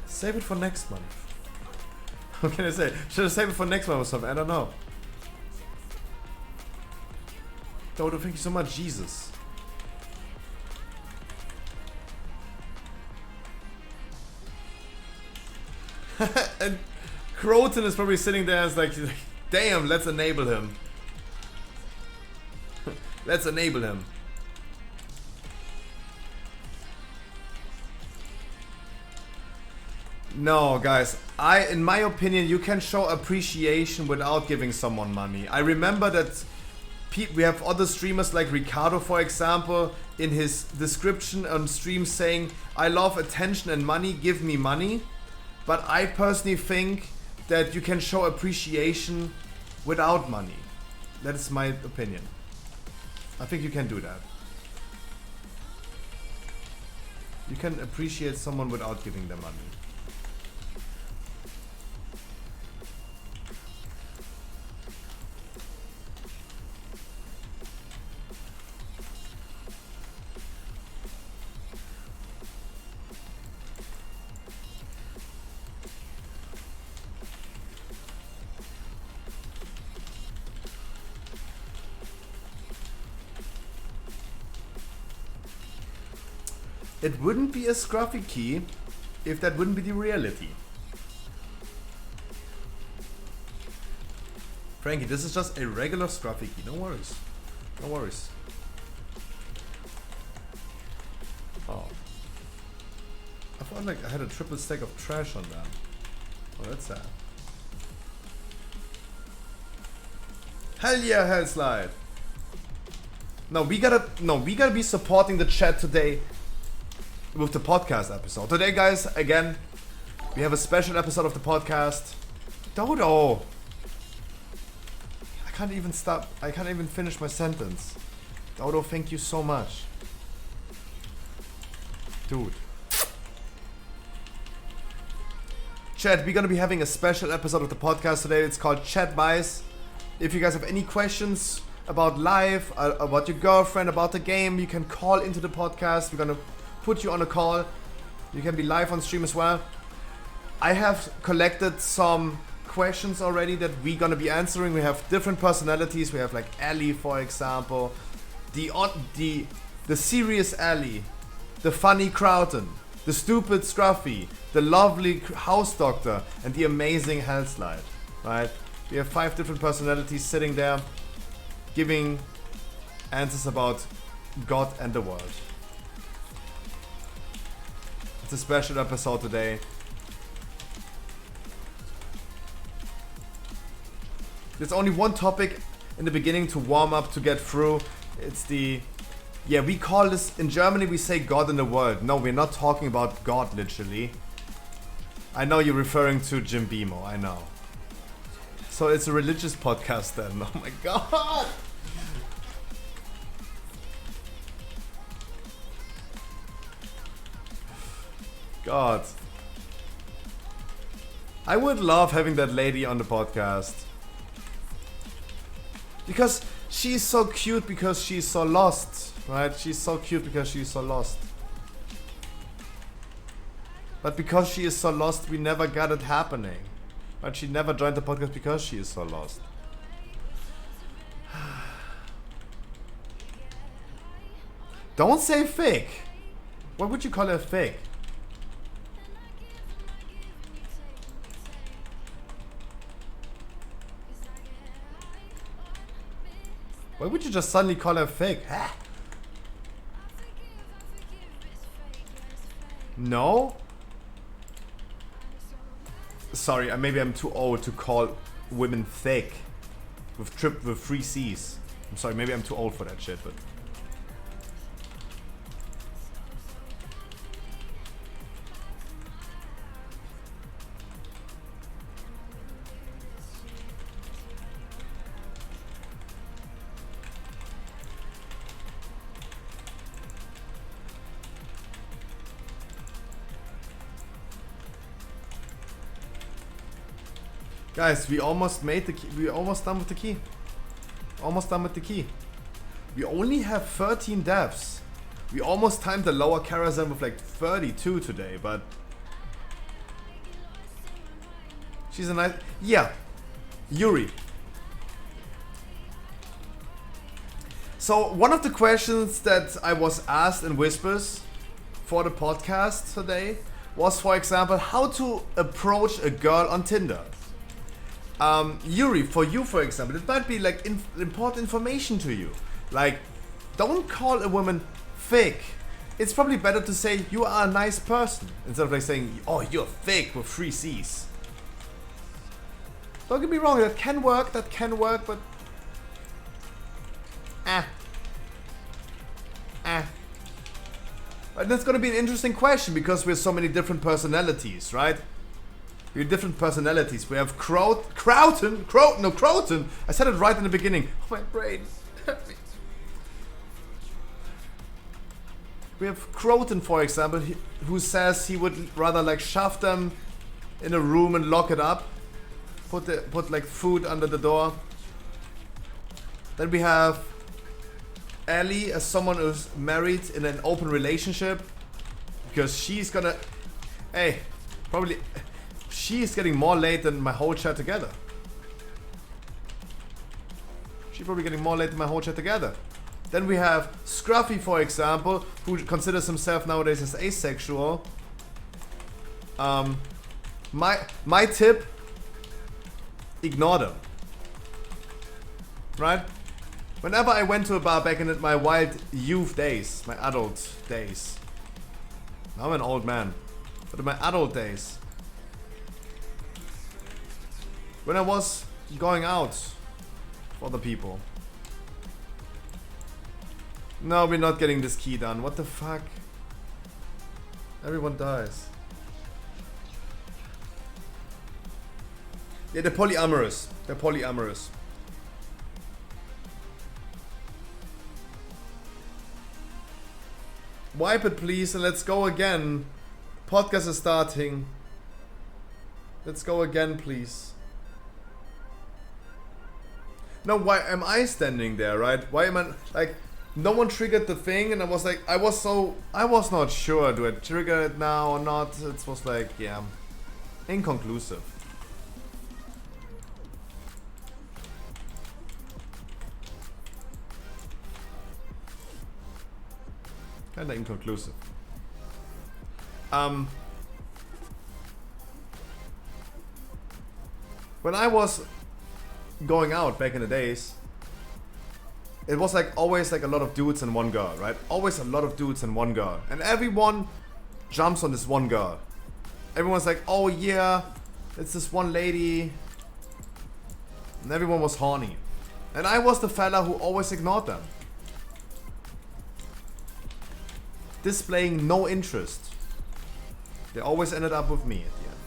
Save it for next month. What can I say? Should I save it for next month or something? I don't know. Dodo, thank you so much. Jesus. And Croton is probably sitting there as like, damn, let's enable him. Let's enable him. No, guys, in my opinion, you can show appreciation without giving someone money. I remember that we have other streamers like Ricardo, for example, in his description on stream saying, I love attention and money, give me money. But I personally think that you can show appreciation without money. That is my opinion. I think you can do that. You can appreciate someone without giving them money. It wouldn't be a scruffy key if that wouldn't be the reality. Frankie, this is just a regular scruffy key. No worries. No worries. Oh. I thought like I had a triple stack of trash on that. Oh, that's sad. Hell yeah, Hellslide! No, we gotta be supporting the chat today with the podcast episode. Today, guys, again, We have a special episode of the podcast. Dodo! I can't even finish my sentence. Dodo, thank you so much. Dude. Chat, we're gonna be having a special episode of the podcast today. It's called Chat Bias. If you guys have any questions about life, about your girlfriend, about the game, you can call into the podcast. We're gonna put you on a call. You can be live on stream as well. I have collected some questions already that we're gonna be answering. We have different personalities. We have like Ellie, for example, the serious Ellie, the funny Crowton, the stupid Scruffy, the lovely house doctor, and the amazing Hellslide. Right? We have 5 different personalities sitting there, giving answers about God and the world. It's a special episode today. There's only one topic in the beginning to warm up, to get through. It's the... Yeah, we call this... In Germany we say God in the world. No, we're not talking about God, literally. I know you're referring to Jim Bimo, I know. So it's a religious podcast then. Oh my god! God. I would love having that lady on the podcast. Because she's so cute because she's so lost, right? She's so cute because she's so lost. But because she is so lost, we never got it happening. But she never joined the podcast because she is so lost. Don't say fake. What would you call her fake? Why would you just suddenly call her fake? Huh? No? Sorry, maybe I'm too old to call women thick. With 3 C's. I'm sorry, maybe I'm too old for that shit, but... Guys, we almost made the key. We're almost done with the key. Almost done with the key. We only have 13 deaths. We almost timed the lower carousel with like 32 today, but... She's a nice... Yeah. Yuri. So, one of the questions that I was asked in Whispers for the podcast today was, for example, how to approach a girl on Tinder. Yuri, for you, for example, it might be like important information to you. Like, don't call a woman fake. It's probably better to say you are a nice person instead of like saying, oh, you're fake with 3 C's. Don't get me wrong, that can work, but... But that's gonna be an interesting question because we're so many different personalities, right? We're different personalities. We have Crowton. I said it right in the beginning. Oh, my brain. We have Crowton, for example, who says he would rather like shove them in a room and lock it up. Put like food under the door. Then we have Ellie as someone who's married in an open relationship. Because she's gonna... Hey, probably... She's getting more laid than my whole chat together. She's probably getting more laid than my whole chat together. Then we have Scruffy, for example, who considers himself nowadays as asexual. My tip, ignore them. Right? Whenever I went to a bar back in my wild youth days, my adult days. Now I'm an old man. But in my adult days, when I was going out for the people. No, we're not getting this key done. What the fuck? Everyone dies. Yeah, they're polyamorous. They're polyamorous. Wipe it, please, and let's go again. Podcast is starting. Let's go again, please. No, why am I standing there, right? Why am I, like, no one triggered the thing, and I was like, I was not sure, do I trigger it now or not? It was like, yeah, inconclusive. Kinda inconclusive. When I was going out back in the days, it was like always like a lot of dudes and one girl, right? Always a lot of dudes and one girl. And everyone jumps on this one girl. Everyone's like, oh yeah, it's this one lady. And everyone was horny. And I was the fella who always ignored them. Displaying no interest. They always ended up with me at the end.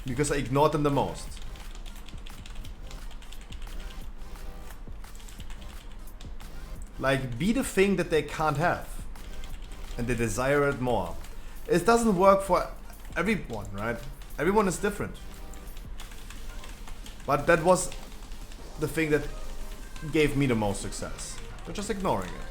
Because I ignored them the most. Like, be the thing that they can't have. And they desire it more. It doesn't work for everyone, right? Everyone is different. But that was the thing that gave me the most success. But just ignoring it.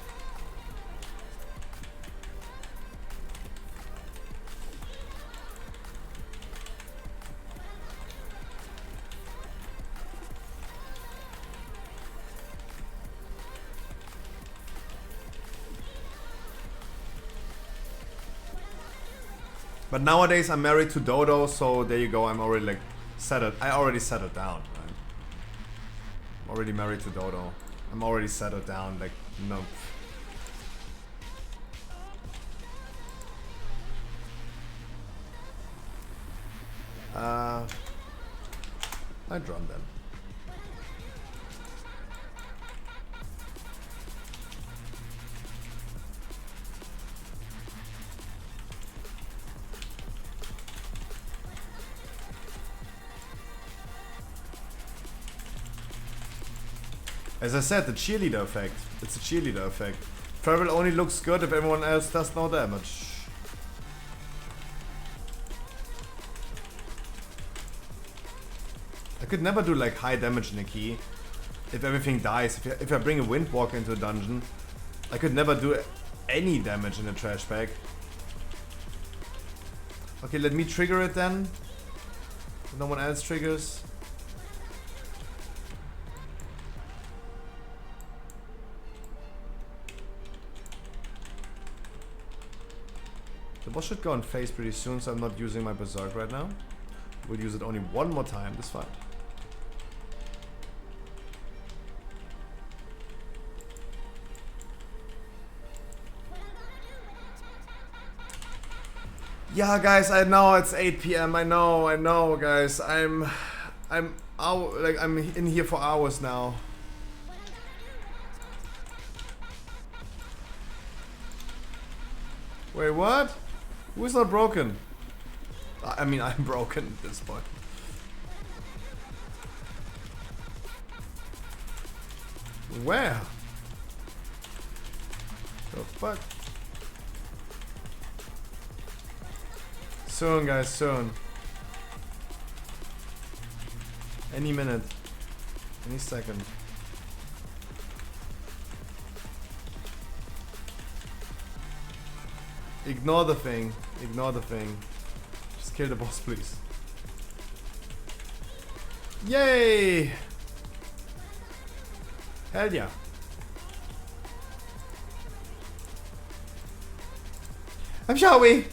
But nowadays I'm married to Dodo, so there you go. I'm already like I already settled down. Right? I'm already married to Dodo. I'm already settled down. Like no. I drawn them. As I said, the cheerleader effect. It's a cheerleader effect. Feral only looks good if everyone else does no damage. I could never do like high damage in a key. If everything dies, if I bring a Windwalker into a dungeon, I could never do any damage in a trash bag. Okay, let me trigger it then. No one else triggers. The boss should go on phase pretty soon, so I'm not using my Berserk right now. We'll use it only one more time this fight. Yeah, guys, I know it's 8 PM. I know, guys. I'm out, like I'm in here for hours now. Wait, what? Who's not broken? I mean, I'm broken at this point. Where? The fuck? Soon, guys, soon. Any minute. Any second. Ignore the thing. Ignore the thing. Just kill the boss, please. Yay! Hell yeah. I'm Showy!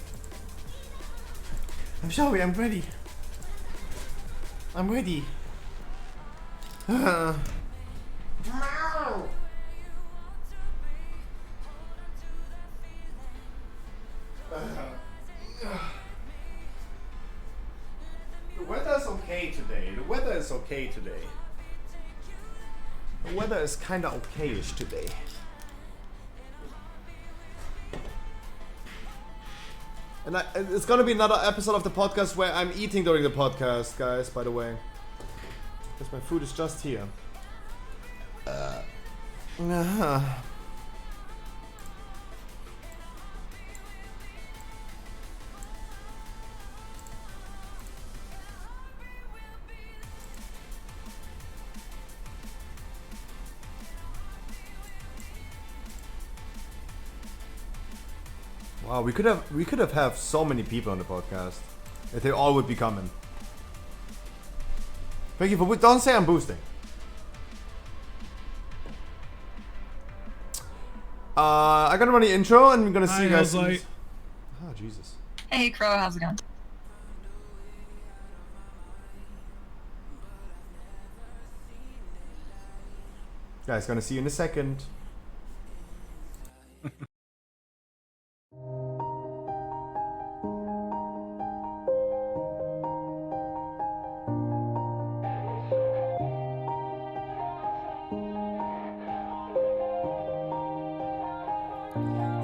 I'm Showy, I'm ready. I'm ready. The weather's okay today. The weather is okay today. The weather is kinda okayish today. And it's gonna be another episode of the podcast where I'm eating during the podcast, guys, by the way. Because my food is just here. Wow, we could have so many people on the podcast. If they all would be coming. Thank you for don't say I'm boosting. I'm gonna run the intro and we're gonna see you guys. Oh Jesus. Hey Crow, how's it going? Guys, gonna see you in a second.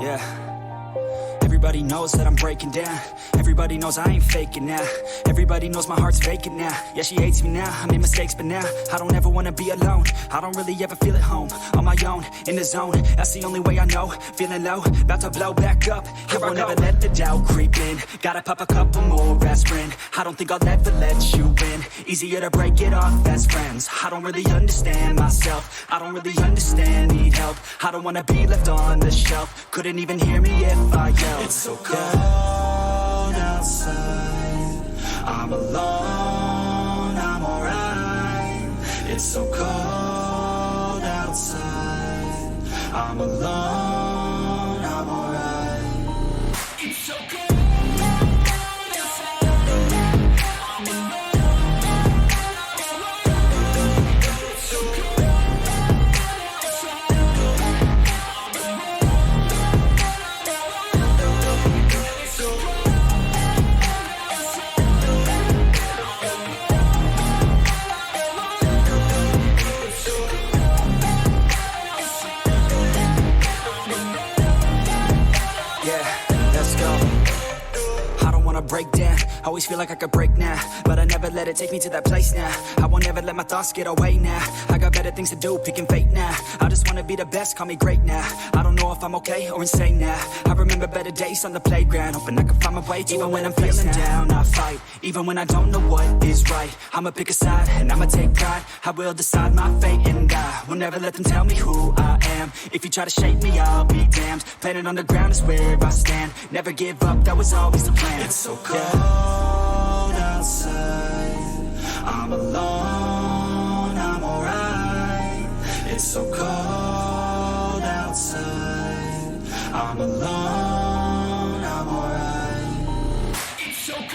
Yeah. Everybody knows that I'm breaking down. Everybody knows I ain't faking now. Everybody knows my heart's vacant now. Yeah, she hates me now. I made mistakes, but now I don't ever wanna be alone. I don't really ever feel at home. On my own, in the zone. That's the only way I know. Feeling low, about to blow back up. Here I won't ever let the doubt creep in. Gotta pop a couple more aspirin. I don't think I'll ever let you in. Easier to break it off best friends. I don't really understand myself. I don't really understand, need help. I don't wanna be left on the shelf. Couldn't even hear me if I yelled. It's so cold outside. I'm alone, I'm alright. It's so cold outside. I'm alone, I'm alright. It's so cold. Break down, always feel like I could break now, but I never let it take me to that place now. I won't ever let my thoughts get away now. I got better things to do, picking fate now. I just wanna be the best, call me great now. I don't know if I'm okay or insane now. I remember better days on the playground, hoping I can find my way to even when I'm feeling down. I fight, even when I don't know what is right. I'ma pick a side and I'ma take pride. I will decide my fate and I will never let them tell me who I am. If you try to shape me, I'll be damned. Planet on the ground is where I stand. Never give up, that was always the plan. It's so cold outside. I'm alone, I'm alright. It's so cold outside. I'm alone, I'm alright. It's so cold.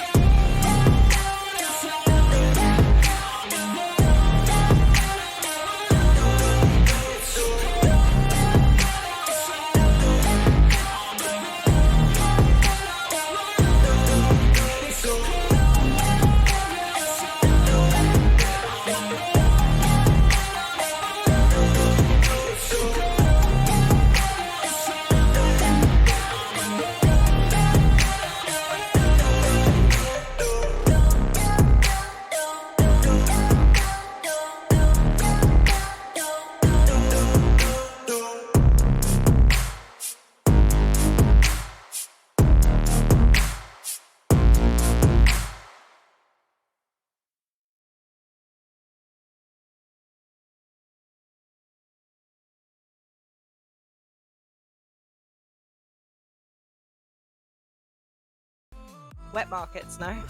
Wet markets, no.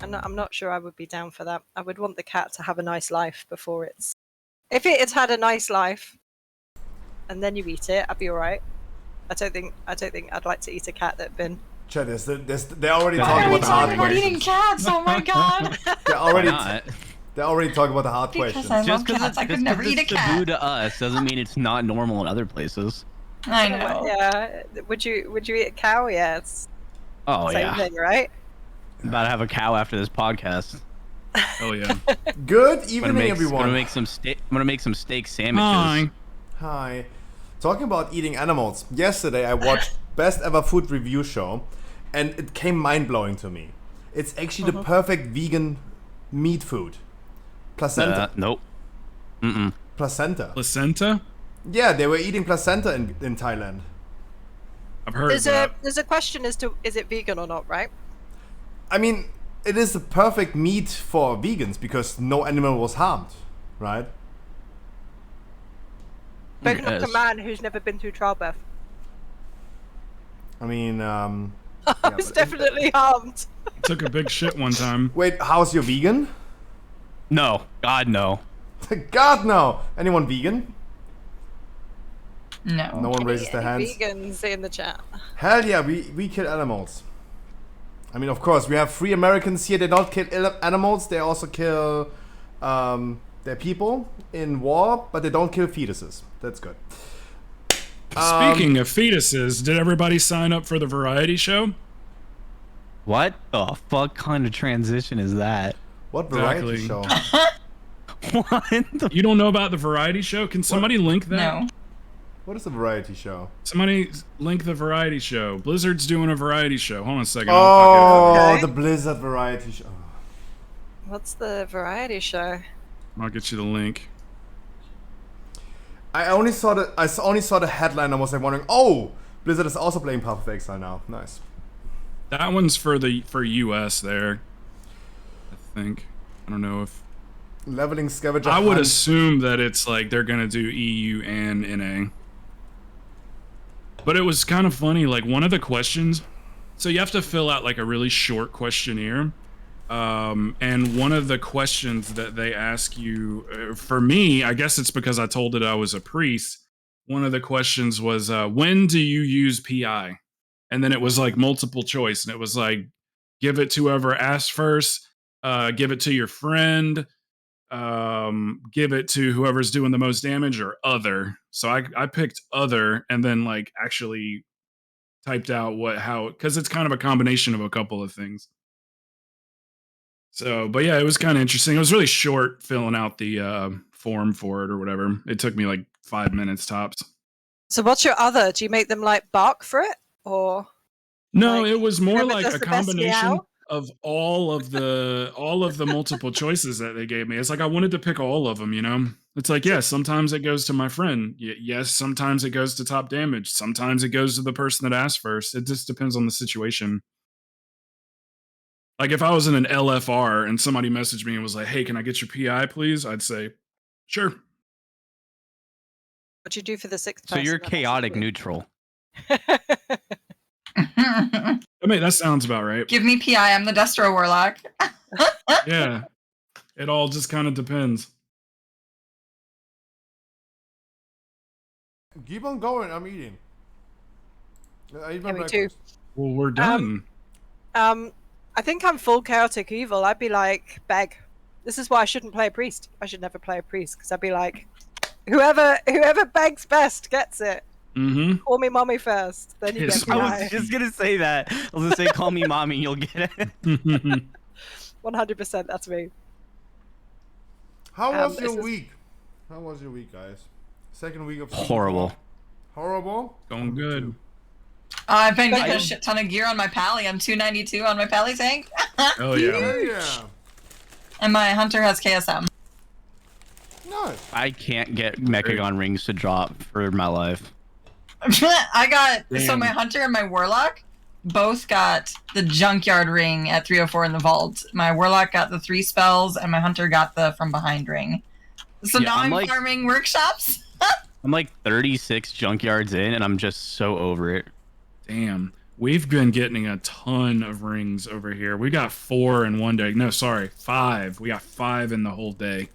I'm not sure I would be down for that. I would want the cat to have a nice life before it's... If it had had a nice life, and then you eat it, I'd be alright. I don't think I'd like to eat a cat that had been... Chad, they're already talking about the hard questions. Eating cats, oh my god! They're already talking about the hard questions. I love cats, I could never eat a cat. Taboo to us doesn't mean it's not normal in other places. I know. Yeah. Would you eat a cow? Yeah. It's same thing, right? I'm about to have a cow after this podcast. Oh yeah. Good evening, everyone. I'm gonna make some steak sandwiches. Hi. Talking about eating animals. Yesterday I watched Best Ever Food Review Show, and it came mind-blowing to me. It's actually the perfect vegan meat food. Placenta. Nope. Mm-mm. Placenta. Placenta? Yeah, they were eating placenta in Thailand. I've heard There's a question as to is it vegan or not, right? I mean, it is the perfect meat for vegans because no animal was harmed, right? Spoken like a man who's never been through childbirth. I mean, I was definitely harmed. Took a big shit one time. Wait, how's your vegan? No. God, no. God, no. Anyone vegan? No. No one raises their hands. Vegans in the chat. Hell yeah, we kill animals. I mean, of course, we have free Americans here. They don't kill animals. They also kill their people in war, but they don't kill fetuses. That's good. Speaking of fetuses, did everybody sign up for the variety show? What the fuck kind of transition is that? What variety show? What? You don't know about the variety show? Can somebody link that? No. What is a variety show? Somebody link the variety show. Blizzard's doing a variety show. Hold on a second. Oh, the Blizzard variety show. What's the variety show? I'll get you the link. I only saw the headline and was like wondering, oh, Blizzard is also playing Path of Exile now. Nice. That one's for US there. I think. I don't know if leveling scavenger. I would assume that it's like they're gonna do EU and NA. But it was kind of funny, like one of the questions, so you have to fill out like a really short questionnaire. And one of the questions that they ask you, for me, I guess it's because I told it I was a priest. One of the questions was, when do you use PI? And then it was like multiple choice. And it was like, give it to whoever asked first, give it to your friend, give it to whoever's doing the most damage, or other. So I picked other, and then like actually typed out because it's kind of a combination of a couple of things. So, but yeah, it was kind of interesting. It was really short filling out the form for it or whatever. It took me like 5 minutes tops. So what's your other? Do you make them like bark for it, or? No, like, it was more whoever like does a the best combination meow? of all of the multiple choices that they gave me. It's like I wanted to pick all of them, you know? It's like, yes, sometimes it goes to my friend. Yes, sometimes it goes to top damage. Sometimes it goes to the person that asked first. It just depends on the situation. Like if I was in an LFR and somebody messaged me and was like, hey, can I get your PI, please? I'd say, sure. What'd you do for the sixth So person? you're chaotic neutral. I mean, that sounds about right. Give me PI. I'm the Destro Warlock. Yeah. It all just kind of depends. Keep on going. I'm eating. I eat my me too. Well, we're done. I think I'm full chaotic evil. I'd be like, beg. This is why I shouldn't play a priest. I should never play a priest, because I'd be like, whoever begs best gets it. Mm-hmm. Call me mommy first, then you get PI. I was just gonna say that. I was gonna say, call me mommy, you'll get it. 100%, that's me. How was your week? How was your week, guys? Second week of horrible. Horrible? Going good. I've been getting a shit ton of gear on my pally. I'm 292 on my pally tank. Oh yeah. Yeah. And my hunter has KSM. Nice. I can't get Mechagon rings to drop for my life. I got so Damn. my hunter and my warlock both got the junkyard ring at 304 in the vault. My warlock got the 3 spells, and my hunter got the from behind ring. So Yeah, now I'm like- farming workshops. I'm like 36 junkyards in, and I'm just so over it. Damn. We've been getting a ton of rings over here. We got 4 in one day. No, sorry, 5. We got 5 in the whole day.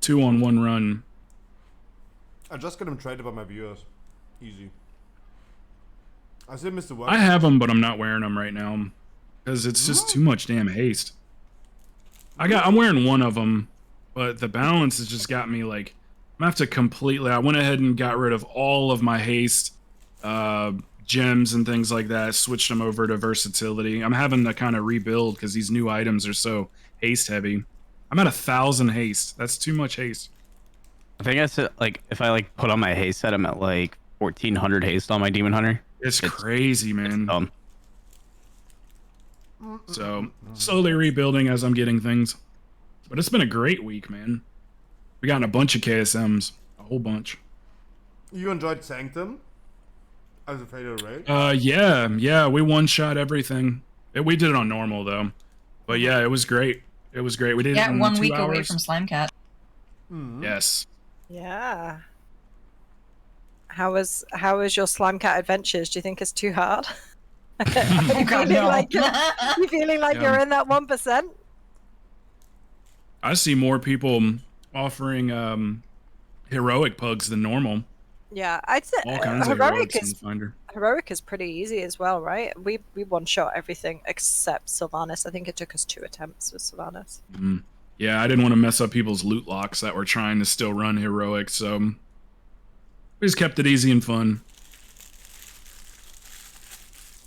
2 on one run. I just got them traded by my viewers. Easy. I still missed the work. I have them, but I'm not wearing them right now because it's just too much damn haste. I'm wearing one of them, but the balance has just got me like I'm gonna have to completely. I went ahead and got rid of all of my haste gems and things like that. Switched them over to versatility. I'm having to kind of rebuild because these new items are so haste heavy. I'm at 1,000 haste. That's too much haste. I think I said, like, if I like put on my haste set, I'm at like 1,400 haste on my demon hunter. It's crazy, man. So slowly rebuilding as I'm getting things. But it's been a great week, man. We got in a bunch of KSMs, a whole bunch. You enjoyed Sanctum as a fatal raid? Yeah, we one-shot everything. We did it on normal though, but yeah, it was great. It was great. We did it in 1 2 week hours. away from Slimecat. Yes. Yeah. How was your Slimecat adventures? Do you think it's too hard? Are you God, feeling no. like you feeling like Yeah. you're in that 1%? I see more people offering heroic pugs than normal. Yeah, I'd say All kinds of heroics in the Finder. Heroic is pretty easy as well, right? We one shot everything except Sylvanas. I think it took us 2 attempts with Sylvanas. Yeah, I didn't want to mess up people's loot locks that were trying to still run heroic, so we just kept it easy and fun.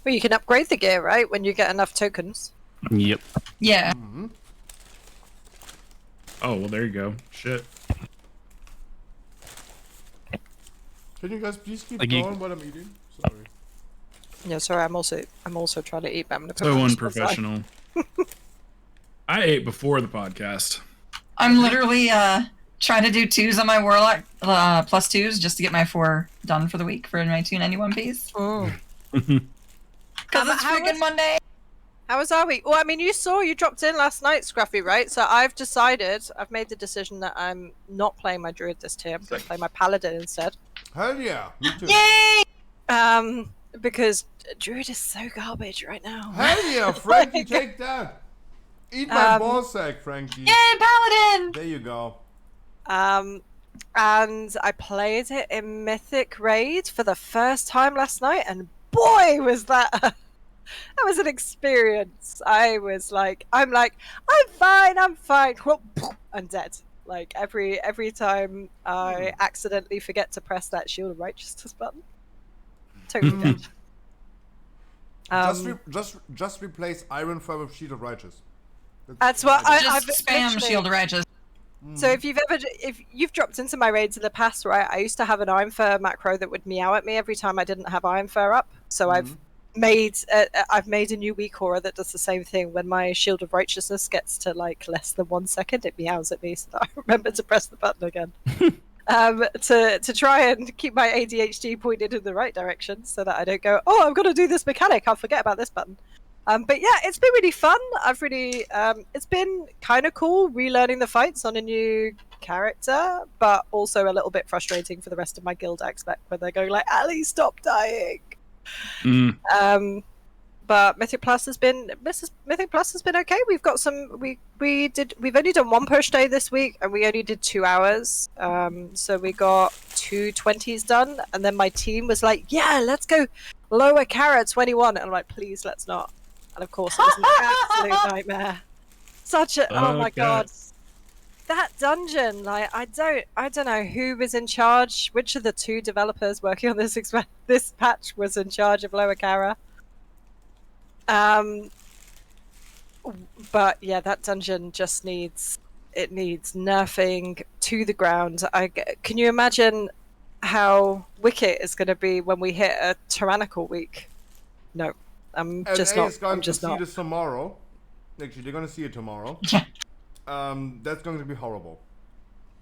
Well, you can upgrade the gear, right? When you get enough tokens. Yep. Yeah. Oh, well, there you go. Shit. Can you guys please keep Like you- going while I'm eating? Sorry. Yeah, sorry. I'm also trying to eat. But I'm gonna put So my hands to the side. unprofessional. I ate before the podcast. I'm literally trying to do 2s on my Warlock, plus 2s, just to get my 4 done for the week for my 291 piece. Oh. Because it's freaking Monday. How was our week? Well, I mean, you dropped in last night, Scruffy, right? So I've made the decision that I'm not playing my druid this tier. I'm going to play my paladin instead. Hell yeah, me too. Yay! Because druid is so garbage right now. Hell yeah, Frankie, take that. Eat my ball sack, Frankie. Yay, paladin! There you go. And I played it in Mythic Raid for the first time last night, and boy, was that that was an experience. I'm fine, I'm dead. Like every time I accidentally forget to press that Shield of Righteousness button, totally dead. Just replace Iron Fire with Shield of Righteous. That's what I've spam literally- Shield of Righteous. So if you've dropped into my raids in the past, right? I used to have an Iron Fur macro that would meow at me every time I didn't have Iron Fur up. So I've made a new weak aura that does the same thing. When my Shield of Righteousness gets to like less than 1 second, it meows at me, so that I remember to press the button again. To try and keep my ADHD pointed in the right direction, so that I don't go, oh, I'm gonna do this mechanic, I'll forget about this button. But yeah, it's been really fun. It's been kind of cool relearning the fights on a new character, but also a little bit frustrating for the rest of my guild expect when they're going like, Ali, stop dying. But Mythic Plus has been okay. We've got some. We've only done 1 push day this week, and we only did 2 hours. So we got 2 20s done, and then my team was like, "Yeah, let's go lower Kara 21," and I'm like, "Please, let's not." And of course, it was an absolute nightmare. Oh my god, that dungeon! Like, I don't know who was in charge. Which of the 2 developers working on this patch was in charge of lower Kara? But yeah, that dungeon just needs nerfing to the ground. Can you imagine how Wicket is going to be when we hit a tyrannical week? No, I'm just not. I'm just not. See this tomorrow. Actually, they're going to see it tomorrow. That's going to be horrible.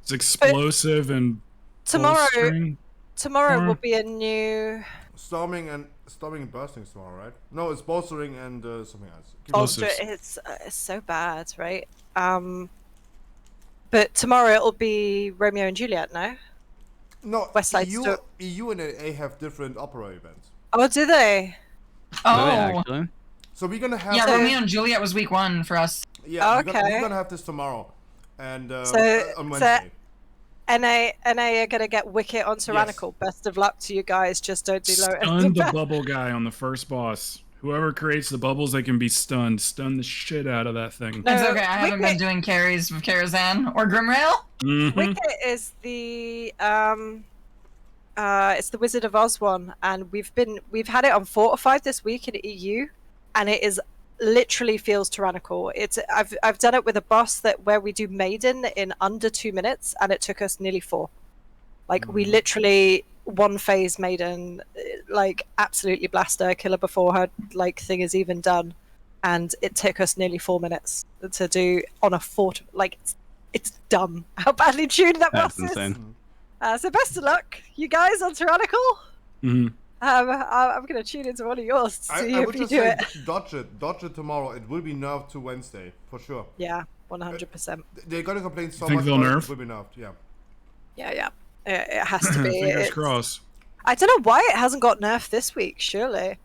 It's explosive and Tomorrow bolstering. will be a new storming and bursting tomorrow, right? No, it's bolstering and something else. It's so bad, right? But tomorrow it'll be Romeo and Juliet, no? No, West Side EU and AA have different opera events. Oh, do they? Oh, So we're gonna have Romeo and Juliet was week 1 for us. Yeah, okay. we're gonna have this tomorrow, and So on Wednesday. NA are gonna get Wicket on Tyrannical. Yes. Best of luck to you guys. Just don't do low. Stun the bubble guy on the first boss. Whoever creates the bubbles, they can be stunned. Stun the shit out of that thing. No, it's okay. I haven't been doing carries with Karazhan or Grimrail. Wicket is the it's the Wizard of Oz one, and we've had it on Fortified this week in EU, and it is literally feels tyrannical. I've done it with a boss where we do Maiden in under 2 minutes, and it took us nearly 4. Like we literally 1 phase Maiden, like absolutely blast her, kill her before her like thing is even done. and it took us nearly 4 minutes to do on a fort. Like, it's dumb how badly tuned that That's bus is. insane. So best of luck, you guys on Tyrannical. Mm-hmm. I'm gonna tune into one of yours to see I if would you just do say it. dodge it tomorrow. It will be nerfed to Wednesday for sure. Yeah, 100%. They're gonna complain so think much they'll about nerf? it will be nerfed. Yeah. Yeah. It has to be. Fingers It's- crossed. I don't know why it hasn't got nerfed this week. Surely,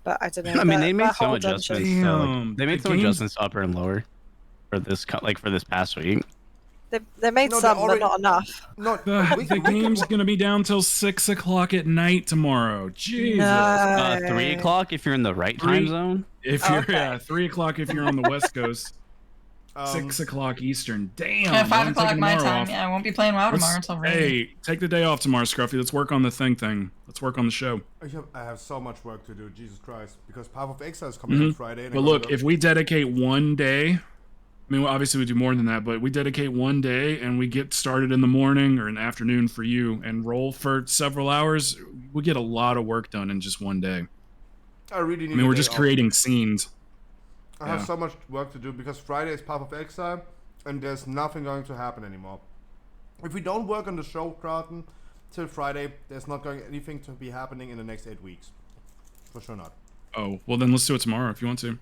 but I don't know. I mean, they that made some whole adjustments. dungeon- So, like, Damn, they made the some game's- adjustments upper and lower for this for this past week. They made No, they some, already- but not enough. No, The game's gonna be down till 6 o'clock at night tomorrow. Jesus. 3 o'clock if you're in the right time zone. If you're 3 o'clock if you're on the West Coast. 6 o'clock Eastern. Damn. Yeah, why 5 don't you o'clock take my tomorrow time. off? Yeah, I won't be playing WoW tomorrow until rain. Hey, take the day off tomorrow, Scruffy. Let's work on the thing. Let's work on the show. I have so much work to do. Jesus Christ, because Path of Exile is coming on Friday. And But look, if we dedicate one day, I mean, well, obviously we do more than that, but we dedicate one day and we get started in the morning or in the afternoon for you and roll for several hours, we get a lot of work done in just one day. I really need. I mean, a we're day just off. creating scenes. I have so much work to do because Friday is Path of Exile, and there's nothing going to happen anymore. If we don't work on the show, Carlton, till Friday, there's not going anything to be happening in the next 8 weeks. For sure not. Oh, well then let's do it tomorrow if you want to.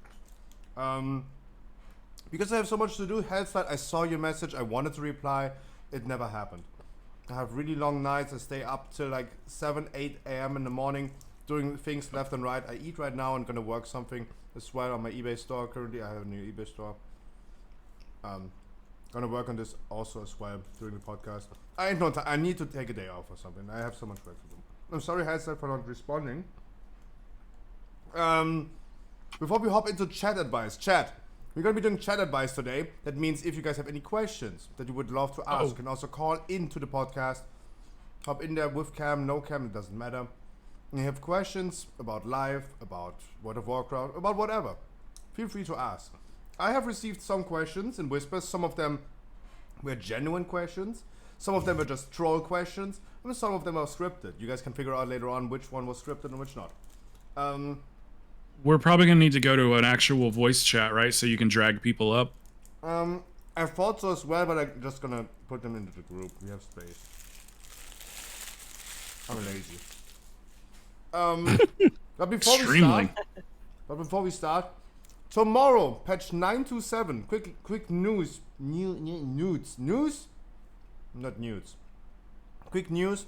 Because I have so much to do. Hellslight, I saw your message. I wanted to reply. It never happened. I have really long nights. I stay up till like 7, 8 a.m. in the morning doing things left and right. I eat right now and gonna work something as well on my eBay store. Currently, I have a new eBay store. Gonna work on this also as well during the podcast. I ain't no time. I need to take a day off or something. I have so much work to do. I'm sorry, Hellslight, for not responding. Before we hop into chat advice, we're going to be doing chat advice today. That means if you guys have any questions that you would love to ask, you can also call into the podcast. Hop in there with cam, no cam, it doesn't matter. And you have questions about life, about World of Warcraft, about whatever. Feel free to ask. I have received some questions in whispers. Some of them were genuine questions. Some of them were just troll questions. And some of them are scripted. You guys can figure out later on which one was scripted and which not. We're probably gonna need to go to an actual voice chat, right? So you can drag people up. I thought so as well, but I'm just gonna put them into the group. We have space. I'm lazy. But before we start, tomorrow, patch 927. Quick news. News? Not news. Quick news.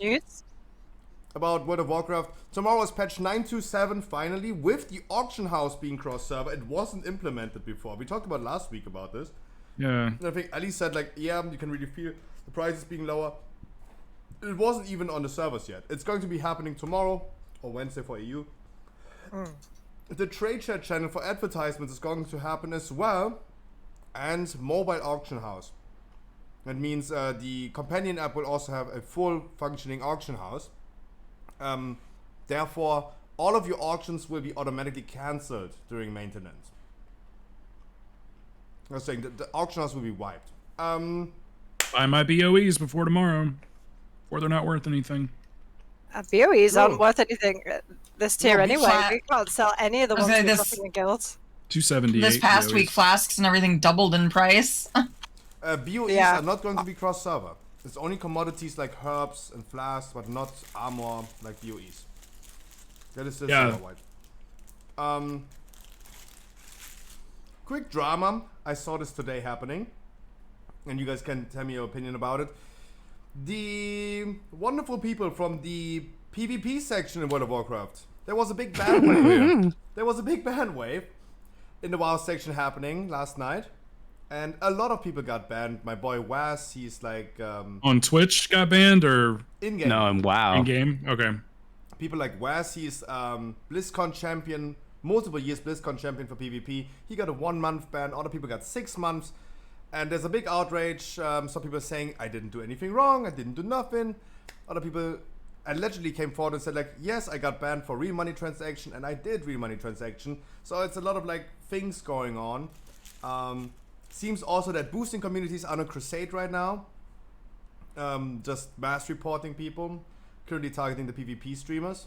About World of Warcraft. Tomorrow is patch 927 finally, with the auction house being cross-server. It wasn't implemented before. We talked about last week about this. Yeah. And I think Ali said, like, yeah, you can really feel the prices being lower. It wasn't even on the servers yet. It's going to be happening tomorrow or Wednesday for EU. The trade chat channel for advertisements is going to happen as well, and mobile auction house. That means the companion app will also have a full functioning auction house. Therefore, all of your auctions will be automatically cancelled during maintenance. I was saying that the auction house will be wiped. Buy my BOEs before tomorrow, or they're not worth anything. BOEs aren't worth anything this tier No, anyway. flat. We can't sell any of the I was ones gonna we're this- dropping in guilds. 278. This past BOEs. week, flasks and everything doubled in price. BOEs are not going to be cross-server. It's only commodities like herbs and flasks, but not armor like BOEs. That is still server wide. Quick drama. I saw this today happening, and you guys can tell me your opinion about it. The wonderful people from the PvP section in World of Warcraft. There was a big ban wave. There was a big ban wave in the WoW section happening last night, and a lot of people got banned. My boy Waz, he's like On Twitch got banned or in-game. No, and WoW. In game, okay. People like Waz, he's BlizzCon champion, multiple years BlizzCon champion for PvP. He got a 1 month ban. Other people got 6 months. And there's a big outrage. Some people are saying, I didn't do anything wrong. I didn't do nothing. Other people allegedly came forward and said, like, yes, I got banned for real money transaction. And I did real money transaction. So it's a lot of, like, things going on. Seems also that boosting communities are on a crusade right now. Just mass reporting people. Currently targeting the PvP streamers.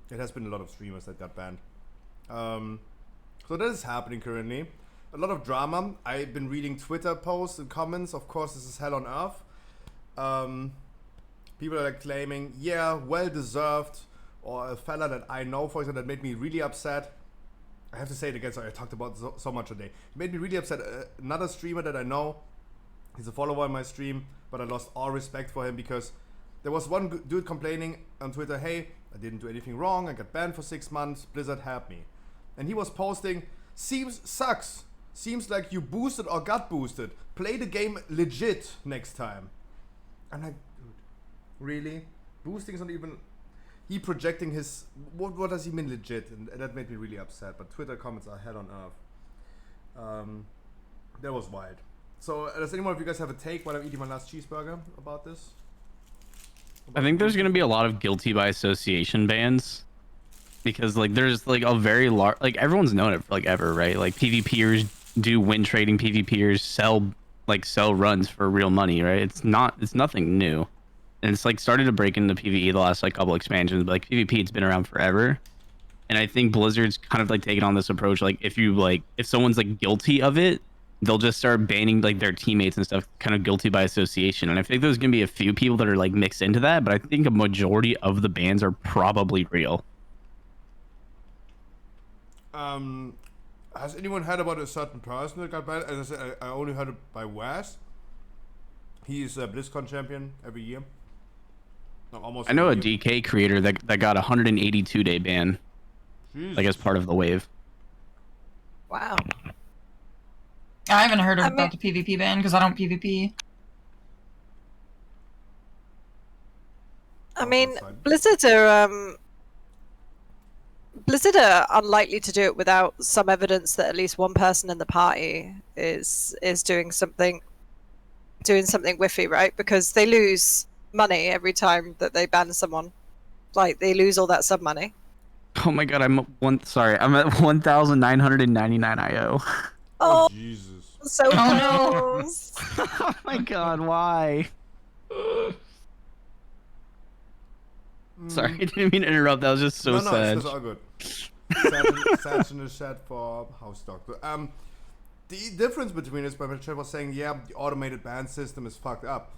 It has been a lot of streamers that got banned. So that is happening currently. A lot of drama. I've been reading Twitter posts and comments. Of course, this is hell on earth. People are like claiming, yeah, well deserved. Or a fella that I know, for example, that made me really upset. I have to say it again, sorry, I talked about so much today. It made me really upset. Another streamer that I know, he's a follower on my stream, but I lost all respect for him because there was one dude complaining on Twitter, hey, I didn't do anything wrong, I got banned for 6 months, Blizzard help me. And he was posting, sucks. Seems like you boosted or got boosted. Play the game legit next time. I'm like, dude, really? Boosting is not even... He projecting his... What does he mean legit? And that made me really upset. But Twitter comments are hell on earth. That was wild. So does anyone of you guys have a take while I'm eating my last cheeseburger about this? I think there's gonna be a lot of guilty by association bans, because like there's like a very large, like everyone's known it for like ever, right? Like PvPers do win trading, PvPers sell runs for real money, right? It's nothing new, and it's like started to break into PvE the last like couple expansions, but like PvP it's been around forever. And I think Blizzard's kind of like taking on this approach, like if someone's like guilty of it, they'll just start banning like their teammates and stuff, kind of guilty by association. And I think there's gonna be a few people that are like mixed into that, but I think a majority of the bans are probably real. Has anyone heard about a certain person that got banned? As I said, I only heard it by Wes. He's a BlizzCon champion every year. No, almost. I know a DK creator that got a 182-day ban, like as part of the wave. Wow. I haven't heard about the PvP ban because I don't PvP. I mean, Blizzard are unlikely to do it without some evidence that at least one person in the party is doing something whiffy, right? Because they lose money every time that they ban someone. Like they lose all that sub money. Oh my god, I'm at 1,999 IO. Oh, Jesus. So close. Oh my god, why? Sorry, I didn't mean to interrupt. That was just so sad. No, it's all good. Sad in the chat for House Doctor. The difference between this, but chat was saying, yeah, the automated ban system is fucked up.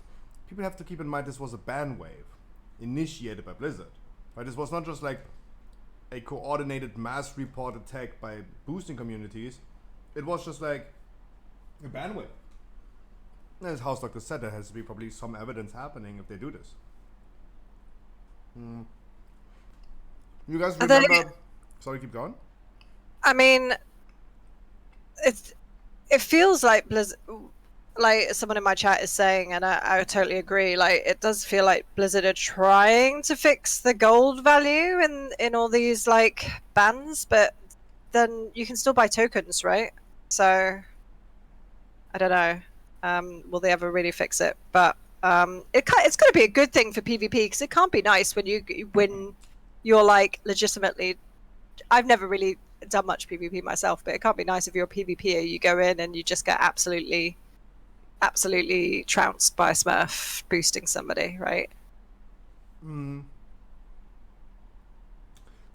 People have to keep in mind this was a ban wave initiated by Blizzard. Right? This was not just like a coordinated mass report attack by boosting communities. It was just like a ban wave. As House Doctor said, there has to be probably some evidence happening if they do this. You guys remember? Sorry, keep going. I mean, it feels like Blizzard, like someone in my chat is saying, and I totally agree. Like it does feel like Blizzard are trying to fix the gold value in all these like bans, but then you can still buy tokens, right? So I don't know. Will they ever really fix it? But it's going to be a good thing for PvP because it can't be nice when you're like legitimately. I've never really done much PvP myself, but it can't be nice if you're a PvPer. You go in and you just get absolutely trounced by a Smurf boosting somebody, right? Do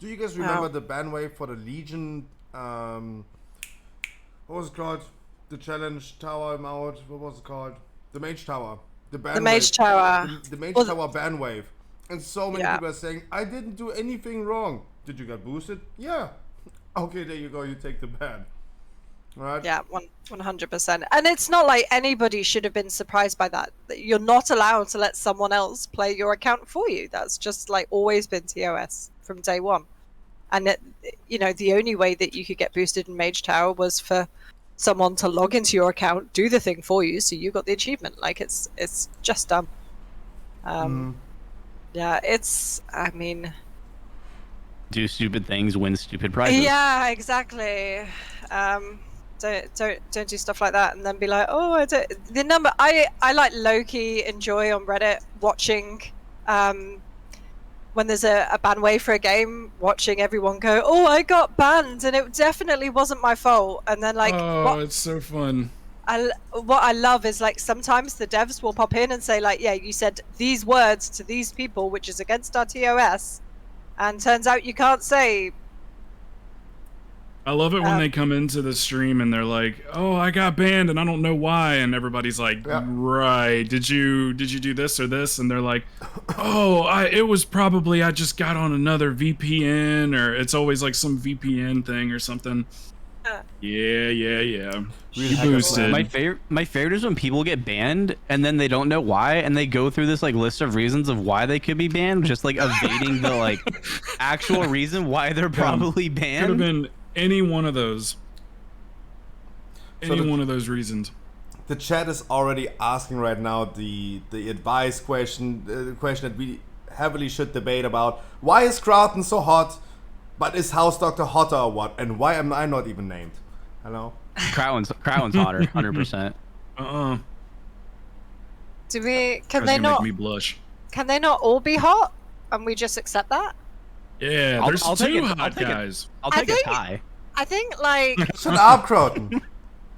you guys remember the ban wave for the Legion? What was it called? The challenge tower mode. What was it called? The Mage Tower. The Mage Tower. The Mage Tower ban wave. And so many people are saying, I didn't do anything wrong. Did you get boosted? Yeah. Okay, there you go. You take the ban. Right? Yeah, 100%. And it's not like anybody should have been surprised by that. You're not allowed to let someone else play your account for you. That's just like always been TOS from day one. And the only way that you could get boosted in Mage Tower was for someone to log into your account, do the thing for you, so you got the achievement. Like it's just dumb. Yeah, I mean, do stupid things, win stupid prizes. Yeah, exactly. Don't do stuff like that, and then be like, oh, I like low-key enjoy on Reddit watching when there's a ban wave for a game, watching everyone go, oh, I got banned and it definitely wasn't my fault, and then like, it's so fun. What I love is like sometimes the devs will pop in and say like, yeah, you said these words to these people, which is against our TOS, and turns out you can't say I love it when they come into the stream and they're like, "Oh, I got banned and I don't know why," and everybody's like, "Right? Did you do this or this?" And they're like, "Oh, it was probably I just got on another VPN, or it's always like some VPN thing or something." Yeah. You boosted. My favorite is when people get banned and then they don't know why, and they go through this like list of reasons of why they could be banned, just like evading the like actual reason why they're probably banned. Could have been any one of those. One of those reasons. The chat is already asking right now the advice question, the question that we heavily should debate about. Why is Crowton so hot? But is House Doctor hotter or what? And why am I not even named? Hello? Crowton's hotter, 100%. Do we? Can That's they gonna not? make me blush. Can they not all be hot? And we just accept that? Yeah, there's two hot guys. I'll take a tie. I think like. Shut up, Crowton.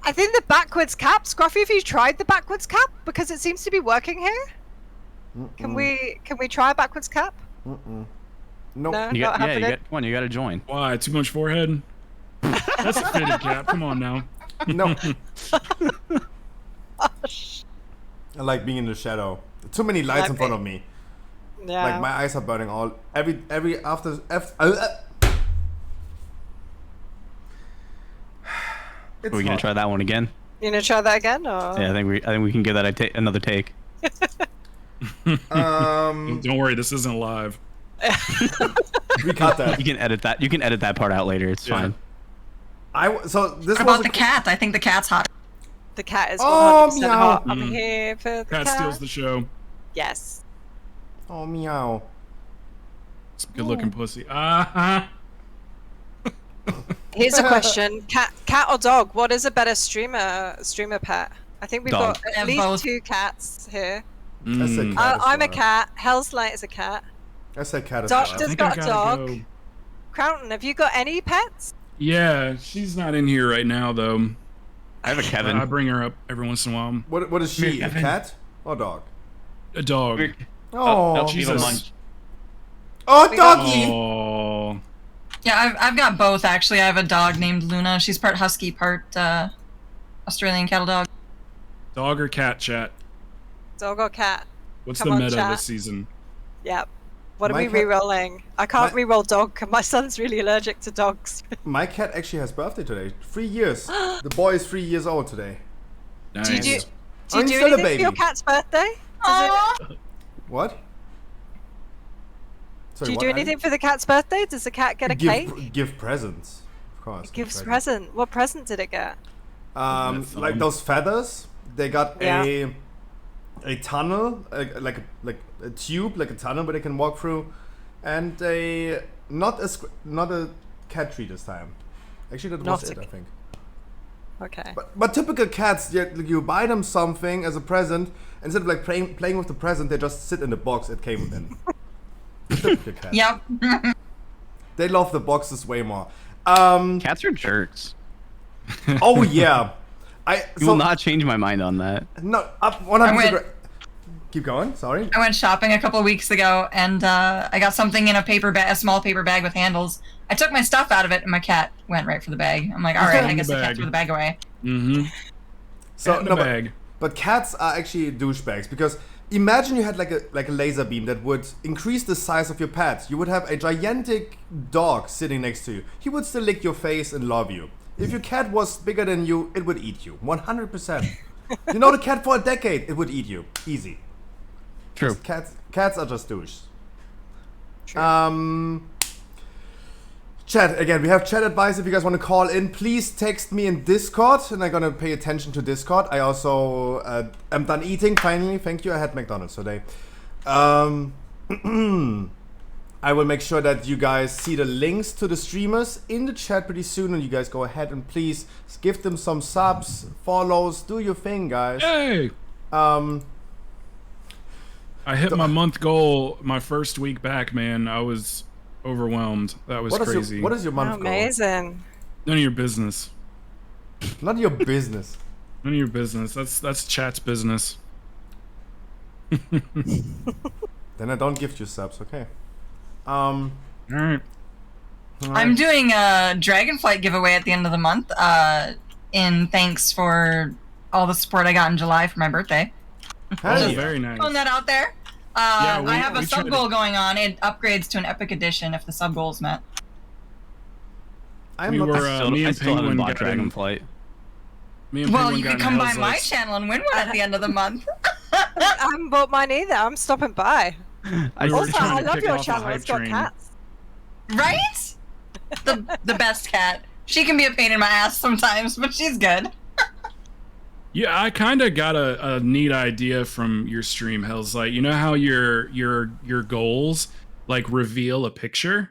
I think the backwards cap. Scruffy, have you tried the backwards cap? Because it seems to be working here. Can we try a backwards cap? Nope. No, You not got, happening. come on, you got to join. Why? Too much forehead? That's a fitted cap. Come on now. No. I like being in the shadow. Too many lights in front of me. Yeah. Like my eyes are burning all every after. Are we gonna try that one again? You gonna try that again, or? Yeah, I think we can give that another take. Don't worry, this isn't live. We cut that. You can edit that. You can edit that part out later. It's fine. So this What about the cat? I think the cat's hot. The cat is 100% meow. hot. I'm here for the cat. Cat steals the show. Yes. Oh meow. Some good-looking pussy. Here's a question: cat or dog? What is a better streamer pet? I think we've Dog. got at least 2 cats here. I said cat as I'm a well. cat. Hell's Light is a cat. I said cat as well. Doctor's got a dog. Crownton, have you got any pets? Yeah, she's not in here right now though. I have a Kevin. I bring her up every once in a while. What is she? A Kevin. cat or dog? A dog. Oh, Jesus. Oh, doggy. Oh. Yeah, I've got both actually. I have a dog named Luna. She's part husky, part Australian cattle dog. Dog or cat, chat? Dog or cat? What's Come the on, meta chat. this season? Yep. What are My we cat- re-rolling? I can't re-roll dog because my son's really allergic to dogs. My cat actually has birthday today. 3 years. The boy is 3 years old today. Do you do, I'm do, you do still a anything for baby. your cat's birthday? What? Sorry, Do you what, do Annie? anything for the cat's birthday? Does the cat get a cake? Give presents, of course. It gives present. What present did it get? Like those feathers. They got a tunnel, like a tube, like a tunnel where they can walk through, and a not a cat tree this time. Actually, that was Not it, a- I think. Okay. But typical cats, you buy them something as a present. Instead of like playing with the present, they just sit in the box it came in. Typical cats. Yep. They love the boxes way more. Cats are jerks. Oh yeah, You will not change my mind on that. No, up 100%. Keep going. Sorry. I went shopping a couple weeks ago, and I got something in a small paper bag with handles. I took my stuff out of it, and my cat went right for the bag. I'm like, all right, I guess I can't throw the bag away. Mm-hmm. So in the bag. But cats are actually douchebags because imagine you had like a laser beam that would increase the size of your pet. You would have a gigantic dog sitting next to you. He would still lick your face and love you. If your cat was bigger than you, it would eat you. 100%. You know the cat for a decade, it would eat you. Easy. True. Cats are just douche. Chat, again, we have chat advice if you guys want to call in. Please text me in Discord, and I'm gonna pay attention to Discord. I also am done eating, finally. Thank you, I had McDonald's today. I will make sure that you guys see the links to the streamers in the chat pretty soon, and you guys go ahead and please give them some subs, follows, do your thing, guys. Hey! I hit my month goal my first week back, man. I was overwhelmed. That was crazy. What is your month goal? Amazing. None of your business. None of your business. None of your business. That's chat's business. Then I don't gift you subs, okay? Alright. I'm doing a Dragonflight giveaway at the end of the month. In thanks for all the support I got in July for my birthday. Oh, very nice. Throwing that out there. Yeah, I have a we sub tried goal going on. It upgrades to an epic edition if the sub goal is met. Me and Penguin got Dragonflight. Me and Well, Penguin you got can in come by Hell's my Lights. channel and win one at the end of the month. I haven't bought mine either. I'm stopping by. We were Also, trying I to love kick your off a channel. hype It's got train. cats. Right? The best cat. She can be a pain in my ass sometimes, but she's good. Yeah, I kind of got a neat idea from your stream, Hell's Light. You know how your goals like reveal a picture?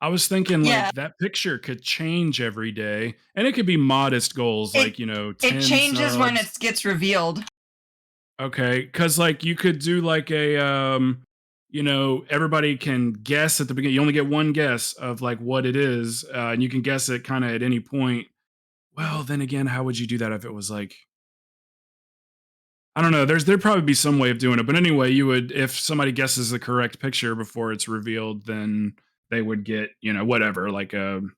I was thinking like that picture could change every day, and it could be modest goals, like 10 It changes when subs. it gets revealed. Okay, because like you could do like a everybody can guess at the beginning. You only get one guess of like what it is, and you can guess it kind of at any point. Well, then again, how would you do that if it was like, I don't know. There'd probably be some way of doing it, but anyway, you would, if somebody guesses the correct picture before it's revealed, then they would get whatever, like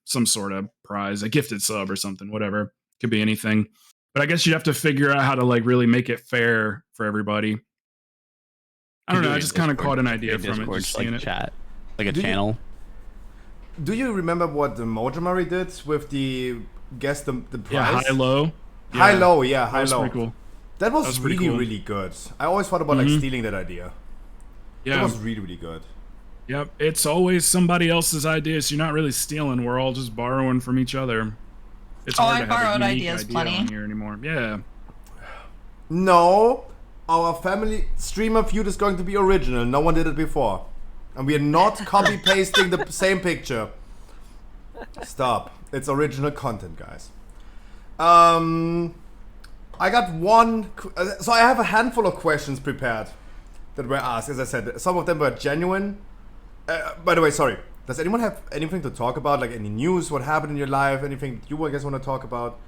some sort of prize, a gifted sub or something, whatever. Could be anything. But I guess you'd have to figure out how to like really make it fair for everybody. I don't know. I just kind of caught an idea from it. Just seeing like it. chat, like a Do you- channel. Do you remember what the Mojamari did with the guess the price? Yeah, high low. High low, yeah, high That was low. pretty cool. That was, That was pretty really, cool. really good. I always thought about like Mhm. stealing that idea. Yeah. That was really, really good. Yep, it's always somebody else's ideas. You're not really stealing. We're all just borrowing from each other. It's hard I to have borrowed a unique ideas idea plenty. on here anymore. Yeah. No, our family streamer feud is going to be original. No one did it before. And we are not copy pasting the same picture. Stop. It's original content, guys. I got one. So I have a handful of questions prepared that were asked. As I said, some of them were genuine. By the way, sorry. Does anyone have anything to talk about? Like any news? What happened in your life? Anything you guys want to talk about?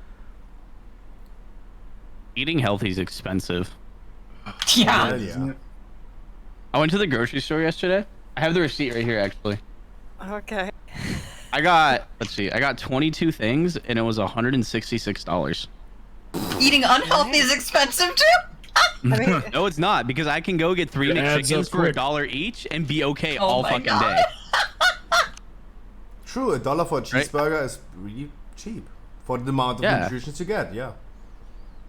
Eating healthy is expensive. Yeah. Yeah. I went to the grocery store yesterday. I have the receipt right here, actually. Okay. I got, let's see, I got 22 things, and it was $166. Eating unhealthy is expensive too. No, it's not, because I can go get 3 It adds McChickens up for quick. $1 each and be okay Oh all my fucking God. day. True, $1 for a cheeseburger is really cheap for the amount of Yeah. nutrition you get. Yeah.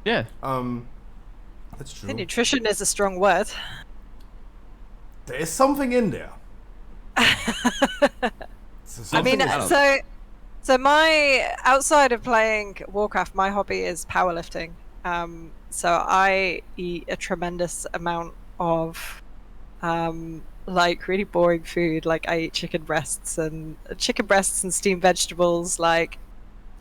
Yeah. That's The true. nutrition is a strong word. There is something in there. I mean, so my outside of playing Warcraft, my hobby is powerlifting. So I eat a tremendous amount of like really boring food. Like I eat chicken breasts and steamed vegetables like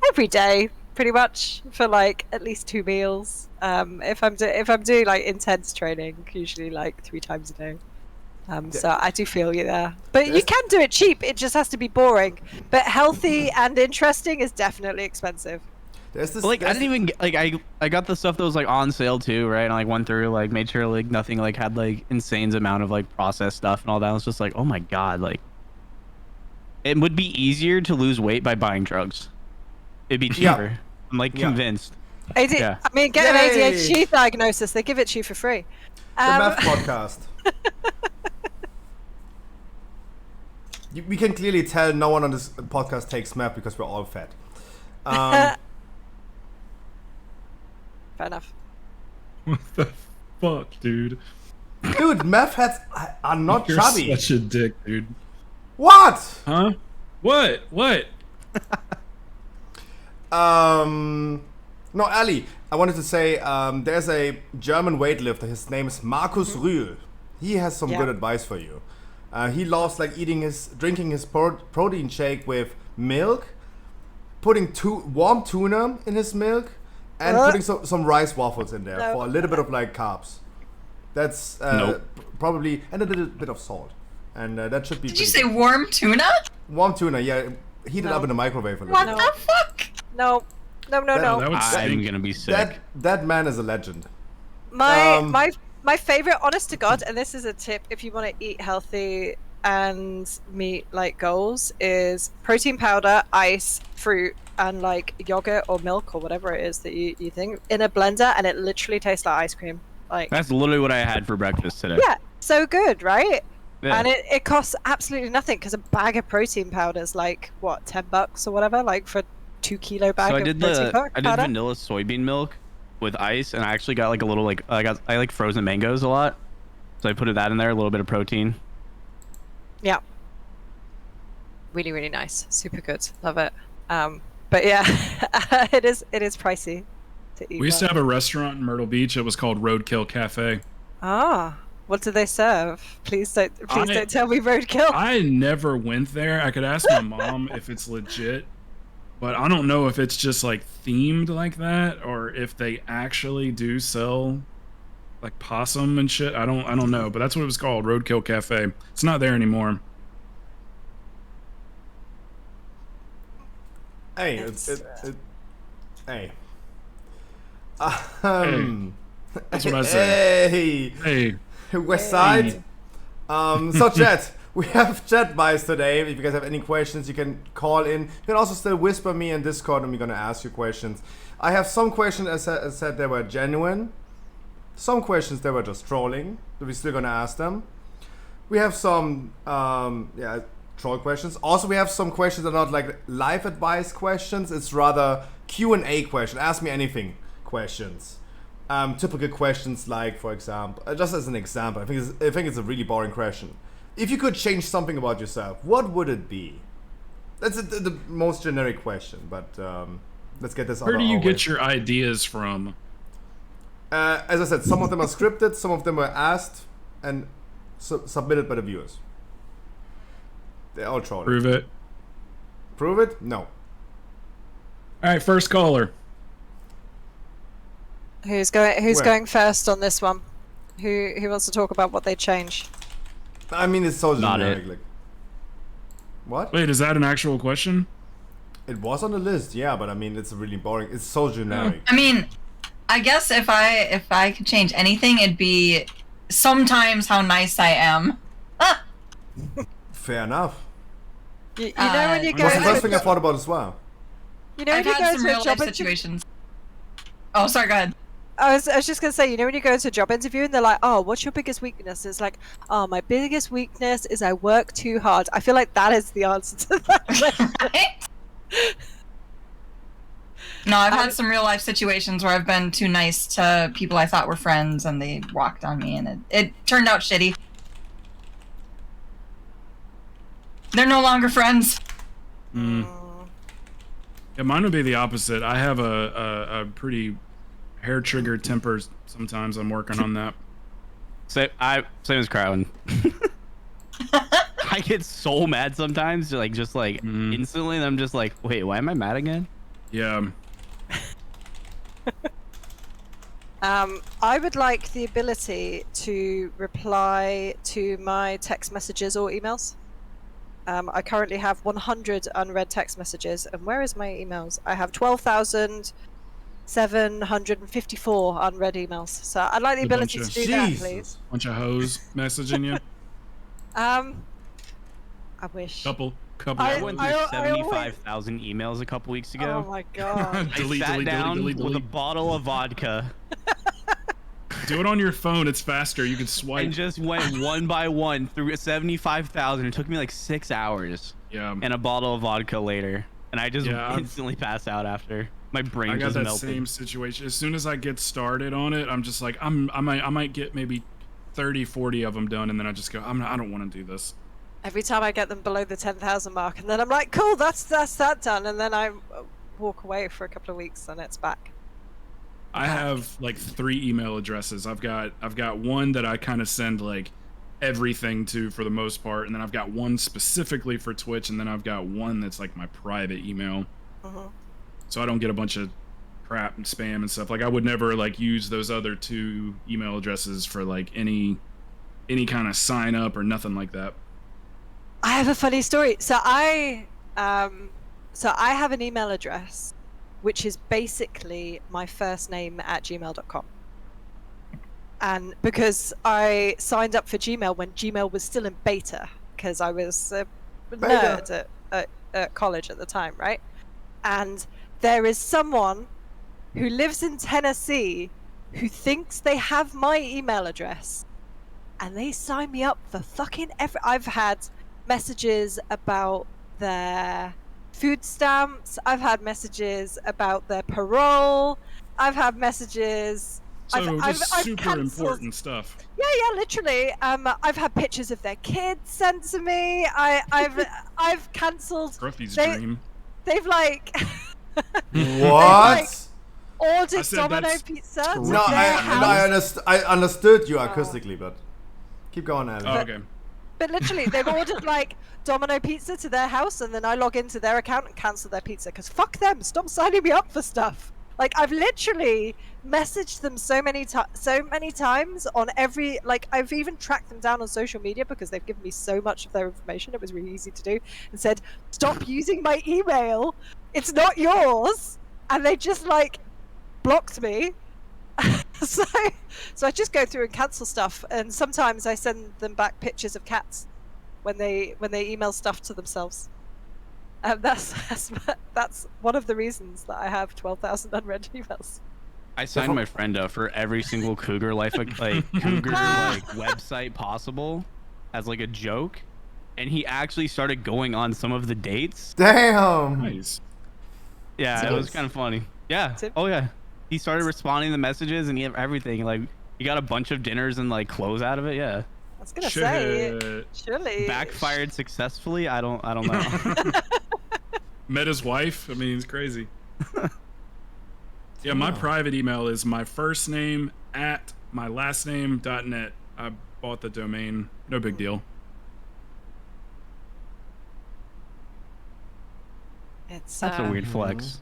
every day, pretty much for like at least 2 meals. If I'm doing like intense training, usually like 3 times a day. So I do feel you there, but you can do it cheap. It just has to be boring. But healthy and interesting is definitely expensive. There's this, But, like, I didn't even get, like, I got the stuff that was like on sale too, right? And I like went through, like, made sure like nothing like had like insane amount of like processed stuff and all that. I was just like, oh my god, like it would be easier to lose weight by buying drugs. It'd be Yeah. cheaper. I'm like Yeah. convinced. I mean, get an Yay! ADHD diagnosis. They give it to you for free. The math podcast. We can clearly tell no one on this podcast takes math because we're all fat. Fair enough. What the fuck, dude? Dude, math heads are not You're chubby. such a dick, dude. What? Huh? What? What? No, Ali, I wanted to say there's a German weightlifter. His name is Markus Rühl. He has some good advice for you. He loves like drinking his protein shake with milk, putting warm tuna in his milk, and putting some rice waffles in there for a little bit of like carbs. That's probably, and a little bit of salt, and that should be. Did you pretty say good. warm tuna? Warm tuna? Yeah, heat it up in the microwave a little What bit. the fuck? No. I'm gonna be sick. That man is a legend. My favorite, honest to God, and this is a tip if you want to eat healthy and meet like goals is protein powder, ice, fruit, and like yogurt or milk or whatever it is that you think in a blender, and it literally tastes like ice cream. Like That's literally what I had for breakfast today. yeah, so good, right? Yeah. And it costs absolutely nothing because a bag of protein powder is like what, $10 or whatever, like for 2 kilo bag So of protein powder. I did vanilla soybean milk with ice, and I actually got like a little like I like frozen mangoes a lot, so I put that in there, a little bit of protein. Yeah. Really, really nice. Super good. Love it. But yeah, it is pricey to eat. We used to have a restaurant in Myrtle Beach. It was called Roadkill Cafe. Ah, what do they serve? Please don't tell me roadkill. I never went there. I could ask my mom if it's legit, but I don't know if it's just like themed like that or if they actually do sell like possum and shit. I don't know, but that's what it was called, Roadkill Cafe. It's not there anymore. Hey, hey. That's what I say. Hey. West Side. So chat, we have chat buys today. If you guys have any questions, you can call in. You can also still whisper me in Discord, and we're gonna ask you questions. I have some questions, as I said, they were genuine. Some questions they were just trolling, but we're still gonna ask them. We have some, troll questions. Also, we have some questions that are not like life advice questions. It's rather Q&A question. Ask me anything questions. Typical questions like, for example, just as an example, I think it's a really boring question. If you could change something about yourself, what would it be? That's the most generic question, but let's get this. Where do you get your ideas from? As I said, some of them are scripted, some of them were asked and submitted by the viewers. They're all trolling. Prove it. Prove it? No. All right, first caller. Who's going first on this one? Who wants to talk about what they change? I mean, it's so Not generic. it. Like, what? Wait, is that an actual question? It was on the list, yeah, but I mean, it's really boring. It's so generic. I mean, I guess if I could change anything, it'd be sometimes how nice I am. Fair enough. You know when you go. That's the first thing I thought about as well. You know when I've you had go some to a real job life situations. Oh, sorry. Go ahead. I was just gonna say, you know when you go to a job interview and they're like, "Oh, what's your biggest weakness?" It's like, "Oh, my biggest weakness is I work too hard." I feel like that is the answer to that. No, I've had some real life situations where I've been too nice to people I thought were friends, and they walked on me, and it turned out shitty. They're no longer friends. Yeah, mine would be the opposite. I have a pretty hair-triggered temper. Sometimes I'm working on that. Same as Crown. I get so mad sometimes, just instantly, and I'm just like, wait, why am I mad again? Yeah. I would like the ability to reply to my text messages or emails. I currently have 100 unread text messages, and where is my emails? I have 12,754 unread emails. So I'd like the ability to do that, please. Bunch of hoes messaging you. I wish. Couple. I went through 75,000 emails a couple weeks ago. Oh my god. Delete, I sat delete, down delete, delete, with a delete. bottle of vodka. Do it on your phone. It's faster. You can swipe. And just went one by one through 75,000. It took me like 6 hours. Yeah. And a bottle of vodka later, and I just Yeah, instantly passed out after. My brain I got just that melted. same situation. As soon as I get started on it, I'm just like, I might get maybe 30, 40 of them done, and then I just go, I don't want to do this. Every time I get them below the 10,000 mark, and then I'm like, cool, that's that done, and then I walk away for a couple of weeks, and it's back. I have like 3 email addresses. I've got one that I kind of send like everything to for the most part, and then I've got one specifically for Twitch, and then I've got one that's like my private email. So I don't get a bunch of crap and spam and stuff. Like I would never like use those other 2 email addresses for like any kind of sign up or nothing like that. I have a funny story. So I have an email address which is basically my first name at gmail.com. And because I signed up for Gmail when Gmail was still in beta, because I was a Beta. nerd at college at the time, right? And there is someone who lives in Tennessee who thinks they have my email address, and they sign me up for fucking I've had messages about their food stamps. I've had messages about their parole. I've had messages. So I've super cancelled. important stuff. Yeah, literally. I've had pictures of their kids sent to me. I've cancelled. Gruffy's they, dream. They've like. What? Ordered I said Domino that's pizza to No, their house. I understood you acoustically, but keep going, Alan. Oh, okay. But literally, they've ordered like Domino pizza to their house, and then I log into their account and cancel their pizza because fuck them. Stop signing me up for stuff. Like I've literally messaged them so many times on every I've even tracked them down on social media because they've given me so much of their information. It was really easy to do, and said stop using my email. It's not yours, and they just blocked me. so I just go through and cancel stuff, and sometimes I send them back pictures of cats when they email stuff to themselves. That's one of the reasons that I have 12,000 unread emails. I signed my friend up for every single cougar website possible as a joke, and he actually started going on some of the dates. Damn. Nice. Yeah, it was kind of funny. Yeah. Oh yeah. He started responding to messages and everything. He got a bunch of dinners and clothes out of it. Yeah. I was gonna say, surely backfired successfully. I don't know. Met his wife. I mean, it's crazy. Yeah, my private email is my first name at my last name.net. I bought the domain. No big deal. That's a weird flex.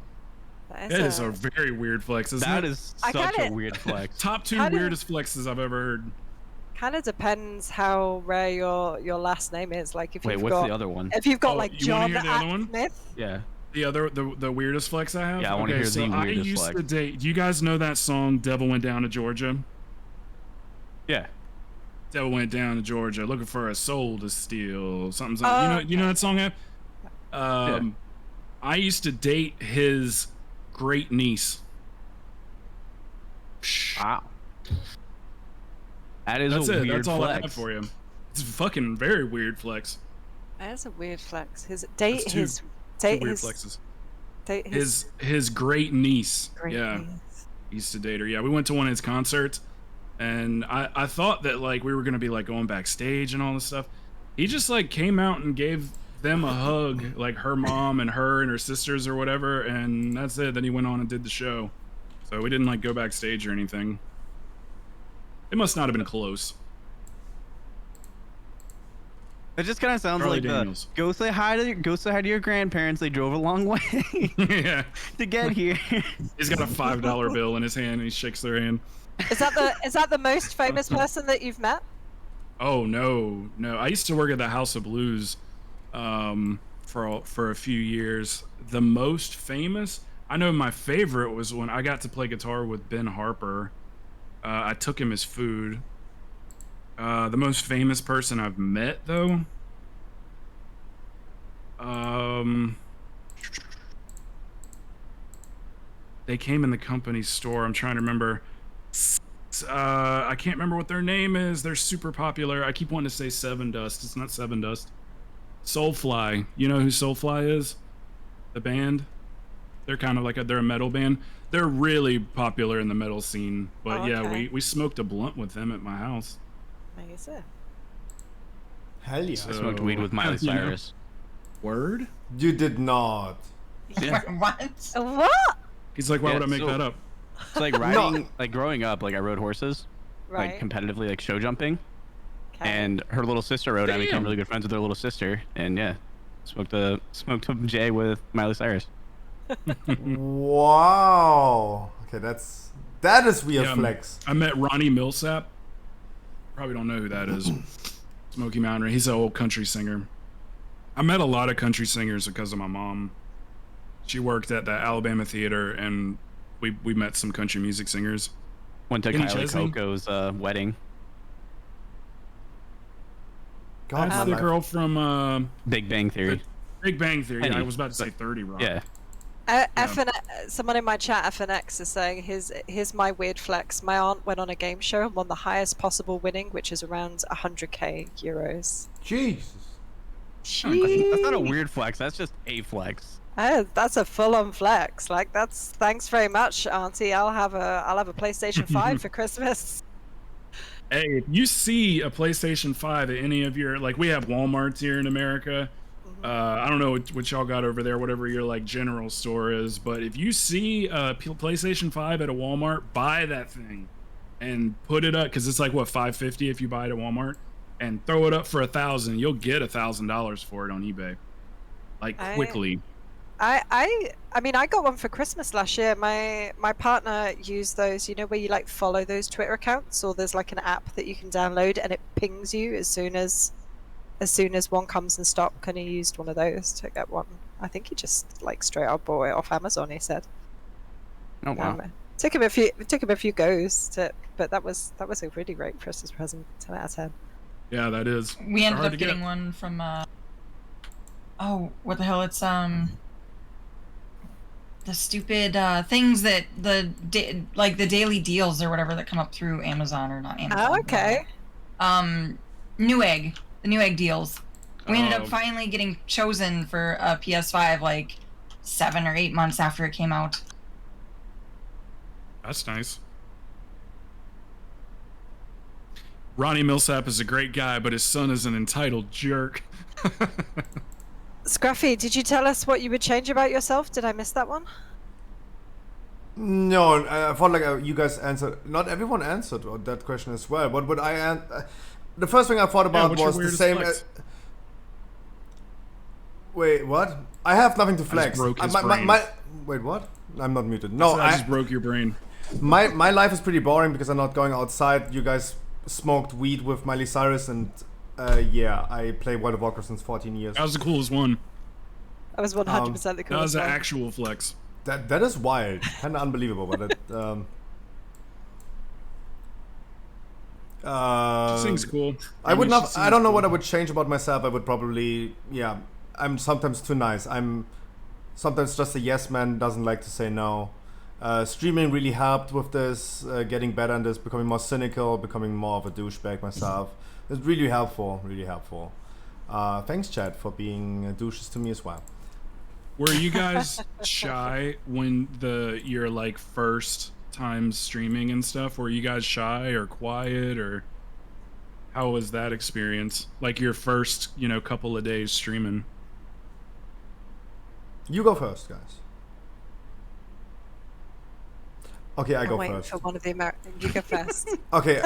That is a very weird flex, isn't it? That is such a weird flex. Top two weirdest flexes I've ever heard. Kind of depends how rare your last name is. Like if Wait, you've what's got, the other one? If you've got you John wanna hear the other one? Smith. Yeah. The weirdest flex I have? Yeah, I want to hear the weirdest I used flex. to date. Do you guys know that song "Devil Went Down to Georgia"? Yeah. Devil went down to Georgia looking for a soul to steal. Something. You know that song? Yeah. I used to date his great niece. Wow. That's That's a it. weird That's all I have flex. for you. It's a fucking very weird flex. That's a weird flex. His Two weird flexes. His great niece. He used to date her. Yeah, we went to one of his concerts, and I thought that we were gonna be going backstage and all this stuff. He just came out and gave them a hug, her mom and her and her sisters or whatever, and that's it. Then he went on and did the show. So we didn't go backstage or anything. It must not have been close. It just kind of sounds Charlie like Daniels. go say hi to your grandparents. They drove a long way Yeah. to get here. He's got a $5 bill in his hand and he shakes their hand. Is that the most famous person that you've met? Oh no. I used to work at the House of Blues for a few years. The most famous, I know my favorite was when I got to play guitar with Ben Harper. I took him his food. The most famous person I've met though. They came in the company store. I'm trying to remember. I can't remember what their name is. They're super popular. I keep wanting to say Seven Dust. It's not Seven Dust. Soulfly. You know who Soulfly is? The band? They're kind of they're a metal band. They're really popular in the metal scene. But okay. we smoked a blunt with them at my house. Amazing. Hell yeah. I smoked weed with Miley Cyrus. Word? You did not. Yeah. What? He's like, why would I make that up? It's riding, growing up, I rode horses, Right. competitively, show jumping. Okay. And her little sister rode. I became really good friends with her little sister, and yeah, smoked a J with Miley Cyrus. Wow. Okay, that is weird flex. I met Ronnie Millsap. Probably don't know who that is. Smoky Mountain. He's an old country singer. I met a lot of country singers because of my mom. She worked at the Alabama Theater, and we met some country music singers. Went to Kenny Kylie Chesney? Coco's wedding. God, That's my the life. girl from Big Bang Theory. Big Bang Theory. Yeah, I Penny. was about to say 30 Rock. Yeah. Someone in my chat, FNX, is saying, here's my weird flex. My aunt went on a game show and won the highest possible winning, which is around 100k euros. Jesus. That's not a weird flex. That's just a flex. That's a full-on flex. Like, that's thanks very much, Auntie. I'll have a PlayStation 5 for Christmas. Hey, if you see a PlayStation 5 at any of your, like, we have Walmarts here in America. I don't know what y'all got over there, whatever your like general store is, but if you see a PlayStation 5 at a Walmart, buy that thing and put it up, because it's like what, $550 if you buy it at Walmart, and throw it up for $1,000. You'll get $1,000 for it on eBay, like quickly. I mean, I got one for Christmas last year. My partner used those, you know, where you like follow those Twitter accounts, or there's like an app that you can download and it pings you as soon as one comes in stock. And he used one of those to get one. I think he just like straight up bought it off Amazon, he said. Oh wow. Took him a few goes to, but that was a really great Christmas present. 10 out of 10. Yeah, that is. We ended up getting one from oh, what the hell, it's the stupid things that the daily deals or whatever that come up through Amazon, or not Amazon. Oh, okay. Newegg, the Newegg deals. We ended up finally getting chosen for a PS5 like 7 or 8 months after it came out. That's nice. Ronnie Millsap is a great guy, but his son is an entitled jerk. Scruffy, did you tell us what you would change about yourself? Did I miss that one? No, I thought like you guys answered. Not everyone answered that question as well. What would I the first thing I thought about was the same. Wait, what? I have nothing to flex. broke his wait, what? I'm not muted. No, I just broke your brain. My life is pretty boring because I'm not going outside. You guys smoked weed with Miley Cyrus, and yeah, I play World of Warcraft since 14 years. That was the coolest one. That was 100% the coolest one. That was an actual flex. That is wild, kind of unbelievable, but it. This thing's cool. I would not. I don't know what I would change about myself. I would probably, yeah. I'm sometimes too nice. I'm sometimes just a yes man, doesn't like to say no. Streaming really helped with this, getting better in this, becoming more cynical, becoming more of a douchebag myself. It's really helpful, really helpful. Thanks, Chad, for being douches to me as well. Were you guys shy when your like first time streaming and stuff? Were you guys shy or quiet, or how was that experience? Like your first, couple of days streaming. You go first, guys. Okay, I go waiting first. for one of the American. You go first. Okay,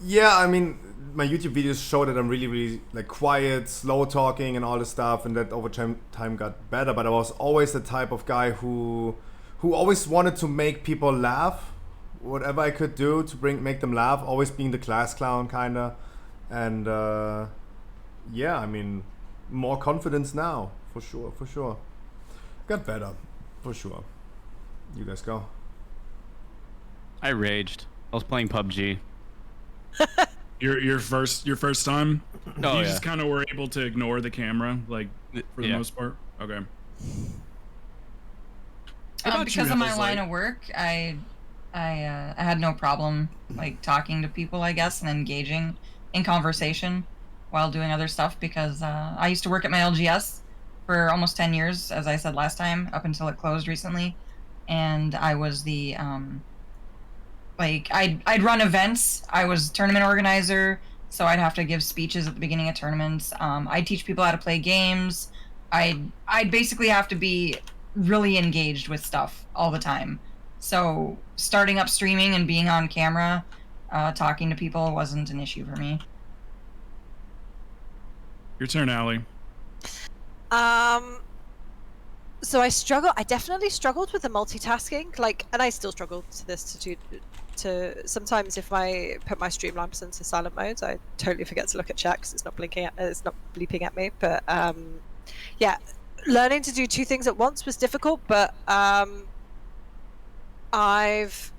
yeah, I mean, my YouTube videos show that I'm really, really like quiet, slow talking and all this stuff, and that over time got better, but I was always the type of guy who always wanted to make people laugh, whatever I could do to make them laugh, always being the class clown kinda, and yeah, I mean, more confidence now, for sure. Got better, for sure. You guys go. I raged. I was playing PUBG. Your first time? Oh, you yeah. just kind of were able to ignore the camera, like, for the most part? Okay. Because of my line of work, I had no problem like talking to people, I guess, and engaging in conversation while doing other stuff, because I used to work at my LGS for almost 10 years, as I said last time, up until it closed recently. And I was the like I'd run events. I was tournament organizer, so I'd have to give speeches at the beginning of tournaments. I'd teach people how to play games. I'd basically have to be really engaged with stuff all the time. So starting up streaming and being on camera, talking to people wasn't an issue for me. Your turn, Allie. So I definitely struggled with the multitasking, like, and I still struggle to sometimes if I put my Streamlabs into silent mode, I totally forget to look at chat because it's not bleeping at me. But yeah, learning to do two things at once was difficult, but I've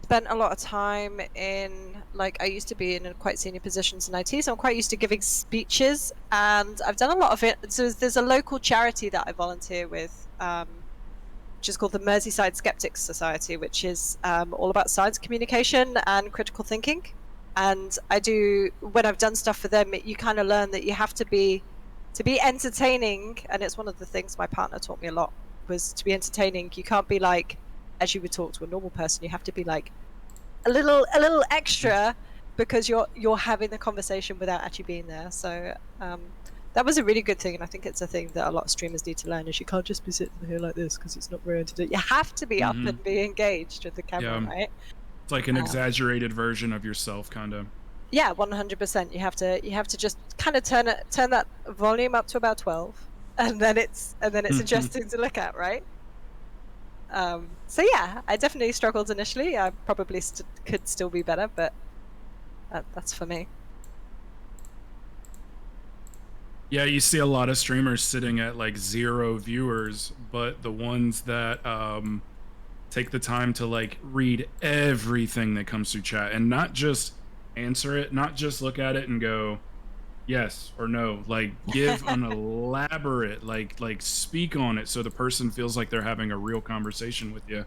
spent a lot of time in, like, I used to be in quite senior positions in IT, so I'm quite used to giving speeches, and I've done a lot of it. So there's a local charity that I volunteer with, which is called the Merseyside Skeptics Society, which is all about science communication and critical thinking. And when I've done stuff for them, you kind of learn that you have to be entertaining, and it's one of the things my partner taught me a lot, was to be entertaining. You can't be like, as you would talk to a normal person, you have to be like a little extra, because you're having the conversation without actually being there. So that was a really good thing, and I think it's a thing that a lot of streamers need to learn, is you can't just be sitting here like this, because it's not very entertaining. You have to be up and be engaged with the camera, right? It's like an exaggerated version of yourself, kind of. Yeah, 100%. You have to just kind of turn that volume up to about 12, and then it's interesting to look at, right? So yeah, I definitely struggled initially. I probably could still be better, but that's for me. Yeah, you see a lot of streamers sitting at like 0 viewers, but the ones that take the time to like read everything that comes through chat and not just answer it, not just look at it and go yes or no, like give an elaborate, like speak on it so the person feels like they're having a real conversation with you,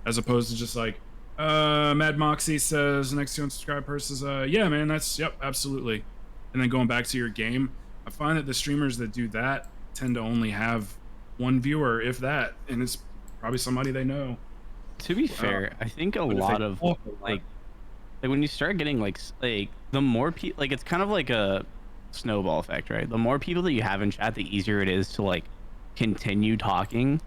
as opposed to just like Mad Moxie says next to unsubscribed person is yeah man, that's yep, absolutely, and then going back to your game. I find that the streamers that do that tend to only have 1 viewer, if that, and it's probably somebody they know. To be fair, I think a lot of like when you start getting like the more people, like it's kind of like a snowball effect, right? The more people that you have in chat, the easier it is to like continue talking,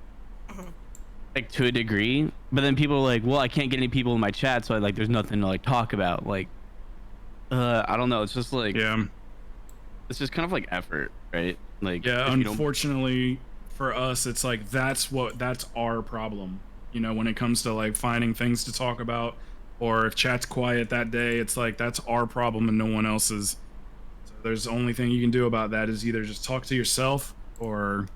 like to a degree. But then people are like, well, I can't get any people in my chat, so there's nothing to like talk about. Like, I don't know. It's just like, yeah, it's just kind of like effort, right? Like, yeah, unfortunately for us, it's like that's our problem. You know, when it comes to like finding things to talk about, or if chat's quiet that day, it's like that's our problem and no one else's. So there's the only thing you can do about that is either just talk to yourself, or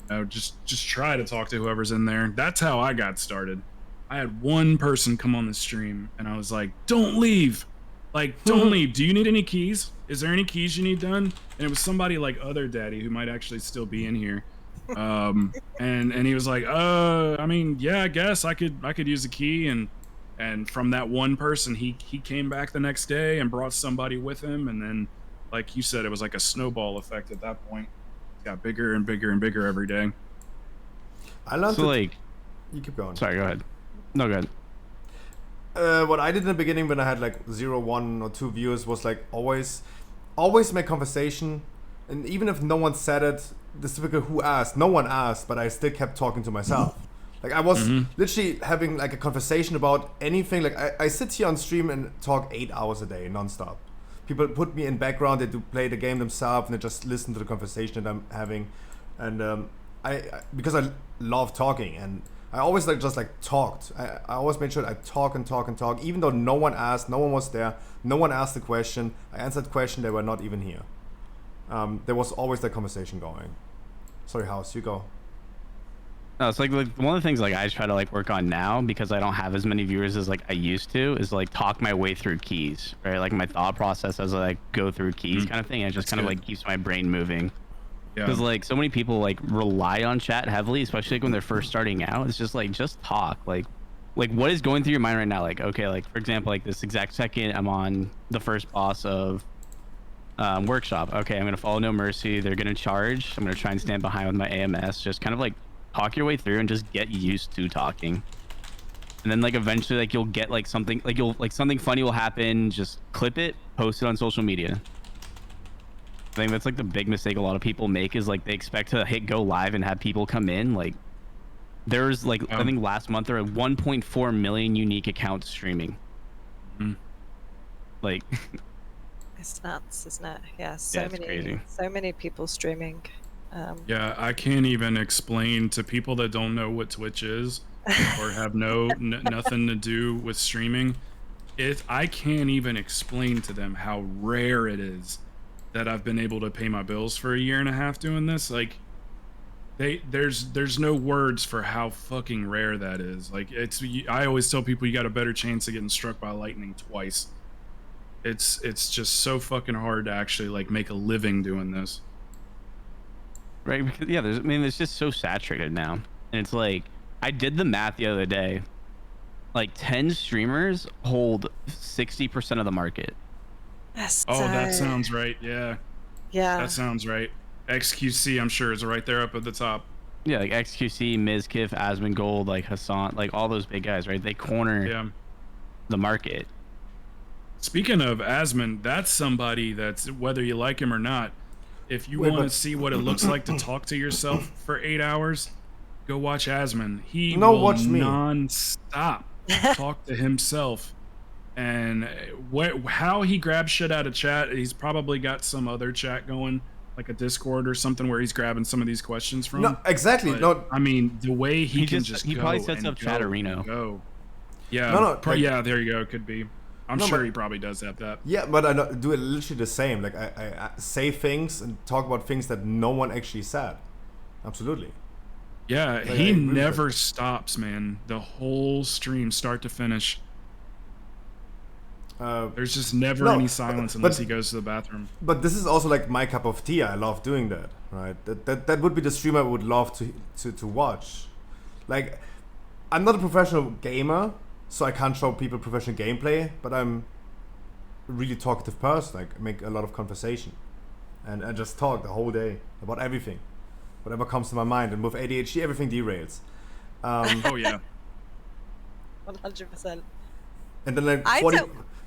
you know, just try to talk to whoever's in there. That's how I got started. I had one person come on the stream and I was like, don't leave. Like, don't leave. Do you need any keys? Is there any keys you need done? And it was somebody like Other Daddy, who might actually still be in here. And he was like, I mean, yeah, I guess I could use a key. And from that one person, he came back the next day and brought somebody with him. And then, like you said, it was like a snowball effect at that point. It got bigger and bigger and bigger every day. I learned you keep going. Sorry, go ahead. No, go ahead. What I did in the beginning when I had like 0, 1 or 2 viewers was like always make conversation, and even if no one said it, the typical who asked, no one asked, but I still kept talking to myself. Like I was literally having like a conversation about anything. Like I sit here on stream and talk 8 hours a day nonstop. People put me in background, they do play the game themselves, and they just listen to the conversation that I'm having. And I because I love talking, and I always just talked. I always made sure I talk and talk and talk, even though no one asked, no one was there, no one asked the question. I answered the question, they were not even here. There was always that conversation going. Sorry, House, you go. No, it's like one of the things like I try to like work on now, because I don't have as many viewers as like I used to, is like talk my way through keys, right? Like my thought process as I like go through keys kind of thing. And it just kind of like keeps my brain moving. Because like so many people like rely on chat heavily, especially like when they're first starting out. It's just like, just talk. Like what is going through your mind right now? Like, okay, like for example, like this exact second I'm on the first boss of workshop. Okay, I'm gonna follow No Mercy. They're gonna charge. I'm gonna try and stand behind with my AMS. Just kind of like talk your way through and just get used to talking. And then like eventually like you'll get like something, like something funny will happen. Just clip it, post it on social media. I think that's like the big mistake a lot of people make, is like they expect to hit go live and have people come in. Like there's like I think last month there were 1.4 million unique accounts streaming. Like it's nuts, isn't it? Yeah, so many people streaming. Yeah, I can't even explain to people that don't know what Twitch is or have nothing to do with streaming. I can't even explain to them how rare it is that I've been able to pay my bills for a year and a half doing this. Like, There's no words for how fucking rare that is. Like I always tell people you got a better chance of getting struck by lightning twice. It's just so fucking hard to actually like make a living doing this. Right? Because yeah, I mean, it's just so saturated now, and it's like I did the math the other day. Like 10 streamers hold 60% of the market. Oh, that sounds right. Yeah. Yeah. That sounds right. XQC, I'm sure, is right there up at the top. Yeah, like XQC, Mizkif, Asmongold, like Hassan, like all those big guys, right? They corner the market. Speaking of Asmon, that's somebody that's, whether you like him or not, if you want to see what it looks like to talk to yourself for 8 hours, go watch Asmon. He will watch me. non-stop talk to himself. And how he grabs shit out of chat, he's probably got some other chat going, like a Discord or something, where he's grabbing some of these questions from. No, exactly. But, no, I mean, the way he can he probably sets up Chatterino. Go. Yeah, like, yeah, there you go. Could be. I'm No, sure but- he probably does have that. Yeah, but I do it literally the same. Like I say things and talk about things that no one actually said. Absolutely. Yeah, Like, I he agree with never stops, man. The whole stream, start to finish. There's just never any silence unless he goes to the bathroom. But this is also like my cup of tea. I love doing that, right? That would be the stream I would love to watch. Like, I'm not a professional gamer, so I can't show people professional gameplay, but I'm a really talkative person. Like, I make a lot of conversation. And I just talk the whole day about everything. Whatever comes to my mind. And with ADHD, everything derails. Oh, yeah. 100%. And then like 40,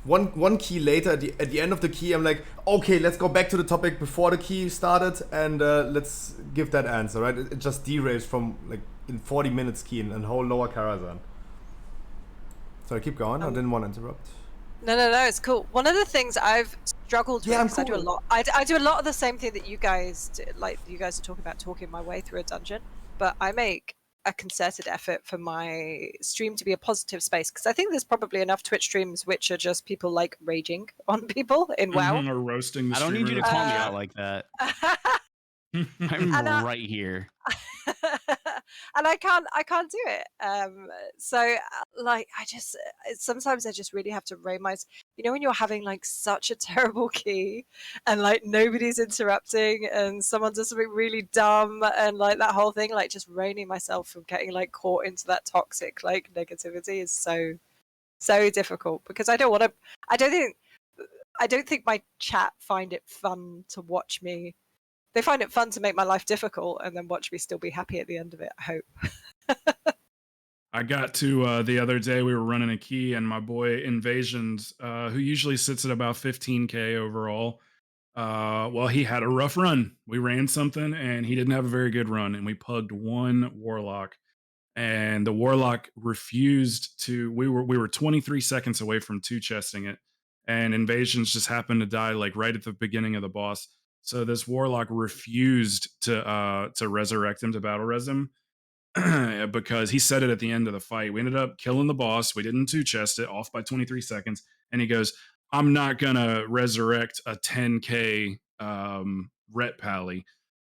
one key later, at the end of the key, I'm like, okay, let's go back to the topic before the key started, and let's give that answer, right? It just derails from like in 40 minutes key and whole lower Karazhan. So I keep going. I didn't want to interrupt. No, it's cool. One of the things I've struggled with, because I do a lot. I do a lot of the same thing that you guys do, like you guys are talking about, talking my way through a dungeon. But I make a concerted effort for my stream to be a positive space, because I think there's probably enough Twitch streams which are just people like raging on people in WoW. Or roasting the I don't need you to call me out like that. I'm right here. And I can't do it. So like sometimes I just really have to rein myself. You know, when you're having like such a terrible key and like nobody's interrupting and someone does something really dumb and like that whole thing, like just reining myself from getting like caught into that toxic like negativity is so difficult, because I don't think my chat find it fun to watch me. They find it fun to make my life difficult and then watch me still be happy at the end of it, I hope. I got to the other day, we were running a key, and my boy Invasions, who usually sits at about 15k overall, well, he had a rough run. We ran something, and he didn't have a very good run, and we pugged one Warlock, and the Warlock refused to. We were 23 seconds away from two-chesting it, and Invasions just happened to die like right at the beginning of the boss. So this Warlock refused to resurrect him, to battle res him, because he said it at the end of the fight. We ended up killing the boss. We didn't two-chest it, off by 23 seconds. And he goes, I'm not going to resurrect a 10k Ret Pally.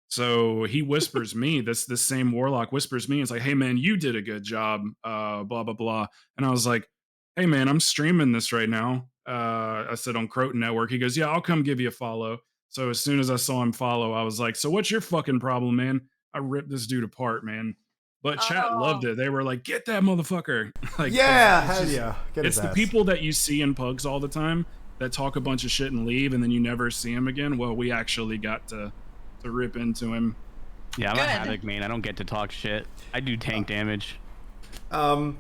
So he whispers me, this same Warlock whispers me, it's like, hey man, you did a good job, blah, blah, blah. And I was like, hey man, I'm streaming this right now. I said on Croton Network. He goes, yeah, I'll come give you a follow. So as soon as I saw him follow, I was like, so what's your fucking problem, man? I ripped this dude apart, man. But chat loved it. They were like, get that motherfucker. Like, yeah, hell yeah. Get it's his the ass. people that you see in pugs all the time that talk a bunch of shit and leave, and then you never see them again. Well, we actually got to rip into him. Yeah, I'm a Havoc main. I don't get to talk shit. I do tank damage. I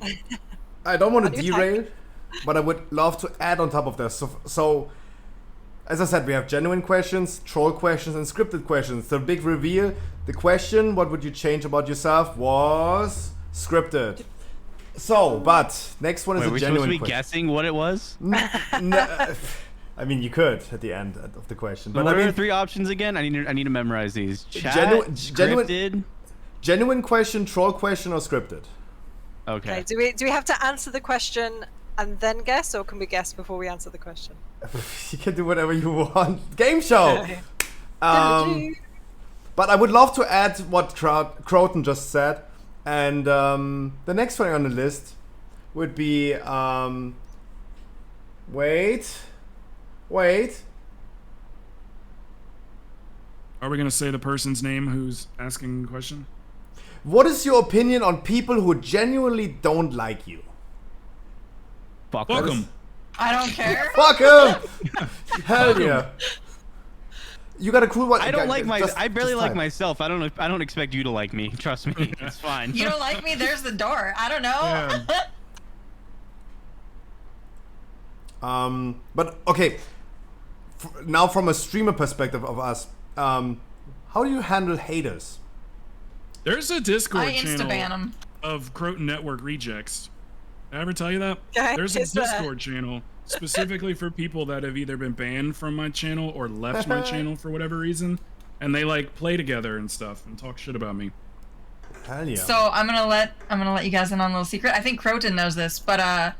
don't want to derail, but I would love to add on top of this. So as I said, we have genuine questions, troll questions, and scripted questions. The big reveal, the question, what would you change about yourself, was scripted. So, but next one is a genuine question. We're supposed to be guessing what it was? No, I mean, you could at the end of the question. But what I mean, are the 3 options again? I need to memorize these. Chat, scripted, genuine question, troll question, or scripted. Okay. Do we have to answer the question and then guess, or can we guess before we answer the question? You can do whatever you want. Game show. But I would love to add what Croton just said. And the next one on the list would be... wait. Are we gonna say the person's name who's asking the question? What is your opinion on people who genuinely don't like you? Fuck them. I don't care. Fuck him! Hell yeah. You got a cool one. I don't like I barely just like type. myself. I don't expect you to like me. Trust me, it's fine. You don't like me? There's the door. I don't know. But okay. Now from a streamer perspective of us, how do you handle haters? There's a Discord I channel insta-ban 'em. of Croton Network rejects. Did I ever tell you that? Yeah, There's a is that- Discord channel specifically for people that have either been banned from my channel or left my channel for whatever reason, and they like play together and stuff and talk shit about me. Hell yeah. So I'm gonna let you guys in on a little secret. I think Croton knows this, but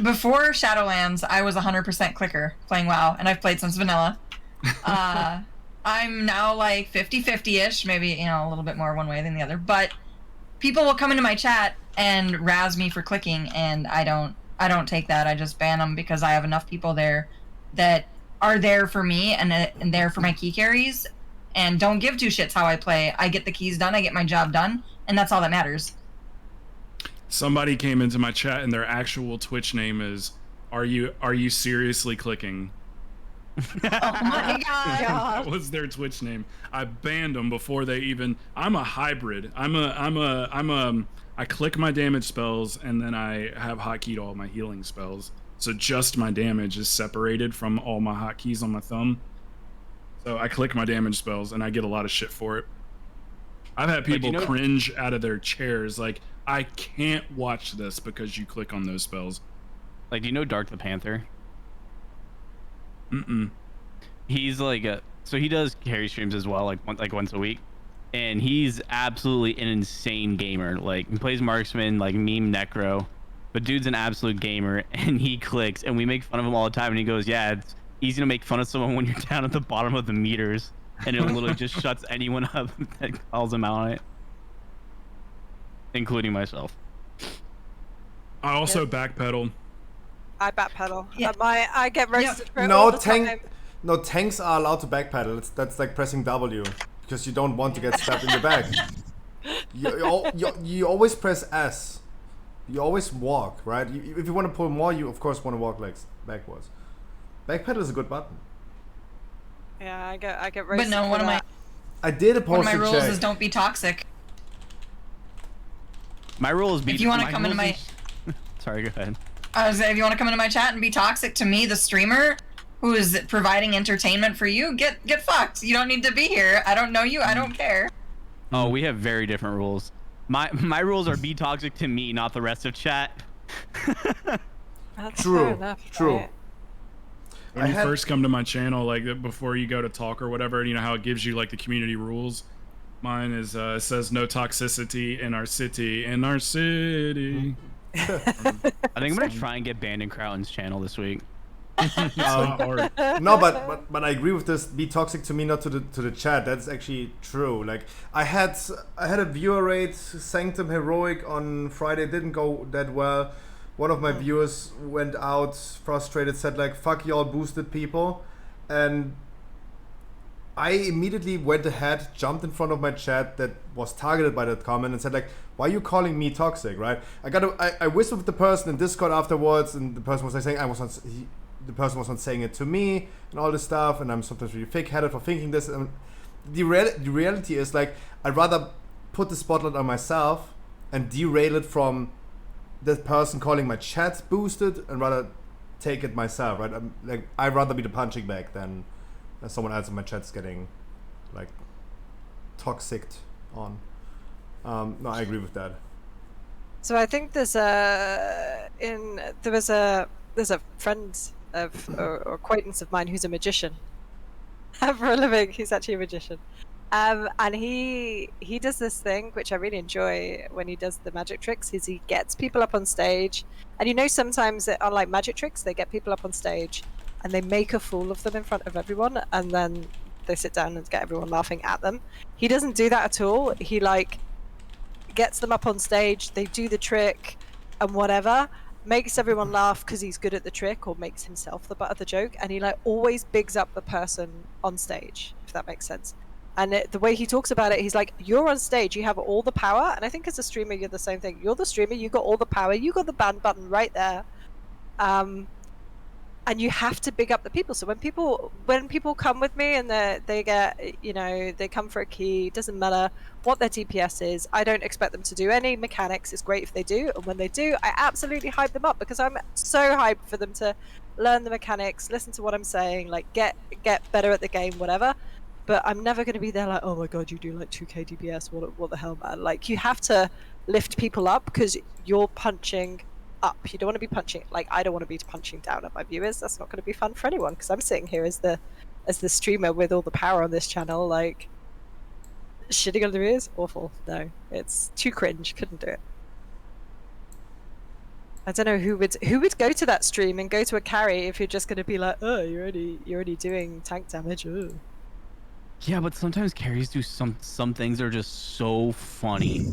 before Shadowlands, I was 100% clicker playing WoW, and I've played since vanilla. I'm now like 50-50-ish, maybe a little bit more one way than the other. But people will come into my chat and razz me for clicking, and I don't take that. I just ban them because I have enough people there that are there for me and there for my key carries, and don't give two shits how I play. I get the keys done, I get my job done, and that's all that matters. Somebody came into my chat and their actual Twitch name is "Are you seriously clicking?" Oh my god. That was their Twitch name. I banned them before they even. I'm a hybrid. I click my damage spells and then I have hotkeyed all my healing spells. So just my damage is separated from all my hotkeys on my thumb. So I click my damage spells and I get a lot of shit for it. I've had people cringe out of their chairs like, I can't watch this because you click on those spells. Like, do you know Dark the Panther? Mm-mm. He's like so he does carry streams as well, like once a week, and he's absolutely an insane gamer. Like, he plays marksman, like meme necro, but dude's an absolute gamer, and he clicks, and we make fun of him all the time, and he goes, yeah, it's easy to make fun of someone when you're down at the bottom of the meters, and it literally just shuts anyone up that calls him out on it, including myself. I also backpedal. I backpedal. Yeah. I get roasted for it No, all the time. tanks are allowed to backpedal. That's like pressing W because you don't want to get stabbed in the back. You always press S. You always walk, right? If you want to pull more, you of course want to walk legs backwards. Backpedal is a good button. Yeah, I get roasted. But no, one of my I did a one of my posting rules check. is don't be toxic. My rule is be. If you want to come into my Sorry, go ahead. I was if you want to come into my chat and be toxic to me, the streamer who is providing entertainment for you, get fucked. You don't need to be here. I don't know you. I don't care. Oh, we have very different rules. My rules are be toxic to me, not the rest of chat. That's True. fair enough, True. right? When you first come to my channel, like before you go to talk or whatever, you know how it gives you like the community rules. Mine is it says no toxicity in our city. I think I'm gonna try and get banned in Crowton's channel this week. No, but I agree with this. Be toxic to me, not to the chat. That's actually true. Like I had a viewer rate Sanctum Heroic on Friday. It didn't go that well. One of my viewers went out frustrated, said like "fuck y'all boosted people," and I immediately went ahead, jumped in front of my chat that was targeted by that comment and said like, why are you calling me toxic, right? I whispered with the person in Discord afterwards, and the person was like saying the person was not saying it to me and all this stuff, and I'm sometimes really thick-headed for thinking this. And the reality is like, I'd rather put the spotlight on myself and derail it from that person calling my chat boosted, and rather take it myself, right? I'd rather be the punching bag than someone else in my chat's getting like toxicked on. No, I agree with that. So I think there's a friend of or acquaintance of mine who's a magician. For a living, he's actually a magician. And he does this thing which I really enjoy when he does the magic tricks. Is he gets people up on stage, and sometimes on like magic tricks they get people up on stage and they make a fool of them in front of everyone, and then they sit down and get everyone laughing at them. He doesn't do that at all. He like gets them up on stage, they do the trick and whatever, makes everyone laugh because he's good at the trick, or makes himself the butt of the joke, and he like always bigs up the person on stage, if that makes sense. And the way he talks about it, he's like, you're on stage, you have all the power. And I think as a streamer, you're the same thing. You're the streamer, you got all the power, you got the ban button right there. And you have to big up the people. So when people come with me and they get, you know, they come for a key, doesn't matter what their DPS is, I don't expect them to do any mechanics. It's great if they do, and when they do, I absolutely hype them up, because I'm so hyped for them to learn the mechanics, listen to what I'm saying, like get better at the game, whatever. But I'm never going to be there like, oh my god, you do like 2k DPS, what the hell, man. Like, you have to lift people up because you're punching up. You don't want to be punching, like, I don't want to be punching down at my viewers. That's not going to be fun for anyone, because I'm sitting here as the streamer with all the power on this channel, like, shitting on the viewers. Awful. No, it's too cringe. Couldn't do it. I don't know who would go to that stream and go to a carry if you're just going to be like, oh, you're already doing tank damage. Ugh. Yeah, but sometimes carries do some things are just so funny.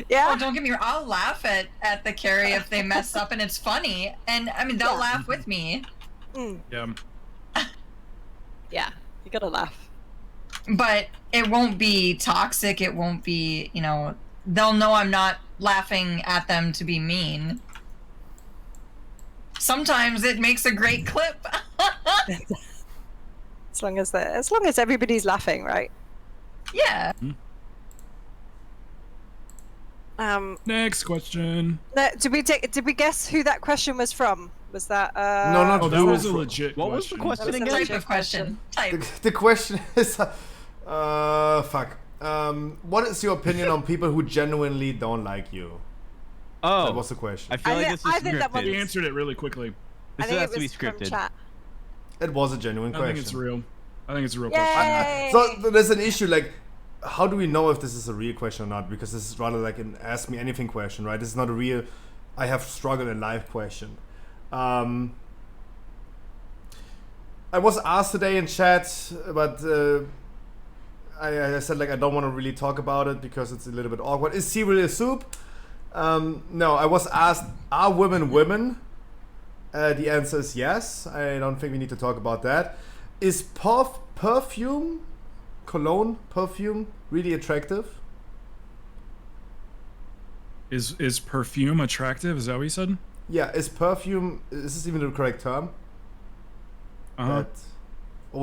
Yeah. Oh, don't get me wrong. I'll laugh at the carry if they mess up and it's funny. And I mean, they'll laugh with me. Yeah. Yeah, you gotta laugh. But it won't be toxic. It won't be, you know, they'll know I'm not laughing at them to be mean. Sometimes it makes a great clip. As long as everybody's laughing, right? Yeah. Next question. Did we guess who that question was from? Was that No, not that was a legit What was the question again? Type of question. Type. The question is, fuck. What is your opinion on people who genuinely don't like you? Oh, that was the question. I feel like this is scripted. He answered it really quickly. This has to be scripted. It was a genuine question. I think it's real. I think it's a real Yay! question. So there's an issue, like, how do we know if this is a real question or not? Because this is rather like an ask me anything question, right? This is not a real I have struggled in life question. I was asked today in chat, but I said, like, I don't want to really talk about it because it's a little bit awkward. Is cereal a soup? No, I was asked, are women women? The answer is yes. I don't think we need to talk about that. Is perfume, cologne, perfume really attractive? Is perfume attractive? Is that what you said? Yeah, is this even the correct term? Eau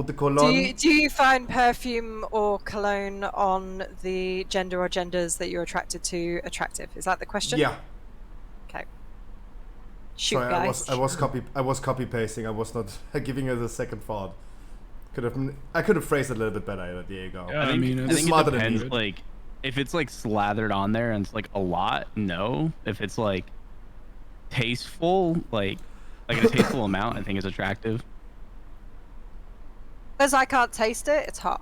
de cologne. Do you find perfume or cologne on the gender or genders that you're attracted to attractive? Is that the question? Yeah. Okay. Shoot, Sorry, guys. I was copy pasting. I was not giving it a second thought. I could have phrased it a little bit better. There you go. Yeah, I think it smarter than depends. me. Like, if it's like slathered on there and it's like a lot, no. If it's like tasteful, like a tasteful amount, I think is attractive. Because I can't taste it, it's hot.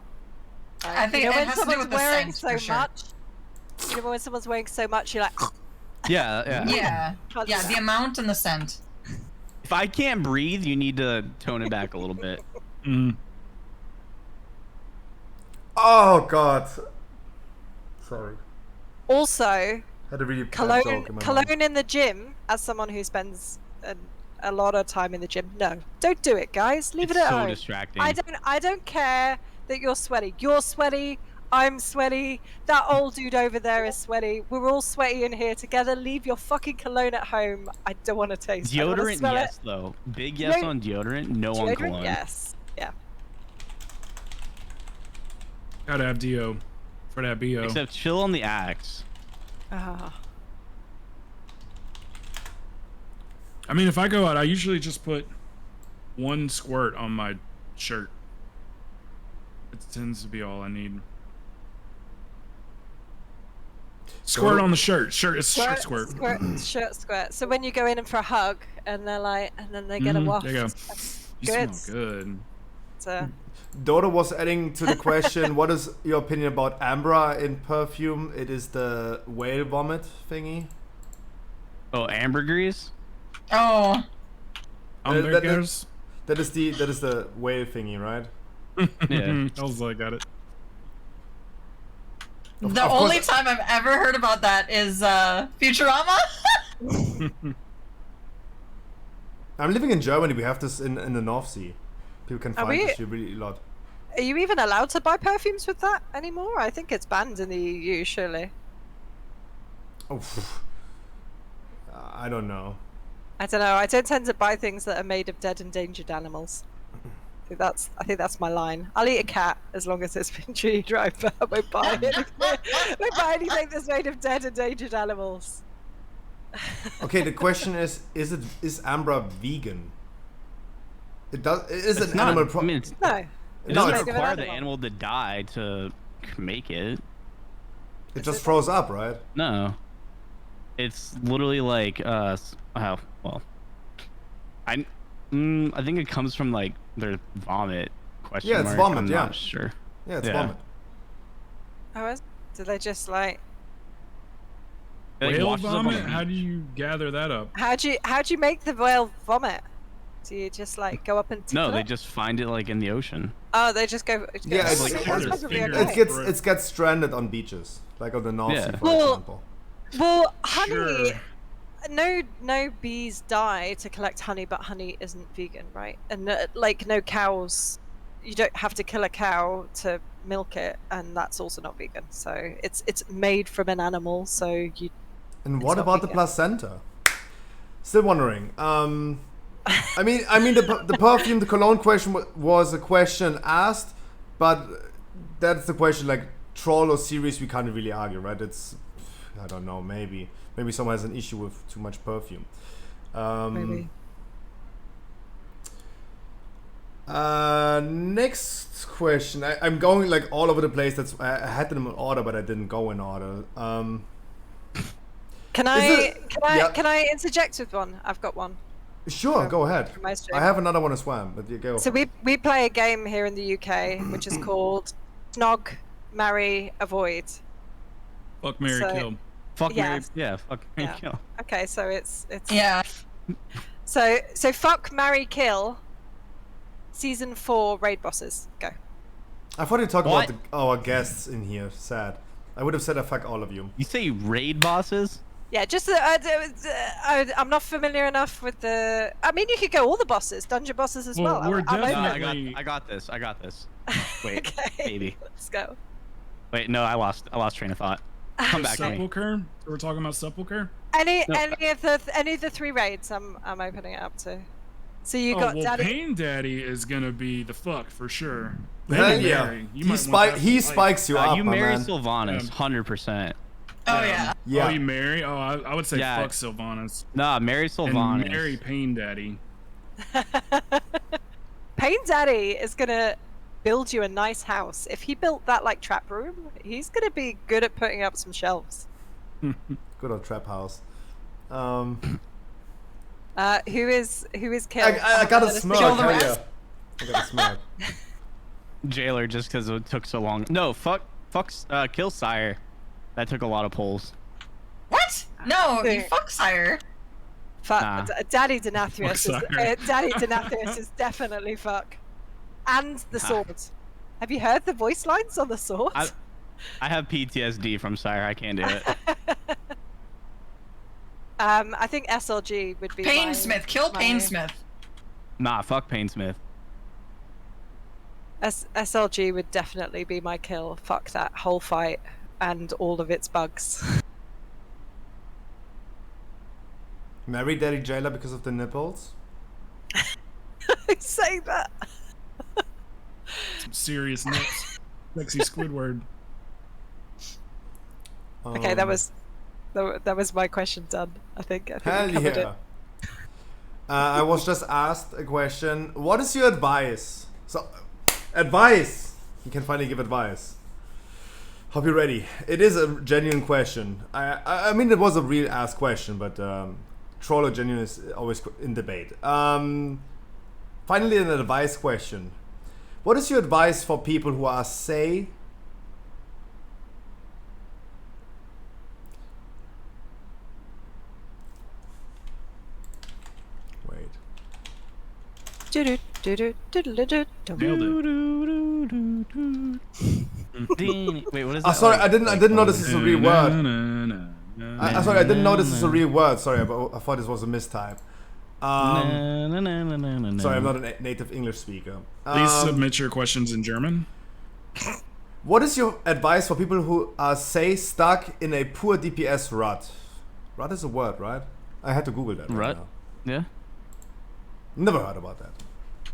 I think you know, it when has to do someone's with the wearing scent, for so sure. much. You know, when someone's wearing so much, you're like. Yeah. Yeah, the amount and the scent. If I can't breathe, you need to tone it back a little bit. Oh God. Sorry. Also, Had a really bad joke in my cologne mind. in the gym, as someone who spends a lot of time in the gym, no, don't do it, guys. Leave It's it at so home. distracting. I don't care that you're sweaty. You're sweaty. I'm sweaty. That old dude over there is sweaty. We're all sweaty in here together. Leave your fucking cologne at home. I don't want to taste it. I don't wanna Deodorant, smell yes, it. though. Big yes on deodorant, no on Deodorant, cologne. yes. Yeah. Gotta have Dio for that BO. Except chill on the axe. Ah. I mean, if I go out, I usually just put one squirt on my shirt. It tends to be all I need. Squirt on the shirt. Shirt squirt. Shirt squirt. So when you go in for a hug, and they're like, and then they get a waft. There you go. That's You good. smell good. So, Dodo was adding to the question, what is your opinion about Ambra in perfume? It is the whale vomit thingy. Oh, ambergris? Oh. Ambergris? That is the whale thingy, right? Yeah. Also, I got it. The only time I've ever heard about that is Futurama. I'm living in Germany. We have this in the North Sea. People can find this here really a lot. Are you even allowed to buy perfumes with that anymore? I think it's banned in the EU, surely. Oh, I don't know. I don't know. I don't tend to buy things that are made of dead, endangered animals. I think that's my line. I'll eat a cat as long as it's been treated right, but I won't buy it. I won't buy anything that's made of dead, endangered animals. Okay, the question is Ambra vegan? It does. It is It's an not, animal. I mean, No. It doesn't require the animal to die to make it. It just froze up, right? No. It's literally like well, I think it comes from like their vomit. Question Yeah, it's mark. vomit. I'm Yeah. not sure. Yeah, it's vomit. Oh, do they just like? Whale vomit? How do you gather that up? How do you make the whale vomit? Do you just like go up and No, tickle they it? just find it like in the ocean. Oh, they just go. Yeah, it gets stranded on beaches, like on the North Sea, for example. Well, honey. No bees die to collect honey, but honey isn't vegan, right? And like no cows, you don't have to kill a cow to milk it, and that's also not vegan. So it's made from an animal, so you. And what about the placenta? Still wondering. I mean, the perfume, the cologne question was a question asked, but that's the question. Like troll or series, we can't really argue, right? It's, I don't know, maybe someone has an issue with too much perfume. Maybe. Next question. I'm going like all over the place. I had them in order, but I didn't go in order. Can I interject with one? I've got one. Sure, go ahead. from my stream. I have another one as well, but you go. So we play a game here in the UK which is called Snog, Marry, Avoid. Fuck, marry, kill. Fuck, yeah. marry, yeah, fuck, marry, kill. Okay, so it's yeah. So fuck, marry, kill. Season 4 raid bosses. Go. I thought you talked about our guests in here. Sad. I would have said I fuck all of you. You say raid bosses? Yeah, just I'm not familiar enough with the. I mean, you could go all the bosses, dungeon bosses as well. We're I'm open. definitely... I got this. Wait, Okay, maybe. Let's go. Wait, no, I lost train of thought. Come back to me. Sepulcher? So we're talking about Sepulcher? Any of the 3 raids, I'm opening it up to. So you got Daddy. Pain Daddy is gonna be the fuck for sure. Hell yeah. He spikes you up, you my marry man. Sylvanas, 100%. Oh yeah. Yeah. Oh, you marry? Oh, I would say fuck Sylvanas. Nah, marry Sylvanas. And marry Pain Daddy. Pain Daddy is gonna build you a nice house. If he built that like trap room, he's gonna be good at putting up some shelves. Good old trap house. Who is killed? I got a smirk. Kill the Hell rest. yeah. I got a smirk. Jailer, just because it took so long. No, kill Sire. That took a lot of pulls. What? No, you fuck Sire. Daddy Denathrius. Fuck Daddy Denathrius is definitely fuck. And the sword. Have you heard the voice lines on the sword? I have PTSD from Sire. I can't do it. I think SLG would be Painsmith. Kill Painsmith. Nah, fuck Painsmith. SLG would definitely be my kill. Fuck that whole fight and all of its bugs. Marry Daddy Jailer because of the nipples? I say that. Some serious nips. Sexy Squidward. Okay, that was my question done. I think Hell we covered yeah. it. I was just asked a question. What is your advice? So, advice! You can finally give advice. Hope you're ready. It is a genuine question. I mean, it was a real asked question, but troll or genuine is always in debate. Finally, an advice question. What is your advice for people who are, say, Wait, what is Oh, that? sorry, like, I didn't know this is a real word. I Sorry, I didn't know this is a real word. Sorry, I thought this was a mistype. Sorry, I'm not a native English speaker. Please submit your questions in German. What is your advice for people who are, say, stuck in a poor DPS rut? Rut is a word, right? I had to Google that. Right Rut? now. Yeah. Never heard about that.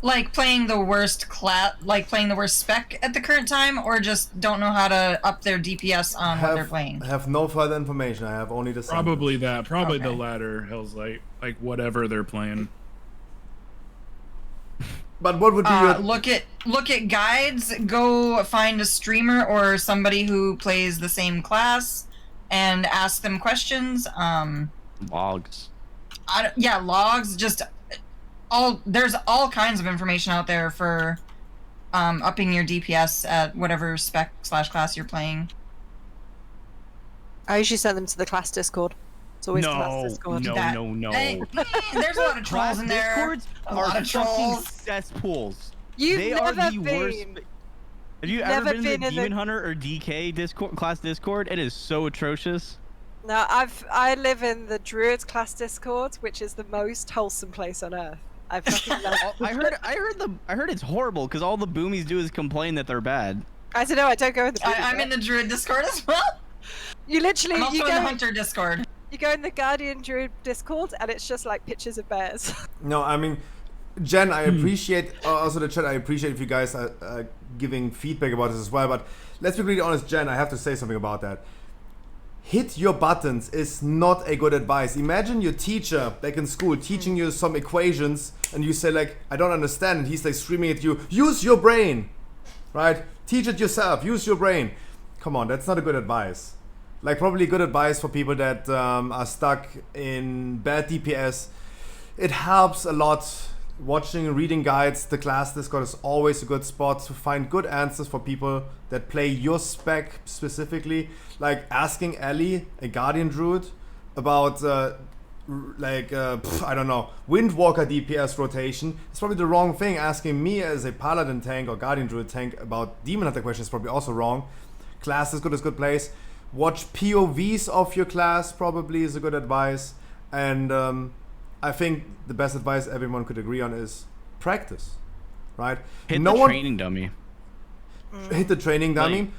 Like playing the worst spec at the current time, or just don't know how to up their DPS on what they're playing. I have no further information. I have only the Probably that. Probably the Okay. latter, Hell's Light. Like whatever they're playing. But what would be your... look at guides, go find a streamer or somebody who plays the same class and ask them questions. Logs. Yeah, logs, just there's all kinds of information out there for upping your DPS at whatever spec/class you're playing. I usually send them to the class Discord. It's always class Discord. No. Hey, there's a lot of trolls in there. Discords A are lot of fucking trolls. cesspools. You've They never are the been. worst. Have you You've ever never been in been the in Demon the- Hunter or DK Discord class Discord? It is so atrocious. No, I live in the Druids class Discord, which is the most wholesome place on earth. I fucking love it. I heard it's horrible because all the boomies do is complain that they're bad. I don't know. I don't go in the. I'm in the Druid Discord as well. You literally. I'm also you in go the Hunter Discord. You go in the Guardian Druid Discord, and it's just like pictures of bears. No, I mean, Jen, I appreciate, also the chat, I appreciate if you guys are giving feedback about this as well, but let's be really honest, Jen, I have to say something about that. Hit your buttons is not a good advice. Imagine your teacher back in school teaching you some equations and you say like, I don't understand, and he's like screaming at you, use your brain, right? Teach it yourself, use your brain. Come on, that's not a good advice. Like probably good advice for people that are stuck in bad DPS. It helps a lot. Watching and reading guides, the class Discord is always a good spot to find good answers for people that play your spec specifically. Like asking Ellie, a Guardian Druid, about I don't know, Windwalker DPS rotation. It's probably the wrong thing. Asking me as a Paladin tank or Guardian Druid tank about Demon Hunter questions is probably also wrong. Class Discord is a good place. Watch POVs of your class probably is a good advice. And I think the best advice everyone could agree on is practice, right? Hit the training dummy. Hit the training dummy.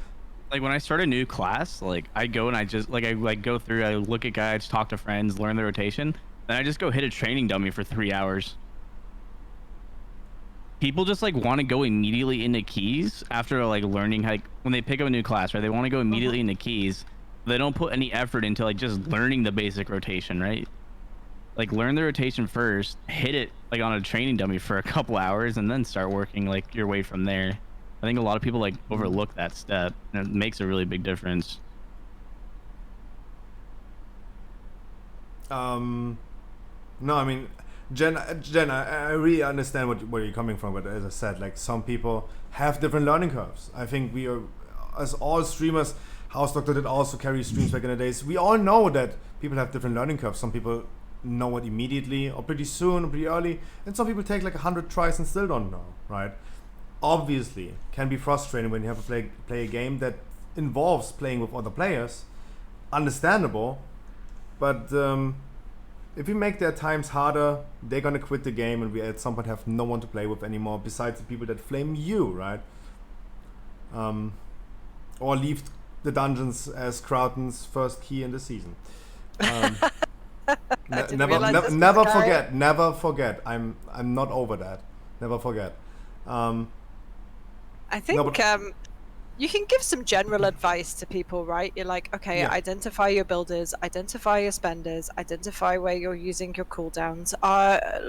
Like when I start a new class, like I go and I just I go through, I look at guides, talk to friends, learn the rotation, then I just go hit a training dummy for 3 hours. People just like want to go immediately into keys after like learning how, when they pick up a new class, right? They want to go immediately into keys. They don't put any effort into like just learning the basic rotation, right? Like learn the rotation first, hit it like on a training dummy for a couple hours, and then start working like your way from there. I think a lot of people like overlook that step, and it makes a really big difference. No, I mean, Jen, I really understand where you're coming from, but as I said, like some people have different learning curves. I think we are, as all streamers, House Doctor did also carry streams back in the days. We all know that people have different learning curves. Some people know it immediately or pretty soon or pretty early, and some people take like 100 tries and still don't know, right? Obviously can be frustrating when you have to play a game that involves playing with other players. Understandable, but if we make their times harder, they're gonna quit the game, and we at some point have no one to play with anymore besides the people that flame you, right? Or leave the dungeons as Crowton's first key in the season. Never forget. I'm not over that. Never forget. I think you can give some general advice to people, right? You're like, okay, Yeah. identify your builders, identify your spenders, identify where you're using your cooldowns.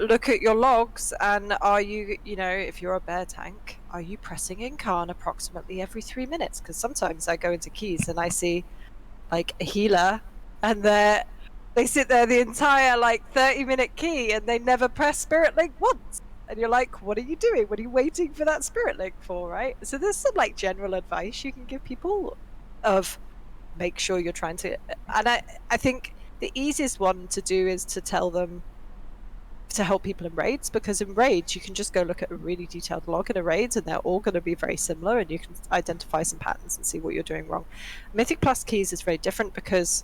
Look at your logs, and are you, if you're a bear tank, are you pressing Incarn approximately every 3 minutes? Because sometimes I go into keys and I see like a healer, and they sit there the entire 30-minute key, and they never press Spirit Link once. And you're like, what are you doing? What are you waiting for that Spirit Link for, right? So there's some general advice you can give people of make sure you're trying to... And I think the easiest one to do is to tell them, to help people in raids, because in raids you can just go look at a really detailed log in a raids and they're all going to be very similar and you can identify some patterns and see what you're doing wrong. Mythic Plus keys is very different because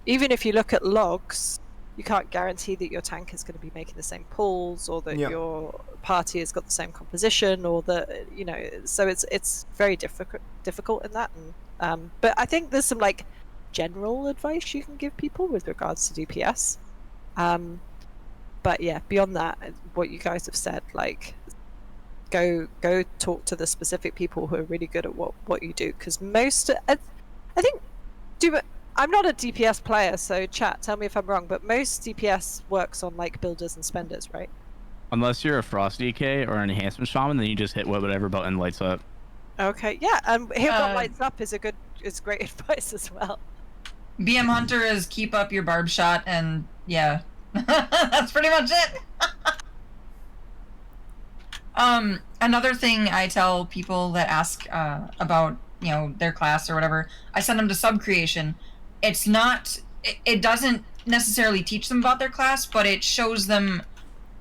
even if you look at logs, you can't guarantee that your tank is going to be making the same pulls or that your party has got the same composition or that, you know, so it's very difficult in that. And but I think there's some like general advice you can give people with regards to DPS. But yeah, beyond that, what you guys have said, like go talk to the specific people who are really good at what you do, because most I think I'm not a DPS player, so chat, tell me if I'm wrong, but most DPS works on like builders and spenders, right? Unless you're a Frost DK or an Enhancement Shaman, then you just hit whatever button lights up. Okay, yeah, and hit what lights up is great advice as well. BM Hunter is keep up your barb shot, and yeah, that's pretty much it. Another thing I tell people that ask about, you know, their class or whatever, I send them to sub creation. It's not, it doesn't necessarily teach them about their class, but it shows them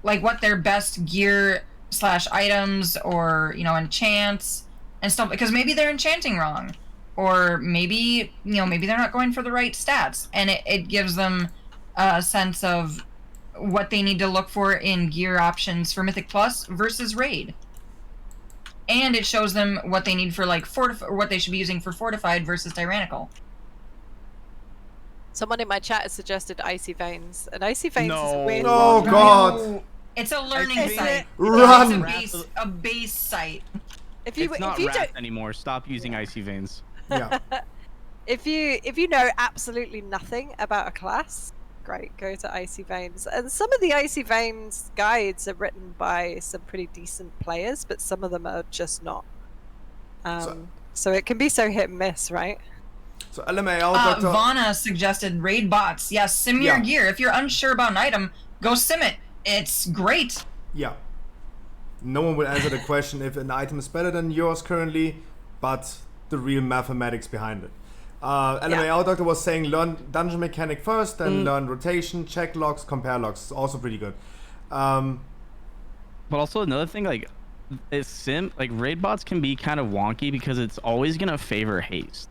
like what their best gear / items or, you know, enchants and stuff, because maybe they're enchanting wrong, or maybe, you know, maybe they're not going for the right stats, and it gives them a sense of what they need to look for in gear options for Mythic Plus versus Raid. And it shows them what they need for like or what they should be using for Fortified versus Tyrannical. Someone in my chat has suggested Icy Veins, and Icy Veins is a weird Oh one. God! It's a learning site. Run! It's a base site. If you It's not if you Wrath anymore. Stop using Icy Veins. Yeah. if you know absolutely nothing about a class, great, go to Icy Veins. And some of the Icy Veins guides are written by some pretty decent players, but some of them are just not. So it can be so hit and miss, right? So LMAO, Dr. Vana suggested raid bots. Yes, sim your gear. If you're unsure about an item, go sim it. It's great. Yeah. No one will answer the question if an item is better than yours currently, but the real mathematics behind it. LMAO Doctor was saying learn dungeon mechanic first, then learn rotation, check logs, compare logs. Also pretty good. But also another thing, like, raid bots can be kind of wonky because it's always gonna favor haste.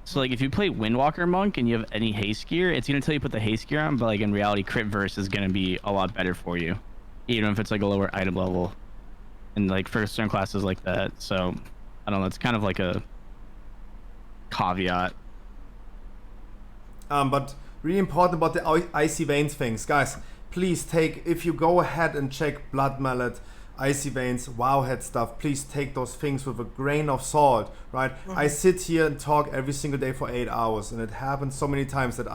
So like if you play Windwalker Monk and you have any haste gear, it's gonna tell you put the haste gear on, but like in reality crit verse is gonna be a lot better for you, even if it's like a lower item level, and like for certain classes like that. So I don't know, it's kind of like a caveat. But really important about the Icy Veins things, guys. Please take, if you go ahead and check Blood Mallet, Icy Veins, Wowhead stuff, please take those things with a grain of salt, right? I sit here and talk every single day for 8 hours, and it happens so many times that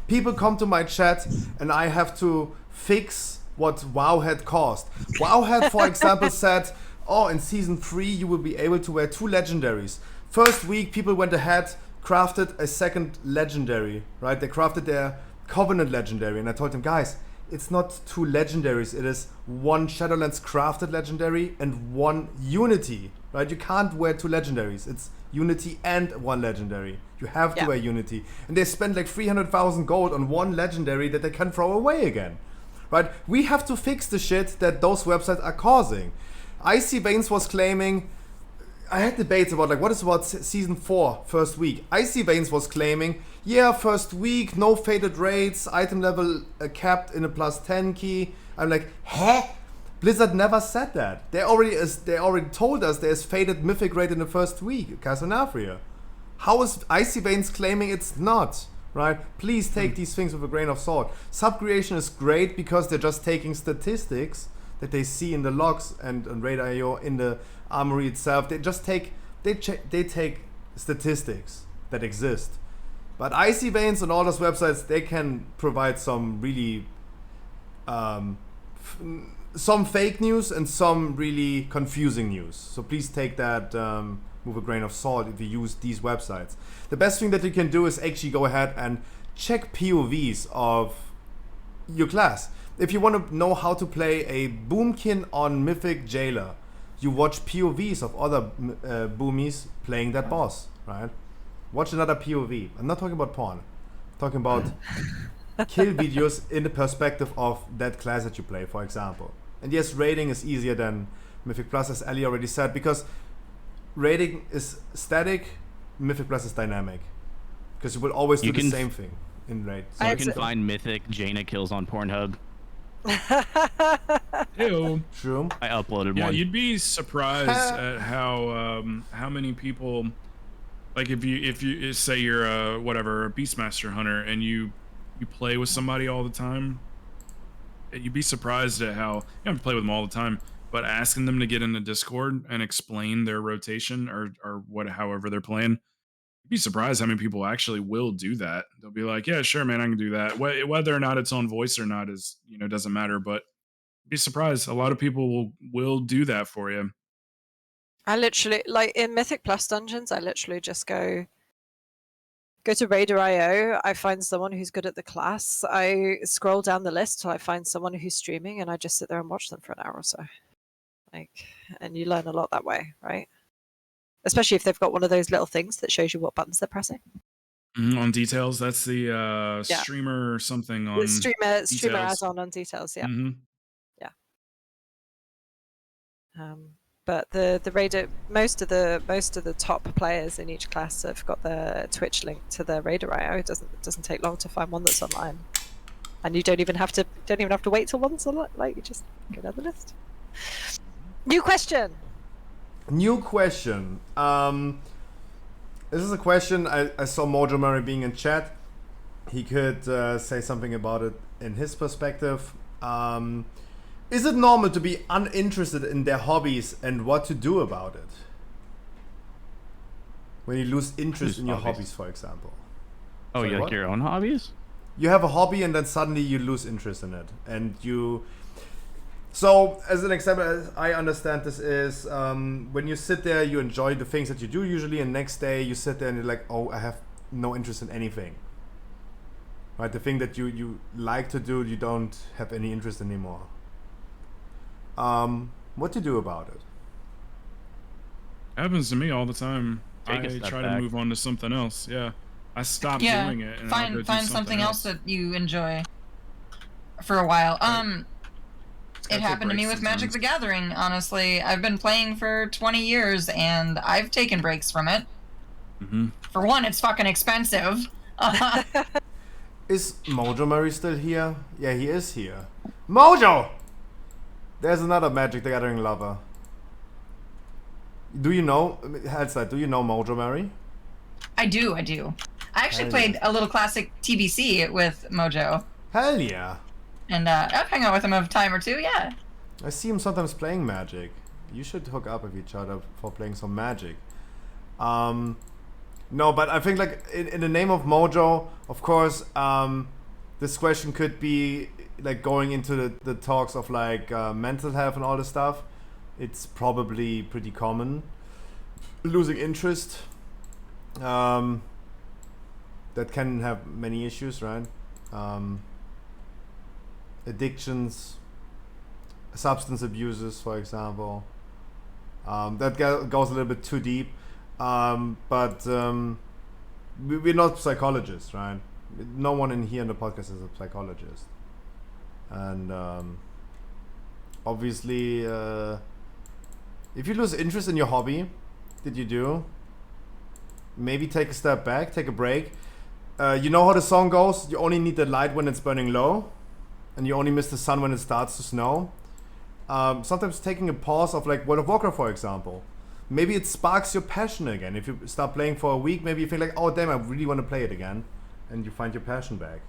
people come to my chat and I have to fix what Wowhead caused. Wowhead, for example, said, oh, in season 3 you will be able to wear 2 legendaries. First week people went ahead, crafted a second legendary, right? They crafted their Covenant legendary, and I told them, guys, it's not 2 legendaries, it is 1 Shadowlands crafted legendary and 1 Unity, right? You can't wear 2 legendaries. It's Unity and 1 legendary. You have to wear Unity. And they spent like 300,000 gold on 1 legendary that they can throw away again, right? We have to fix the shit that those websites are causing. Icy Veins was claiming, I had debates about like, what is about season 4 first week? Icy Veins was claiming, yeah, first week, no faded raids, item level capped in a +10 key. I'm like, huh? Blizzard never said that. They already told us there's faded mythic raid in the first week, Casanafria. How is Icy Veins claiming it's not? Right? Please take these things with a grain of salt. Subcreation is great because they're just taking statistics that they see in the logs and on Raid.io in the armory itself. They just take statistics that exist. But Icy Veins and all those websites, they can provide some really some fake news and some really confusing news. So please take that with a grain of salt if you use these websites. The best thing that you can do is actually go ahead and check POVs of your class. If you want to know how to play a Boomkin on Mythic Jailer, you watch POVs of other boomies playing that boss, right? Watch another POV. I'm not talking about porn. I'm talking about kill videos in the perspective of that class that you play, for example. And yes, raiding is easier than Mythic Plus, as Ali already said, because raiding is static, Mythic Plus is dynamic. Because you will always do the same thing in raid. So you can find Mythic Jaina kills on Pornhub. Ew. True. I uploaded Yeah, one. you'd be surprised at how many people, like if you say you're a Beastmaster hunter and you play with somebody all the time, you'd be surprised at how you don't have to play with them all the time, but asking them to get in the Discord and explain their rotation or however they're playing. You'd be surprised how many people actually will do that. They'll be like, "Yeah, sure, man, I can do that." Whether or not it's on voice or not is doesn't matter. But be surprised, a lot of people will do that for you. I literally, like in Mythic Plus dungeons, I literally just go to Raider.io, I find someone who's good at the class, I scroll down the list till I find someone who's streaming, and I just sit there and watch them for an hour or so. And you learn a lot that way, right? Especially if they've got one of those little things that shows you what buttons they're pressing. On details, that's the streamer something on The streamer details. has on details, yeah. Mm-hmm. Yeah. But the Raider, most of the top players in each class have got their Twitch link to their Raider.io. It doesn't take long to find one that's online, and you don't even have to wait till one's online. Like, you just go down the list. New question. This is a question I saw Mojo Murray being in chat. He could say something about it in his perspective. Is it normal to be uninterested in their hobbies and what to do about it? When you lose interest in your hobbies, for example. Oh, Sorry, you like what? your own hobbies? You have a hobby and then suddenly you lose interest in it. And you... So, as an example, as I understand this is, when you sit there, you enjoy the things that you do usually, and next day you sit there and you're like, oh, I have no interest in anything. Right? The thing that you like to do, you don't have any interest anymore. What to do about it? Happens to me all the time. Take a I step try back. to move on to something else. Yeah, I stop doing it. And I'll go do find something else that you enjoy for a while. It happened to me with Magic the Gathering, honestly. I've been playing for 20 years, and I've taken breaks from it. Mm-hmm. For one, it's fucking expensive. Is Mojo Murray still here? Yeah, he is here. Mojo! There's another Magic the Gathering lover. Do you know, Hellside, do you know Mojo Murray? I do. I actually played a little classic TBC with Mojo. Hell yeah. And I've hung out with him a time or two, yeah. I see him sometimes playing Magic. You should hook up with each other for playing some Magic. No, but I think like in the name of Mojo, of course, this question could be like going into the talks of like mental health and all this stuff. It's probably pretty common. Losing interest. That can have many issues, right? Addictions, substance abuses, for example. That goes a little bit too deep, but we're not psychologists, right? No one in here in the podcast is a psychologist, and obviously, if you lose interest in your hobby, that you do, maybe take a step back, take a break. You know how the song goes? You only need the light when it's burning low, and you only miss the sun when it starts to snow. Sometimes taking a pause of like World of Warcraft, for example. Maybe it sparks your passion again. If you start playing for a week, maybe you think like, oh damn, I really want to play it again. And you find your passion back.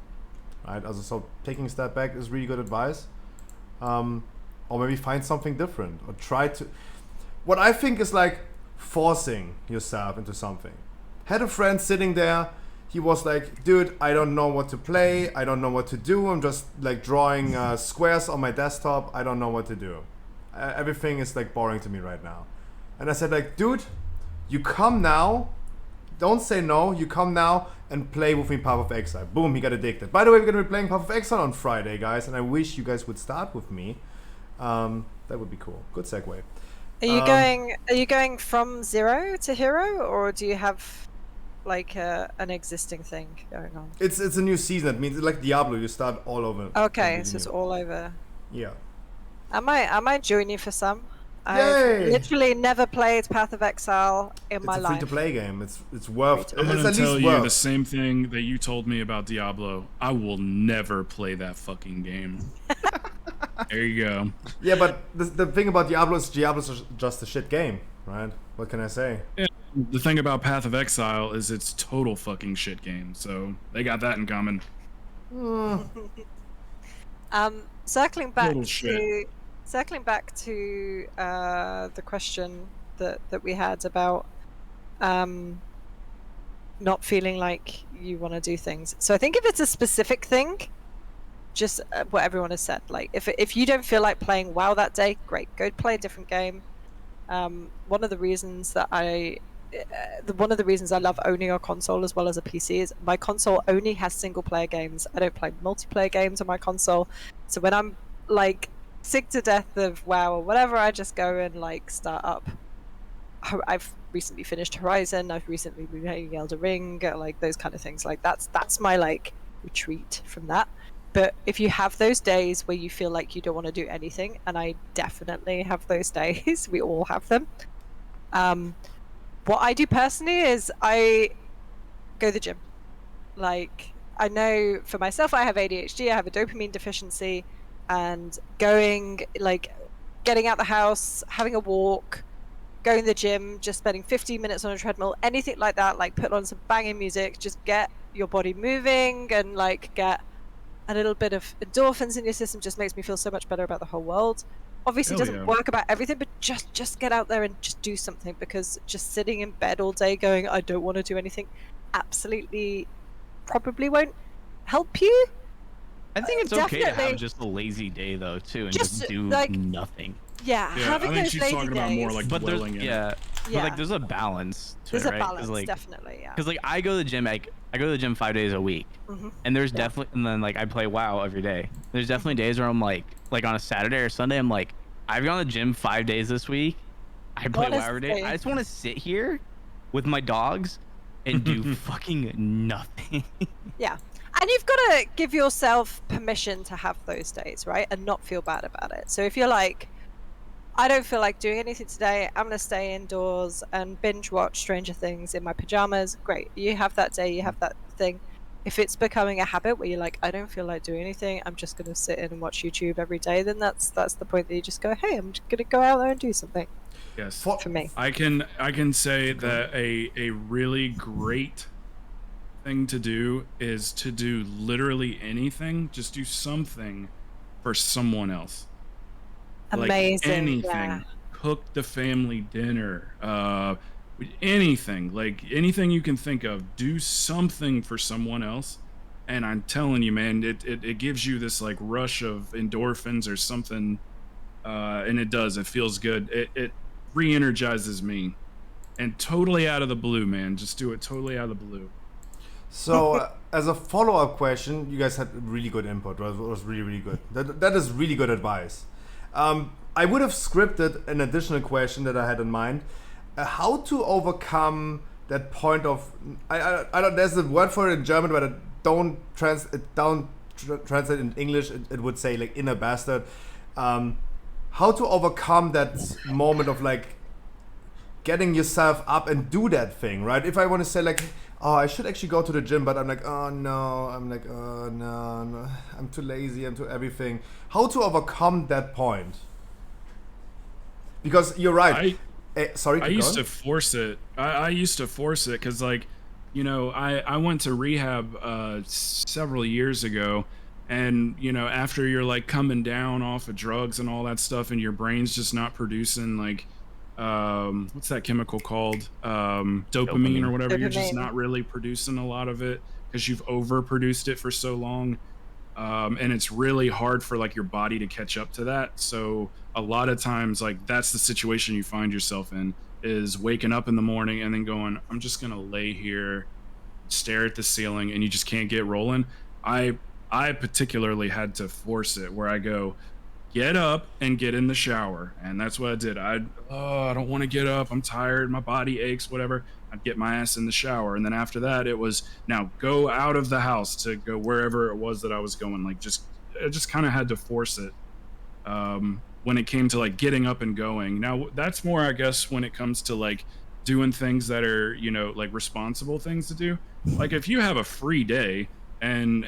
Right? Also, so taking a step back is really good advice. Or maybe find something different. Or try to... What I think is like forcing yourself into something. Had a friend sitting there. He was like, dude, I don't know what to play. I don't know what to do. I'm just like drawing squares on my desktop. I don't know what to do. Everything is like boring to me right now. And I said like, dude, you come now. Don't say no. You come now and play with me Path of Exile. Boom, he got addicted. By the way, we're going to be playing Path of Exile on Friday, guys. And I wish you guys would start with me. That would be cool. Good segue. Are you going from 0 to hero, or do you have like an existing thing going on? It's a new season. That means like Diablo, you start all over. Okay, completely so it's new. all over. Yeah. I might join you for some. Yay! I've literally never played Path of Exile in my It's a life. free-to-play game. It's worth. I'm It's gonna at tell least you the worth. same thing that you told me about Diablo. I will never play that fucking game. There you go. Yeah, but the thing about Diablo's just a shit game, right? What can I say? Yeah, the thing about Path of Exile is it's total fucking shit game. So they got that in common. Circling back Total to shit. the question that we had about not feeling like you want to do things. So I think if it's a specific thing, just what everyone has said, like if you don't feel like playing WoW that day, great, go play a different game. One of the reasons I love owning a console as well as a PC is my console only has single player games. I don't play multiplayer games on my console. So when I'm like sick to death of WoW or whatever, I just go and like start up. I've recently finished Horizon. I've recently been playing Elder Ring, like those kind of things. Like that's my like retreat from that. But if you have those days where you feel like you don't want to do anything, and I definitely have those days, we all have them. What I do personally is I go to the gym. Like, I know for myself, I have ADHD, I have a dopamine deficiency, and getting out the house, having a walk, going to the gym, just spending 15 minutes on a treadmill, anything like that, like put on some banging music, just get your body moving and like get a little bit of endorphins in your system, just makes me feel so much better about the whole world. Obviously doesn't work about everything, but just get out there and just do something, because just sitting in bed all day going I don't want to do anything absolutely probably won't help you. I think it's okay to Definitely. have just a lazy day though too, and just do like, nothing. Yeah, having I think those she's lazy talking about more days- like But there's dwelling in it. but like there's a balance to There's it, a right? balance, like, definitely, yeah. Because like I go to the gym, I go to the gym 5 days a week, and there's definitely, and then like I play WoW every day. There's definitely days where I'm like on a Saturday or Sunday, I'm like, I've gone to the gym 5 days this week. I play WoW every day. Honestly. I just want to sit here with my dogs and do fucking nothing. Yeah. And you've got to give yourself permission to have those days, right? And not feel bad about it. So if you're like, I don't feel like doing anything today, I'm going to stay indoors and binge watch Stranger Things in my pajamas, great. You have that day, you have that thing. If it's becoming a habit where you're like, I don't feel like doing anything, I'm just going to sit in and watch YouTube every day, then that's the point that you just go, hey, I'm just going to go out there and do something. Yes. For me. I can say that a really great thing to do is to do literally anything. Just do something for someone else. Amazing. Like anything. Yeah. Cook the family dinner. Anything. Like anything you can think of. Do something for someone else. And I'm telling you, man, it gives you this like rush of endorphins or something. And it does. It feels good. It re-energizes me. And totally out of the blue, man. Just do it totally out of the blue. So, as a follow-up question, you guys had really good input. It was really, really good. That is really good advice. I would have scripted an additional question that I had in mind. How to overcome that point of... I don't, there's a word for it in German, but it don't translate in English. It would say like inner bastard. How to overcome that moment of like getting yourself up and do that thing, right? If I want to say like, oh, I should actually go to the gym, but I'm like, oh no, no, I'm too lazy, I'm too everything. How to overcome that point? Because you're right. Sorry, I used to force it. I used to force it because, like, you know, I went to rehab several years ago, and you know, after you're like coming down off of drugs and all that stuff, and your brain's just not producing like what's that chemical called, dopamine or whatever, you're just not really producing a lot of it because you've overproduced it for so long, and it's really hard for like your body to catch up to that. So a lot of times, like, that's the situation you find yourself in, is waking up in the morning and then going, I'm just gonna lay here, stare at the ceiling, and you just can't get rolling. I particularly had to force it, where I go, get up and get in the shower. And that's what I did. I don't want to get up. I'm tired. My body aches, whatever. I'd get my ass in the shower. And then after that, it was now go out of the house to go wherever it was that I was going. Like I just kind of had to force it. When it came to like getting up and going. Now that's more, I guess, when it comes to like doing things that are, you know, like responsible things to do. Like if you have a free day and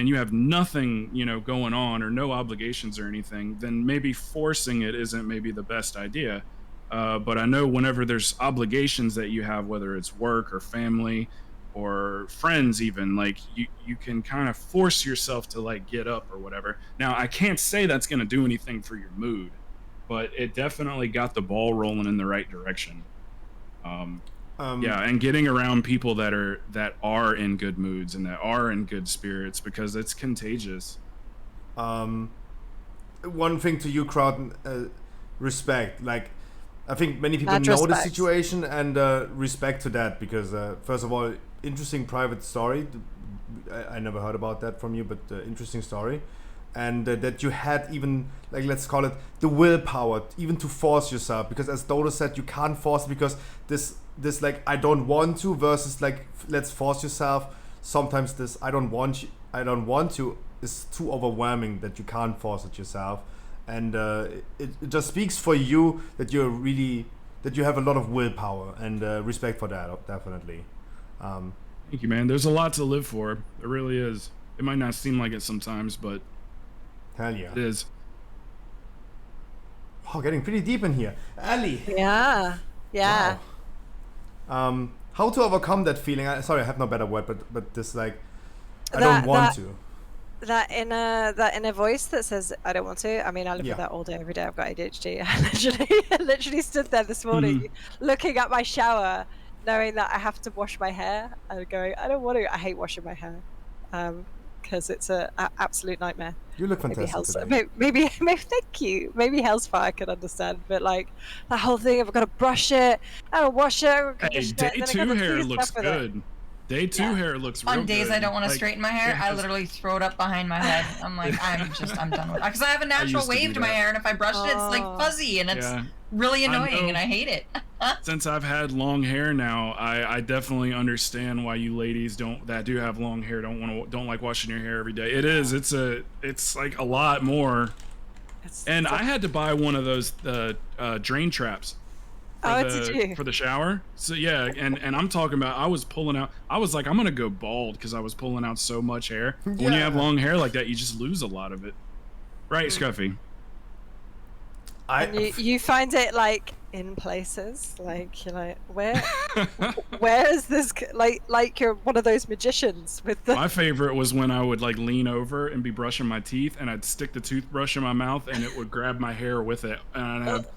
you have nothing, you know, going on or no obligations or anything, then maybe forcing it isn't maybe the best idea. But I know whenever there's obligations that you have, whether it's work or family or friends, even, like you can kind of force yourself to like get up or whatever. Now I can't say that's going to do anything for your mood, but it definitely got the ball rolling in the right direction. Yeah, and getting around people that are in good moods and that are in good spirits, because it's contagious. One thing to you, crowd, respect. Like, I think many people know the situation, and respect to that, because first of all, interesting private story. I never heard about that from you, but interesting story. And that you had even, like, let's call it the willpower even to force yourself, because as Dodo said, you can't force, because this like I don't want to versus like let's force yourself. Sometimes this I don't want to is too overwhelming that you can't force it yourself, and it just speaks for you that you have a lot of willpower, and respect for that, definitely. Thank you, man. There's a lot to live for. There really is. It might not seem like it sometimes, but hell yeah, it is. Oh, getting pretty deep in here. Ali. Yeah. Wow. How to overcome that feeling? Sorry, I have no better word, but this, like, I don't want to. That inner voice that says I don't want to. I mean, I live with that all day, every day. I've got ADHD. I literally stood there this morning, looking at my shower, knowing that I have to wash my hair, and going, I don't want to. I hate washing my hair, because it's a absolute nightmare. You look fantastic today. Maybe thank you. Maybe Hellsfire I could understand, but like that whole thing of I've got to brush it, I don't wash it. Hey, day 2 hair looks good. Day 2 hair looks real good. On days I don't want to Like, straighten my hair, I literally throw it up behind my head. I'm like, I'm done with it. Because I have a natural wave to my hair, and if I brush it, it's like fuzzy, and it's really annoying, and I hate it. Since I've had long hair now, I definitely understand why you ladies that do have long hair don't like washing your hair every day. It's like a lot more. And I had to buy one of those drain traps for the shower. So yeah, and I'm talking about, I was like, I'm gonna go bald because I was pulling out so much hair. When you have long hair like that, you just lose a lot of it, right, Scruffy? And you find it like in places, like you're like, where is this, like you're one of those magicians with the. My favorite was when I would like lean over and be brushing my teeth, and I'd stick the toothbrush in my mouth, and it would grab my hair with it, and I'd have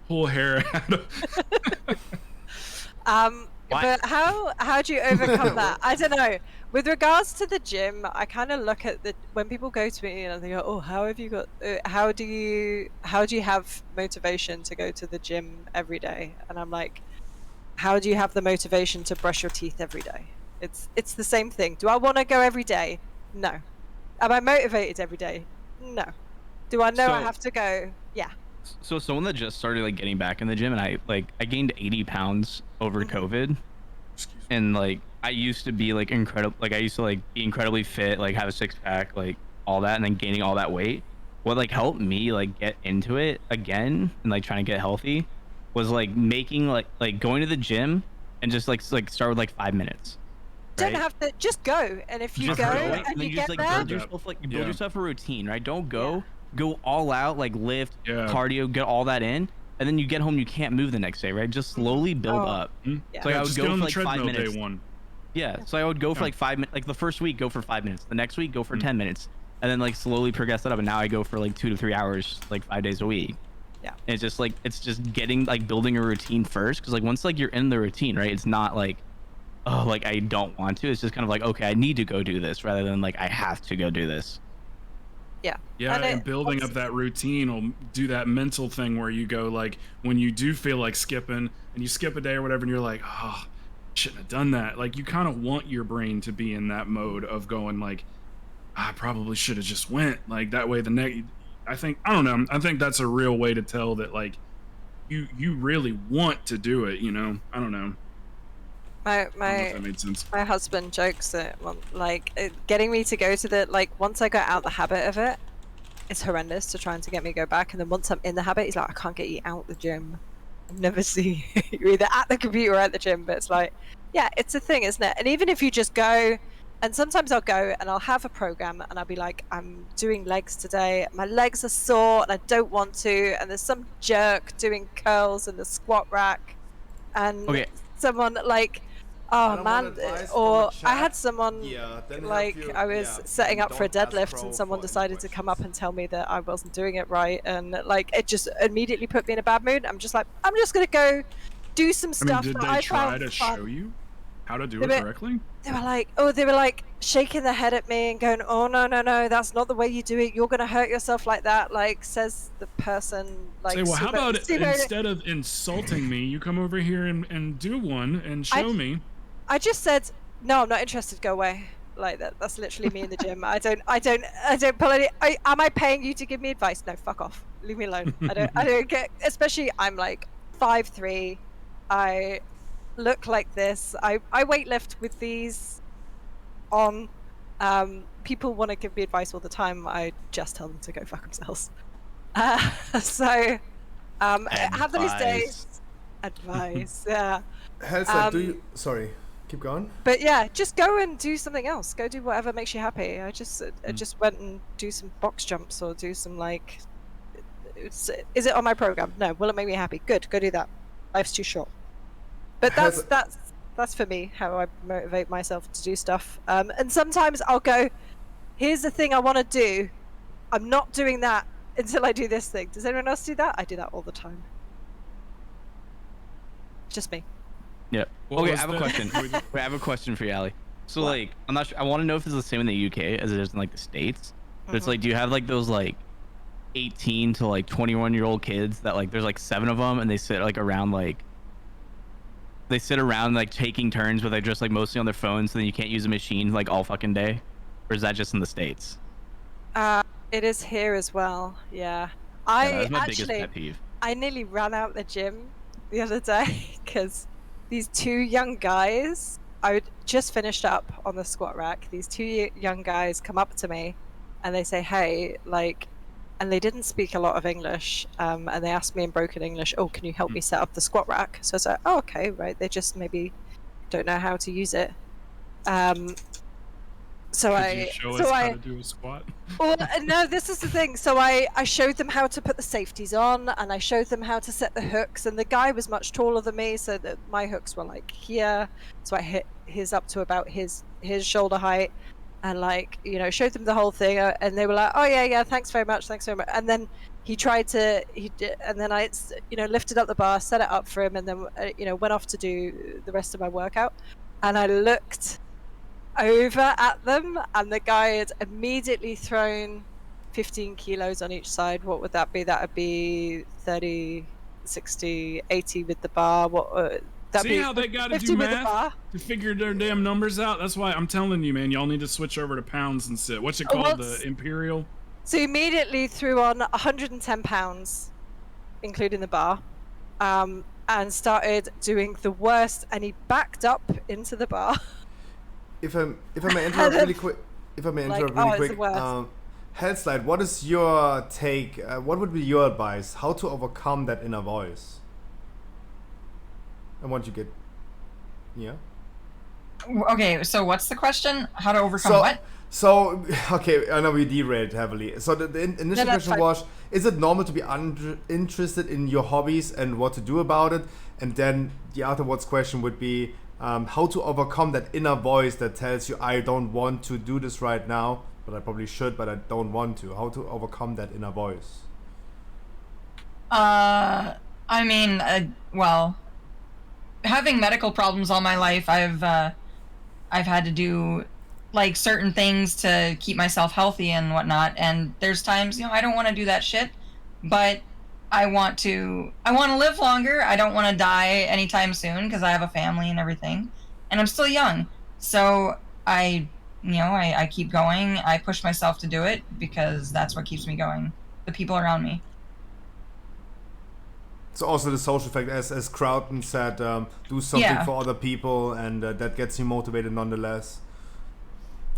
pull hair out of. But how do you overcome that? I don't know. With regards to the gym, I kind of look at when people go to me and they go, "Oh, how do you have motivation to go to the gym every day?" And I'm like, "How do you have the motivation to brush your teeth every day?" It's the same thing. Do I want to go every day? No. Am I motivated every day? No. Do I know I have to go? Yeah. So someone that just started like getting back in the gym, and I gained 80 pounds over COVID, and like I used to be like incredible, like I used to like be incredibly fit, like have a six-pack, like all that, and then gaining all that weight. What like helped me like get into it again and like trying to get healthy was like making like going to the gym and just like start with like 5 minutes. Right? Don't have to just go, and if you go and you get there, build yourself a routine, right? Don't go all out, like lift, cardio, get all that in, and then you get home, you can't move the next day, right? Just slowly build up. So I would go for like 5 minutes. So I would go for like 5 minutes. Like the first week, go for 5 minutes. The next week, go for 10 minutes, and then like slowly progress that up. And now I go for like 2 to 3 hours, like 5 days a week. Yeah. And it's just getting like building a routine first, because like once like you're in the routine, right? It's not like, oh, like I don't want to. It's just kind of like, okay, I need to go do this, rather than like I have to go do this. Yeah, and building up that routine will do that mental thing where you go like, when you do feel like skipping and you skip a day or whatever, and you're like, oh, shouldn't have done that. Like you kind of want your brain to be in that mode of going like, I probably should have just went, like that way I don't know. I think that's a real way to tell that like you really want to do it. You know, I don't know. I don't know if that made sense. My husband jokes that getting me to go to the once I got out the habit of it, it's horrendous to trying to get me to go back. And then once I'm in the habit, he's like, I can't get you out the gym. I never see you either at the computer or at the gym. But it's like, yeah, it's a thing, isn't it? And even if you just go, and sometimes I'll go and I'll have a program and I'll be like, I'm doing legs today. My legs are sore and I don't want to. And there's some jerk doing curls in the squat rack, and someone oh man, or I had someone I was setting up for a deadlift and someone decided to come up and tell me that I wasn't doing it right, and it just immediately put me in a bad mood. I'm just gonna go do some stuff. Did that they I try found to fun. show you how to do it correctly? They were like shaking their head at me and going, oh no, that's not the way you do it, you're gonna hurt yourself like that, says the person Say, well, how about instead of insulting me, you come over here and do one and show me. I just said, no, I'm not interested, go away. That's literally me in the gym. I don't pull any. Am I paying you to give me advice? No, fuck off. Leave me alone. I don't get, especially I'm 5'3". I look like this. I weightlift with these on. People want to give me advice all the time. I just tell them to go fuck themselves. So, have those days. Advice, yeah. Hellside, sorry, keep going. But yeah, just go and do something else. Go do whatever makes you happy. I just went and do some box jumps or do some is it on my program? No. Will it make me happy? Good. Go do that. Life's too short. But that's for me how I motivate myself to do stuff. And sometimes I'll go, here's the thing I want to do. I'm not doing that until I do this thing. Does anyone else do that? I do that all the time. Just me. Yeah. Okay, I have a question. Wait, I have a question for you, Ali. So I'm not sure. I want to know if it's the same in the UK as it is in the States. But it's do you have those 18 to 21-year-old kids that there's 7 of them and they sit around they sit around taking turns, but they're just mostly on their phones, so then you can't use a machine all fucking day? Or is that just in the States? It is here as well. Yeah. That's my biggest pet peeve. I nearly ran out the gym the other day because these 2 young guys, I just finished up on the squat rack. These 2 young guys come up to me and they say, hey, and they didn't speak a lot of English, and they asked me in broken English, oh, can you help me set up the squat rack? So I was like, oh, okay, right. They just maybe don't know how to use it. So Could you show us how to do a squat? Well, no, this is the thing. So I showed them how to put the safeties on, and I showed them how to set the hooks. And the guy was much taller than me, so that my hooks were here. So I hit his up to about his shoulder height, and showed them the whole thing. And they were like, "Oh yeah, thanks very much." And then he tried to, and then I, lifted up the bar, set it up for him, and then went off to do the rest of my workout. And I looked over at them, and the guy had immediately thrown 15 kilos on each side. What would that be? That would be 30, 60, 80 with the bar. See how they gotta do math to figure their damn numbers out? That's why I'm telling you, man, y'all need to switch over to pounds and sit. What's it called? The Imperial? So he immediately threw on 110 pounds, including the bar, and started doing the worst, and he backed up into the bar. If I may interrupt really quick, Hellslide, what is your take? What would be your advice? How to overcome that inner voice? And once you get, Okay, so what's the question? How to overcome what? So, okay, I know we derailed heavily. So the initial question was, is it normal to be interested in your hobbies and what to do about it? And then the afterwards question would be, how to overcome that inner voice that tells you, I don't want to do this right now, but I probably should, but I don't want to. How to overcome that inner voice? I mean, well, having medical problems all my life, I've had to do certain things to keep myself healthy and whatnot. And there's times, I don't want to do that shit, but I want to live longer. I don't want to die anytime soon because I have a family and everything, and I'm still young. So I keep going. I push myself to do it because that's what keeps me going. the people around me. So also the social effect, as Crowton said, do something Yeah. for other people, and that gets you motivated nonetheless.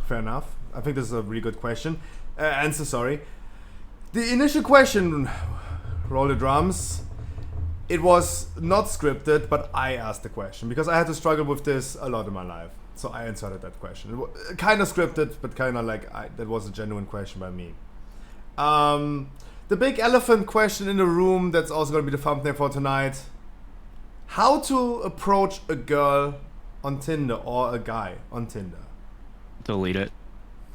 Fair enough. I think this is a really good question. Answer, sorry. The initial question, roll the drums. It was not scripted, but I asked the question because I had to struggle with this a lot in my life. So I answered that question. It was kind of scripted, but kind of like that was a genuine question by me. The big elephant question in the room, that's also going to be the thumbnail for tonight. How to approach a girl on Tinder or a guy on Tinder? Delete it.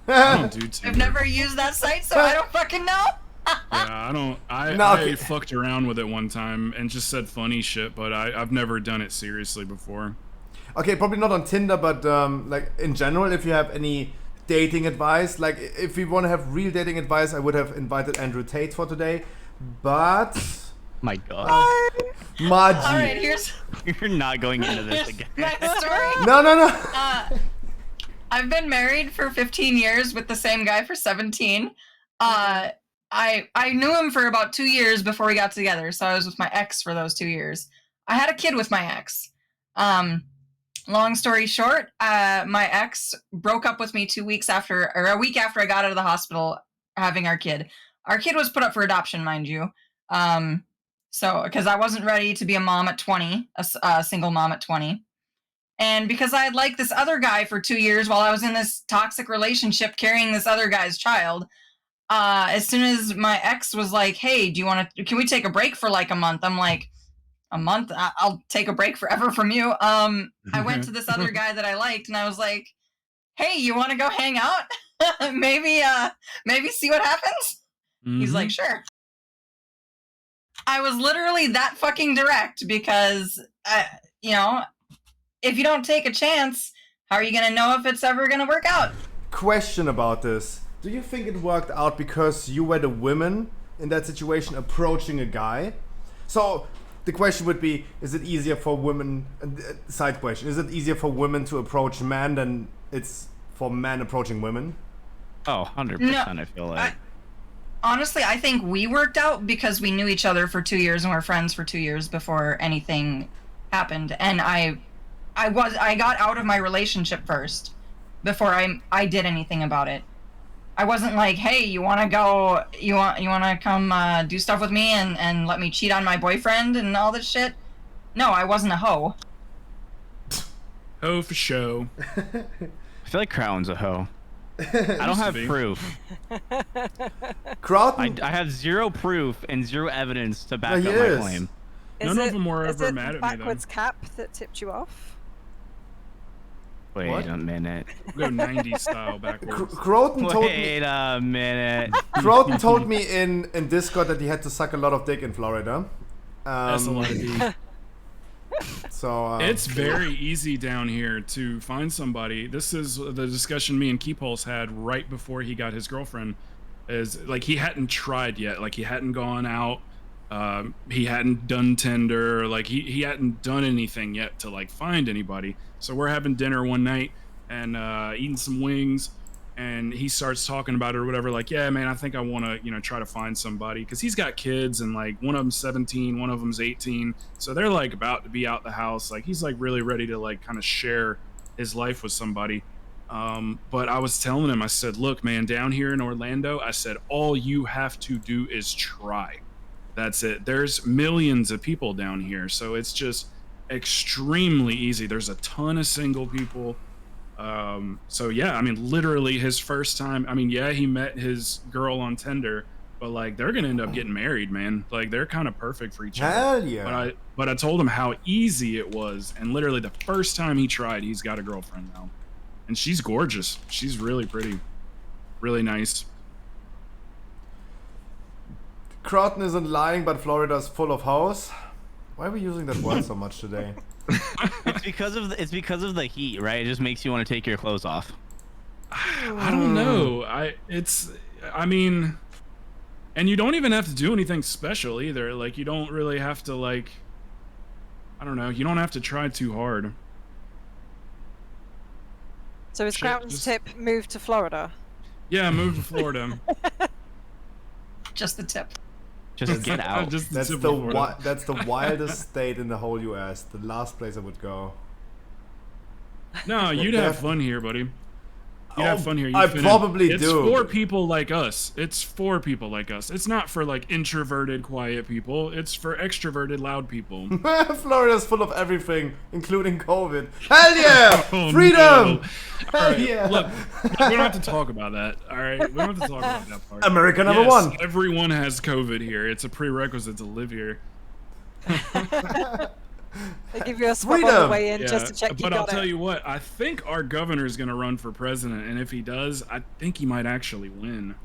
I don't do Tinder. I've never used that site, so I don't fucking know. Yeah, I don't. No, okay. I fucked around with it one time and just said funny shit, but I've never done it seriously before. Okay, probably not on Tinder, but like in general, if you have any dating advice, like if we want to have real dating advice, I would have invited Andrew Tate for today, but My God. Maji. All right, here's You're not going into this again. next story. No. I've been married for 15 years with the same guy for 17. I knew him for about 2 years before we got together, so I was with my ex for those 2 years. I had a kid with my ex. Long story short, my ex broke up with me a week after I got out of the hospital having our kid. Our kid was put up for adoption, mind you. So because I wasn't ready to be a mom at 20, a single mom at 20. And because I had liked this other guy for 2 years while I was in this toxic relationship carrying this other guy's child, as soon as my ex was like, hey, can we take a break for like a month? I'm like, a month? I'll take a break forever from you. I went to this other guy that I liked and I was like, hey, you want to go hang out? maybe see what happens? He's like, sure. I was literally that fucking direct because, if you don't take a chance, how are you going to know if it's ever going to work out? Question about this. Do you think it worked out because you were the women in that situation approaching a guy? So the question would be, is it easier for women, side question, is it easier for women to approach men than it's for men approaching women? Oh, 100%, No, I feel like. Honestly, I think we worked out because we knew each other for 2 years and were friends for 2 years before anything happened. And I got out of my relationship first before I did anything about it. I wasn't like, hey, you want to come do stuff with me and let me cheat on my boyfriend and all this shit? No, I wasn't a hoe. Hoe for show. I feel like Crown's a hoe. I don't have proof. Crowton? I have zero proof and zero evidence to back up my claim. None of them were ever mad at me, though. Backwards cap that tipped you off? Wait a minute. Go 90s style backwards. Crowton told me. Wait a minute. Crowton told me in Discord that he had to suck a lot of dick in Florida. That's a lot of dick. So it's very easy down here to find somebody. This is the discussion me and Keepulse had right before he got his girlfriend. Is like he hadn't tried yet. Like he hadn't gone out. He hadn't done Tinder. Like he hadn't done anything yet to like find anybody. So we're having dinner one night and eating some wings, and he starts talking about it or whatever. Like, yeah, man, I think I want to, try to find somebody because he's got kids and like one of them's 17, one of them's 18. So they're like about to be out the house. Like he's like really ready to like kind of share his life with somebody. But I was telling him, I said, look, man, down here in Orlando, I said, all you have to do is try. That's it. There's millions of people down here. So it's just extremely easy. There's a ton of single people. So yeah, I mean, literally his first time, I mean, yeah, he met his girl on Tinder, but like they're gonna end up getting married, man. Like they're kind of perfect for each other. Hell yeah. But I told him how easy it was, and literally the first time he tried, he's got a girlfriend now, and she's gorgeous. She's really pretty, really nice. Crowton isn't lying, but Florida's full of hoes. Why are we using that word so much today? It's because of the heat, right? It just makes you want to take your clothes off. I don't know. I mean, and you don't even have to do anything special either. Like you don't really have to like, I don't know. You don't have to try too hard. So is Crowton's tip move to Florida? Yeah, move to Florida. Just the tip. Just get out. That's the wildest state in the whole U.S. The last place I would go. No, you'd have fun here, buddy. You'd have fun here. You'd I fit in. probably do. It's for people like us. It's for people like us. It's not for like introverted, quiet people. It's for extroverted, loud people. Florida's full of everything, including COVID. Hell yeah! Oh, Freedom! no. Hell All right, yeah! Look, we don't have to talk about that. All right, we don't have to talk about that part. America number Yes, one. Everyone has COVID here. It's a prerequisite to live here. They give you a spot on the way in just to check you But got I'll tell it. you what, I think our governor is going to run for president, and if he does, I think he might actually win.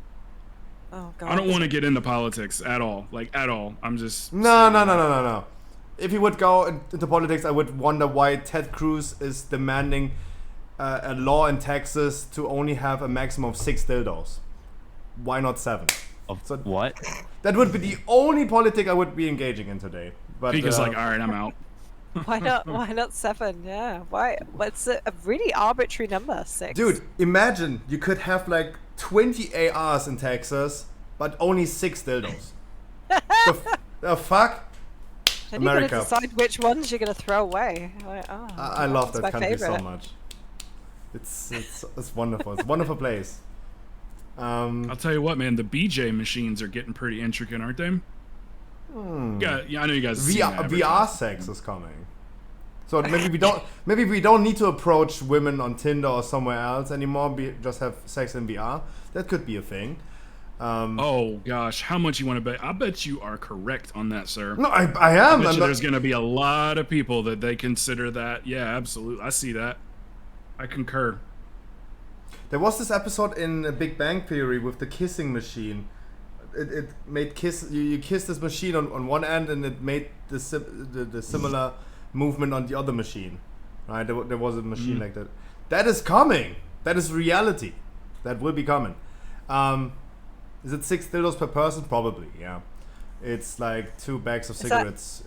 Oh God. I don't want to get into politics at all, like at all. I'm just No. If he would go into politics, I would wonder why Ted Cruz is demanding a law in Texas to only have a maximum of 6 dildos. Why not 7? So what? That would be the only politic I would be engaging in today. But Pika's like, all right, I'm out. Why not? Why not 7? Yeah. Why? What's a really arbitrary number? 6. Dude, imagine you could have like 20 ARs in Texas, but only 6 dildos. the fuck? Then America. you're gonna decide which ones you're gonna throw away. Like, oh, I love that's that my country so favorite. much. It's wonderful. It's a wonderful place. I'll tell you what, man. The BJ machines are getting pretty intricate, aren't they? Yeah, I know you guys. have seen the VR advertisements. sex is coming. So maybe we don't need to approach women on Tinder or somewhere else anymore. Just have sex in VR. That could be a thing. Oh gosh, how much you want to bet? I bet you are correct on that, sir. No, I am. I bet I'm you not- there's going to be a lot of people that they consider that. Yeah, absolutely. I see that. I concur. There was this episode in Big Bang Theory with the kissing machine. It made kiss. You kiss this machine on one end, and it made the similar movement on the other machine. Right? There was a machine like that. That is coming. That is reality. That will be coming. Is it 6 dildos per person? Probably. Yeah. It's like 2 bags of cigarettes.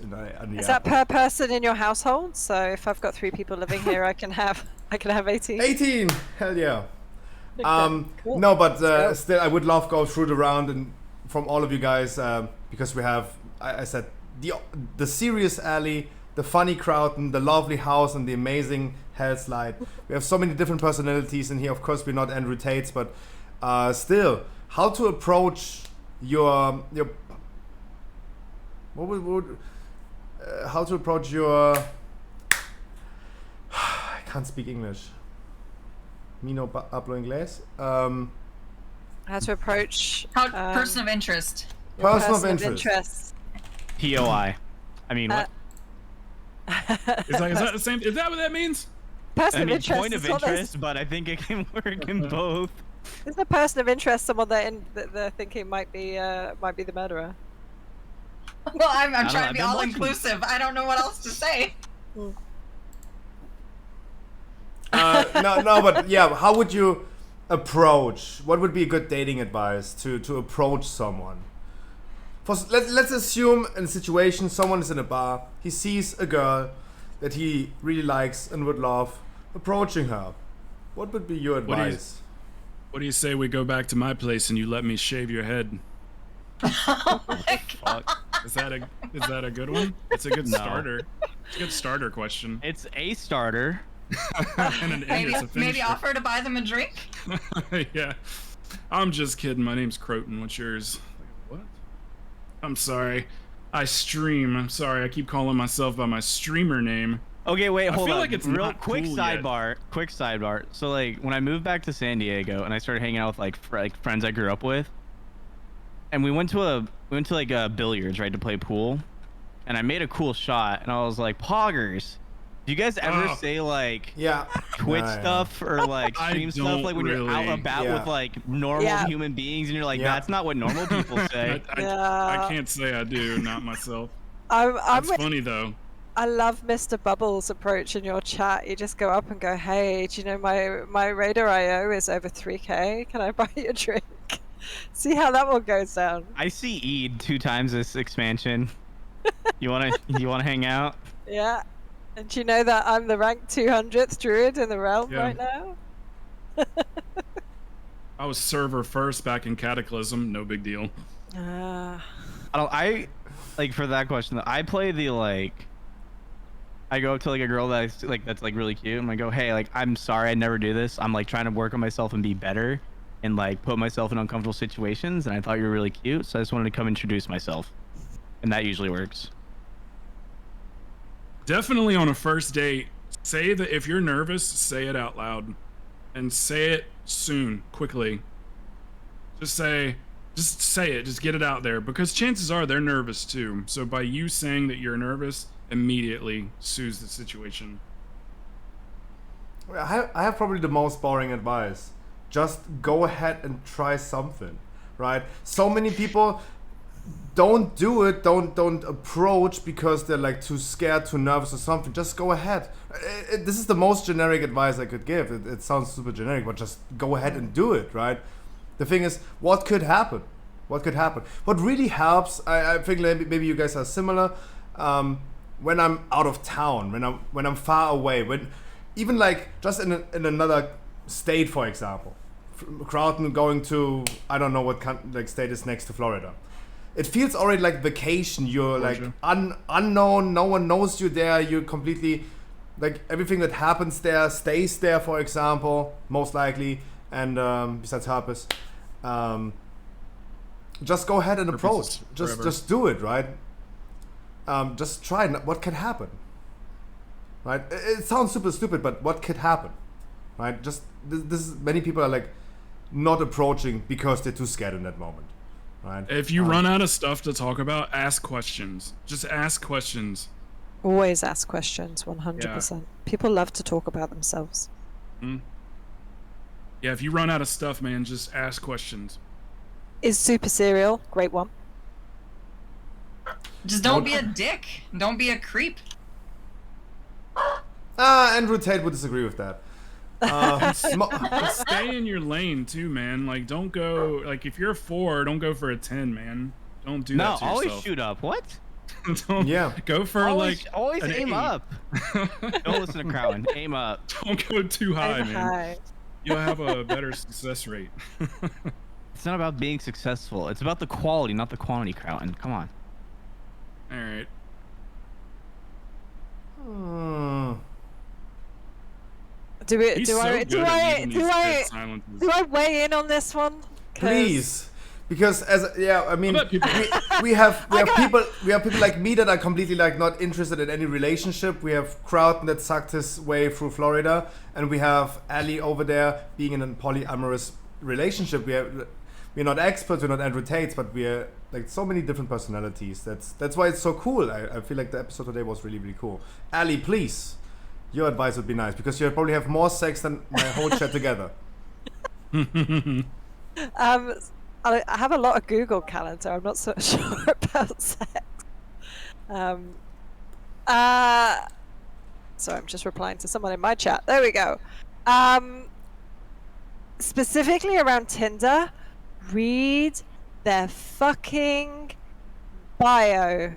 Is that per person in your household? So if I've got 3 people living here, I can have 18. 18. Hell yeah. Cool. No, but still, I would love go through the round and from all of you guys because we have, I said, the serious alley, the funny crowd, and the lovely house, and the amazing Hell's Light. We have so many different personalities in here. Of course, we're not Andrew Tates, but still, how to approach your how to approach your I can't speak English. Me no hablo inglés. How to approach person of interest. your Person of interest. POI. I mean, what? Is that the same? Is that what that means? Person I of mean, interest. point of is what they- interest, but I think it can work in both. Isn't a person of interest someone that they're thinking might be the murderer? Well, I'm I don't know, trying to I've be been all watching- inclusive. I don't know what else to say. No, but yeah, how would you approach? What would be a good dating advice to approach someone? Let's assume in a situation someone is in a bar, he sees a girl that he really likes and would love approaching her. What would be your advice? What do you say we go back to my place and you let me shave your head? Fuck. Is that a good one? It's a good No. starter. It's a good starter question. It's a starter. And an end is a Maybe finisher. offer to buy them a drink. Yeah. I'm just kidding. My name's Croton. What's yours? What? I'm sorry. I stream. I'm sorry. I keep calling myself by my streamer name. Okay, wait, I hold feel on. like it's Real not quick cool yet. sidebar. So like when I moved back to San Diego and I started hanging out with like friends I grew up with, and we went to like billiards, right, to play pool, and I made a cool shot, and I was like, "Poggers, do you guys ever say like Twitch stuff or like I stream stuff don't like when you're out really. and about Yeah. with like normal human beings and you're like, that's not what normal people say." I can't say I do, not myself. I'm That's with- funny though. I love Mr. Bubbles' approach in your chat. You just go up and go, "Hey, do you know my Raider IO is over 3K? Can I buy you a drink?" See how that one goes down. I see Eid 2 times this expansion. You wanna hang out? Yeah. And do you know that I'm the rank 200th druid in the realm Yeah. right now? I was server first back in Cataclysm. No big deal. I like for that question. I play the like. I go up to like a girl that's like really cute. I'm like, oh hey, like I'm sorry I never do this. I'm like trying to work on myself and be better, and like put myself in uncomfortable situations. And I thought you were really cute, so I just wanted to come introduce myself, and that usually works. Definitely on a first date, say that if you're nervous, say it out loud, and say it soon, quickly. Just say it, just get it out there, because chances are they're nervous too. So by you saying that you're nervous, immediately soothes the situation. I have probably the most boring advice. Just go ahead and try something, right? So many people don't do it, don't approach because they're like too scared, too nervous or something. Just go ahead. This is the most generic advice I could give. It sounds super generic, but just go ahead and do it, right? The thing is, what could happen? What could happen? What really helps, I think maybe you guys are similar. When I'm out of town, when I'm far away, when even like just in another state, for example, Crown going to, I don't know what state is next to Florida. It feels already like vacation. You're Georgia. like unknown. No one knows you there. You're completely like everything that happens there stays there. For example, most likely, and besides herpes, just go ahead and approach. Just do it, right? Just try. What can happen, right? It sounds super stupid, but what could happen, right? Just this is, many people are like not approaching because they're too scared in that moment. Right. If you run out of stuff to talk about, ask questions. Just ask questions. Always ask questions, 100%. Yeah. People love to talk about themselves. Yeah, if you run out of stuff, man, just ask questions. Is Super Cereal great one? Just don't be a dick. Don't be a creep. Andrew Tate would disagree with that. Stay in your lane too, man. Like, don't go. Like, if you're a 4, don't go for a 10, man. Don't do that to yourself. Always shoot up. What? Go for always an aim 8. up. Don't listen to Crown. Aim up. Don't go too high, Aim man. high. You'll have a better success rate. It's not about being successful. It's about the quality, not the quantity, Crown. Come on. All right. Do I weigh in on this one? 'Cause Please, because I mean, we have people like me that are completely like not interested in any relationship. We have Crowton that sucked his way through Florida, and we have Ali over there being in a polyamorous relationship. We're not experts, we're not Andrew Tates, but we're like so many different personalities. That's why it's so cool. I feel like the episode today was really, really cool. Ali, please, your advice would be nice, because you probably have more sex than my whole chat together. I have a lot of Google Calendar. I'm not so sure about sex. So I'm just replying to someone in my chat. There we go. Specifically around Tinder, read their fucking bio.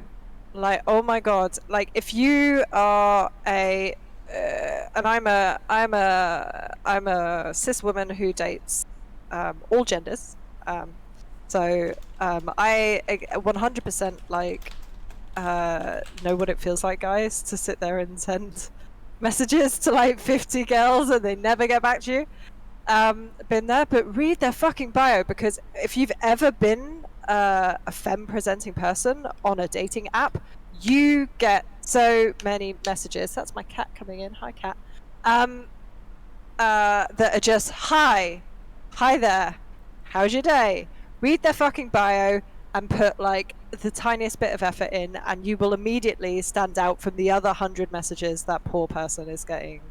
Like, oh my god! Like, if you are and I'm a cis woman who dates all genders. So I 100% like know what it feels like, guys, to sit there and send messages to like 50 girls and they never get back to you. Been there, but read their fucking bio, because if you've ever been a femme presenting person on a dating app, you get so many messages. That's my cat coming in. Hi, cat. That are just hi there, how's your day? Read their fucking bio and put like the tiniest bit of effort in, and you will immediately stand out from the other 100 messages that poor person is getting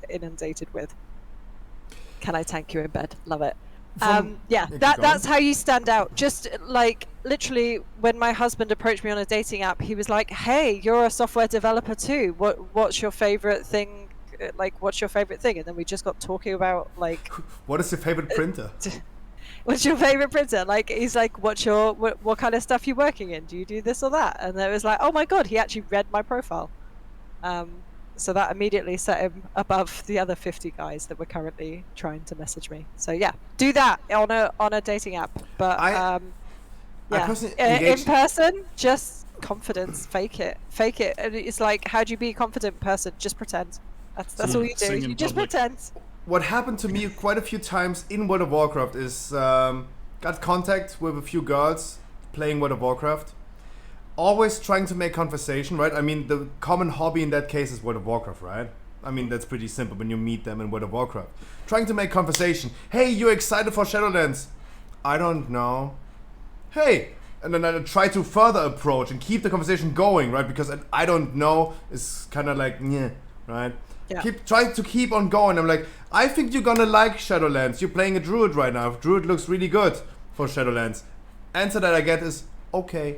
inundated with. Can I tank you in bed? Love it. Yeah, that's how you stand out. Just like literally, when my husband approached me on a dating app, he was like, "Hey, you're a software developer too. What's your favorite thing? Like, what's your favorite thing?" And then we just got talking about like, what is your favorite printer? What's your favorite printer? Like, he's like, what kind of stuff you working in? Do you do this or that? And it was like, oh my god, he actually read my profile. So that immediately set him above the other 50 guys that were currently trying to message me. So yeah, do that on a dating app. But I yeah, personally in engaged- person, just confidence, fake it. And it's like, how do you be a confident person? Just pretend. That's all you do. Sing in You just public. pretend. What happened to me quite a few times in World of Warcraft is got contact with a few girls playing World of Warcraft. Always trying to make conversation, right? I mean, the common hobby in that case is World of Warcraft, right? I mean, that's pretty simple when you meet them in World of Warcraft. Trying to make conversation. Hey, you excited for Shadowlands? I don't know. Hey! And then I try to further approach and keep the conversation going, right? Because I don't know is kind of like, yeah, right? Yeah. Try to keep on going. I'm like, I think you're gonna like Shadowlands. You're playing a druid right now. Druid looks really good for Shadowlands. Answer that I get is, okay.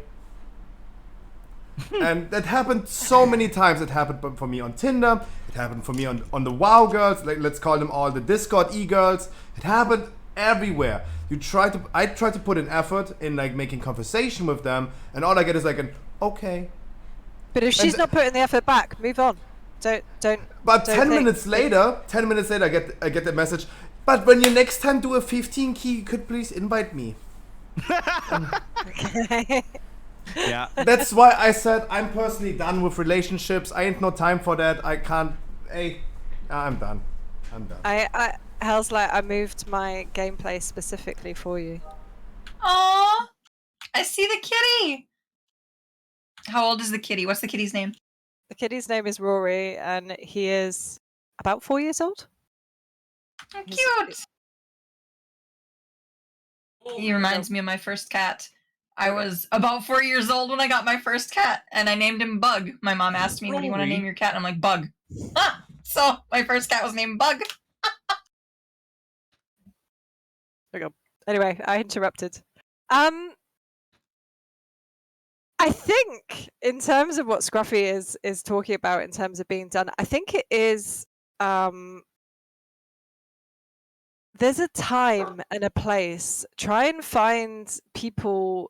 And that happened so many times. It happened for me on Tinder. It happened for me on the WoW girls. Like, let's call them all the Discord e-girls. It happened everywhere. I try to put an effort in like making conversation with them, and all I get is like an okay. But if she's not putting the effort back, move on. Don't. But don't 10 think. minutes later, I get the message. But when you next time do a 15 key, you could please invite me. Yeah. That's why I said I'm personally done with relationships. I ain't no time for that. I can't. Hey, I'm done. Hell's like, I moved my gameplay specifically for you. Aww, I see the kitty. How old is the kitty? What's the kitty's name? The kitty's name is Rory, and he is about 4 years old. Oh, cute. He reminds me of my first cat. I was about 4 years old when I got my first cat, and I named him Bug. My mom asked me, "What do you want to name your cat?" And I'm like, Bug. So my first cat was named Bug. There we go. Anyway, I interrupted. I think in terms of what Scruffy is talking about in terms of being done, I think it is there's a time and a place. Try and find people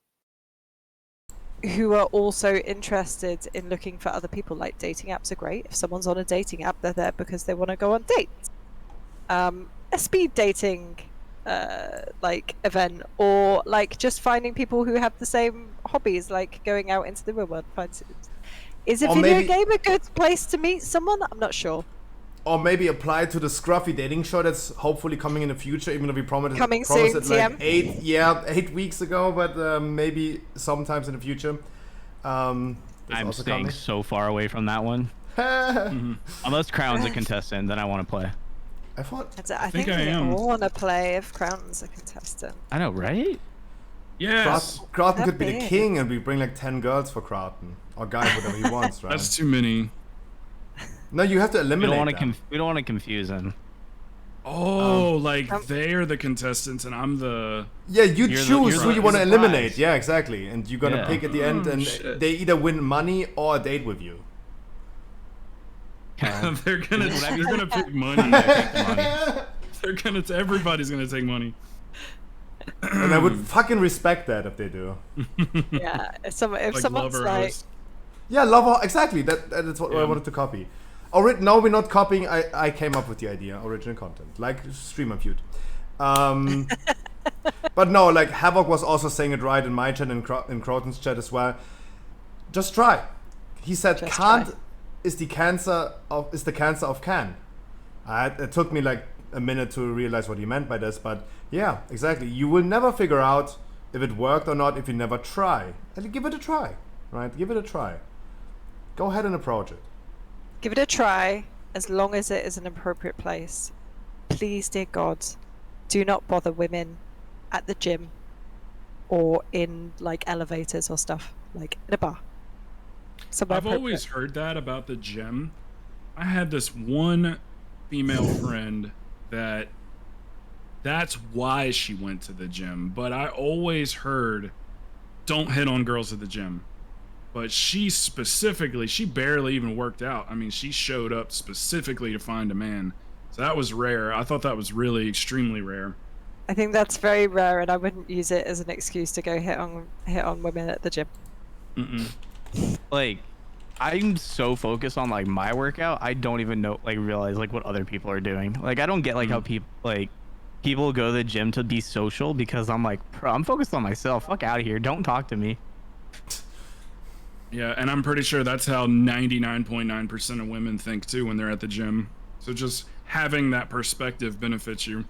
who are also interested in looking for other people. Like, dating apps are great. If someone's on a dating app, they're there because they want to go on dates. A speed dating like event, or like just finding people who have the same hobbies, like going out into the real world. Is a Or video maybe- game a good place to meet someone? I'm not sure. Or maybe apply to the Scruffy dating show that's hopefully coming in the future, even though we promised Coming it soon, like TM. 8 weeks ago, but maybe sometimes in the future. I'm staying so far away from that one. Unless Crown's a contestant, then I want to play. I thought. I think I we am. all want to play if Crown's a contestant. I know, right? Yes. Krauten That'd could be be the it. king, and we bring like 10 girls for Krauten, or guy, whatever he wants, right? That's too many. No, you have to We eliminate don't want them. to. We don't want to confuse him. Oh, like they're the contestants and I'm the. Yeah, you You're the- choose you're who the- you want to you're the eliminate. prize. Yeah, exactly. And you're gonna Yeah. pick at the end, Oh, and shit. they either win money or a date with you. they're gonna pick money. Everybody's gonna take money. And I would fucking respect that if they do. Yeah, if Like someone's lover like, host. Yeah, love exactly. That's what I wanted to copy. No, we're not copying. I came up with the idea, original content, like Streamer Feud. But no, like Havoc was also saying it right in my chat and in Croton's chat as well. Just try. He said can't is the cancer of can. It took me like a minute to realize what he meant by this, but yeah, exactly. You will never figure out if it worked or not if you never try. And give it a try, right? Give it a try. Go ahead and approach it. give it a try, as long as it is an appropriate place. Please, dear God, do not bother women at the gym or in like elevators or stuff, like in a bar. Somewhere I've always heard that about the gym. I had this one female friend that's why she went to the gym, but I always heard don't hit on girls at the gym. But she barely even worked out. I mean, she showed up specifically to find a man. So that was rare. I thought that was really extremely rare. I think that's very rare, and I wouldn't use it as an excuse to go hit on women at the gym. Like, I'm so focused on like my workout, I don't even realize like what other people are doing. Like I don't get like how people go to the gym to be social because I'm like, bro, I'm focused on myself. Fuck out of here. Don't talk to me. Yeah, and I'm pretty sure that's how 99.9% of women think too when they're at the gym. So just having that perspective benefits you.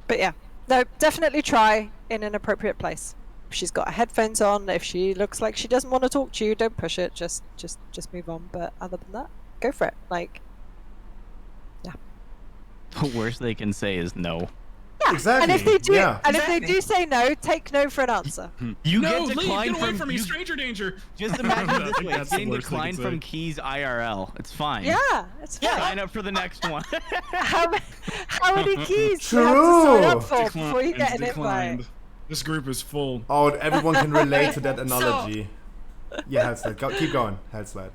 But yeah, no, definitely try in an appropriate place. If she's got her headphones on, if she looks like she doesn't want to talk to you, don't push it. Just move on. But other than that, go for it. Like, yeah. The worst they can say is no. Yeah. Exactly. And if they do, yeah. if they do say no, take no for an answer. You No, get leave, declined get away from from me, you- stranger danger. Just imagine I this think way: that's the getting worst they declined can from say. Keys IRL. It's fine. Yeah, it's fine. Sign up for the next one. How many keys do you have to sign up for before you get an invite? This group is full. Oh, everyone can relate to that analogy. Yeah, Hellslide. Keep going, Hellslide.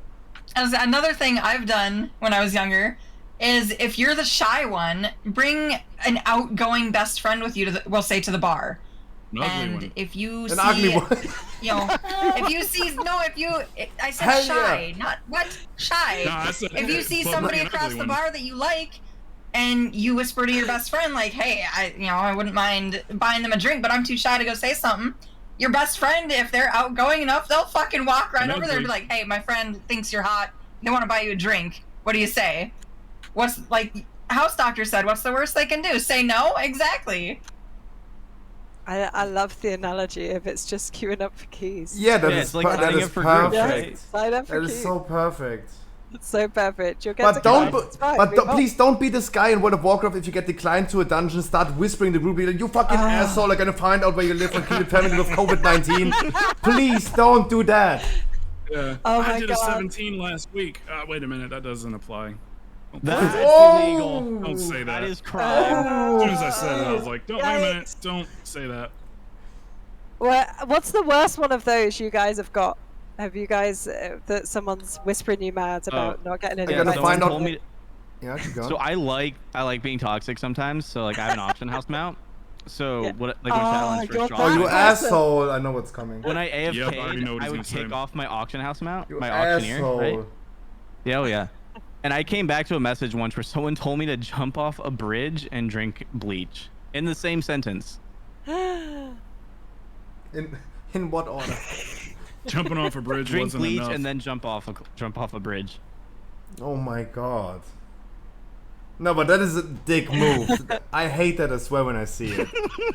As another thing I've done when I was younger is if you're the shy one, bring an outgoing best friend with you to we'll say to the bar. An ugly And one. if you An see, ugly one. you know, I said Hell shy, yeah. not what shy. No, I said, If you hey, see but somebody bring an across ugly the one. bar that you like, and you whisper to your best friend like, "Hey, I wouldn't mind buying them a drink, but I'm too shy to go say something." Your best friend, if they're outgoing enough, they'll fucking walk right An over there and be ugly. like, "Hey, my friend thinks you're hot. They want to buy you a drink. What do you say?" What's like House Doctor said? What's the worst they can do? Say no? Exactly. I love the analogy of it's just queuing up for keys. Yeah, that Yeah, is it's like that signing is up for groups, perfect. right? Sign up for That keys. is so perfect. It's so perfect. You'll get But don't, declined. It's fine, but move on. please don't be this guy in World of Warcraft. If you get declined to a dungeon, start whispering to the group, like, "You fucking asshole! I'm gonna find out where you live and kill your family with COVID-19." Please don't do that. Yeah. Oh I my did God. a 17 last week. Wait a minute, that doesn't apply. That's illegal. Don't say that. That is crime. As soon as I said it, I was like, "Don't wait a minute! Yikes. Don't say that." What's the worst one of those you guys have got? Have you guys that someone's whispering you mad about not getting any I'm gonna invites? find out. told me- Yeah, keep going. So I like being toxic sometimes. So like I have an auction house mount. So Yeah. what like when Shadowlands you're first dropped, Oh, you Awesome. asshole! I know what's coming. when I Yep, I already AFK'd, know what I he's would gonna kick say. off my auction house mount, You my auctioneer, asshole. right? Yeah, oh yeah. And I came back to a message once where someone told me to jump off a bridge and drink bleach in the same sentence. In what order? Jumping off a bridge Drink wasn't bleach enough. and then jump off a bridge. Oh my god. No, but that is a dick move. I hate that as well when I see it.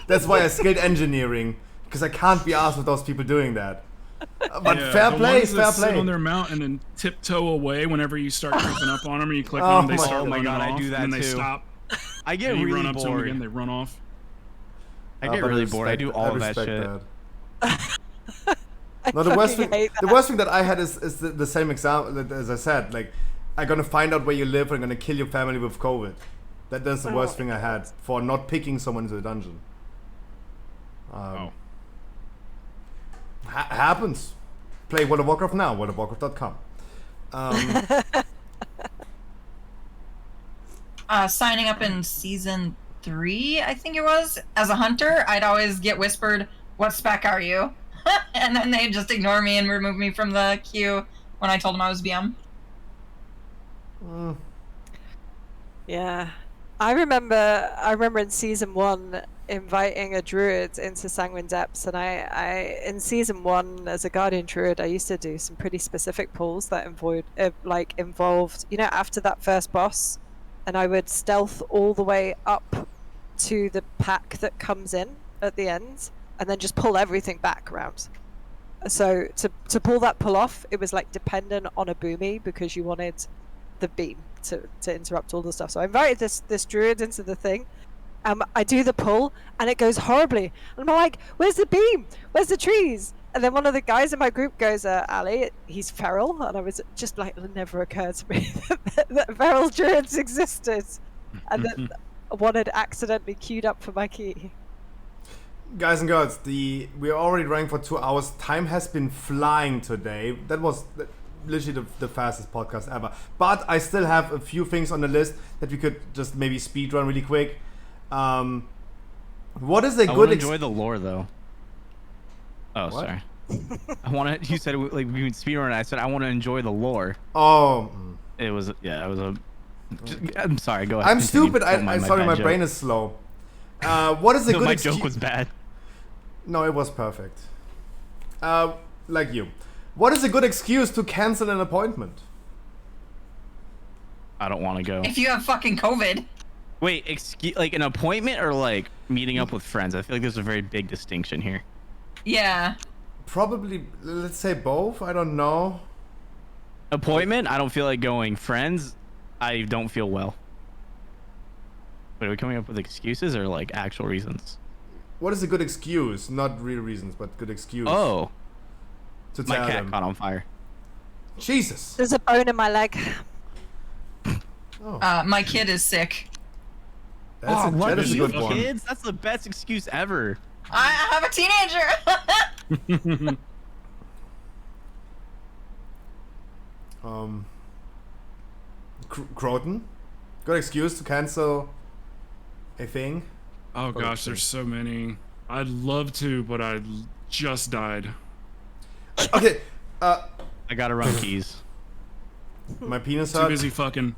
That's why I skilled engineering, because I can't be asked with those people doing that. But Yeah, fair the play, ones that fair sit play. on their mount and then tiptoe away whenever you start creeping up on them, or you click Oh on them, they my- start oh my running God, I off, do that and then they too. stop. I get and you really run up to them bored. again, they run off. I get but really bored. I do all of that respect shit. No, the worst fucking thing, hate the worst thing that I had is the same example as I said. Like, I'm gonna find out where you live and I'm gonna kill your family with COVID. That's the worst thing I had for not picking someone into the dungeon. Happens. Play World of Warcraft now. WorldofWarcraft.com. Signing up in season 3, I think it was, as a hunter, I'd always get whispered, "What spec are you?" And then they'd just ignore me and remove me from the queue when I told them I was BM. Yeah, I remember in season 1 inviting a druid into Sanguine Depths, and I in season 1 as a guardian druid, I used to do some pretty specific pulls that involved, you know, after that first boss, and I would stealth all the way up to the pack that comes in at the end, and then just pull everything back around. So to pull that pull off, it was like dependent on a boomy because you wanted the beam to interrupt all the stuff. So I invited this druid into the thing. I do the pull and it goes horribly. And I'm like, "Where's the beam? Where's the trees?" And then one of the guys in my group goes, "Ali, he's feral." And I was just like, it never occurred to me that feral druids existed, and that one had accidentally queued up for my key. Guys and girls, we are already running for 2 hours. Time has been flying today. That was literally the fastest podcast ever. But I still have a few things on the list that we could just maybe speed run really quick. What is a I good? would enjoy the lore though. Oh, What? sorry. I want to. You said like we would speedrun. I said I want to enjoy the lore. Oh. It was it was a. I'm sorry. Go ahead. I'm continue. stupid. Don't mind Sorry, bad my joke. brain is slow. What is a No, good my excuse? joke was bad. No, it was perfect. Like you. What is a good excuse to cancel an appointment? I don't want to go. If you have fucking COVID. Wait, excuse like an appointment or like meeting up with friends? I feel like there's a very big distinction here. Yeah. Probably, let's say both. I don't know. Appointment? I don't feel like going. Friends? I don't feel well. Wait, are we coming up with excuses or like actual reasons? What is a good excuse? Not real reasons, but good excuse. Oh. To My tell cat them. caught on fire. Jesus. There's a bone in my leg. My kid is sick. That's that is a good one. Kids? That's the best excuse ever. I have a teenager. Croton? Good excuse to cancel a thing? Oh gosh, there's so many. I'd love to, but I just died. Okay, I gotta run keys. My penis Too hurt. busy fucking.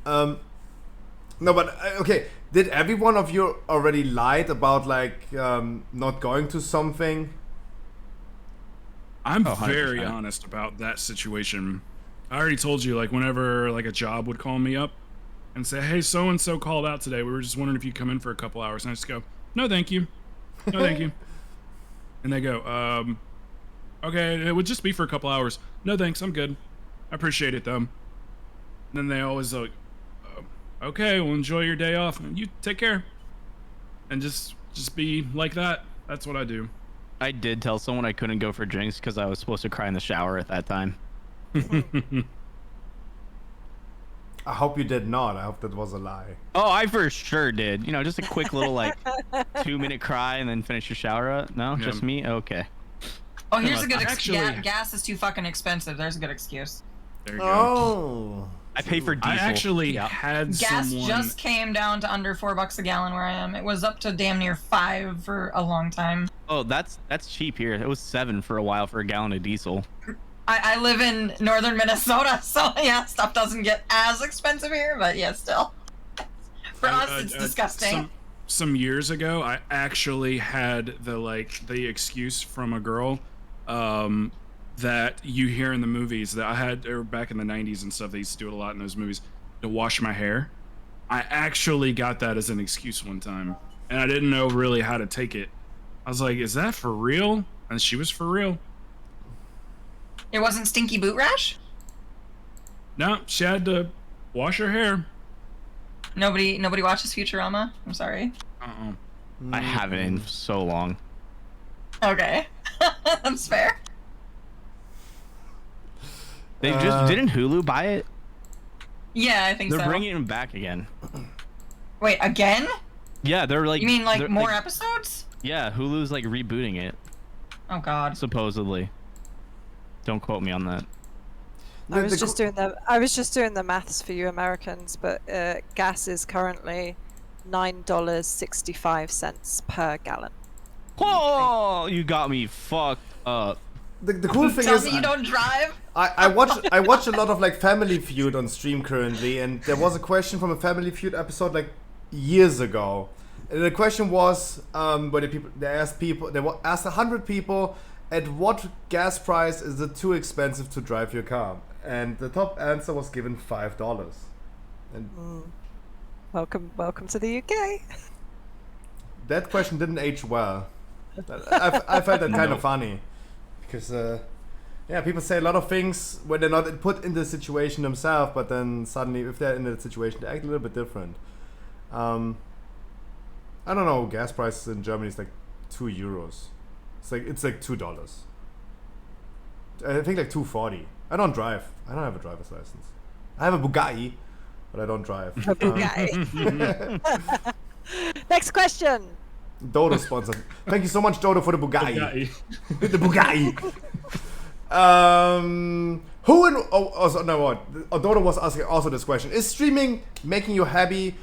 No, but okay. Did every one of you already lied about like not going to something? I'm Oh, very 100%. honest about that situation. I already told you, like whenever like a job would call me up and say, "Hey, so and so called out today. We were just wondering if you'd come in for a couple hours." And I just go, "No, thank you. No, thank you." And they go, "Okay, it would just be for a couple hours." "No, thanks. I'm good. I appreciate it though." And then they always like, "Okay, well enjoy your day off. And you take care." And just be like that. That's what I do. I did tell someone I couldn't go for drinks because I was supposed to cry in the shower at that time. I hope you did not. I hope that was a lie. Oh, I for sure did. You know, just a quick little like 2-minute cry and then finish your shower up. No, Yeah. just me. Okay. Oh, here's a good excuse. Actually- Gas is too fucking expensive. There's a good excuse. There you go. Oh. I pay for diesel. I actually Yeah. had Gas someone. just came down to under $4 a gallon where I am. It was up to damn near 5 for a long time. Oh, that's cheap here. It was 7 for a while for a gallon of diesel. I live in northern Minnesota, so yeah, stuff doesn't get as expensive here, but yeah, still. For us, it's disgusting. Some years ago, I actually had the excuse from a girl that you hear in the movies that I had or back in the 90s and stuff. They used to do it a lot in those movies to wash my hair. I actually got that as an excuse one time, and I didn't know really how to take it. I was like, "Is that for real?" And she was for real. It wasn't stinky boot rash? No, she had to wash her hair. Nobody watches Futurama? I'm sorry. I haven't in so long. Okay. That's fair. They just didn't Hulu buy it? Yeah, I think They're so. bringing it back again. Wait, again? Yeah, they're like. You mean like they're, more episodes? Yeah, Hulu's like rebooting it. Oh God. Supposedly. Don't quote me on that. I was just doing the maths for you Americans, but gas is currently $9.65 per gallon. Oh, you got me fucked up. The cool thing Tell is, me you don't drive? I watch a lot of like Family Feud on stream currently, and there was a question from a Family Feud episode like years ago. And the question was, where they asked 100 people, at what gas price is it too expensive to drive your car? And the top answer was given $5. And Welcome to the UK. that question didn't age well. I felt that kind of funny, because yeah, people say a lot of things when they're not put in the situation themselves, but then suddenly, if they're in the situation, they act a little bit different. I don't know. Gas prices in Germany is like €2. It's like $2. I think like $2.40. I don't drive. I don't have a driver's license. I have a Bugatti, but I don't drive. A Bugatti. Next question. Dodo sponsored. Thank you so much, Dodo, for the Bugatti. The Bugatti. Who and also no what? Dodo was asking also this question: is streaming making you happy?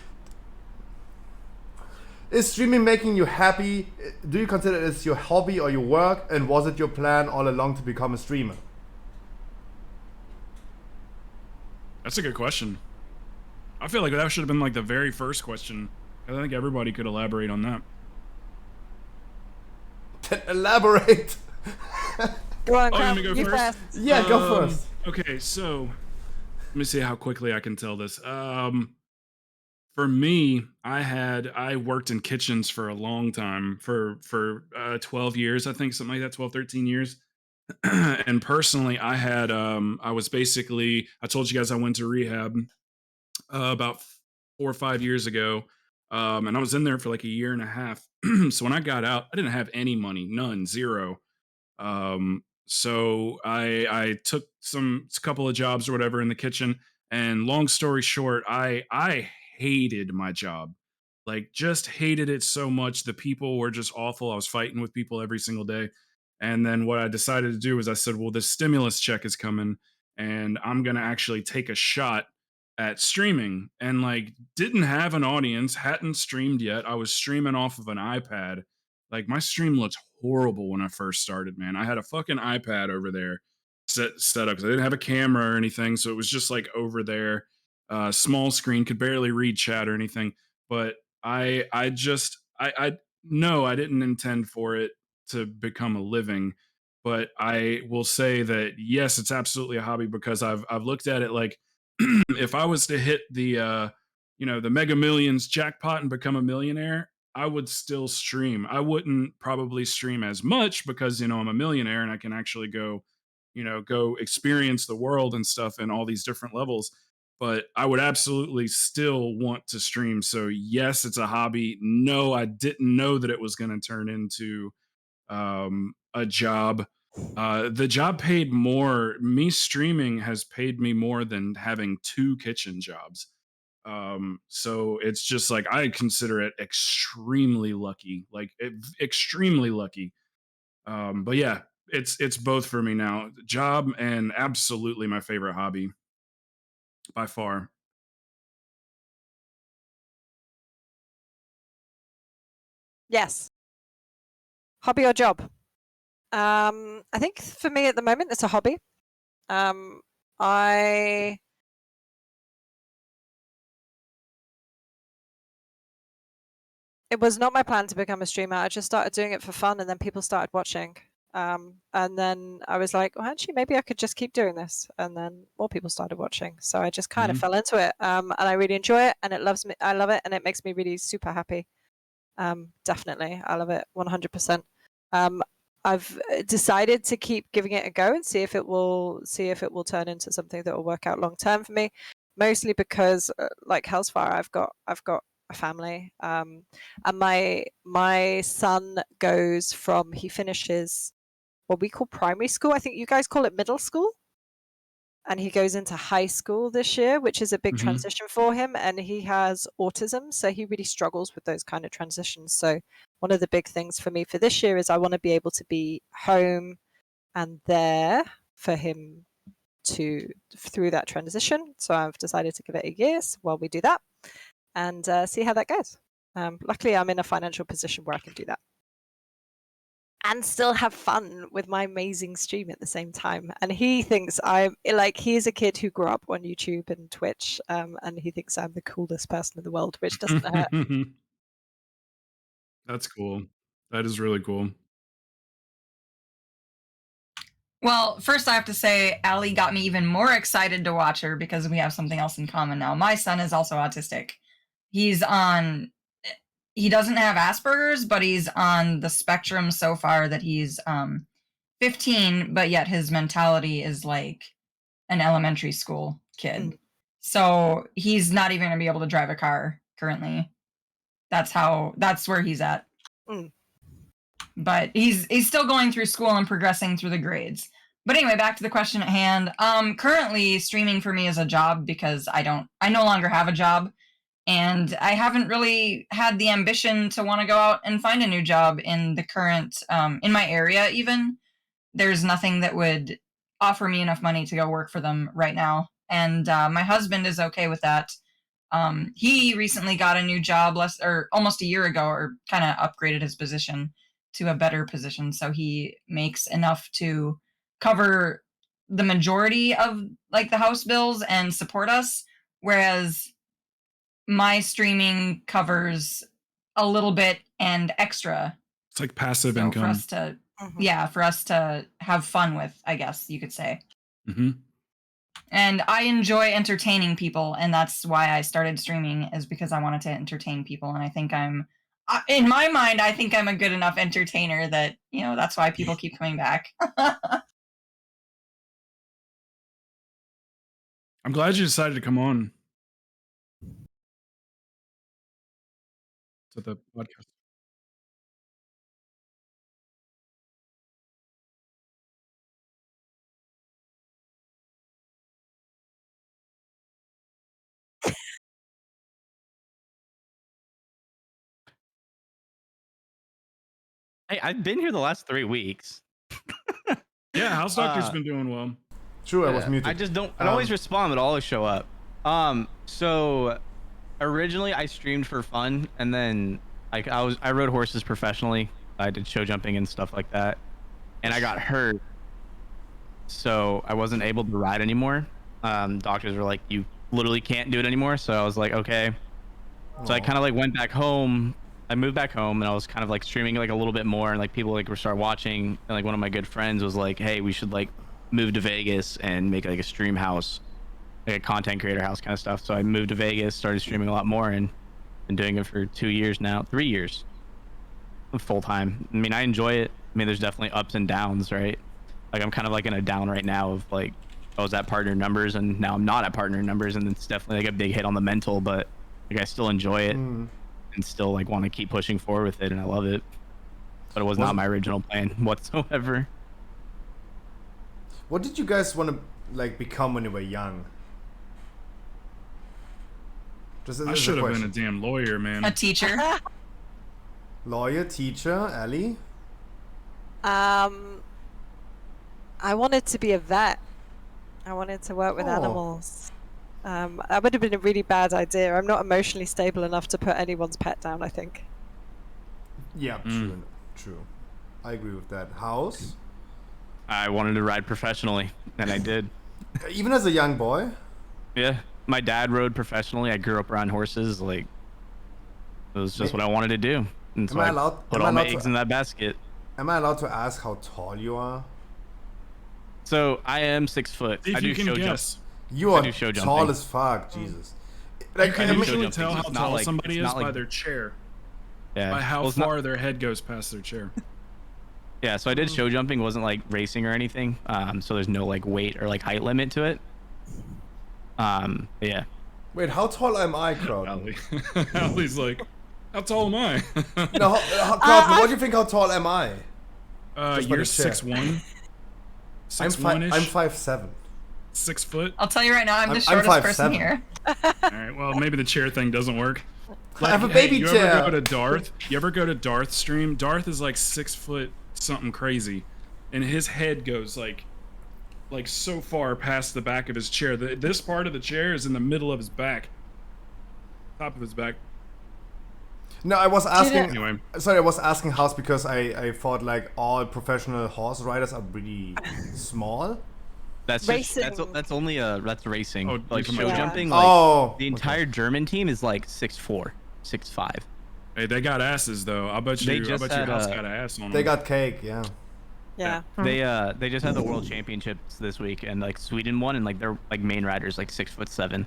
Is streaming making you happy? Do you consider it as your hobby or your work? And was it your plan all along to become a streamer? That's a good question. I feel like that should have been like the very first question. I think everybody could elaborate on that. Then elaborate. Go on, oh, Carl, you want me to you go first? first. Yeah, go first. Okay, so let me see how quickly I can tell this. For me, I worked in kitchens for a long time, for 12 years, I think, something like that, 12, 13 years. And personally, I was basically, I told you guys I went to rehab about 4 or 5 years ago. And I was in there for like a year and a half. So when I got out, I didn't have any money, none, zero. So I took a couple of jobs or whatever in the kitchen, and long story short, I hated my job. Like, just hated it so much. The people were just awful. I was fighting with people every single day. And then what I decided to do was I said, well, this stimulus check is coming and I'm going to actually take a shot at streaming. And like, didn't have an audience, hadn't streamed yet. I was streaming off of an iPad. Like, my stream looked horrible when I first started, man. I had a fucking iPad over there set up because I didn't have a camera or anything. So it was just like over there, small screen, could barely read chat or anything. But I no, I didn't intend for it to become a living. But I will say that yes, it's absolutely a hobby because I've looked at it like if I was to hit the Mega Millions jackpot and become a millionaire, I would still stream. I wouldn't probably stream as much because I'm a millionaire and I can actually go experience the world and stuff and all these different levels. But I would absolutely still want to stream. So yes, it's a hobby. No, I didn't know that it was going to turn into a job. The job paid more. Me streaming has paid me more than having 2 kitchen jobs. So it's just like I consider it extremely lucky, extremely lucky. But yeah, it's both for me now, job and absolutely my favorite hobby by far. Yes. Hobby or job? I think for me at the moment, it's a hobby. I It was not my plan to become a streamer. I just started doing it for fun, and then people started watching. And then I was like, well, actually, maybe I could just keep doing this. And then more people started watching. So I just kind of fell into it. And I really enjoy it, and it loves me. I love it, and it makes me really super happy. Definitely, I love it 100%. I've decided to keep giving it a go and see if it will turn into something that will work out long term for me. Mostly because, like Hellsfire, I've got a family, and my son he finishes what we call primary school. I think you guys call it middle school. And he goes into high school this year, which is a big transition for him. And he has autism, so he really struggles with those kind of transitions. So one of the big things for me for this year is I want to be able to be home and there for him through that transition. So I've decided to give it a year while we do that and see how that goes. Luckily, I'm in a financial position where I can do that and still have fun with my amazing stream at the same time. And he thinks he's a kid who grew up on YouTube and Twitch, and he thinks I'm the coolest person in the world, which doesn't hurt. That's cool. That is really cool. Well, first I have to say, Allie got me even more excited to watch her because we have something else in common now. My son is also autistic. He doesn't have Asperger's, but he's on the spectrum so far that he's 15, but yet his mentality is like an elementary school kid. So he's not even gonna be able to drive a car currently. That's where he's at. But he's still going through school and progressing through the grades. But anyway, back to the question at hand. Currently streaming for me is a job because I no longer have a job, and I haven't really had the ambition to want to go out and find a new job in the current in my area. Even there's nothing that would offer me enough money to go work for them right now, and my husband is okay with that. He recently got a new job almost a year ago, or kind of upgraded his position to a better position. So he makes enough to cover the majority of like the house bills and support us, whereas my streaming covers a little bit and extra. It's like passive So income. for us to, for us to have fun with, I guess you could say. Mm-hmm. And I enjoy entertaining people, and that's why I started streaming, is because I wanted to entertain people. And I think in my mind, I think I'm a good enough entertainer that, that's why people keep coming back. I'm glad you decided to come on to the podcast. Hey, I've been here the last 3 weeks. Yeah, House Doctor's been doing well. True, I was muted. I just don't. I always respond, but I'll always show up. So originally I streamed for fun, and then I rode horses professionally. I did show jumping and stuff like that, and I got hurt, so I wasn't able to ride anymore. Doctors were like, "You literally can't do it anymore." So I was like, "Okay." So I kind of like went back home. I moved back home, and I was kind of like streaming like a little bit more, and like people like were start watching, and like one of my good friends was like, "Hey, we should like move to Vegas and make like a stream house, like a content creator house kind of stuff." So I moved to Vegas, started streaming a lot more, and been doing it for 2 years now, 3 years, full time. I mean, I enjoy it. I mean, there's definitely ups and downs, right? Like I'm kind of like in a down right now of like I was at partner numbers, and now I'm not at partner numbers, and it's definitely like a big hit on the mental, but like I still enjoy it. And still like want to keep pushing forward with it, and I love it, but it was not my original plan whatsoever. What did you guys want to like become when you were young? I should have been a damn lawyer, man. A teacher. Lawyer, teacher, Ellie? I wanted to be a vet. I wanted to work with animals. That would have been a really bad idea. I'm not emotionally stable enough to put anyone's pet down, I think. Yeah, true. I agree with that. House? I wanted to ride professionally, and I did. Even as a young boy? Yeah. My dad rode professionally. I grew up around horses. Like, it was just what I wanted to do. And so I put all my eggs in that basket. Am I allowed to ask how tall you are? So, I am 6 foot. If I do you can show guess. jump. You are tall as fuck, Jesus. You can usually tell how It's not tall like- somebody it's is not like- by their chair. Yeah. By how Well, it's not- far their head goes past their chair. Yeah, so I did show jumping, wasn't like racing or anything. So there's no like weight or like height limit to it. Yeah. Wait, how tall am I, Crowden? Allie's like, how tall am I? No, Crowden, what do you think? How tall am I? You're 6'1". I'm 6'1"-ish. 5'7". 6 foot. I'll tell you right now, I'm the I'm shortest person 5'7". here. All right. Well, maybe the chair thing doesn't work. I have a baby you chair. Ever go to Darth? You ever go to Darth stream? Darth is like 6 foot something crazy, and his head goes like so far past the back of his chair. This part of the chair is in the middle of his back, top of his back. No, I was asking. Anyway. Sorry, I was asking House because I thought like all professional horse riders are really small. That's just, that's only that's racing. Oh, like you're show talking about- jumping. Like, Oh, the entire German team is like 6'4", 6'5". Hey, they got asses though. I bet They you. I just bet your had, house got an ass on them. They got cake, yeah. Yeah. They just had the world championships this week, and like Sweden won, and like their like main riders like 6'7".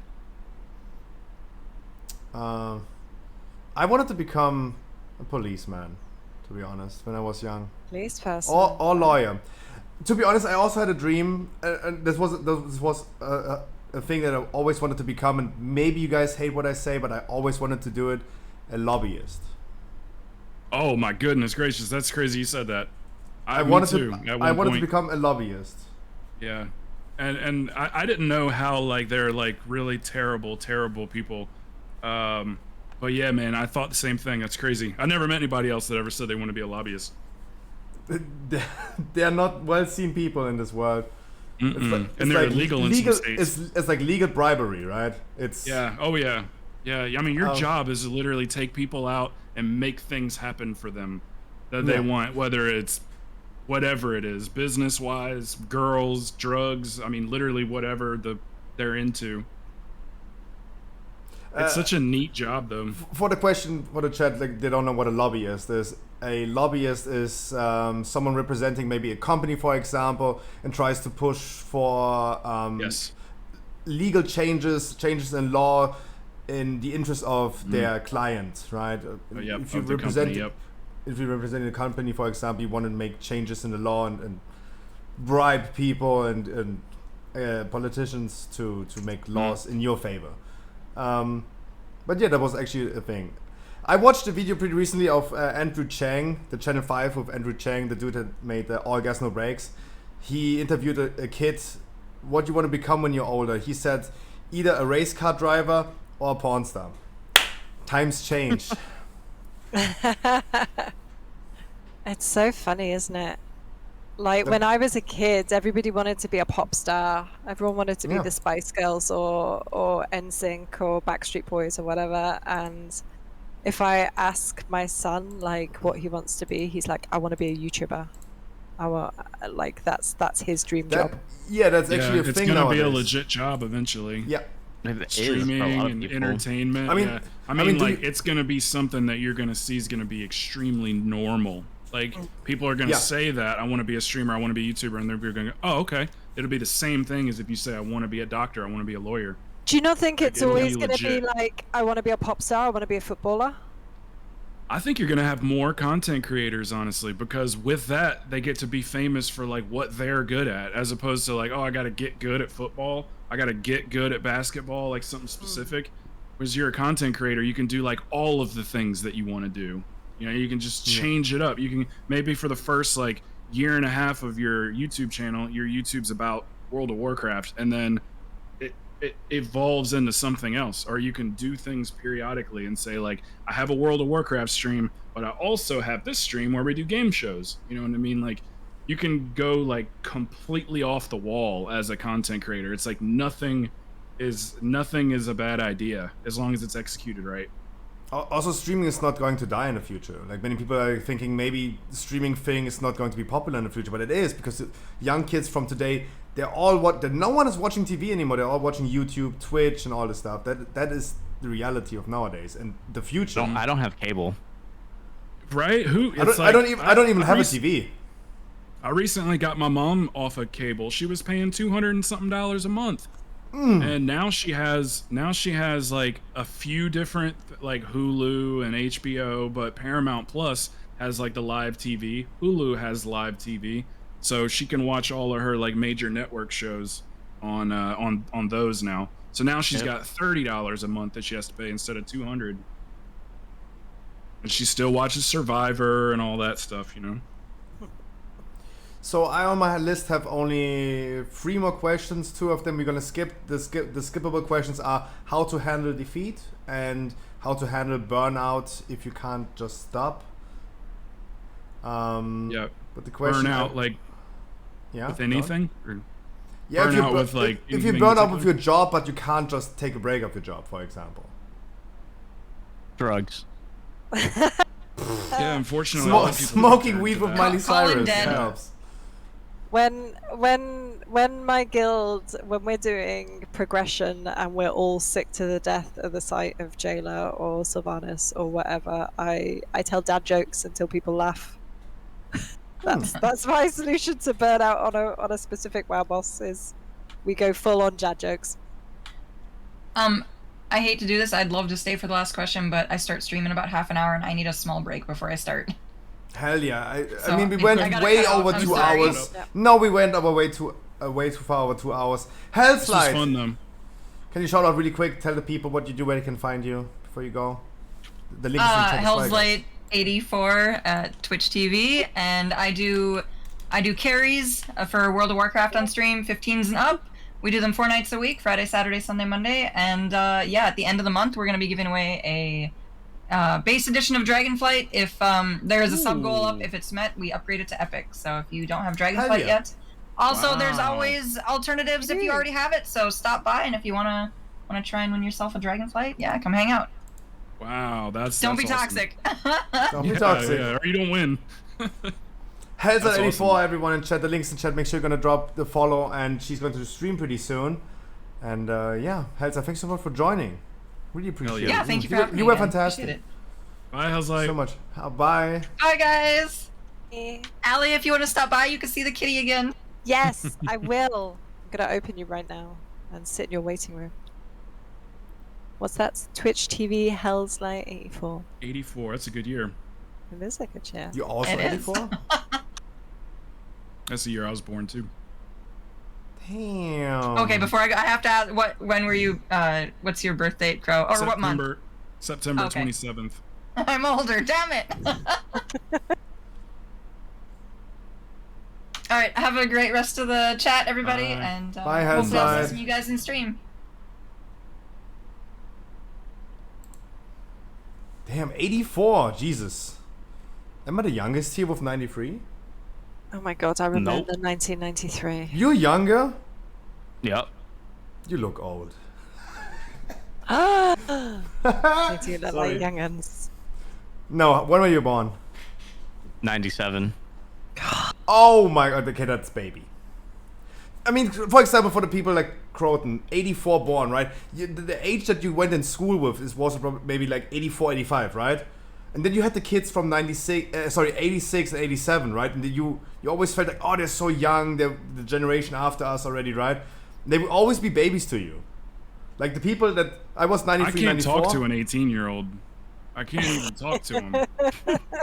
I wanted to become a policeman, to be honest, when I was young. Police person. Or lawyer. To be honest, I also had a dream, and this was a thing that I always wanted to become, and maybe you guys hate what I say, but I always wanted to do it, a lobbyist. Oh my goodness gracious, that's crazy you said that. I me wanted too, to. at I one wanted to point. become a lobbyist. Yeah, and I didn't know how like they're like really terrible people. But yeah, man, I thought the same thing. That's crazy. I never met anybody else that ever said they want to be a lobbyist. They're not well-seen people in this world. And they're illegal in some states. It's like legal bribery, right? It's yeah. Oh yeah. Yeah, I mean, your job is to literally take people out and make things happen for them that they want, whether it's whatever it is, business-wise, girls, drugs. I mean, literally whatever they're into. It's such a neat job, though. For the question for the chat, like they don't know what a lobbyist is. A lobbyist is someone representing maybe a company, for example, and tries to push for legal changes in law in the interest of their client, right? If you represent if you represent a company, for example, you want to make changes in the law and bribe people and politicians to make laws in your favor. But yeah, that was actually a thing. I watched a video pretty recently of Andrew Chang, the Channel 5 with Andrew Chang, the dude that made All Gas No Brakes. He interviewed a kid, what do you want to become when you're older? He said, either a race car driver or a porn star. Times change. It's so funny, isn't it? Like when I was a kid, everybody wanted to be a pop star. Everyone wanted to be the Spice Girls or NSYNC or Backstreet Boys or whatever. And if I ask my son like what he wants to be, he's like, I want to be a YouTuber. I want like that's his dream job. Yeah, that's actually a thing nowadays. It's gonna be a legit job eventually. Yeah. Streaming and entertainment. I mean, like it's gonna be something that you're gonna see is gonna be extremely normal. Like people are gonna say that I want to be a streamer, I want to be a YouTuber, and they're gonna go, oh, okay. It'll be the same thing as if you say I want to be a doctor, I want to be a lawyer. Do you not think it's always going to be like, I want to be a pop star, I want to be a footballer? I think you're gonna have more content creators, honestly, because with that they get to be famous for like what they're good at, as opposed to like, oh, I gotta get good at football, I gotta get good at basketball, like something specific. Whereas you're a content creator, you can do like all of the things that you want to do. You know, you can just change it up. You can maybe for the first like year and a half of your YouTube channel, your YouTube's about World of Warcraft, and then it evolves into something else. Or you can do things periodically and say like, I have a World of Warcraft stream, but I also have this stream where we do game shows. You know what I mean? Like you can go like completely off the wall as a content creator. It's like nothing is a bad idea as long as it's executed right. Also, streaming is not going to die in the future. Like many people are thinking maybe the streaming thing is not going to be popular in the future, but it is, because young kids from today, no one is watching TV anymore. They're all watching YouTube, Twitch, and all this stuff. That is the reality of nowadays and the future. I don't have cable. Right? I don't even have a TV. I recently got my mom off of cable. She was paying $200 and something a month. And now she has like a few different like Hulu and HBO, but Paramount Plus has like the live TV. Hulu has live TV, so she can watch all of her like major network shows on those now. So now she's got $30 a month that she has to pay instead of $200, and she still watches Survivor and all that stuff, you know. So I on my list have only 3 more questions. 2 of them we're gonna skip. The skippable questions are how to handle defeat and how to handle burnout if you can't just stop. But the question burnout with anything? Or if you burn out with your job, but you can't just take a break of your job, for example. Drugs. Yeah, unfortunately, smoking weed with Miley Cyrus helps. When my guild, when we're doing progression and we're all sick to the death at the sight of Jayla or Sylvanas or whatever, I tell dad jokes until people laugh. That's my solution to burnout on a specific WoW boss, is we go full on dad jokes. I hate to do this. I'd love to stay for the last question, but I start streaming about half an hour and I need a small break before I start. Hell yeah! I mean, we went way over 2 hours. No, we went over way too far over 2 hours. Hellslide. This was fun though. Can you shout out really quick? Tell the people what you do, where they can find you before you go. The link is in the Hellslide 84 at Twitch TV, and I do carries for World of Warcraft on stream, 15s and up. We do them 4 nights a week: Friday, Saturday, Sunday, Monday, and at the end of the month we're gonna be giving away a base edition of Dragonflight. If there is a sub goal up, if it's met, we upgrade it to epic. So if you don't have Dragonflight yet, also there's always alternatives if you already have it. So stop by, and if you want to Want to try and win yourself a dragonflight? Yeah, come hang out. Wow, that's Don't be awesome. toxic. Don't be toxic. Yeah, or you don't win. Helza84, awesome. everyone in chat. The links in chat. Make sure you're gonna drop the follow, and she's going to stream pretty soon. And yeah, Helza, thanks so much for joining. Really appreciate it. Yeah, thank you for having me. You were again. fantastic. Appreciate it. Bye, Helza. So much. Bye. Bye, guys. Allie, if you want to stop by, you can see the kitty again. Yes, I will. I'm gonna open you right now and sit in your waiting room. What's that? Twitch TV Hell's Light 84. 84. That's a good year. It is a good year. You also 84? That's the year I was born too. Damn. Okay, before I go, I have to ask, when were you, what's your birth date, Crow? Or what month? September Okay. 27th. I'm older, damn it. All right, have a great rest of the chat, everybody, Bye. and Bye, hopefully I'll Hellside. see you guys in stream. Damn, 84. Jesus. Am I the youngest here with 93? Oh my god, I remember Nope. 1993. You're younger? Yep. You look old. Ah! They do look Sorry. like young'uns. No, when were you born? 97. Oh my god, okay, that's baby. I mean, for example, for the people like Croton, 84 born, right? The age that you went in school with was probably maybe like 84, 85, right? And then you had the kids from 86 and 87, right? And you always felt like, oh, they're so young, they're the generation after us already, right? They will always be babies to you. Like the people that, I was 93, I can't 94. talk to an 18-year-old. I can't even talk to him.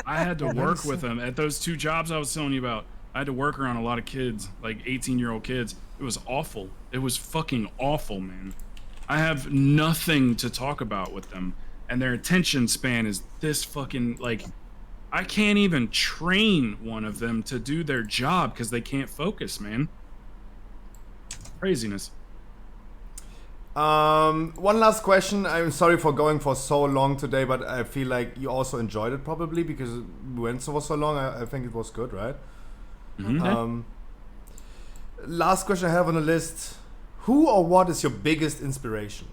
I had to work with him at those 2 jobs I was telling you about. I had to work around a lot of kids, like 18-year-old kids. It was awful. It was fucking awful, man. I have nothing to talk about with them, and their attention span is this fucking, like, I can't even train one of them to do their job because they can't focus, man. Craziness. One last question. I'm sorry for going for so long today, but I feel like you also enjoyed it probably because we went for so long. I think it was good, right? Mm-hmm. Last question I have on the list. Who or what is your biggest inspiration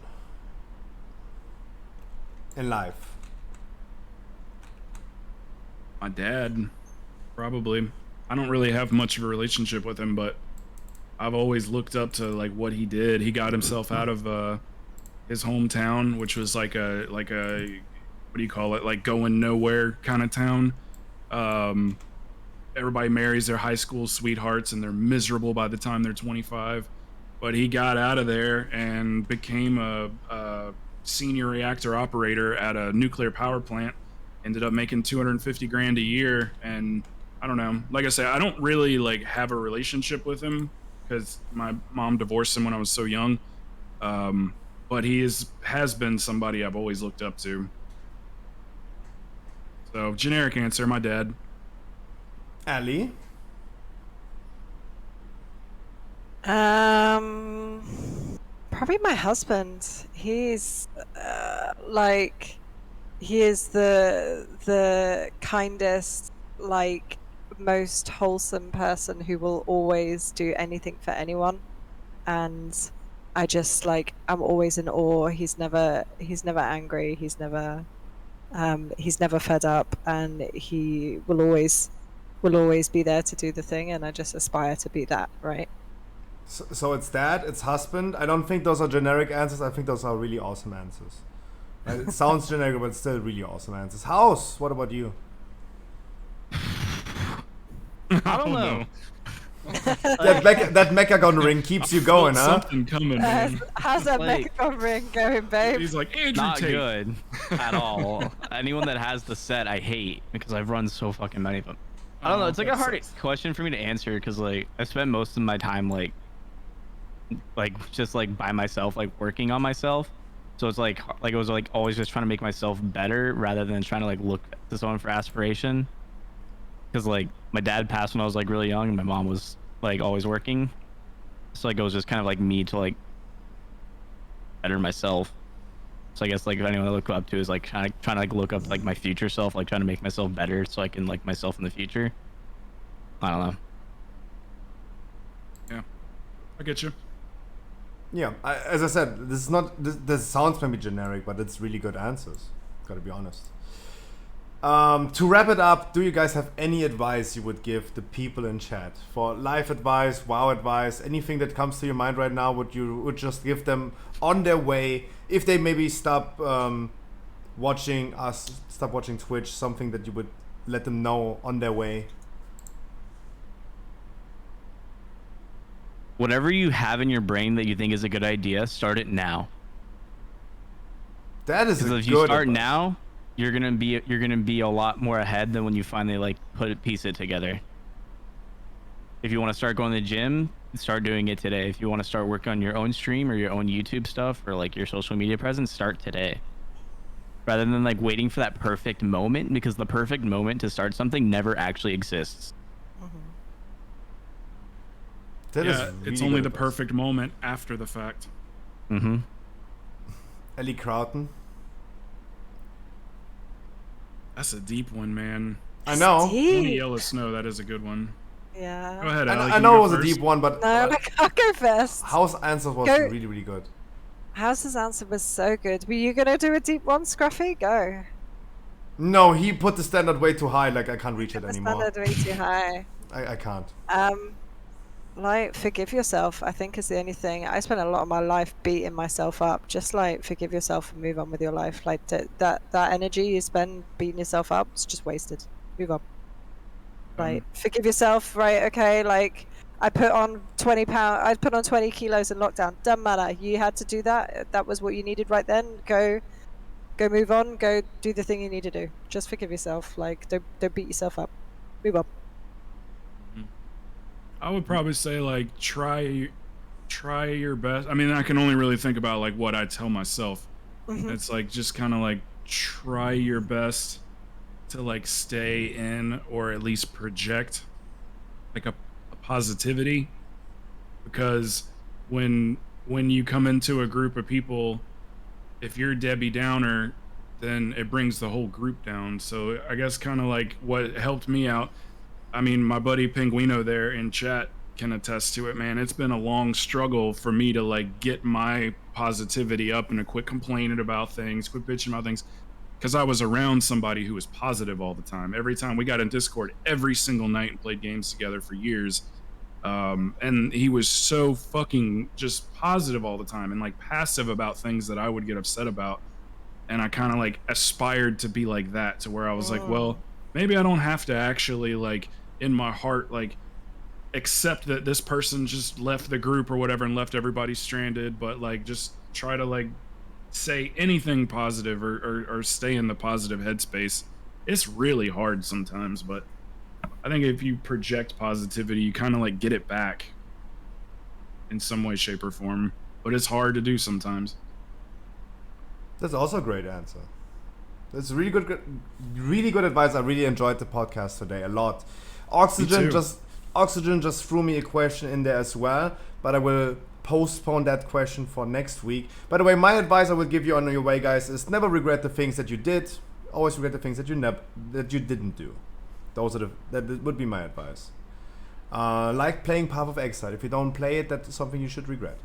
in life? My dad, probably. I don't really have much of a relationship with him, but I've always looked up to like what he did. He got himself out of his hometown, which was like a what do you call it? Like going nowhere kind of town. Everybody marries their high school sweethearts and they're miserable by the time they're 25. But he got out of there and became a senior reactor operator at a nuclear power plant. Ended up making 250 grand a year, and I don't know. Like I say, I don't really like have a relationship with him because my mom divorced him when I was so young. But he has been somebody I've always looked up to. So generic answer, my dad. Ali? Probably my husband. He's like, he is the kindest, like, most wholesome person who will always do anything for anyone, and I just like, I'm always in awe. He's never angry. He's never fed up, and he will always be there to do the thing, and I just aspire to be that, right? So it's dad, it's husband. I don't think those are generic answers. I think those are really awesome answers. Right? It sounds generic, but still really awesome answers. House, what about you? I don't know. that Mechagon ring keeps you going, huh? Something coming, man. How's that Like- Mechagon ring going, babe? He's like, Andrew Not Tate. good at all. Anyone that has the set, I hate because I've run so fucking many of them. I don't know. It's like a that hard sucks. question for me to answer because like I spent most of my time like just like by myself, like working on myself. So it's like it was like always just trying to make myself better rather than trying to like look to someone for aspiration. Because like my dad passed when I was like really young, and my mom was like always working. So like it was just kind of like me to like better myself. So I guess like if anyone I look up to is like trying to like look up like my future self, like trying to make myself better so I can like myself in the future. I don't know. Yeah, I get you. Yeah, as I said, this is not. This sounds maybe generic, but it's really good answers. Gotta be honest. To wrap it up, do you guys have any advice you would give the people in chat for life advice, WoW advice, anything that comes to your mind right now? Would just give them on their way if they maybe stop watching us, stop watching Twitch? Something that you would let them know on their way. Whatever you have in your brain that you think is a good idea, start it now. That is because if you start now, you're gonna be a lot more ahead than when you finally like piece it together. If you want to start going to the gym, start doing it today. If you want to start working on your own stream or your own YouTube stuff or like your social media presence, start today. Rather than like waiting for that perfect moment, because the perfect moment to start something never actually exists. It's only the perfect moment after the fact. Mm-hmm. Ellie Crowton. That's a deep one, man. I know. Only Yellow Snow, that is a good one. Yeah. Go ahead, I Allie. know you it go was first. a deep one, but No, I'll go first. House answer was Go. really, really good. House's answer was so good. Were you gonna do a deep one, Scruffy? Go. No, he put the standard way too high. Like I can't reach it anymore. Standard way too high. I can't. Like, forgive yourself, I think is the only thing. I spent a lot of my life beating myself up. Just like forgive yourself and move on with your life. Like that energy you spend beating yourself up, it's just wasted. Move on. Like forgive yourself, right? Okay, like I put on 20 kilos in lockdown. Doesn't matter. You had to do that. That was what you needed right then. Go move on. Go do the thing you need to do. Just forgive yourself. Like don't beat yourself up. Move on. I would probably say like try your best. I mean, I can only really think about like what I tell myself. It's like just kind of like try your best to like stay in or at least project like a positivity, because when you come into a group of people, if you're Debbie Downer, then it brings the whole group down. So I guess kind of like what helped me out, I mean, my buddy Pinguino there in chat can attest to it, man. It's been a long struggle for me to like get my positivity up and to quit complaining about things, quit bitching about things, because I was around somebody who was positive all the time. Every time we got in Discord every single night and played games together for years. And he was so fucking just positive all the time and like passive about things that I would get upset about. And I kind of like aspired to be like that, to where I was like, well, maybe I don't have to actually like in my heart like accept that this person just left the group or whatever and left everybody stranded, but like just try to like say anything positive or stay in the positive headspace. It's really hard sometimes, but I think if you project positivity, you kind of like get it back in some way, shape, or form, but it's hard to do sometimes. That's also a great answer. That's really good advice. I really enjoyed the podcast today a lot. Oxygen just threw me a question in there as well, but I will postpone that question for next week. By the way, my advice I will give you on your way, guys, is never regret the things that you did. Always regret the things that you didn't do. That would be my advice. Like playing Path of Exile. If you don't play it, that's something you should regret.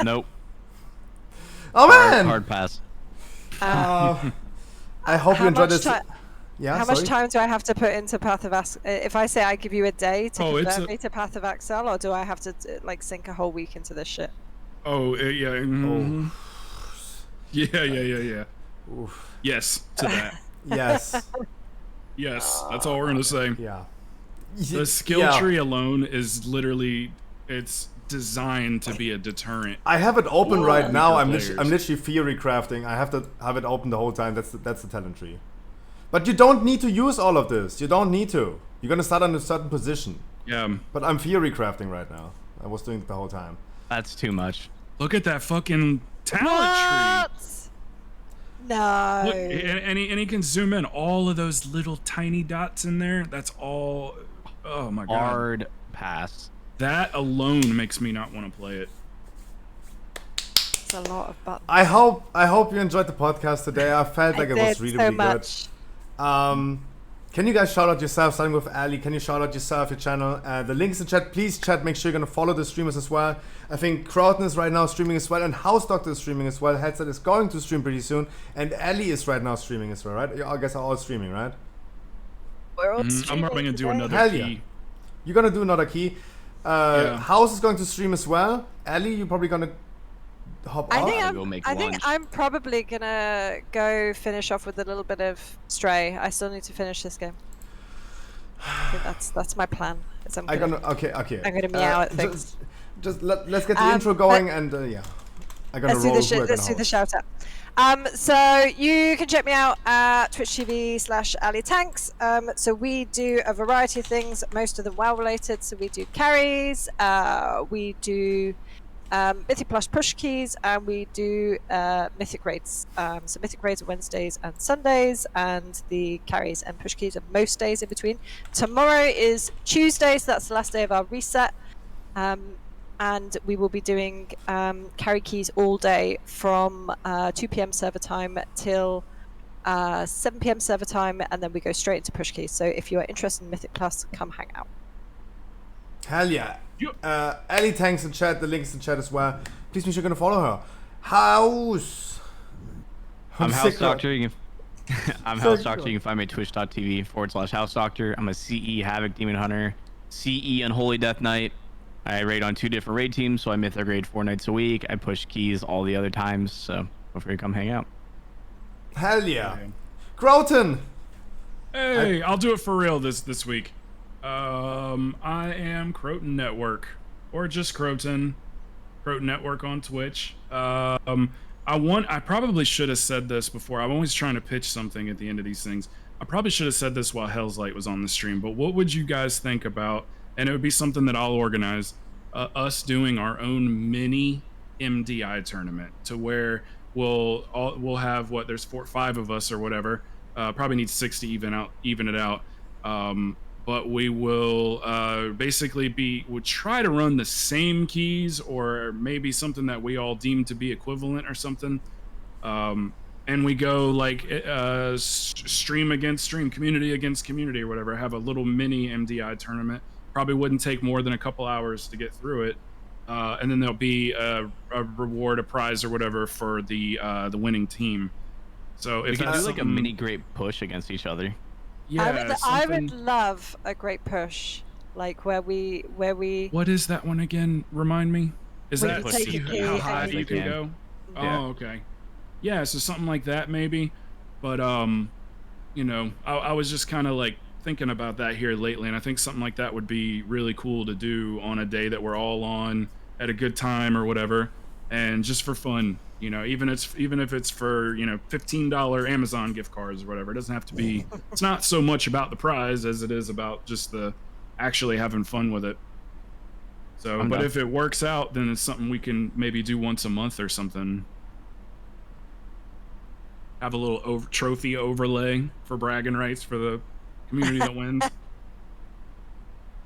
Nope. Oh man! Hard pass. I hope you enjoyed this. Yeah. How much time do I have to put into Path of Exile? If I say I give you a day to convert me to Path of Exile, or do I have to like sink a whole week into this shit? Yeah. Mm-hmm. Yeah. Oof. Yes to that. Yes. Yes, that's all we're gonna say. Yeah. The skill tree alone is literally, it's designed to be a deterrent. I have it open right now. I'm players. literally theory crafting. I have to have it open the whole time. That's the talent tree. But you don't need to use all of this. You don't need to. You're gonna start on a certain position. Yeah. But I'm theory crafting right now. I was doing it the whole time. That's too much. Look at that fucking talent tree. No. Look, and he can zoom in all of those little tiny dots in there. That's all. Oh my god. Hard pass. That alone makes me not want to play it. It's a lot of buttons. I hope you enjoyed the podcast today. I felt like it was really so really much. good. Can you guys shout out yourself, starting with Ali? Can you shout out yourself, your channel? The links in chat. Please, chat, make sure you're going to follow the streamers as well. I think Crowton is right now streaming as well, and House Doctor is streaming as well. Headset is going to stream pretty soon, and Ali is right now streaming as well, right? I guess are all streaming, right? We're all I'm probably going to do another Hell key. yeah. You're going to do another key. House is going to stream as well. Ali, you're probably going to hop I off. think I'm probably gonna go finish off with a little bit of Stray. I still need to finish this game. I think that's my plan. I'm gonna meow at things. Just let's get the intro going and yeah. Let's do the shout out. So you can check me out at Twitch TV/AliTanks. So we do a variety of things, most of them well related. So we do carries, we do Mythic Plus push keys, and we do Mythic raids. So Mythic raids are Wednesdays and Sundays, and the carries and push keys are most days in between. Tomorrow is Tuesday, so that's the last day of our reset. And we will be doing carry keys all day from 2 p.m. server time till 7 p.m. server time, and then we go straight into push keys. So if you are interested in Mythic Plus, come hang out. Hell yeah. Ali Tanks in chat, the links in chat as well. Please make sure you're gonna follow her. House. I'm House Doctor. You can, I'm House Doctor. You can find me at twitch.tv/House Doctor. I'm a CE Havoc Demon Hunter, CE Unholy Death Knight. I raid on 2 different raid teams, so I mythic raid 4 nights a week. I push keys all the other times, so feel free to come hang out. Hell yeah. Crowton. Hey, I'll do it for real this week. I am Croton Network, or just Croton Network on Twitch. I probably should have said this before. I'm always trying to pitch something at the end of these things. I probably should have said this while Hell's Light was on the stream, but what would you guys think about, and it would be something that I'll organize, us doing our own mini MDI tournament, to where we'll have, what, there's 5 of us or whatever, probably need 6 to even it out. But we will basically we'll try to run the same keys, or maybe something that we all deem to be equivalent or something. And we go like stream against stream, community against community or whatever, have a little mini MDI tournament. Probably wouldn't take more than a couple hours to get through it. And then there'll be a reward, a prize or whatever for the winning team. So if we can do like a mini great push against each other. Yeah, I would love a great push, like where we. What is that one again? Remind me. Is that how high you can go? Yeah. Oh, okay. Yeah, so something like that maybe. But you know, I was just kind of like thinking about that here lately, and I think something like that would be really cool to do on a day that we're all on at a good time or whatever, and just for fun. You know, even if it's for, you know, $15 Amazon gift cards or whatever. It doesn't have to be. It's not so much about the prize as it is about just the actually having fun with it. So, but if it works out, then it's something we can maybe do once a month or something. Have a little trophy overlay for bragging rights for the community that wins.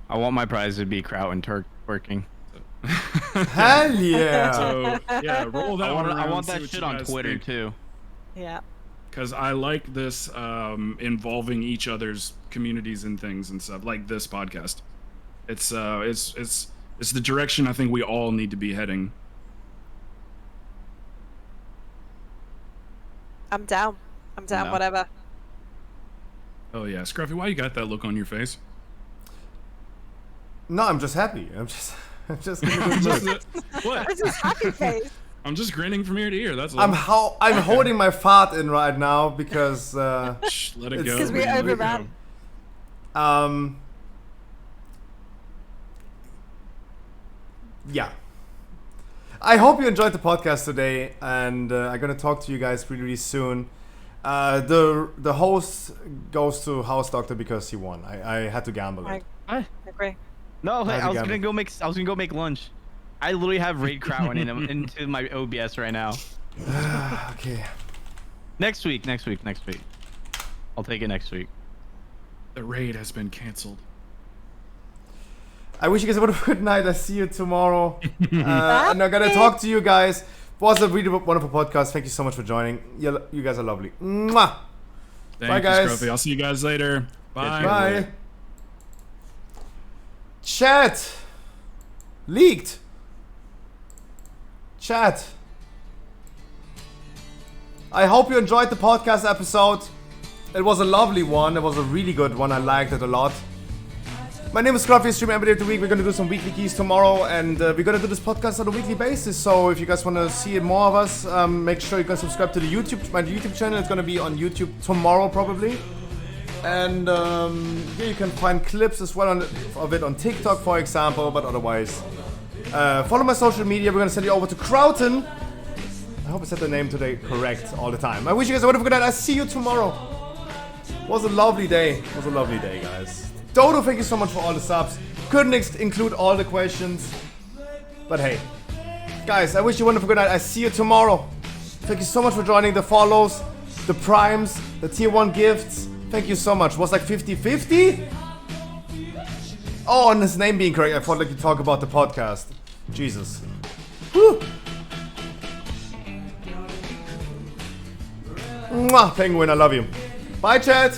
I want my prize to be Kraut and Turk working. Hell yeah! So yeah, roll that one around. I want that shit on Twitter too. Yeah. Because I like this involving each other's communities and things and stuff, like this podcast. It's the direction I think we all need to be heading. I'm down. No. Whatever. Oh yeah, Scruffy, why you got that look on your face? No, I'm just happy. I'm just gonna do What? This is happy face. I'm just grinning from ear to ear. That's all. I'm holding my fart in right now because Shh, let it go. Because we overran. Yeah. I hope you enjoyed the podcast today, and I'm gonna talk to you guys really soon. The host goes to House Doctor because he won. I had to gamble it. I agree. No, I was gonna go make lunch. I literally have raid Kraut into my OBS right now. Okay. Next week. I'll take it next week. The raid has been canceled. I wish you guys a good night. I see you tomorrow. And I'm gonna talk to you guys. It was a really wonderful podcast. Thank you so much for joining. You guys are lovely. Mwah! Thank Bye, you, guys. Scruffy. I'll see you guys later. Bye. Bye. Chat. Leaked. Chat. I hope you enjoyed the podcast episode. It was a lovely one. It was a really good one. I liked it a lot. My name is Scruffy, stream every day of the week. We're gonna do some weekly keys tomorrow, and we're gonna do this podcast on a weekly basis. So if you guys want to see more of us, make sure you can subscribe to my YouTube channel. It's gonna be on YouTube tomorrow probably. And yeah, you can find clips as well of it on TikTok, for example. But otherwise, follow my social media. We're gonna send you over to Crowton. I hope I said the name today correct all the time. I wish you guys a wonderful good night. I'll see you tomorrow. It was a lovely day. It was a lovely day, guys. Dodo, thank you so much for all the subs. Couldn't include all the questions. But hey. Guys, I wish you a wonderful good night. I see you tomorrow. Thank you so much for joining. The follows, the primes, the tier 1 gifts. Thank you so much. Was like 50-50? Oh, and his name being correct. I thought like you talk about the podcast. Jesus. Whew. Mwah, Penguin, I love you. Bye, chat.